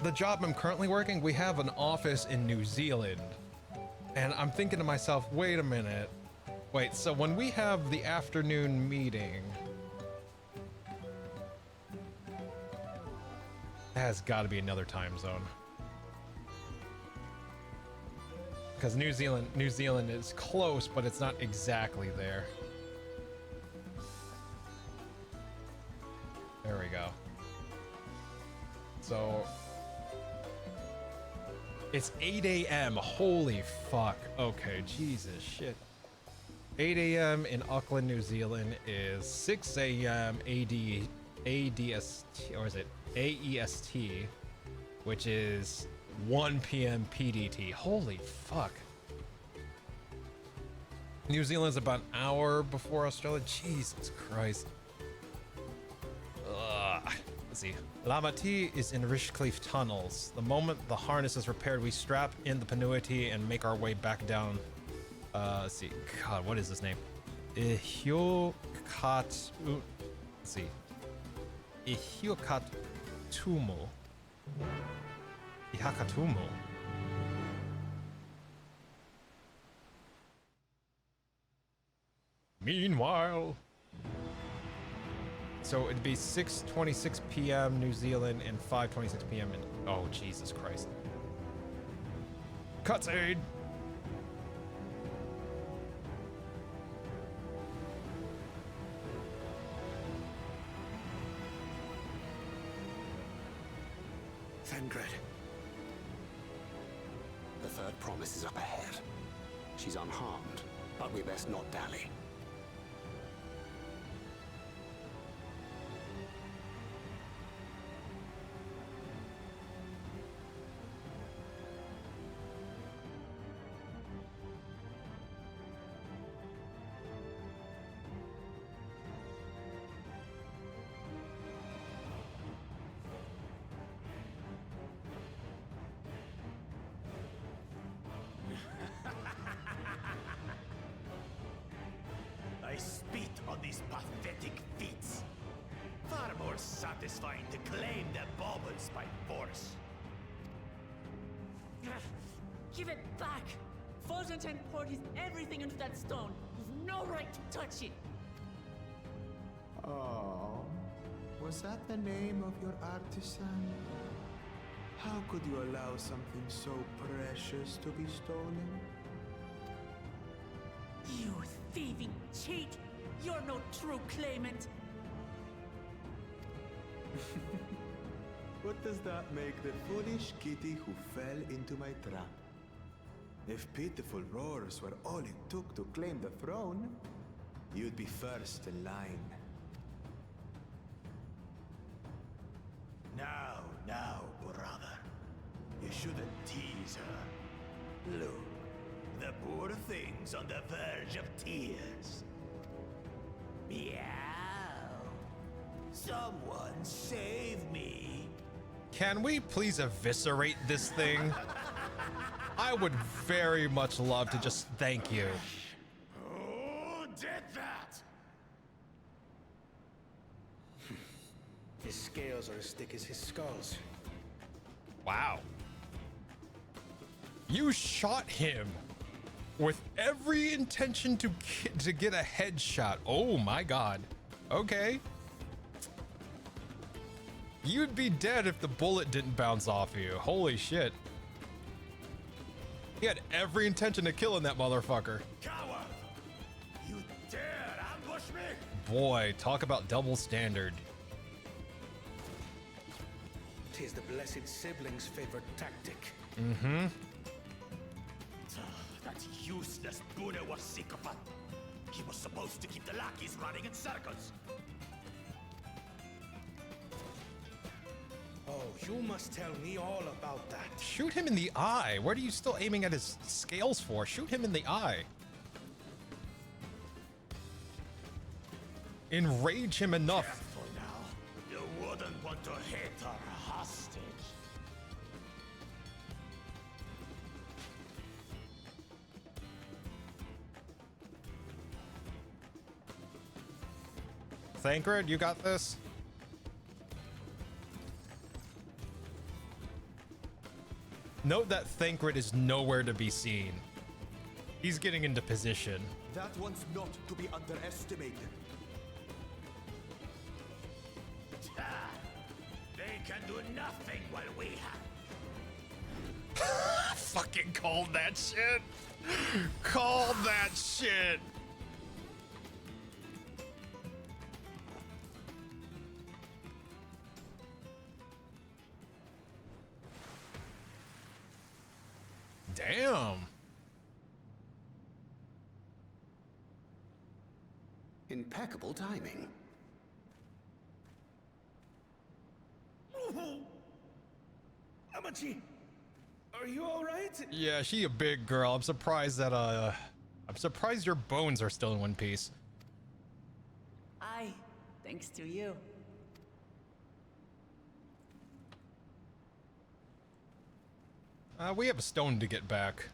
the job I'm currently working, we have an office in New Zealand. And I'm thinking to myself, wait a minute. Wait, so when we have the afternoon meeting, that has got to be another time zone. Because New Zealand is close, but it's not exactly there. There we go. So it's 8 a.m. Holy fuck. Okay, Jesus shit. 8 a.m. in Auckland, New Zealand is 6 a.m. ADST, or is it AEST, which is 1 p.m. PDT. Holy fuck. New Zealand's about an hour before Australia. Jesus Christ. Let's see. Lamati is in Richcliffe tunnels. The moment the harness is repaired, we strap in the Penuity and make our way back down. Let's see. God, what is his name? Let's see. Ihakatumu. Meanwhile. So it'd be 6:26 p.m. New Zealand and 5:26 p.m. in... Oh, Jesus Christ. Cutscene! Tancred. The third promise is up ahead. She's unharmed, but we best not dally. I spit on these pathetic feats. Far more satisfying to claim their baubles by force. Give it back! Fosunten poured his everything into that stone. You've no right to touch it. Oh, was that the name of your artisan? How could you allow something so precious to be stolen? You thieving cheat! You're no true claimant! What does that make the foolish kitty who fell into my trap? If pitiful roars were all it took to claim the throne, you'd be first in line. Now, brother. You shouldn't tease her. Look, the poor thing's on the verge of tears. Meow. Someone save me. Can we please eviscerate this thing? I would very much love to just thank you. Who did that? His scales are as thick as his skulls. Wow. You shot him with every intention to get a headshot. Oh my god. Okay. You'd be dead if the bullet didn't bounce off you. Holy shit. He had every intention of killing that motherfucker. Coward! You dare ambush me? Boy, talk about double standard. 'Tis the blessed sibling's favorite tactic. Mm-hmm. That useless Buddha was sycophant. He was supposed to keep the lackeys running in circles. Oh, you must tell me all about that. Shoot him in the eye. What are you still aiming at his scales for? Shoot him in the eye. Enrage him enough. Careful now. You wouldn't want to hit her hostage. Thancred, you got this? Note that Thancred is nowhere to be seen. He's getting into position. That one's not to be underestimated. They can do nothing while we have. Fucking called that shit. Called that shit. Damn. Impeccable timing. Amachi, are you all right? Yeah, she a big girl. I'm surprised that I'm surprised your bones are still in one piece. Aye, thanks to you. We have a stone to get back.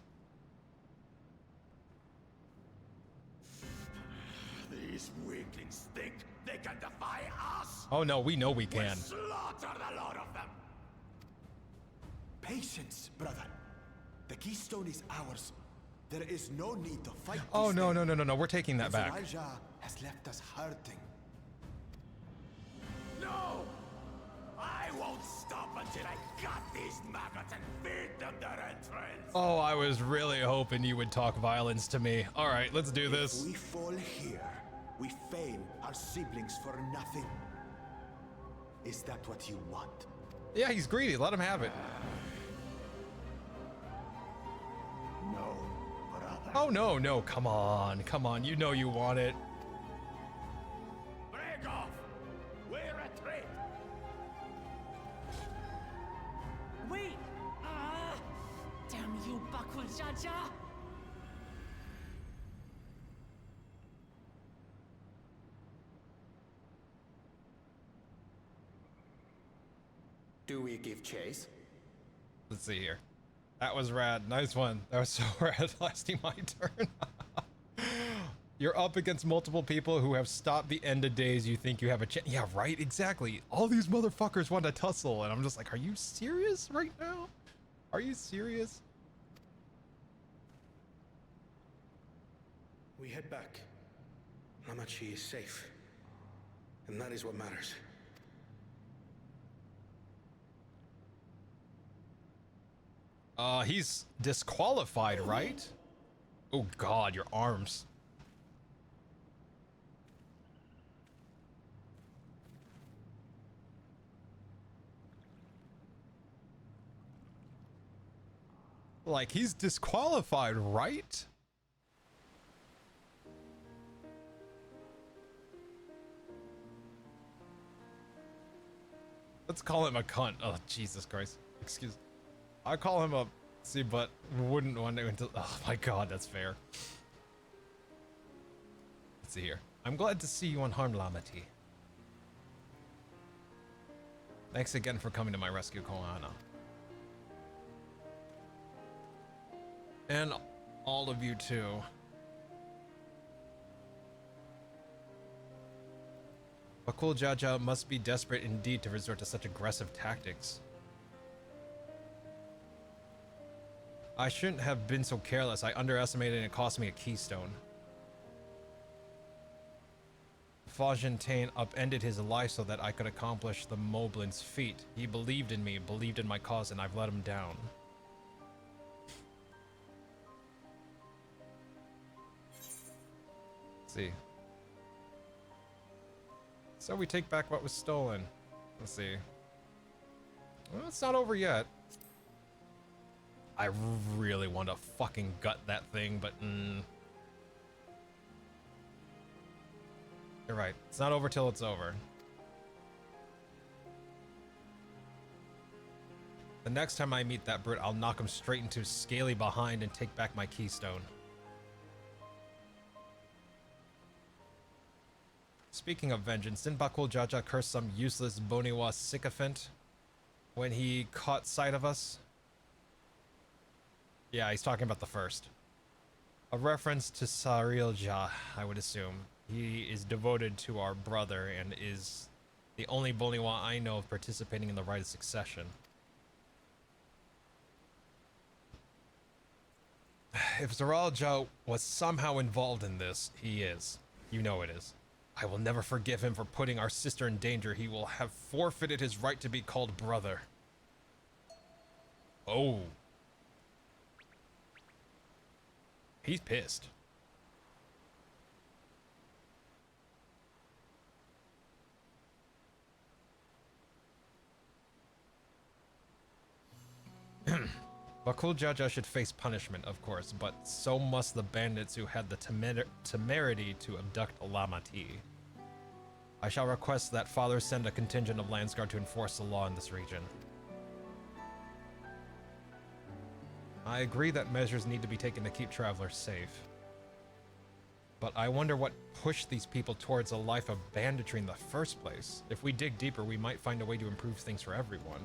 These weaklings think they can defy us. Oh no, we know we can. We'll slaughter the lot of them. Patience, brother. The keystone is ours. There is no need to fight. Oh no, no, no, no, no. We're taking that back. Elijah has left us hurting. No! I won't stop until I got these maggots and feed them their entrails. Oh, I was really hoping you would talk violence to me. All right, let's do this. If we fall here, we fail our siblings for nothing. Is that what you want? Yeah, he's greedy. Let him have it. No, brother. Oh, no, no. Come on. Come on. You know you want it. Break off! We're a trade! Wait! Damn you, Bakul Jaja! Do we give chase? Let's see here. That was rad. Nice one. That was so rad. Lasting my turn. You're up against multiple people who have stopped the end of days. You think you have a chance. Yeah, right? Exactly. All these motherfuckers want to tussle. And I'm just like, are you serious right now? Are you serious? We head back. Namachi is safe. And that is what matters. He's disqualified, right? Oh God, your arms. Like, he's disqualified, right? Let's call him a cunt. Oh, Jesus Christ. Excuse. I call him a... See, but wouldn't want to until... Oh my God, that's fair. Let's see here. I'm glad to see you unharmed, Lamati. Thanks again for coming to my rescue, Koana. And all of you too. Bakul Jaja must be desperate indeed to resort to such aggressive tactics. I shouldn't have been so careless. I underestimated and it cost me a keystone. Fajentain upended his life so that I could accomplish the Moblin's feat. He believed in me, believed in my cause, and I've let him down. Let's see. So we take back what was stolen. Let's see. Well, it's not over yet. I really want to fucking gut that thing, but you're right. It's not over till it's over. The next time I meet that brute, I'll knock him straight into his scaly behind and take back my keystone. Speaking of vengeance, didn't Bakul Jaja curse some useless Boniwa sycophant when he caught sight of us? Yeah, he's talking about the first. A reference to Sarilja, I would assume. He is devoted to our brother and is the only Boniwa I know of participating in the rite of succession. If Sarilja was somehow involved in this, he is. You know it is. I will never forgive him for putting our sister in danger. He will have forfeited his right to be called brother. Oh. He's pissed. Bakul Jaja should face punishment, of course, but so must the bandits who had the temerity to abduct Lamati. I shall request that Father send a contingent of Landsguard to enforce the law in this region. I agree that measures need to be taken to keep travelers safe. But I wonder what pushed these people towards a life of banditry in the first place. If we dig deeper, we might find a way to improve things for everyone.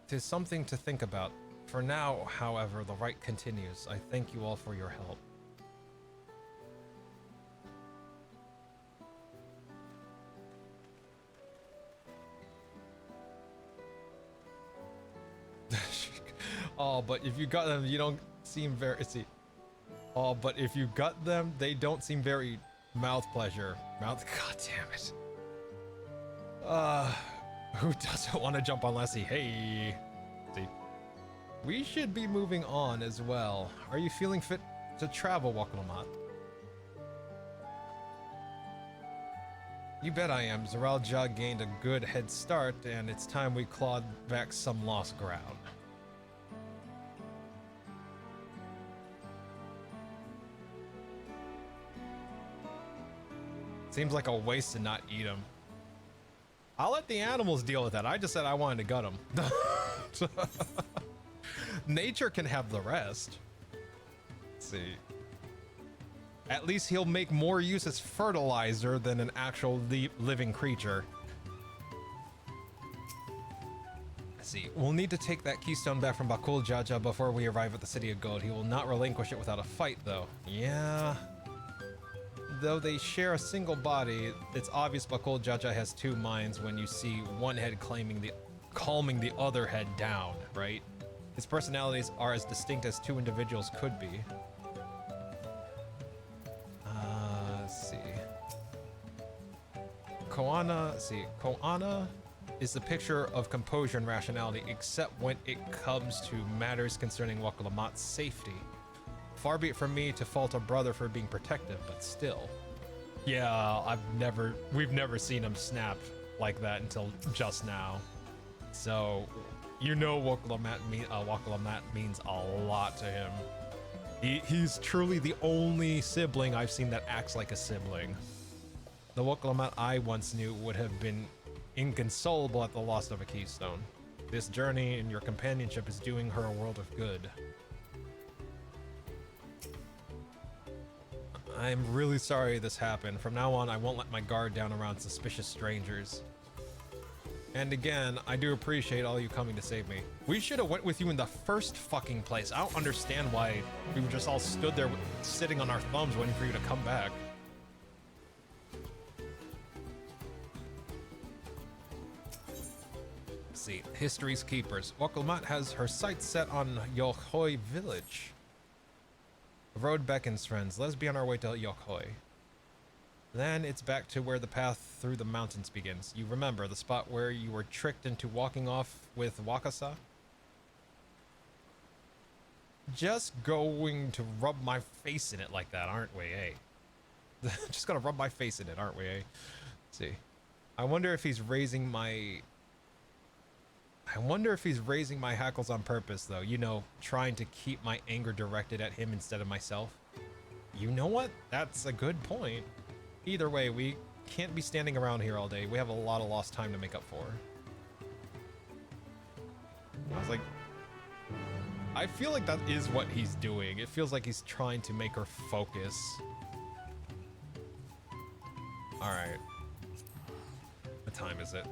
It is something to think about. For now, however, the rite continues. I thank you all for your help. Oh, but if you got them, you don't seem very... See. Oh, but if you got them, they don't seem very mouth pleasure. Mouth... God damn it. Who doesn't want to jump on Lassie? Hey. See. We should be moving on as well. Are you feeling fit to travel, Wakalamat? You bet I am. Zeralja gained a good head start, and it's time we clawed back some lost ground. Seems like a waste to not eat them. I'll let the animals deal with that. I just said I wanted to gut them. Nature can have the rest. Let's see. At least he'll make more use as fertilizer than an actual living creature. Let's see. We'll need to take that keystone back from Bakul Jaja before we arrive at the City of Gold. He will not relinquish it without a fight, though. Yeah. Though they share a single body, it's obvious Bakul Jaja has two minds when you see one head calming the other head down, right? His personalities are as distinct as two individuals could be. Let's see. Koana is the picture of composure and rationality, except when it comes to matters concerning Wakalamat's safety. Far be it from me to fault a brother for being protective, but still. Yeah, we've never seen him snap like that until just now. So, you know Wakalamat means a lot to him. He's truly the only sibling I've seen that acts like a sibling. The Wakalamat I once knew would have been inconsolable at the loss of a keystone. This journey and your companionship is doing her a world of good. I'm really sorry this happened. From now on, I won't let my guard down around suspicious strangers. And again, I do appreciate all you coming to save me. We should have went with you in the first fucking place. I don't understand why we just all stood there sitting on our thumbs waiting for you to come back. Let's see, History's Keepers. Wakalamat has her sights set on Yokhoi village. The road beckons, friends. Let's be on our way to Yokhoi. Then it's back to where the path through the mountains begins. You remember the spot where you were tricked into walking off with Wakasa? Just going to rub my face in it like that, aren't we, eh? Just gonna rub my face in it, aren't we, eh? Let's see. I wonder if he's raising my hackles on purpose, though. You know, trying to keep my anger directed at him instead of myself. You know what? That's a good point. Either way, we can't be standing around here all day. We have a lot of lost time to make up for. I was like, I feel like that is what he's doing. It feels like he's trying to make her focus. All right. What time is it?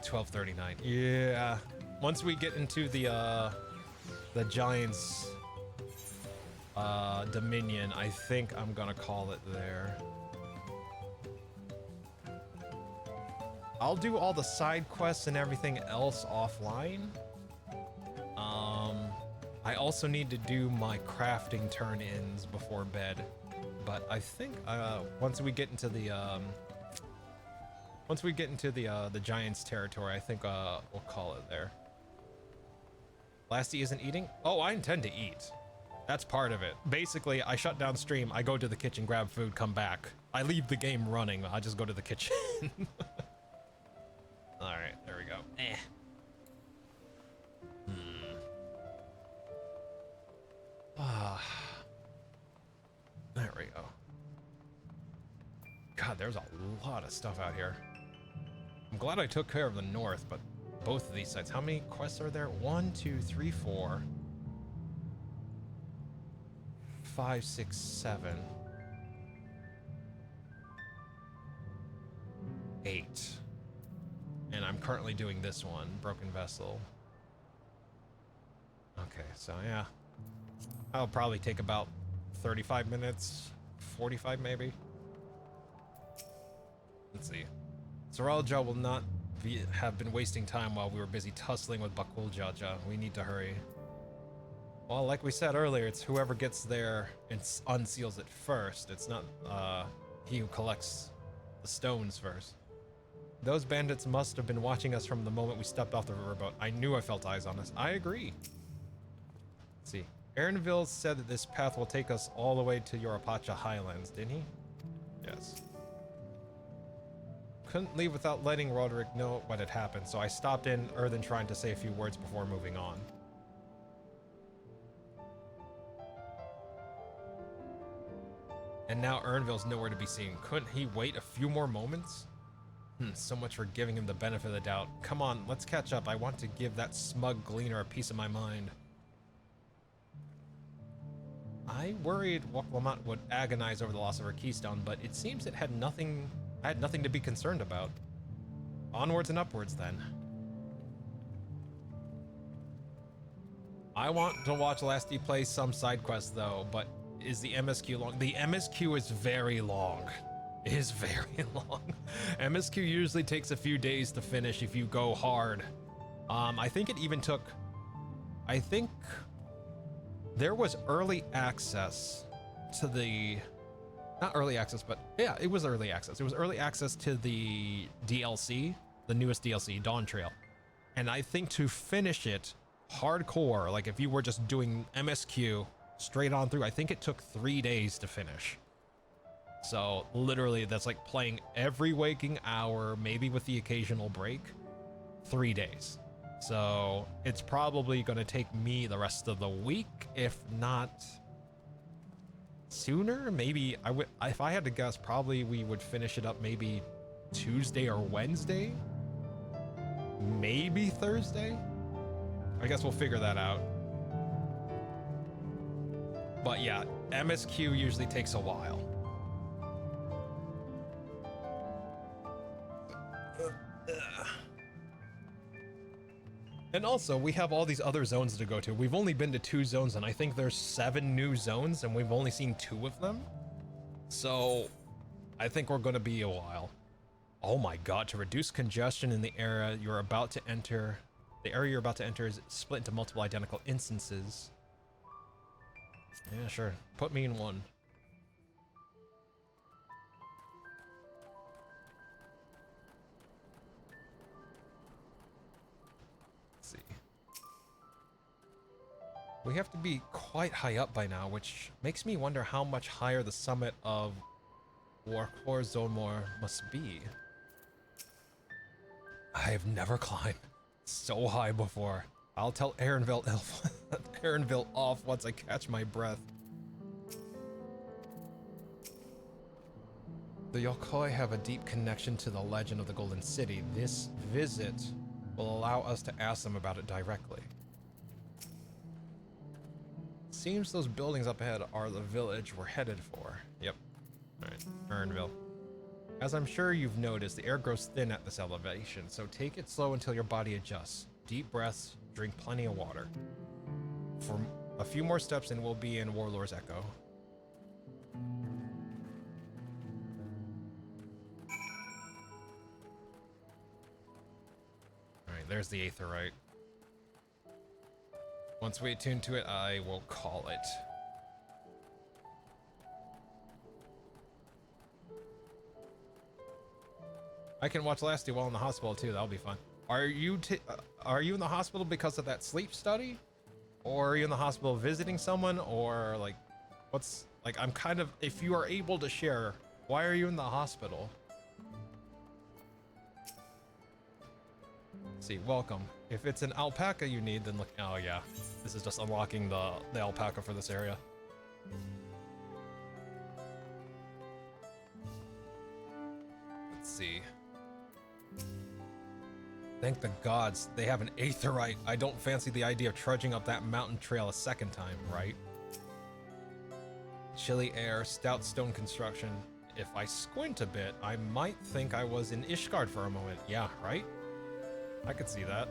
12:39. Yeah. Once we get into the Giants Dominion, I think I'm gonna call it there. I'll do all the side quests and everything else offline. I also need to do my crafting turn-ins before bed, but I think once we get into the Giants territory, I think we'll call it there. Lasty isn't eating? Oh, I intend to eat. That's part of it. Basically, I shut down stream, I go to the kitchen, grab food, come back. I leave the game running. I just go to the kitchen. All right, there we go. There we go. God, there's a lot of stuff out here. I'm glad I took care of the north, but both of these sites. How many quests are there? 1, 2, 3, 4, 5, 6, 7, 8. And I'm currently doing this one, Broken Vessel. Okay, so yeah. I'll probably take about 35 minutes, 45 maybe. Let's see. Zeralja will not have been wasting time while we were busy tussling with Bakul Jaja. We need to hurry. Well, like we said earlier, it's whoever gets there and unseals it first. It's not he who collects the stones first. Those bandits must have been watching us from the moment we stepped off the riverboat. I knew I felt eyes on us. I agree. Let's see. Aaronville said that this path will take us all the way to Yorapacha Highlands, didn't he? Yes. Couldn't leave without letting Roderick know what had happened, so I stopped in Earthen Shrine to say a few words before moving on. And now Ernville's nowhere to be seen. Couldn't he wait a few more moments? So much for giving him the benefit of the doubt. Come on, let's catch up. I want to give that smug gleaner a piece of my mind. I worried Waklamot would agonize over the loss of her keystone, but it seems it had nothing. I had nothing to be concerned about. Onwards and upwards, then. I want to watch Lasty play some side quests, though, but is the MSQ long? The MSQ is very long. It is very long. MSQ usually takes a few days to finish if you go hard. I think it even took... I think there was early access to the... Not early access, but yeah, it was early access. It was early access to the DLC, the newest DLC, Dawntrail. And I think to finish it hardcore, like if you were just doing MSQ straight on through, I think it took 3 days to finish. So literally that's like playing every waking hour, maybe with the occasional break, 3 days. So it's probably going to take me the rest of the week, if not sooner. Maybe I would, if I had to guess, probably we would finish it up maybe Tuesday or Wednesday, maybe Thursday. I guess we'll figure that out. But yeah, MSQ usually takes a while. And also, we have all these other zones to go to. We've only been to 2 zones, and I think there's 7 new zones, and we've only seen 2 of them. So, I think we're going to be a while. Oh my god, to reduce congestion in the area you're about to enter... The area you're about to enter is split into multiple identical instances. Yeah, sure. Put me in one. We have to be quite high up by now, which makes me wonder how much higher the summit of Warkor Zonmor must be. I have never climbed so high before. I'll tell Aaronville off once I catch my breath. The Yokoi have a deep connection to the legend of the Golden City. This visit will allow us to ask them about it directly. Seems those buildings up ahead are the village we're headed for. Yep. Alright, Ernville. As I'm sure you've noticed, the air grows thin at this elevation, so take it slow until your body adjusts. Deep breaths, drink plenty of water. For a few more steps and we'll be in Warlord's Echo. Alright, there's the Aetherite. Once we attune to it, I will call it. I can watch Lasty while in the hospital too. That'll be fun. Are you in the hospital because of that sleep study, or are you in the hospital visiting someone, or like, what's like? I'm kind of. If you are able to share, why are you in the hospital? Let's see, welcome. If it's an alpaca you need, then look. Oh yeah, this is just unlocking the alpaca for this area. Let's see. Thank the gods they have an Aetherite. I don't fancy the idea of trudging up that mountain trail a second time, right? Chilly air, stout stone construction. If I squint a bit, I might think I was in Ishgard for a moment. Yeah, right? I could see that.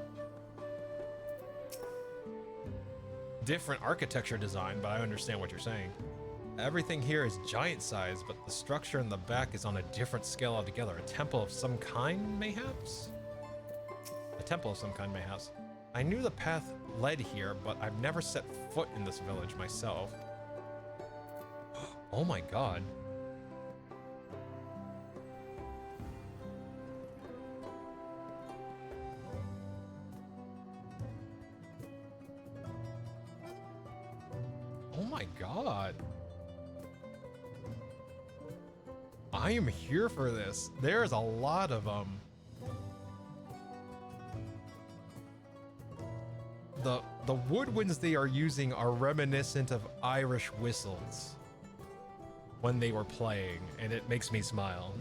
Different architecture design, but I understand what you're saying. Everything here is giant size, but the structure in the back is on a different scale altogether. A temple of some kind, mayhaps? A temple of some kind, mayhaps. I knew the path led here, but I've never set foot in this village myself. Oh my god. my god. I am here for this. There's a lot of them. The woodwinds they are using are reminiscent of Irish whistles when they were playing, and it makes me smile.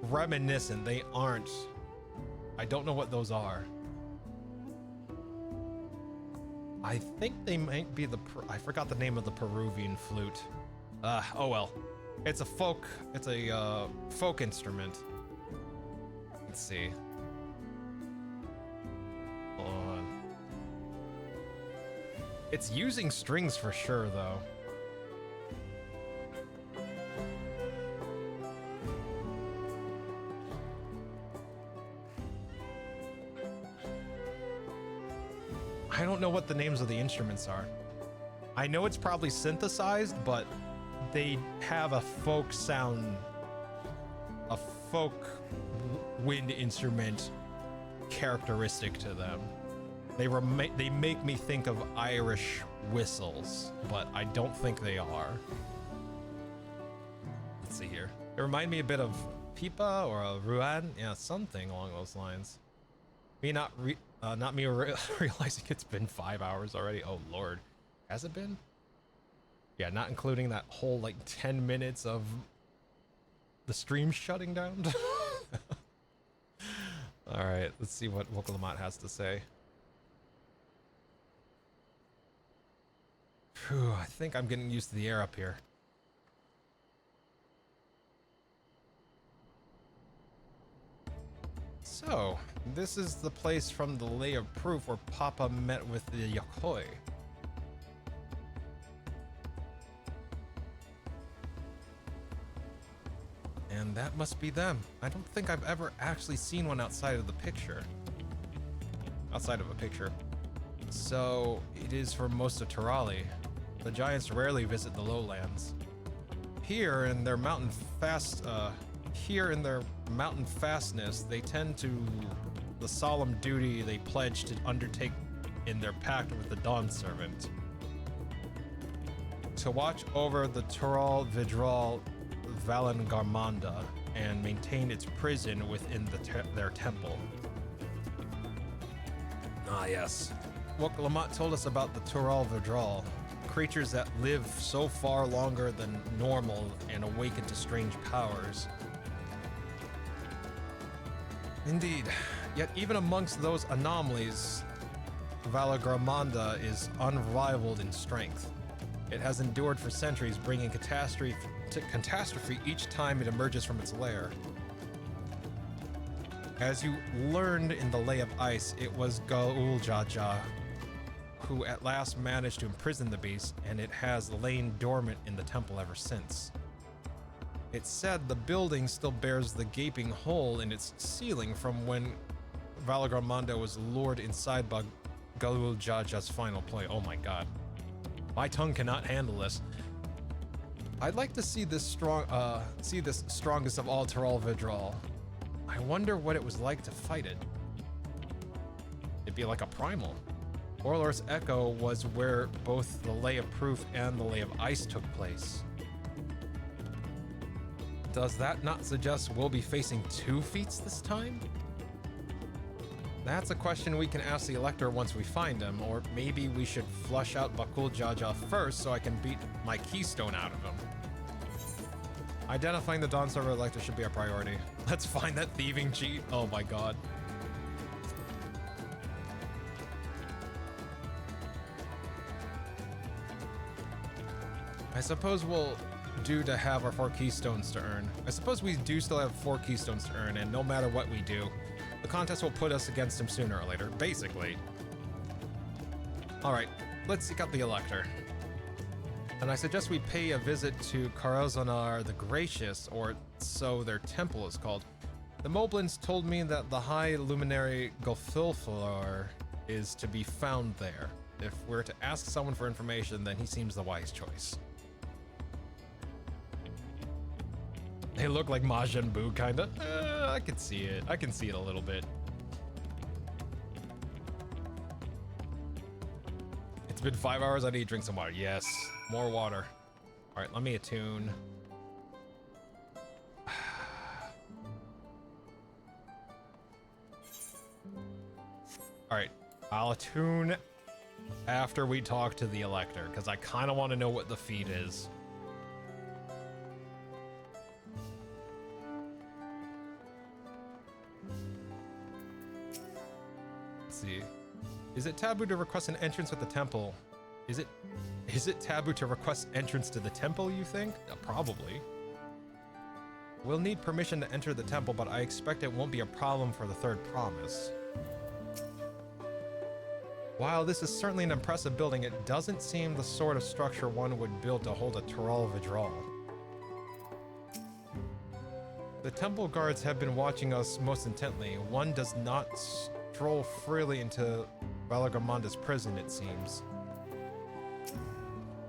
Reminiscent, they aren't. I don't know what those are. I think they might be I forgot the name of the Peruvian flute. Oh well. It's a folk instrument. Let's see. Hold on. It's using strings for sure though. I don't know what the names of the instruments are. I know it's probably synthesized, but they have a folk sound, a folk wind instrument characteristic to them. They make me think of Irish whistles, but I don't think they are. Let's see here. It reminded me a bit of pipa or a ruan, yeah, something along those lines. Me not realizing it's been 5 hours already. Oh lord, has it been? Yeah, not including that whole like 10 minutes of the stream shutting down. All right, let's see what Woklamat has to say. Phew, I think I'm getting used to the air up here. So, this is the place from the Lay of Proof where Papa met with the Yakoi. And that must be them. I don't think I've ever actually seen one outside of the picture. Outside of a picture. So, it is for most of Terali. The giants rarely visit the lowlands. Here in their mountain fastness, they tend to the solemn duty they pledge to undertake in their pact with the Dawn Servant. To watch over the Tural Vidral Valangarmanda and maintain its prison within their temple. Ah yes. What Lamat told us about the Tural Vidral, creatures that live so far longer than normal and awaken to strange powers. Indeed, yet even amongst those anomalies, Valagramanda is unrivaled in strength. It has endured for centuries, bringing catastrophe each time it emerges from its lair. As you learned in the Lay of Ice, it was Gauljaja who at last managed to imprison the beast, and it has lain dormant in the temple ever since. It's said the building still bears the gaping hole in its ceiling from when Valagramanda was lured inside by Gauljaja's final play. Oh my god. My tongue cannot handle this. I'd like to see this strongest of all Tural Vidral. I wonder what it was like to fight it. It'd be like a primal. Orlor's Echo was where both the Lay of Proof and the Lay of Ice took place. Does that not suggest we'll be facing 2 feats this time? That's a question we can ask the Elector once we find him, or maybe we should flush out Bakul Jaja first so I can beat my keystone out of him. Identifying the Dawn Server Elector should be our priority. Let's find that thieving cheat. Oh my god. I suppose we'll do to have our 4 keystones to earn. I suppose we do still have 4 keystones to earn, and no matter what we do, the contest will put us against him sooner or later, basically. Alright, let's seek out the Elector. And I suggest we pay a visit to Karazanar the Gracious, or so their temple is called. The Moblins told me that the High Luminary Gulfilflar is to be found there. If we're to ask someone for information, then he seems the wise choice. They look like Majin Buu, kinda. I can see it. I can see it a little bit. been 5 hours. I need to drink some water. Yes, more water. All right, let me attune. All right, I'll attune after we talk to the Elector, because I kind of want to know what the feat is. Let's see. Is it taboo to request an entrance at the temple? Is it taboo to request entrance to the temple, you think? Probably. We'll need permission to enter the temple, but I expect it won't be a problem for the third promise. While this is certainly an impressive building, it doesn't seem the sort of structure one would build to hold a Tural Vidral. The temple guards have been watching us most intently. One does not stroll freely into Valagamonda's prison, it seems.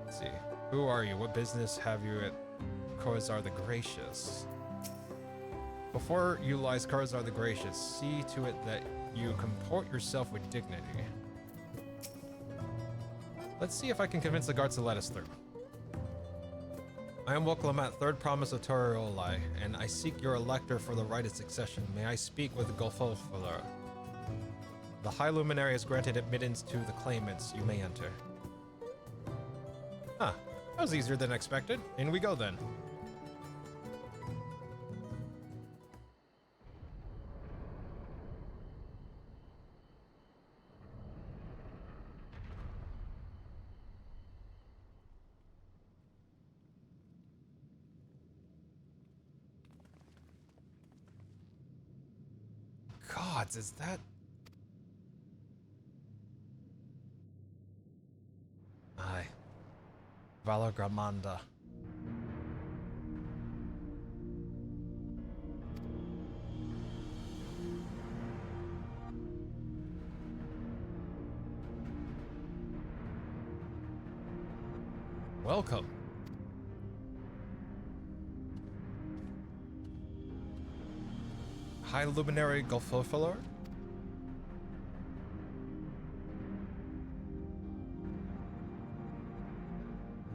Let's see. Who are you? What business have you at Corazar the Gracious? Before you lies Corazar the Gracious, see to it that you comport yourself with dignity. Let's see if I can convince the guards to let us through. I am Woklamat, third promise of Toriolai, and I seek your elector for the right of succession. May I speak with Golfolfalar? The High Luminary has granted admittance to the claimants. You may enter. Huh. That was easier than expected. In we go then. Gods, is that... Aye. Valagramanda. Welcome. High Luminary Golfolfalar?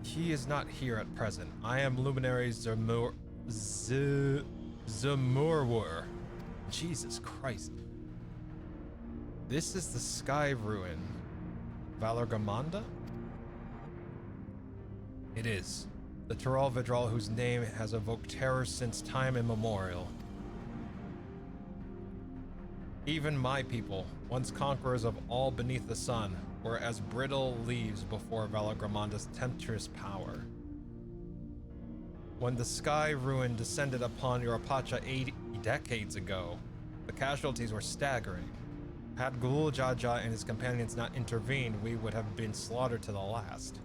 He is not here at present. I am Luminary Zamurwur. Jesus Christ. This is the Sky Ruin. Valorgamanda? It is. The Tural Vidral whose name has evoked terror since time immemorial. Even my people, once conquerors of all beneath the sun, were as brittle leaves before Valagramanda's temptress power. When the Sky Ruin descended upon Urapacha 8 decades ago, the casualties were staggering. Had Gul Jaja and his companions not intervened, we would have been slaughtered to the last.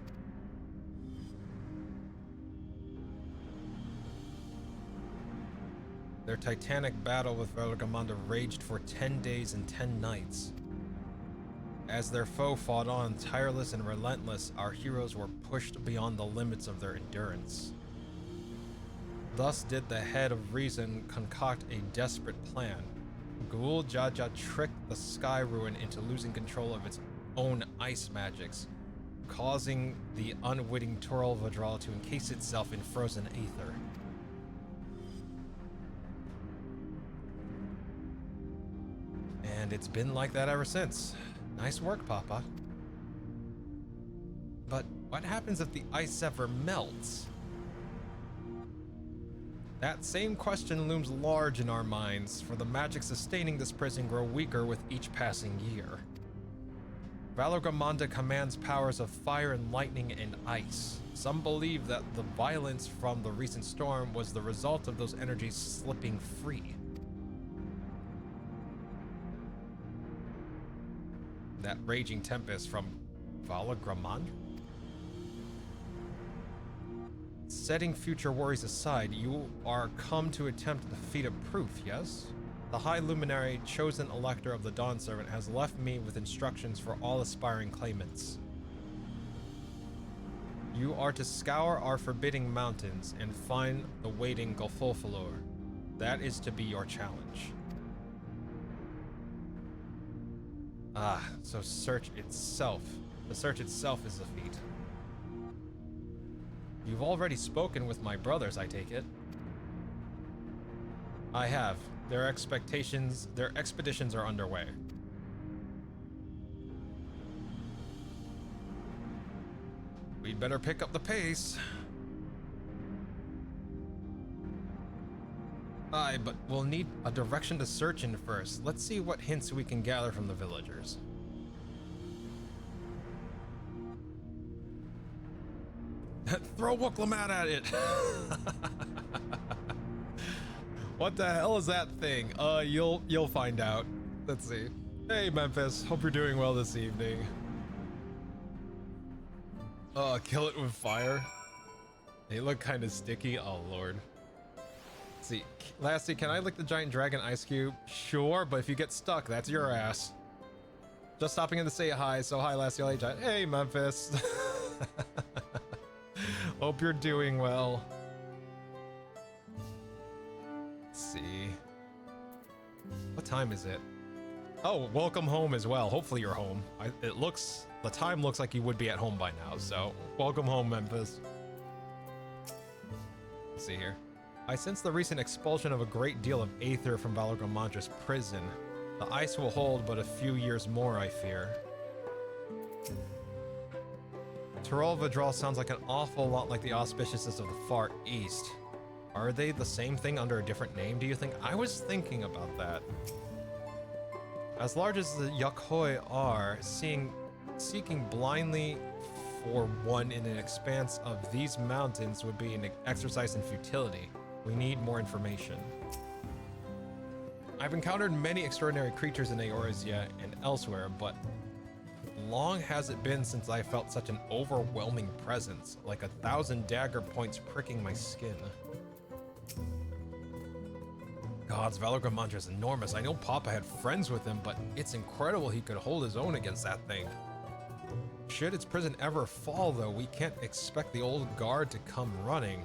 Their titanic battle with Valagamanda raged for 10 days and 10 nights. As their foe fought on, tireless and relentless, our heroes were pushed beyond the limits of their endurance. Thus did the head of reason concoct a desperate plan. Gul Jaja tricked the Sky Ruin into losing control of its own ice magics, causing the unwitting Tural Vidral to encase itself in frozen aether. And it's been like that ever since. Nice work, Papa. But what happens if the ice ever melts? That same question looms large in our minds, for the magic sustaining this prison grow weaker with each passing year. Valorgamanda commands powers of fire and lightning and ice. Some believe that the violence from the recent storm was the result of those energies slipping free. That raging tempest from Valagramanda? Setting future worries aside, you are come to attempt the feat of proof, yes? The High Luminary, chosen elector of the Dawn Servant, has left me with instructions for all aspiring claimants. You are to scour our forbidding mountains and find the waiting Golfolfalar. That is to be your challenge. Ah, so search itself The search itself is a feat. You've already spoken with my brothers, I take it. I have. Their expeditions are underway. We'd better pick up the pace. Aye, but we'll need a direction to search in first. Let's see what hints we can gather from the villagers. Throw Wooklamat at it! What the hell is that thing? You'll find out. Let's see. Hey Memphis, hope you're doing well this evening. Kill it with fire. They look kind of sticky. Oh lord. Let's see, Lassie, can I lick the giant dragon ice cube? Sure, but if you get stuck, that's your ass. Just stopping in to say hi. So hi, Lassie. Hey Memphis. Hope you're doing well. Let's see. What time is it? Oh, welcome home as well. Hopefully you're home. The time looks like you would be at home by now, so welcome home, Memphis. Let's see here. I sense the recent expulsion of a great deal of aether from Valorgamantra's prison. The ice will hold but a few years more, I fear. Tyrol Vidral sounds like an awful lot like the auspiciousness of the Far East. Are they the same thing under a different name, do you think? I was thinking about that. As large as the Yakhoi are, seeking blindly for one in an expanse of these mountains would be an exercise in futility. We need more information. I've encountered many extraordinary creatures in Eorzea and elsewhere, but long has it been since I felt such an overwhelming presence, like 1,000 dagger points pricking my skin. Gods, Valorgamantra is enormous. I know Papa had friends with him, but it's incredible he could hold his own against that thing. Should its prison ever fall, though, we can't expect the old guard to come running.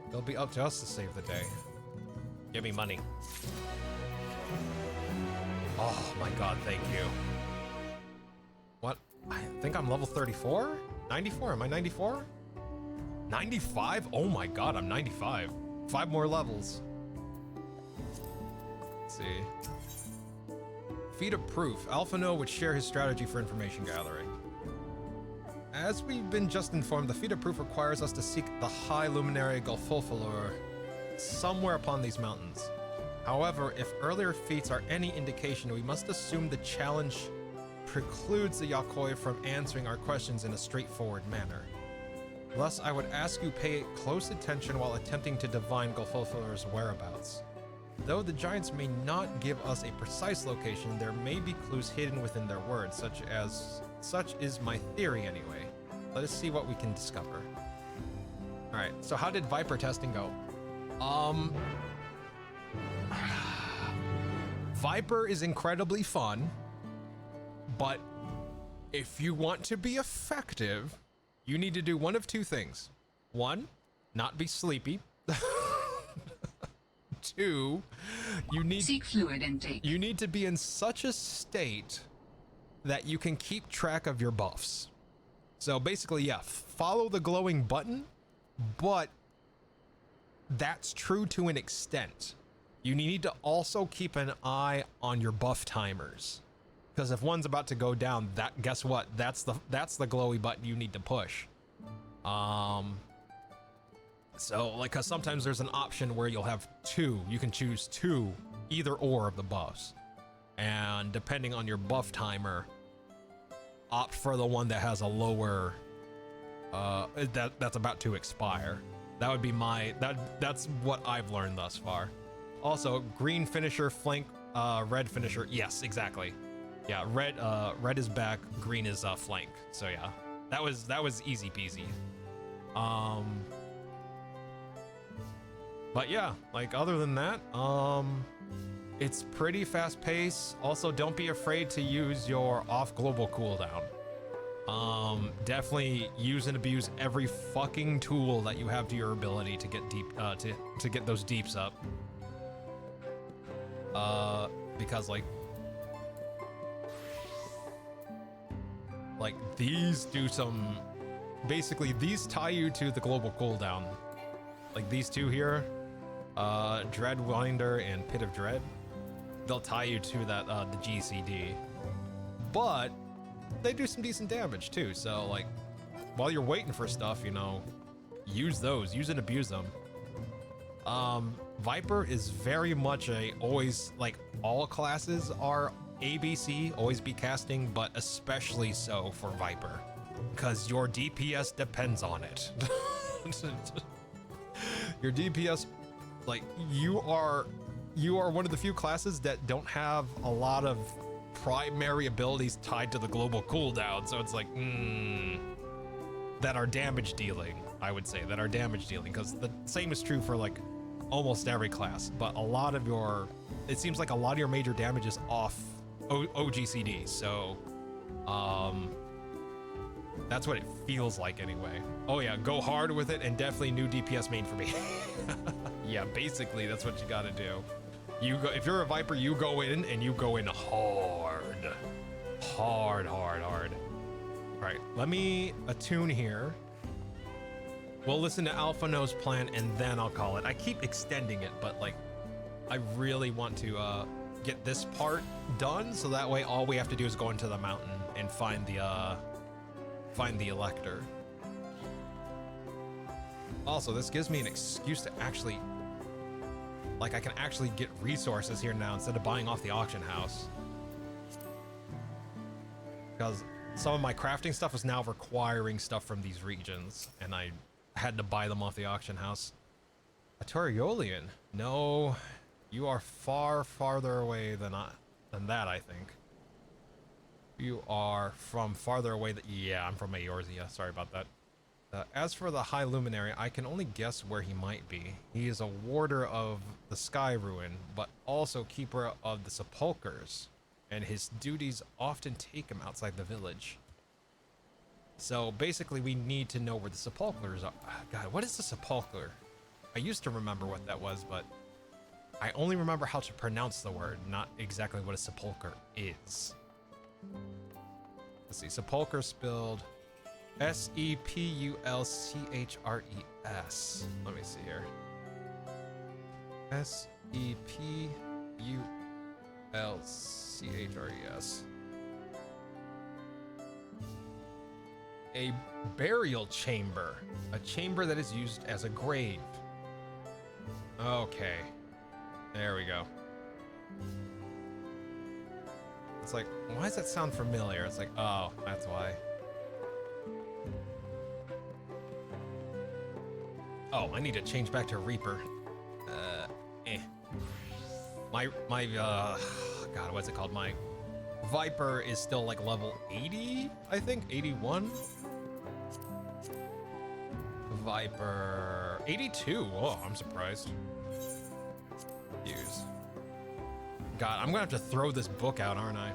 It'll be up to us to save the day. Give me money. Oh my god, thank you. What? I think I'm level 34? 94? Am I 94? 95? Oh my god, I'm 95. 5 more levels. Let's see. Feat of Proof. Alphano would share his strategy for information gathering. As we've been just informed, the Feat of Proof requires us to seek the High Luminary Golfulfulur somewhere upon these mountains. However, if earlier feats are any indication, we must assume the challenge precludes the Yakhoi from answering our questions in a straightforward manner. Thus, I would ask you pay close attention while attempting to divine Golfulfulur's whereabouts. Though the giants may not give us a precise location, there may be clues hidden within their words, such is my theory anyway. Let us see what we can discover. Alright, so how did Viper testing go? Viper is incredibly fun, but if you want to be effective, you need to do one of two things. One, not be sleepy. Two, seek fluid intake. You need to be in such a state that you can keep track of your buffs. So basically, yeah, follow the glowing button, but that's true to an extent. You need to also keep an eye on your buff timers, because if one's about to go down, guess what? That's the glowy button you need to push. So like, cause sometimes there's an option where you'll have two. You can choose two, either or of the buffs, and depending on your buff timer, opt for the one that has a lower that's about to expire. That would be that's what I've learned thus far. Also, green finisher, flank, red finisher. Yes, exactly. Yeah, red is back, green is flank. So yeah, that was easy peasy. But yeah, like other than that, it's pretty fast paced. Also, don't be afraid to use your off global cooldown. Definitely use and abuse every fucking tool that you have to your ability to get deep, to get those deeps up. Because like like these do some, basically these tie you to the global cooldown. Like these two here, Dreadwinder and Pit of Dread, they'll tie you to that, the GCD. But they do some decent damage too, so like, while you're waiting for stuff, you know, use those, use and abuse them. Viper is very much a always, like, all classes are ABC, always be casting, but especially so for Viper, because your DPS depends on it. Your DPS, like, you are one of the few classes that don't have a lot of primary abilities tied to the global cooldown, so it's like, that are damage dealing, I would say, that are damage dealing, because the same is true for, like, almost every class, but a lot of your, it seems like a lot of your major damage is off OGCD, so that's what it feels like anyway. Oh yeah, go hard with it, and definitely new DPS main for me. Yeah, basically that's what you gotta do. You go, if you're a Viper, you go in and you go in hard. All right, let me attune here. We'll listen to Alpha No's plan and then I'll call it. I keep extending it, but like, I really want to get this part done, so that way all we have to do is go into the mountain and find the Elector. Also, this gives me an excuse to actually, like, I can actually get resources here now instead of buying off the auction house. Because some of my crafting stuff is now requiring stuff from these regions, and I had to buy them off the auction house. A Toriolian? No, you are far farther away than that, I think. You are from farther away. Yeah, I'm from Eorzea. Sorry about that. As for the High Luminary, I can only guess where he might be. He is a warder of the Sky Ruin, but also keeper of the Sepulchres, and his duties often take him outside the village. So basically, we need to know where the Sepulchres are. God, what is the Sepulchre? I used to remember what that was, but I only remember how to pronounce the word, not exactly what a Sepulchre is. Let's see, Sepulchre spelled S-E-P-U-L-C-H-R-E-S. Let me see here. S-E-P-U-L-C-H-R-E-S. A burial chamber. A chamber that is used as a grave. Okay. There we go. It's like, why does that sound familiar? It's like, oh, that's why. Oh, I need to change back to Reaper. God, what's it called? My Viper is still like level 80, I think, 81. Viper 82. Oh, I'm surprised. Use. God, I'm gonna have to throw this book out, aren't I?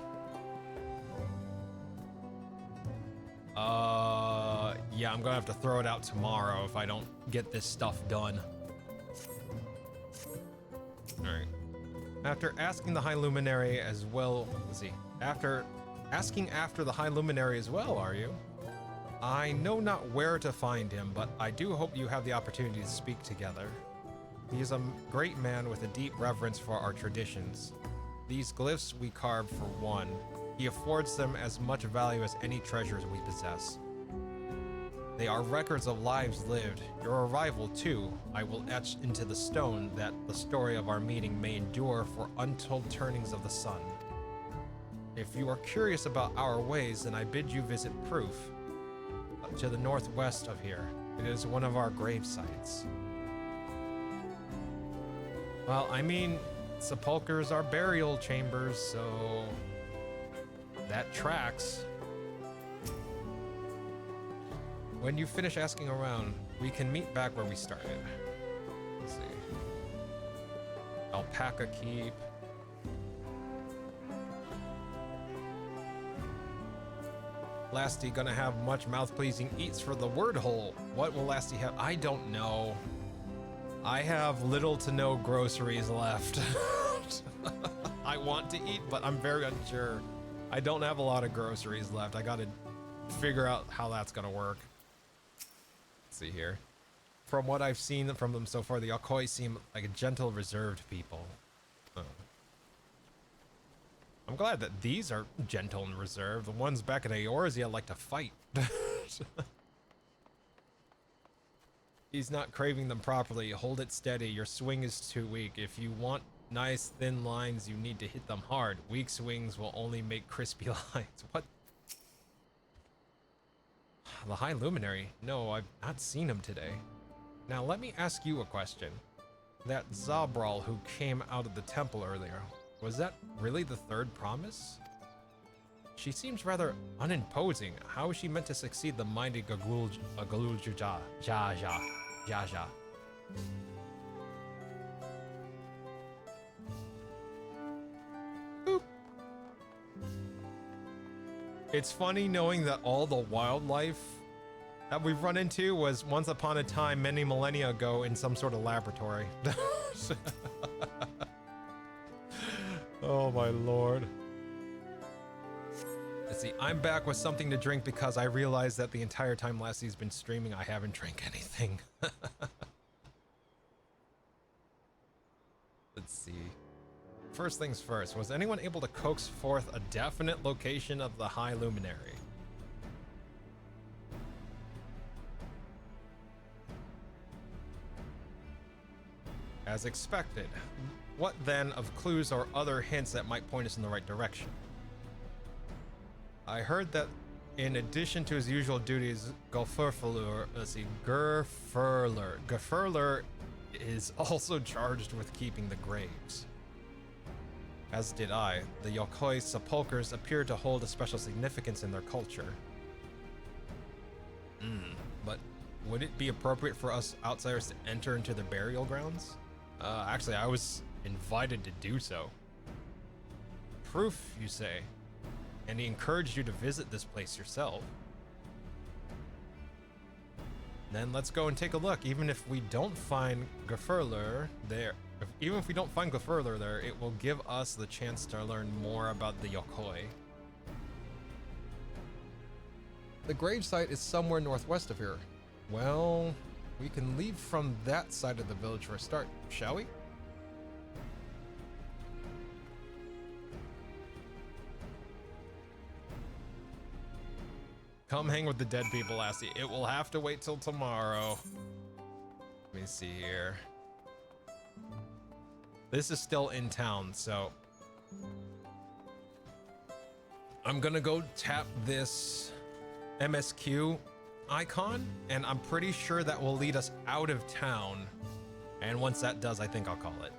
Yeah, I'm gonna have to throw it out tomorrow if I don't get this stuff done. Alright. After asking the High Luminary as well, let's see. After asking after the High Luminary as well, are you? I know not where to find him, but I do hope you have the opportunity to speak together. He is a great man with a deep reverence for our traditions. These glyphs we carve for one. He affords them as much value as any treasures we possess. They are records of lives lived. Your arrival, too, I will etch into the stone that the story of our meeting may endure for untold turnings of the sun. If you are curious about our ways, then I bid you visit Proof, to the northwest of here. It is one of our grave sites. Well, I mean, sepulchres are burial chambers, so that tracks. When you finish asking around, we can meet back where we started. Let's see. Alpaca Keep. Lasty gonna have much mouth-pleasing eats for the word hole. What will Lasty have? I don't know. I have little to no groceries left. I want to eat, but I'm very unsure. I don't have a lot of groceries left. I gotta figure out how that's gonna work. Let's see here. From what I've seen from them so far, the Yokoi seem like a gentle, reserved people. Oh. I'm glad that these are gentle and reserved. The ones back in Eorzea like to fight. He's not craving them properly. Hold it steady. Your swing is too weak. If you want nice thin lines, you need to hit them hard. Weak swings will only make crispy lines. What? The High Luminary? No, I've not seen him today. Now let me ask you a question. That Zabral who came out of the temple earlier, was that really the third promise? She seems rather unimposing. How is she meant to succeed the mighty Jaja? Boop. It's funny knowing that all the wildlife that we've run into was once upon a time many millennia ago in some sort of laboratory. Oh my lord. Let's see, I'm back with something to drink because I realized that the entire time Lassie's been streaming, I haven't drank anything. Let's see. First things first, was anyone able to coax forth a definite location of the High Luminary? As expected. What then of clues or other hints that might point us in the right direction? I heard that in addition to his usual duties, Gurfurler is also charged with keeping the graves. As did I. The Yokoi sepulchres appear to hold a special significance in their culture. But would it be appropriate for us outsiders to enter into the burial grounds? Actually, I was invited to do so. Proof, you say? And he encouraged you to visit this place yourself. Then let's go and take a look. Even if we don't find Gurfurler there, it will give us the chance to learn more about the Yokoi. The gravesite is somewhere northwest of here. Well, we can leave from that side of the village for a start, shall we? Come hang with the dead people, Lassie. It will have to wait till tomorrow. Let me see here. This is still in town, so I'm gonna go tap this MSQ icon, and I'm pretty sure that will lead us out of town. And once that does, I think I'll call it.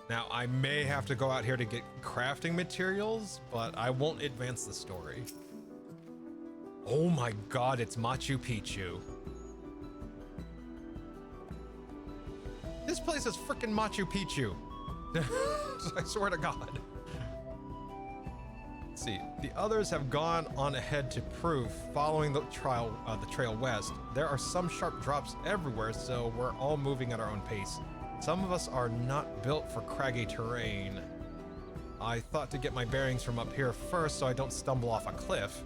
Now, I may have to go out here to get crafting materials, but I won't advance the story. Oh my god, it's Machu Picchu. This place is freaking Machu Picchu. I swear to god. Let's see, the others have gone on ahead to prove, following the trail west. There are some sharp drops everywhere, so we're all moving at our own pace. Some of us are not built for craggy terrain. I thought to get my bearings from up here first so I don't stumble off a cliff.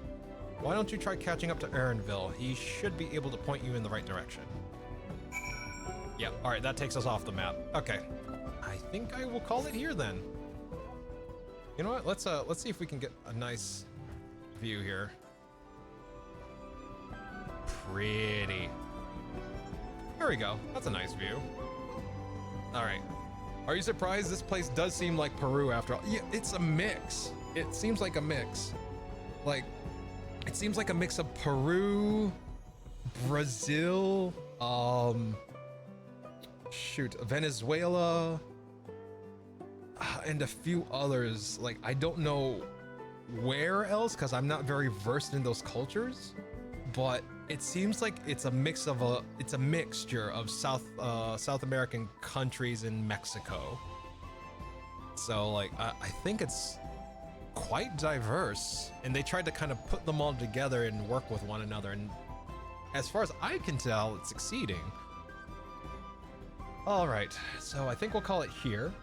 Why don't you try catching up to Aaronville? He should be able to point you in the right direction. Yeah, all right, that takes us off the map. Okay, I think I will call it here then. You know what? Let's see if we can get a nice view here. Pretty. There we go. That's a nice view. All right. Are you surprised? This place does seem like Peru after all. Yeah, it's a mix. It seems like a mix. Like, it seems like a mix of Peru, Brazil, Venezuela, and a few others. Like, I don't know where else because I'm not very versed in those cultures, but it seems like it's a mixture of South American countries and Mexico. So like I think it's quite diverse, and they tried to kind of put them all together and work with one another, and as far as I can tell, it's succeeding. All right, so I think we'll call it here.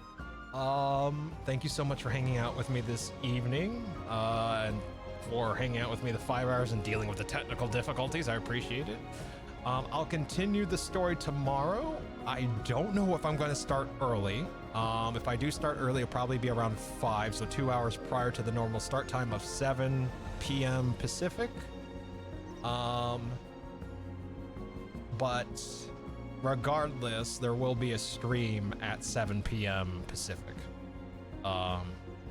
Thank you so much for hanging out with me this evening, and for hanging out with me the 5 hours and dealing with the technical difficulties. I appreciate it. I'll continue the story tomorrow. I don't know if I'm going to start early. If I do start early, it'll probably be around 5, so 2 hours prior to the normal start time of 7 p.m. Pacific. But regardless, there will be a stream at 7 p.m. Pacific,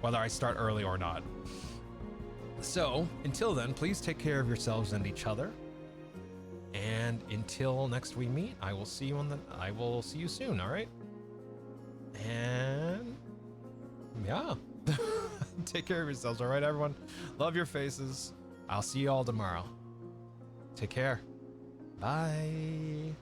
whether I start early or not. So until then, please take care of yourselves and each other. And until next we meet, I will see you soon. All right. And yeah, take care of yourselves. All right, everyone. Love your faces. I'll see you all tomorrow. Take care. Bye.